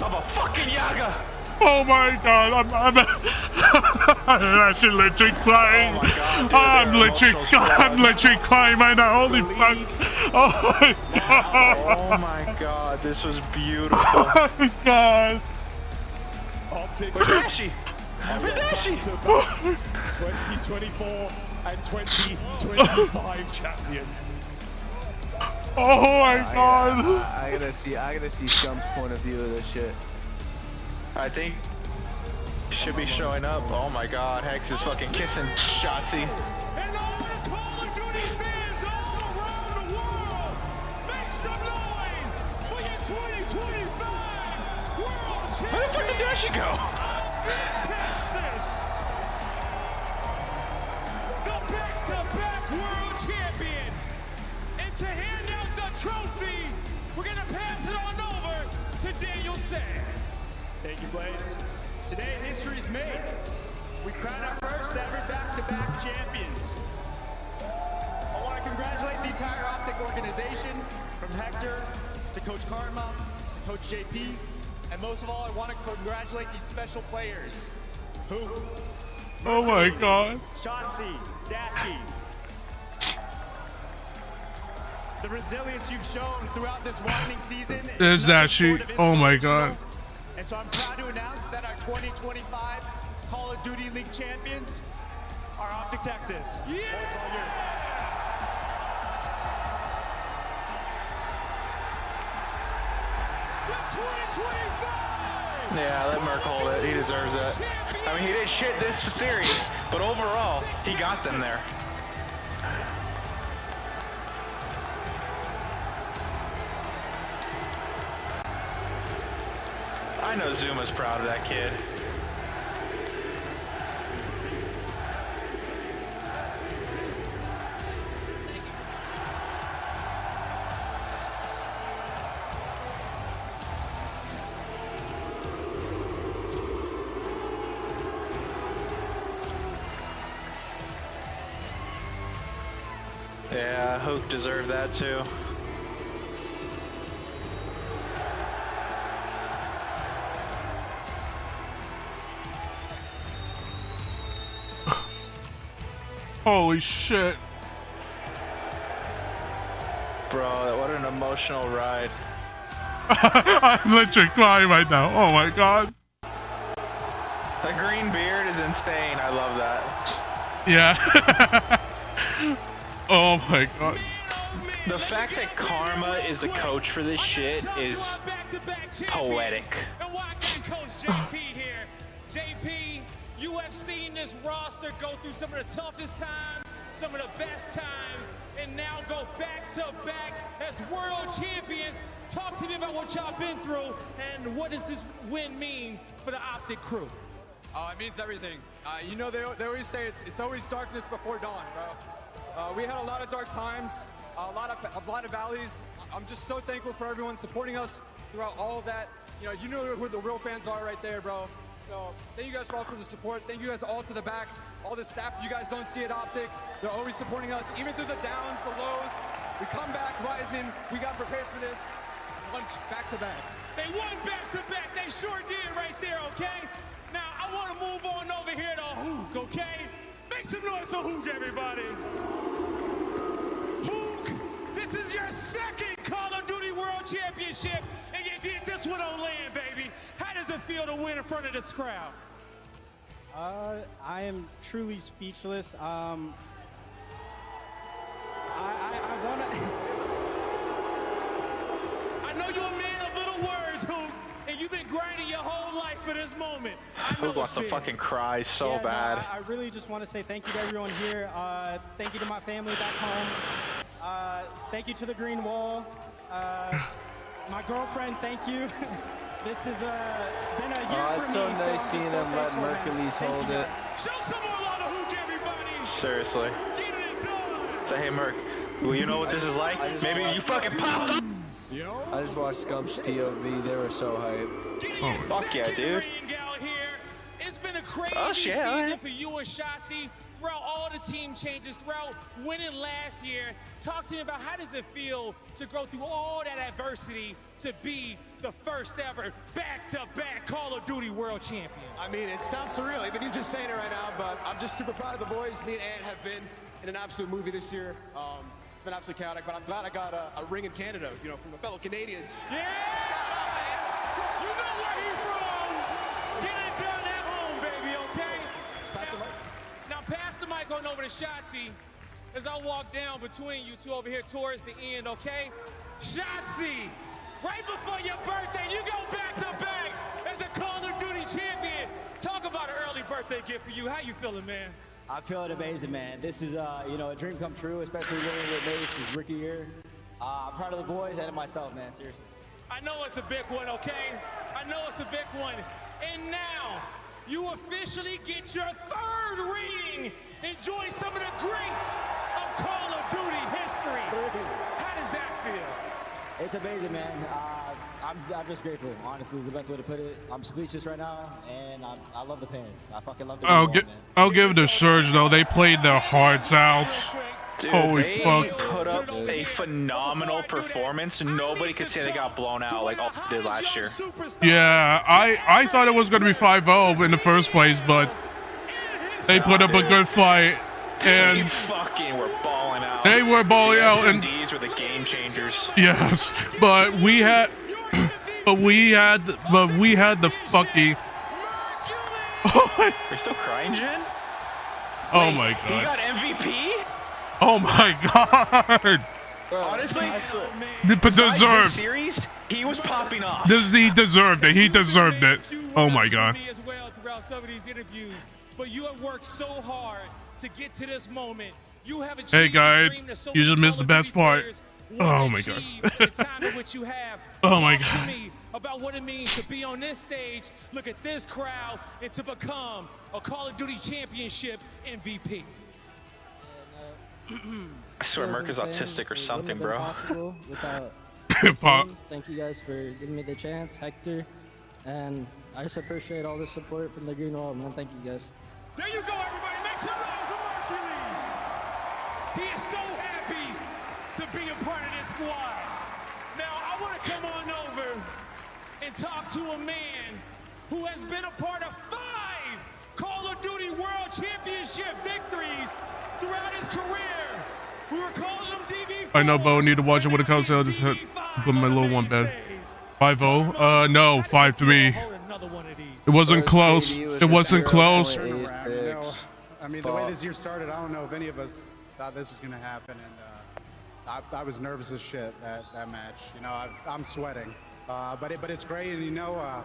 I'm a fucking Yaga. Oh my god, I'm actually literally crying. Oh my god, dude, I'm literally crying right now. Holy fuck. Oh my god. Oh my god, this was beautiful. Oh my god. Where's Ashy? Where's Ashy? 2024 and 2025 champions. Oh my god. I gotta see Scump's point of view of this shit. I think should be showing up. Oh my god, Hex is fucking kissing Shotzi. And all the Call of Duty fans all around the world, make some noise for your 2025 World Championship. Where the fuck did Dashy go? Texas, the back-to-back World Champions. And to hand out the trophy, we're gonna pass it on over to Daniel Sand. Thank you, Blaze. Today, history is made. We crown our first ever back-to-back champions. I want to congratulate the entire Optic organization, from Hector to Coach Karma, to Coach JP, and most of all, I want to congratulate these special players who... Oh my god. Shotzi, Dachi. The resilience you've shown throughout this winding season. There's Dashi. Oh my god. And so I'm proud to announce that our 2025 Call of Duty League champions are Optic Texas. Yeah! Well, it's all yours. The 2025! Yeah, let Merc hold it. He deserves it. I mean, he did shit this series, but overall, he got them there. I know Zuma's proud of that kid. Yeah, Hook deserved that too. Holy shit. Bro, what an emotional ride. I'm literally crying right now. Oh my god. The green beard is insane. I love that. Yeah. Oh my god. The fact that Karma is the coach for this shit is poetic. And watching Coach JP here. JP, you have seen this roster go through some of the toughest times, some of the best times, and now go back to back as world champions. Talk to me about what y'all been through and what does this win mean for the Optic crew? It means everything. You know, they always say it's always darkness before dawn, bro. We had a lot of dark times, a lot of valleys. I'm just so thankful for everyone supporting us throughout all of that. You know who the real fans are right there, bro. So thank you guys for all for the support. Thank you guys all to the back, all the staff you guys don't see at Optic. They're always supporting us, even through the downs, the lows. We come back rising. We got prepared for this. Lunch back to back. They won back to back. They sure did right there, okay? Now, I want to move on over here to Hook, okay? Make some noise for Hook, everybody. Hook, this is your second Call of Duty World Championship, and you did this one on land, baby. How does it feel to win in front of this crowd? I am truly speechless. I know you're a man of little words, Hook, and you've been grinding your whole life for this moment. Hook wants to fucking cry so bad. No, I really just want to say thank you to everyone here. Thank you to my family back home. Thank you to the Green Wall. My girlfriend, thank you. This has been a year for it's me. so nice seeing so them let thankful, man. Mercules Thank hold you it. guys. Show some more love to Hook, everybody. Seriously. Say, hey, Merc, well, you know what this is like? Maybe you fucking popped up. I just watched Scump's POV. They were so hyped. Oh, fuck yeah, dude. It's been a crazy season for you and Shotzi throughout all the team changes, throughout winning last year. Talk to me about how does it feel to go through all that adversity to be the first ever back-to-back Call of Duty World Champion? I mean, it sounds surreal, even you just saying it right now, but I'm just super proud of the boys. Me and Ant have been in an absolute movie this year. It's been absolutely chaotic, but I'm glad I got a ring in Canada, you know, from my fellow Canadians. Yeah! Shout out, man! You know where he's from! Get it done at home, baby, okay? Pass the mic. Now pass the mic on over to Shotzi as I walk down between you two over here towards the end, okay? Shotzi, right before your birthday, you go back to back as a Call of Duty champion. Talk about an early birthday gift for you. How you feeling, man? I'm feeling amazing, man. This is, you know, a dream come true, especially winning with Mace his rookie year. I'm proud of the boys and of myself, man, seriously. I know it's a big one, okay? I know it's a big one. And now, you officially get your third ring. Enjoy some of the greats of Call of Duty history. How does that feel? It's amazing, man. I'm just grateful, honestly, is the best way to put it. I'm speechless right now, and I love the fans. I fucking love the I'll give it to Surge, though. They played their hearts out. Dude, Holy they fuck. put up a phenomenal performance. Nobody could say they got blown out like all they did last year. Yeah, I thought it was going to be 5-0 in the first place, but they put up a good fight. And they fucking were balling out. They were balling out, and these were the game changers. yes, but we had the fucking. You're still crying, Jen? Oh my god. He got MVP? Oh my god. Honestly, deserved. This series, he was popping off. He deserved it. He deserved it. Oh my god. As well throughout some of these interviews, but you have worked so hard to get to this moment. You have achieved Hey guys, the dream that so you many just missed the Call of best Duty part. players Oh my god. the time in which you have. Oh my Talk to god. me about what it means to be on this stage, look at this crowd, and to become a Call of Duty Championship MVP. I swear Merc is autistic or something, bro. Without Pop. Thank you guys for giving me the chance, Hector, and I just appreciate all the support from the Green Wall, man. Thank you guys. There you go, everybody. Make some noise for Hercules. He is so happy to be a part of this squad. Now, I want to come on over and talk to a man who has been a part of 5 Call of Duty World Championship victories throughout his career. We were calling him DB5. I know, but I need to watch it when it comes out. Just put my little one bed. 5-0? No, 5-3. It wasn't close. It wasn't close. I mean, the way this year started, I don't know if any of us thought this was going to happen, and I was nervous as shit that match. You know, I'm sweating, but it's great, and you know,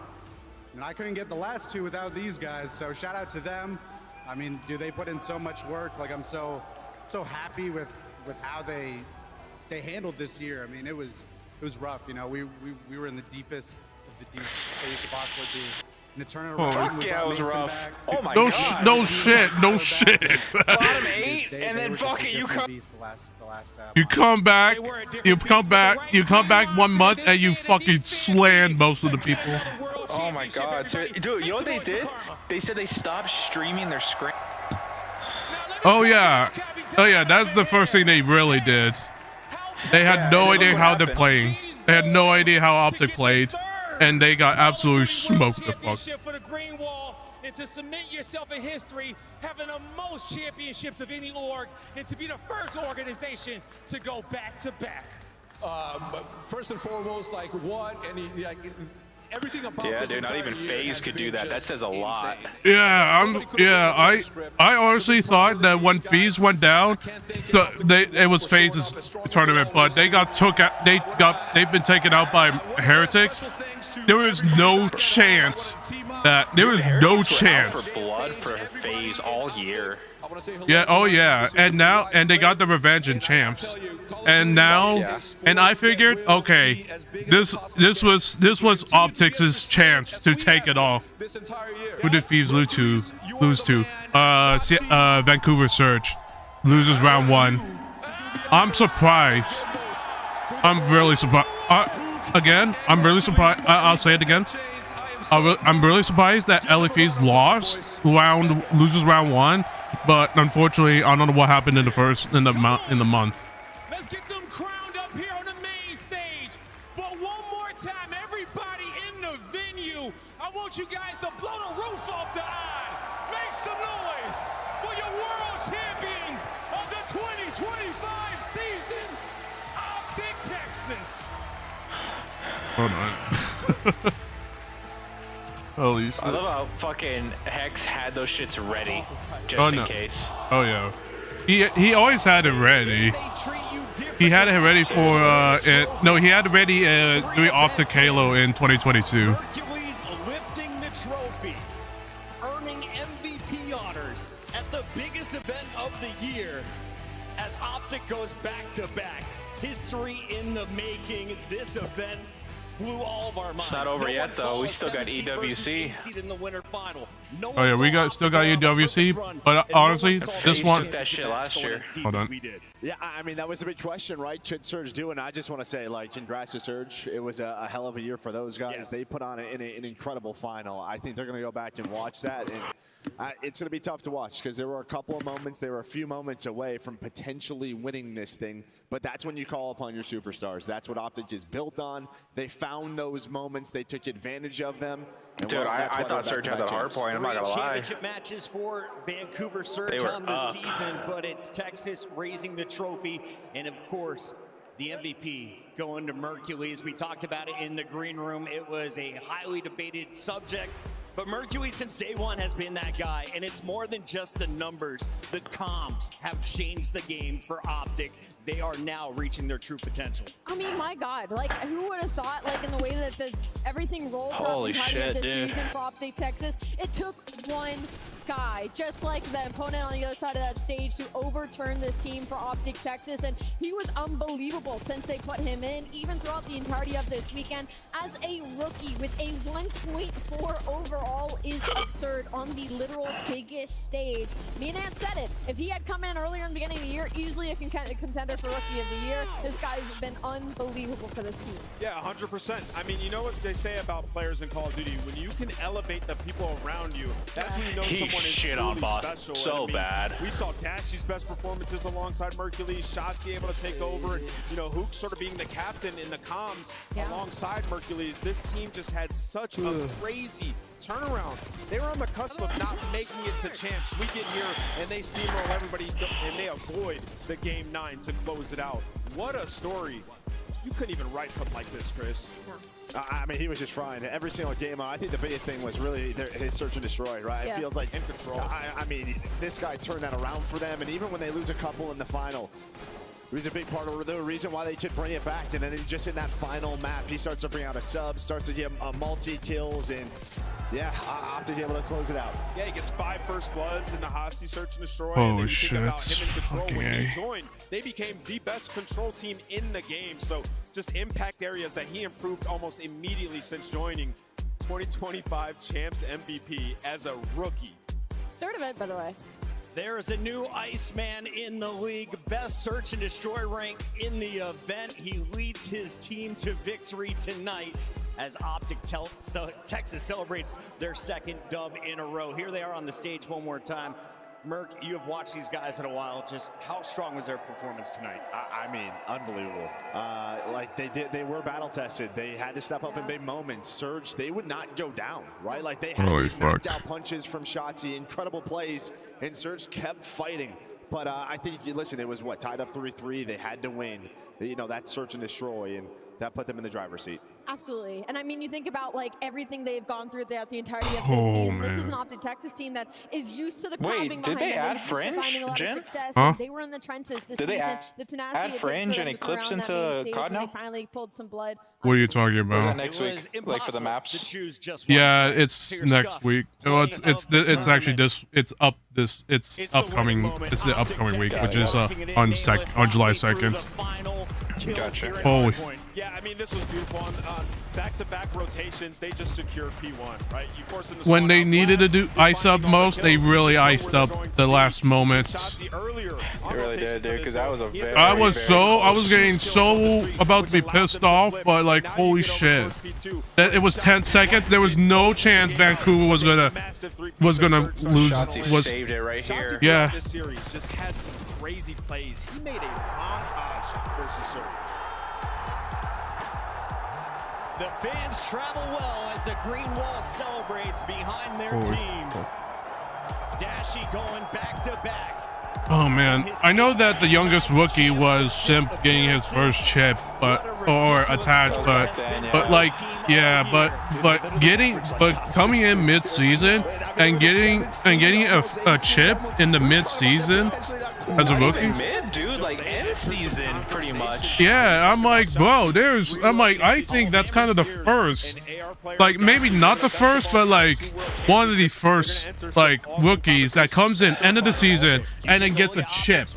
I couldn't get the last two without these guys, so shout out to them. I mean, they put in so much work. Like, I'm so happy with how they handled this year. I mean, it was rough. You know, we were in the deepest of the deeps that you could possibly be. And to turn it around, fuck yeah, it was rough. Oh my God. No shit. Bottom 8, and then fuck it, you come. You come back. You come back 1 month, and you fucking slammed most of the people. Oh my God, dude, you know what they did? They said they stopped streaming their screen. Oh yeah, that's the first thing they really did. They had no idea how they're playing. They had no idea how Optic played, and they got absolutely smoked the fuck. For the Green Wall, and to cement yourself in history, having the most championships of any org, and to be the first organization to go back to back. First and foremost, like what? Everything about dude, not even FaZe could do that. That says a lot. I honestly thought that when FaZe went down, it was FaZe's tournament, but they got they've been taken out by Heretics. There was no chance that For blood for FaZe all year. Yeah, oh yeah, and they got the revenge in champs, and now, and I figured, okay, this was Optics' chance to take it all. Who did Thieves lose to? Vancouver Surge loses round 1. I'm surprised. I'm really surprised. Again, I'm really surprised. I'll say it again. I'm really surprised that LFE's loses round 1. But unfortunately, I don't know what happened in the month. Let's get them crowned up here on the main stage. But one more time, everybody in the venue, I want you guys to blow the roof off the eye. Make some noise for your world champions of the 2025 season, Optic Texas. Hold on. Holy shit. I love how fucking Hex had those shits ready, just in case. Oh yeah, he always had it ready. He had it ready for he had it ready doing Optic Halo in 2022. Hercules lifting the trophy, earning MVP honors at the biggest event of the year as Optic goes back to back. History in the making. This event blew all of our minds. It's not over yet though. We still got EWC. In the winter final. Oh yeah, still got EWC. But honestly, this one. That shit last year. Hold on. Yeah, I mean that was a big question, right? Should Surge do? And I just want to say, like, congrats to Surge. It was a hell of a year for those guys. They put on an incredible final. I think they're going to go back and watch that, and it's going to be tough to watch because there were a couple of moments. They were a few moments away from potentially winning this thing. But that's when you call upon your superstars. That's what Optic is built on. They found those moments. They took advantage of them. Dude, I thought Surge had that hard point. I'm not gonna lie. Championship matches for Vancouver Surge on the season, but it's Texas raising the trophy, and of course, the MVP going to Mercules. We talked about it in the green room. It was a highly debated subject, but Mercules since day one has been that guy, and it's more than just the numbers. The comms have changed the game for Optic. They are now reaching their true potential. I mean, my God, like, who would have thought, like, in the way that everything rolled throughout the entirety of this season for Optic Texas, it took one guy, just like the opponent on the other side of that stage, to overturn this team for Optic Texas, and he was unbelievable since they put him in, even throughout the entirety of this weekend. As a rookie with a 1.4 overall is absurd on the literal biggest stage. Me and Ant said it. If he had come in earlier in the beginning of the year, easily a contender for Rookie of the Year. This guy's been unbelievable for this team. Yeah, 100%. I mean, you know what they say about players in Call of Duty? When you can elevate the people around you, that's when you know someone is shit on boss special. so bad. We saw Dashy's best performances alongside Mercules, Shotzi able to take over, and Hook sort of being the captain in the comms alongside Mercules. This team just had such a crazy turnaround. They were on the cusp of not making it to champs. We get here and they steamroll everybody and they avoid the game 9 to close it out. what a story. You couldn't even write something like this, Chris. I mean, he was just frying every single game. I think the biggest thing was really his search and destroy, right? Yeah. It feels like in control. I mean, this guy turned that around for them, and even when they lose a couple in the final, he was a big part of the reason why they could bring it back. And then just in that final map, he starts to bring out a sub, starts to get multi-kills, and yeah, Optic able to close it out. Yeah, he gets 5 first bloods in the Hosty search and destroy. Oh, and then you shit. think about him in control Fucking when they A. joined. They became the best control team in the game. So just impact areas that he improved almost immediately since joining. 2025 Champs MVP as a rookie. Third event, by the way. There is a new Iceman in the league, best search and destroy rank in the event. He leads his team to victory tonight as Optic Texas celebrates their second dub in a row. Here they are on the stage one more time. Merc, you have watched these guys in a while. Just how strong was their performance tonight? I mean, unbelievable. Like they were battle tested. They had to step up in big moments. Surge, they would not go down, right? Like they had these knocked out punches from Shotzi, incredible plays, and Surge kept fighting. But I think, listen, it was what, tied up 3-3. They had to win. You know, that search and destroy, and that put them in the driver's seat. Absolutely. And I mean, you think about like everything they've gone through throughout the entirety of this season. This is an Optic Texas team that is used to the crowd being behind them. Did they add Used to Fringe, finding a lot Jim? of success. Huh? They were in the trenches this Did they season. add- The tenacity add it Fringe takes for and them to come Eclipse around that into main stage COD when now? they finally pulled some blood. What are you talking Or is that about? next week, like for the maps? Yeah, it's next week. Well, it's actually it's upcoming. It's the upcoming week, which is on July 2nd. Gotcha. Holy. Yeah, I mean, this was beautiful. On back-to-back rotations, they just secured P1, right? You force them to When spawn they out needed to blast, do ice up most, they really iced up the last moments. They really did, dude, because that was a very, I was getting so about to be pissed off, but like, holy shit. That it was 10 seconds. There was no chance Vancouver was gonna lose. Was saved it right here. Yeah. This series just had some crazy plays. He made a montage versus Surge. The fans travel well as the Green Wall celebrates behind their team. Dashy going back to back. Oh man, I know that the youngest rookie was Simp getting his first chip, or attached, but like, yeah, but coming in mid-season and getting a chip in the mid-season as a rookie. Mid, dude, like end season, pretty much. Yeah, I'm like, bro, I think that's kind of the first, like maybe not the first, but like one of the first like rookies that comes in end of the season and then gets a chip.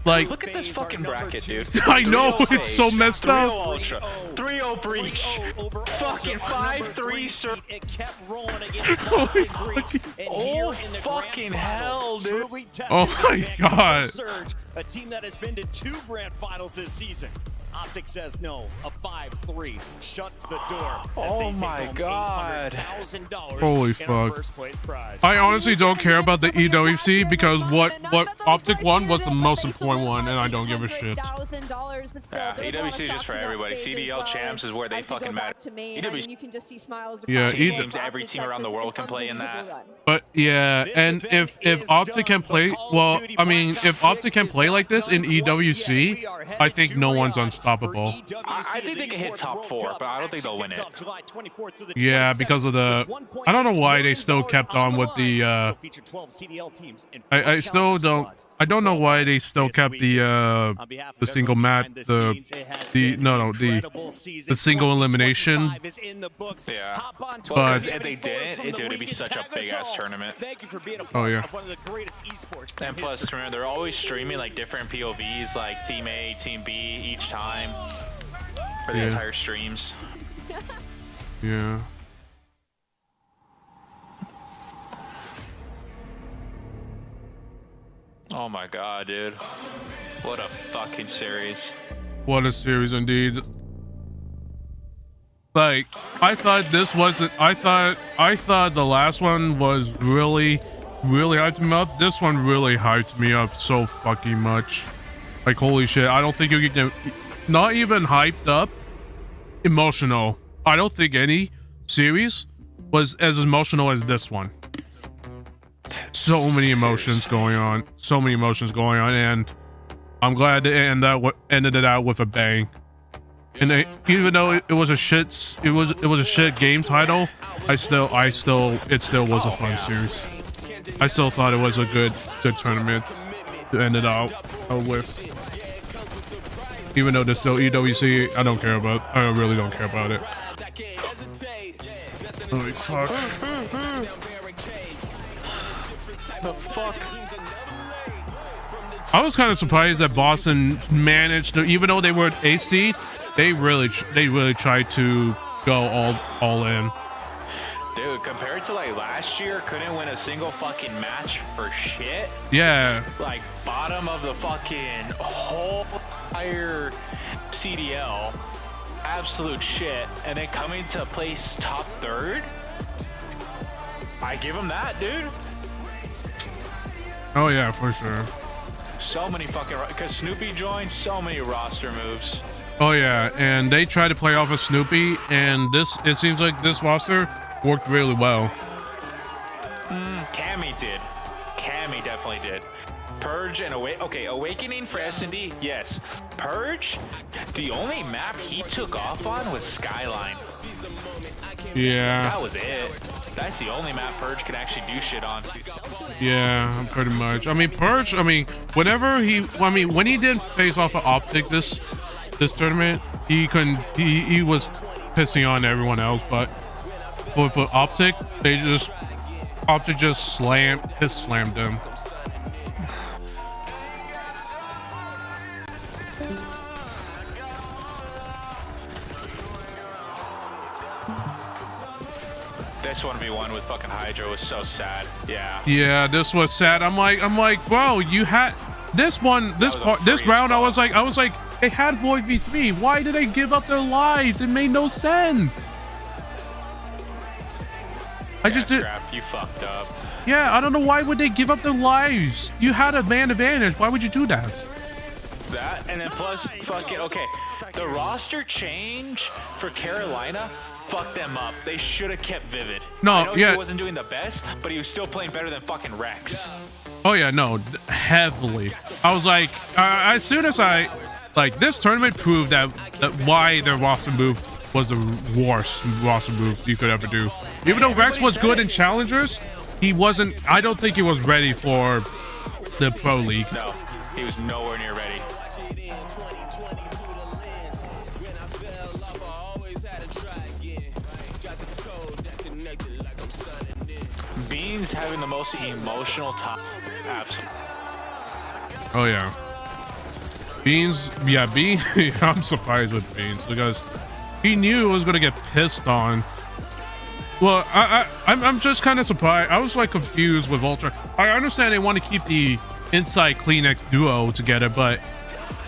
Like, look at this fucking bracket, dude. I know, it's so messed up. 3-0 Ultra, 3-0 Breach, fucking 5-3 Surge. It kept rolling against Oh fucking hell, dude. Oh my god. Surge, a team that has been to 2 grand finals this season. Optic says no. A 5-3 shuts the door. Oh my god. Holy fuck. I honestly don't care about the EWC because what Optic won was the most important one, and I don't give a shit. Yeah, EWC is just for everybody. CDL champs is where they fucking matter. EWC, you can just see smiles. Yeah, games every team around the world can play in that. But yeah, and if Optic can play, well, I mean, if Optic can play like this in EWC, I think no one's unstoppable. I think they can hit top 4, but I don't think they'll win it. Yeah, because of the, I don't know why they still kept on with the, I still don't, I don't know why they still kept the single match, the single elimination. Yeah, but if they didn't, it'd be such a big ass tournament. Oh yeah. And plus, remember, they're always streaming like different POVs, like Team A, Team B each time for the entire streams. Yeah. Oh my god, dude. What a fucking series. What a series indeed. Like, I thought this wasn't, I thought the last one was really hyped me up. This one really hyped me up so fucking much. Like, holy shit. I don't think you can, not even hyped up, emotional. I don't think any series was as emotional as this one. So many emotions going on. So many emotions going on. And I'm glad they ended it out with a bang. And even though it was a shit, it was a shit game title, it still was a fun series. I still thought it was a good tournament to end it out with. Even though there's still EWC, I really don't care about it. Holy fuck. The fuck? I was kind of surprised that Boston managed to, even though they were AC, they really tried to go all in. Dude, compared to like last year, couldn't win a single fucking match for shit. Yeah. Like bottom of the fucking whole entire CDL, absolute shit, and then coming to place top 3rd. I give him that, dude. Oh yeah, for sure. So many fucking, because Snoopy joined, so many roster moves. Oh yeah, and they tried to play off of Snoopy, and it seems like this roster worked really well. Cammy did. Cammy definitely did. Purge and Awakening for S&D, yes. Purge, the only map he took off on was Skyline. Yeah. That was it. That's the only map Purge can actually do shit on. Yeah, pretty much. I mean, Purge, when he did face off of Optic this tournament, he was pissing on everyone else, but for Optic, Optic just slammed him. This 1v1 with fucking Hydra was so sad. Yeah. Yeah, this was sad. I'm like, bro, you had this round. I was like, they had Void v3. Why did they give up their lives? It made no sense. I just did. You fucked up. Yeah, I don't know why would they give up their lives. You had a man advantage. Why would you do that? That and then plus fucking the roster change for Carolina fucked them up. They should have kept Vivid. No, I know yeah. he wasn't doing the best, but he was still playing better than fucking Rex. Oh yeah, no, heavily. I was like, as soon as this tournament proved that why their roster move was the worst roster move you could ever do. Even though Rex was good in challengers, he wasn't. I don't think he was ready for the Pro League. No, he was nowhere near ready. Beans having the most emotional time. Absolutely. Oh yeah. Beans, yeah, I'm surprised with Beans because he knew it was gonna get pissed on. Well, I'm just kind of surprised. I was like confused with Ultra. I understand they want to keep the Inside Kleenex duo together, but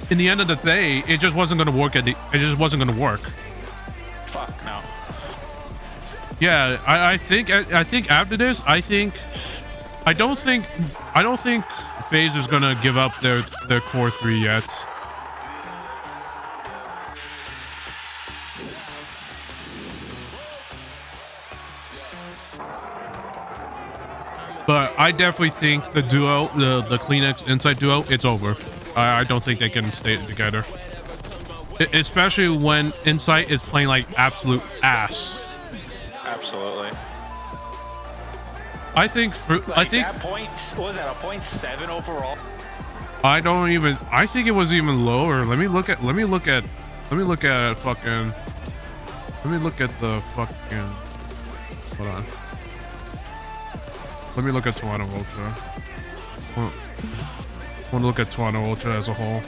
in the end of the day, it just wasn't gonna work. It just wasn't gonna work. Fuck no. Yeah, I think after this, I don't think FaZe is gonna give up their core 3 yet. But I definitely think the duo, the Kleenex Inside duo, it's over. I don't think they can stay together, especially when Insight is playing like absolute ass. Absolutely. I think that point, what was that, a 0.7 overall? I think it was even lower. Let me look at the fucking, hold on. Let me look at Toronto Ultra. I want to look at Toronto Ultra as a whole.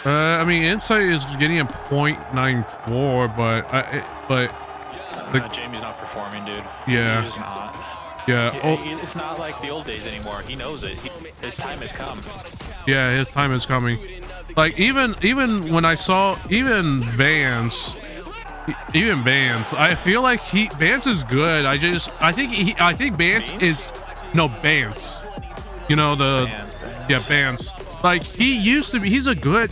I mean, Insight is getting a 0.94, but Jamie's not performing, dude. Yeah. He's just not. Yeah. It's not like the old days anymore. He knows it. His time has come. Yeah, his time is coming. Like even when I saw Vance, I feel like Vance is good. I think Vance is Vance. You know Vance. Like he used to be. He's a good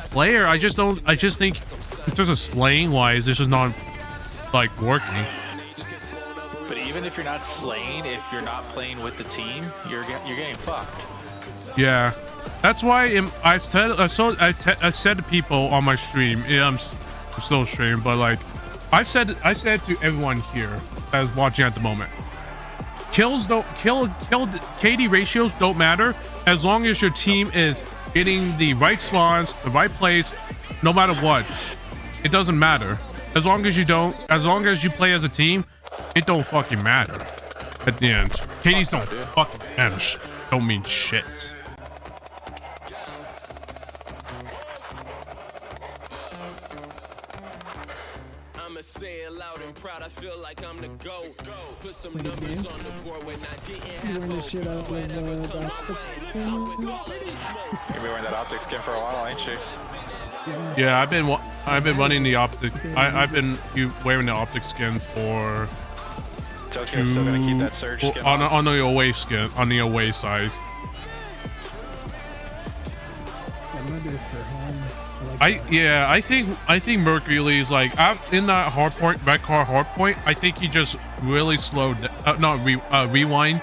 player. I just think in terms of slaying wise, this is not like working. But even if you're not slaying, if you're not playing with the team, you're getting fucked. Yeah, that's why I said to people on my stream. Yeah, I'm still streaming, but like I said to everyone here that's watching at the moment, kills don't kill KD ratios don't matter as long as your team is getting the right spawns, the right place, no matter what. It doesn't matter. As long as you play as a team, it don't fucking matter at the end. KDs don't fucking matter. Don't mean shit. I'ma say it loud and proud. I feel like I'm the GOAT. Put some numbers on the board when I didn't have hope. You've been wearing that optic skin for a while, ain't you? Yeah, I've been running the optic. I've been wearing the optic skin for. Tokyo's still gonna keep that surge skin on the away skin on the away side. I think Mercury's like in that red car hard point. I think he just really slowed rewind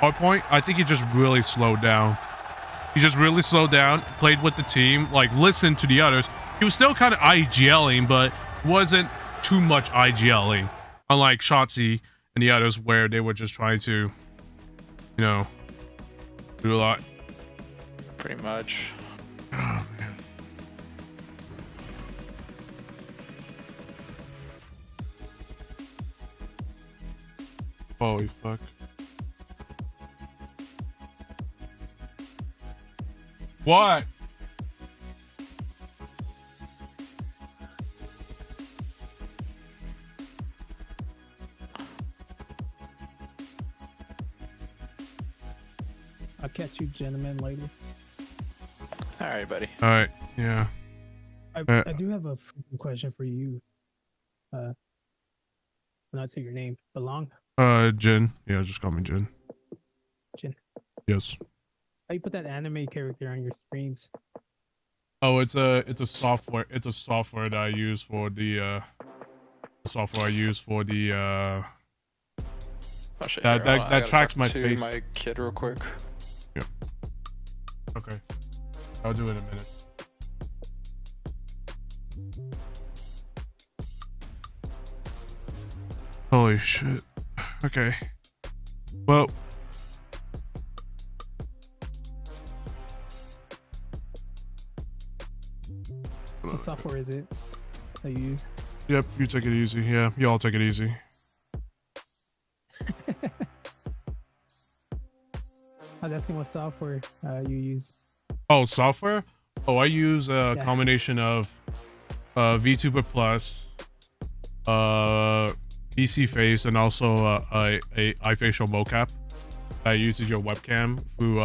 hard point. I think he just really slowed down. He just really slowed down, played with the team, like listened to the others. He was still kind of IGLing, but wasn't too much IGLing. Unlike Shotzi and the others, where they were just trying to, you know, do a lot. Pretty much. Oh man. Holy fuck. What? I'll catch you gentlemen later. All right, buddy. All right, yeah. I do have a freaking question for you. When I say your name, Belong? Jin. Yeah, just call me Jin. Jin. Yes. How you put that anime character on your streams? Oh, it's a software. It's a software that I use for the that tracks my face. My kid real quick. Yeah. Okay. I'll do it in a minute. Holy shit. Okay. Well. What software is it that you use? Yep, you take it easy. Yeah, you all take it easy. I was asking what software you use. Oh, software? Oh, I use a combination of Vtuber Plus, PC Face, and also a iFacial mocap that uses your webcam through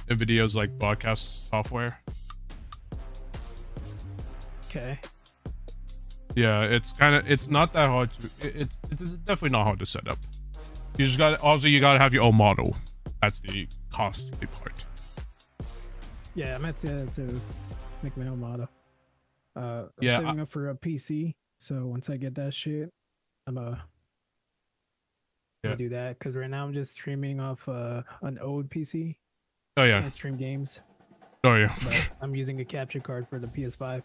NVIDIA's like broadcast software. Okay. Yeah, it's not that hard to. It's definitely not hard to set up. You just you gotta have your own model. That's the costly part. Yeah, I'm to make my own model. I'm yeah, saving up for a PC, so once I get that shit, I'm gonna do that. Because right now I'm just streaming off an old PC. Oh yeah. Can't stream games. Oh yeah. But I'm using a capture card for the PS5.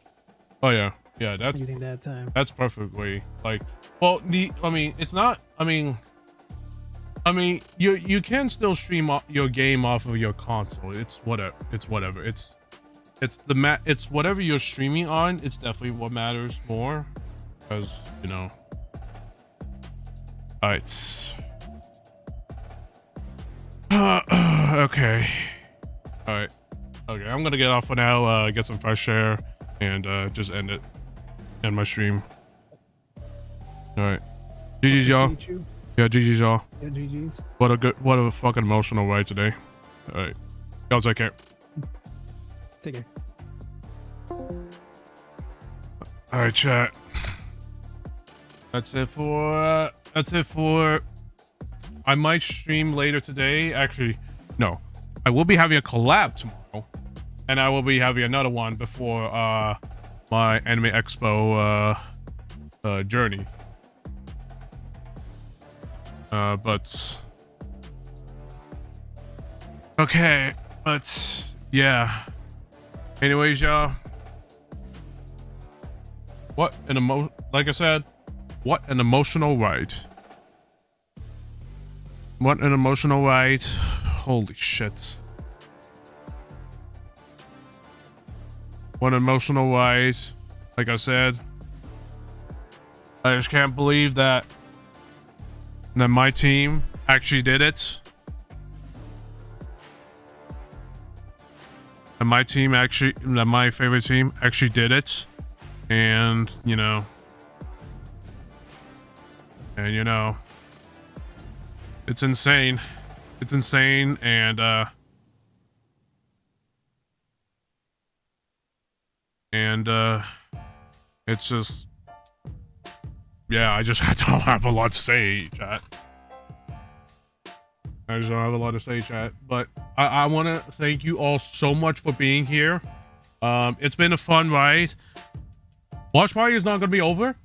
Oh yeah, yeah. That's I'm using that time. That's perfectly like. Well, it's not. I mean, you can still stream your game off of your console. It's whatever. It's whatever. It's whatever you're streaming on. It's definitely what matters more, because you know. All right. Okay. All right. Okay. I'm gonna get off for now. Get some fresh air, and just end my stream. All right. GG's y'all. Yeah, GG's y'all. Yeah, GG's. What a fucking emotional ride today. All right. Y'all take care. Take care. All right, chat. That's it for I might stream later today. Actually, no. I will be having a collab tomorrow, and I will be having another one before my Anime Expo journey. But okay, but yeah. Anyways, y'all. Like I said, what an emotional ride. What an emotional ride. Holy shit. What an emotional ride. Like I said, I just can't believe that my team actually did it. And my favorite team actually did it. And, you know, it's insane. It's insane. And it's just, yeah, I just don't have a lot to say, chat. I just don't have a lot to say, chat. But I want to thank you all so much for being here. It's been a fun ride. Watch party is not going to be over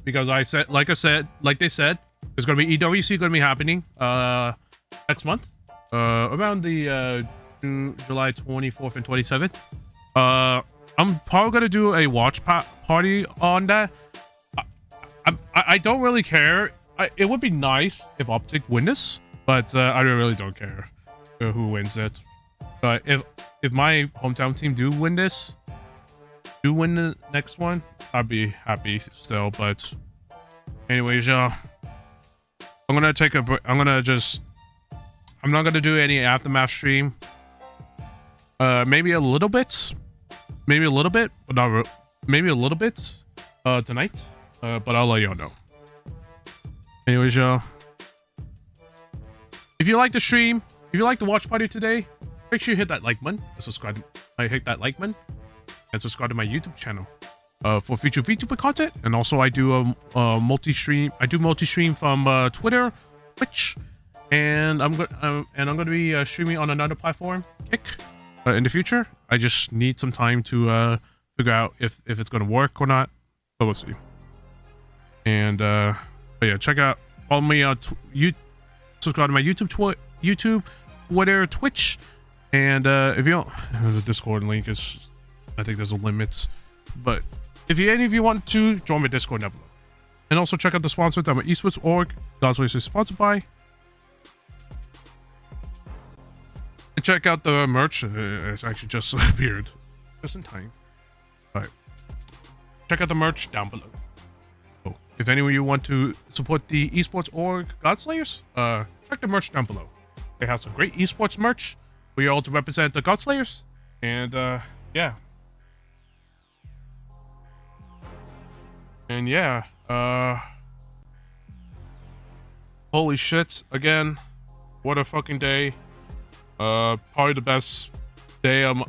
because like they said, there's going to be EWC going to be happening next month, around the July 24th and 27th. I'm probably going to do a watch party on that. I don't really care. It would be nice if Optic win this, but I really don't care who wins it. But if my hometown team do win the next one, I'd be happy still. But anyways, y'all, I'm gonna take a break. I'm not gonna do any aftermath stream. Maybe a little bit, but not maybe a little bit tonight. But I'll let y'all know. Anyways, y'all, if you like the stream, if you like the watch party today, make sure you hit that like button and subscribe. Hit that like button and subscribe to my YouTube channel for future Vtuber content. And also, I do a multi-stream. I do multi-stream from Twitter, Twitch, and I'm gonna be streaming on another platform, Kick, in the future. I just need some time to figure out if it's gonna work or not. But we'll see. And but yeah, follow me on subscribe to my YouTube, Twitter, Twitch, and if you don't, the Discord link is, I think there's a limit, but if any of you want to join my Discord down below, and also check out the sponsor that my esports org, Godslayers, is sponsored by, and check out the merch. It's actually just appeared, just in time. All right, check out the merch down below. If any of you want to support the esports org Godslayers, check the merch down below. They have some great esports merch for you all to represent the Godslayers. And yeah. And yeah. Holy shit. Again, what a fucking day. Probably the best day of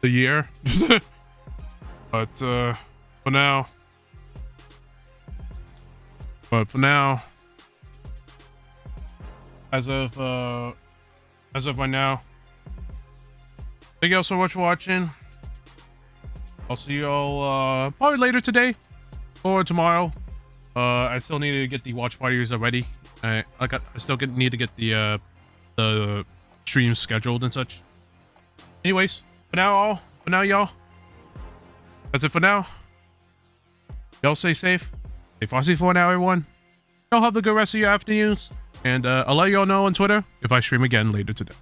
the year. But for now, as of right now, thank you all so much for watching. I'll see you all probably later today or tomorrow. I still need to get the watch parties ready. I still need to get the streams scheduled and such. Anyways, for now, y'all. That's it for now. Y'all stay safe. Stay frosty for now, everyone. Y'all have a good rest of your afternoons. And I'll let y'all know on Twitter if I stream again later today.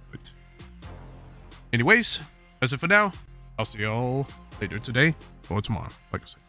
Anyways, that's it for now. I'll see y'all later today or tomorrow, like I said.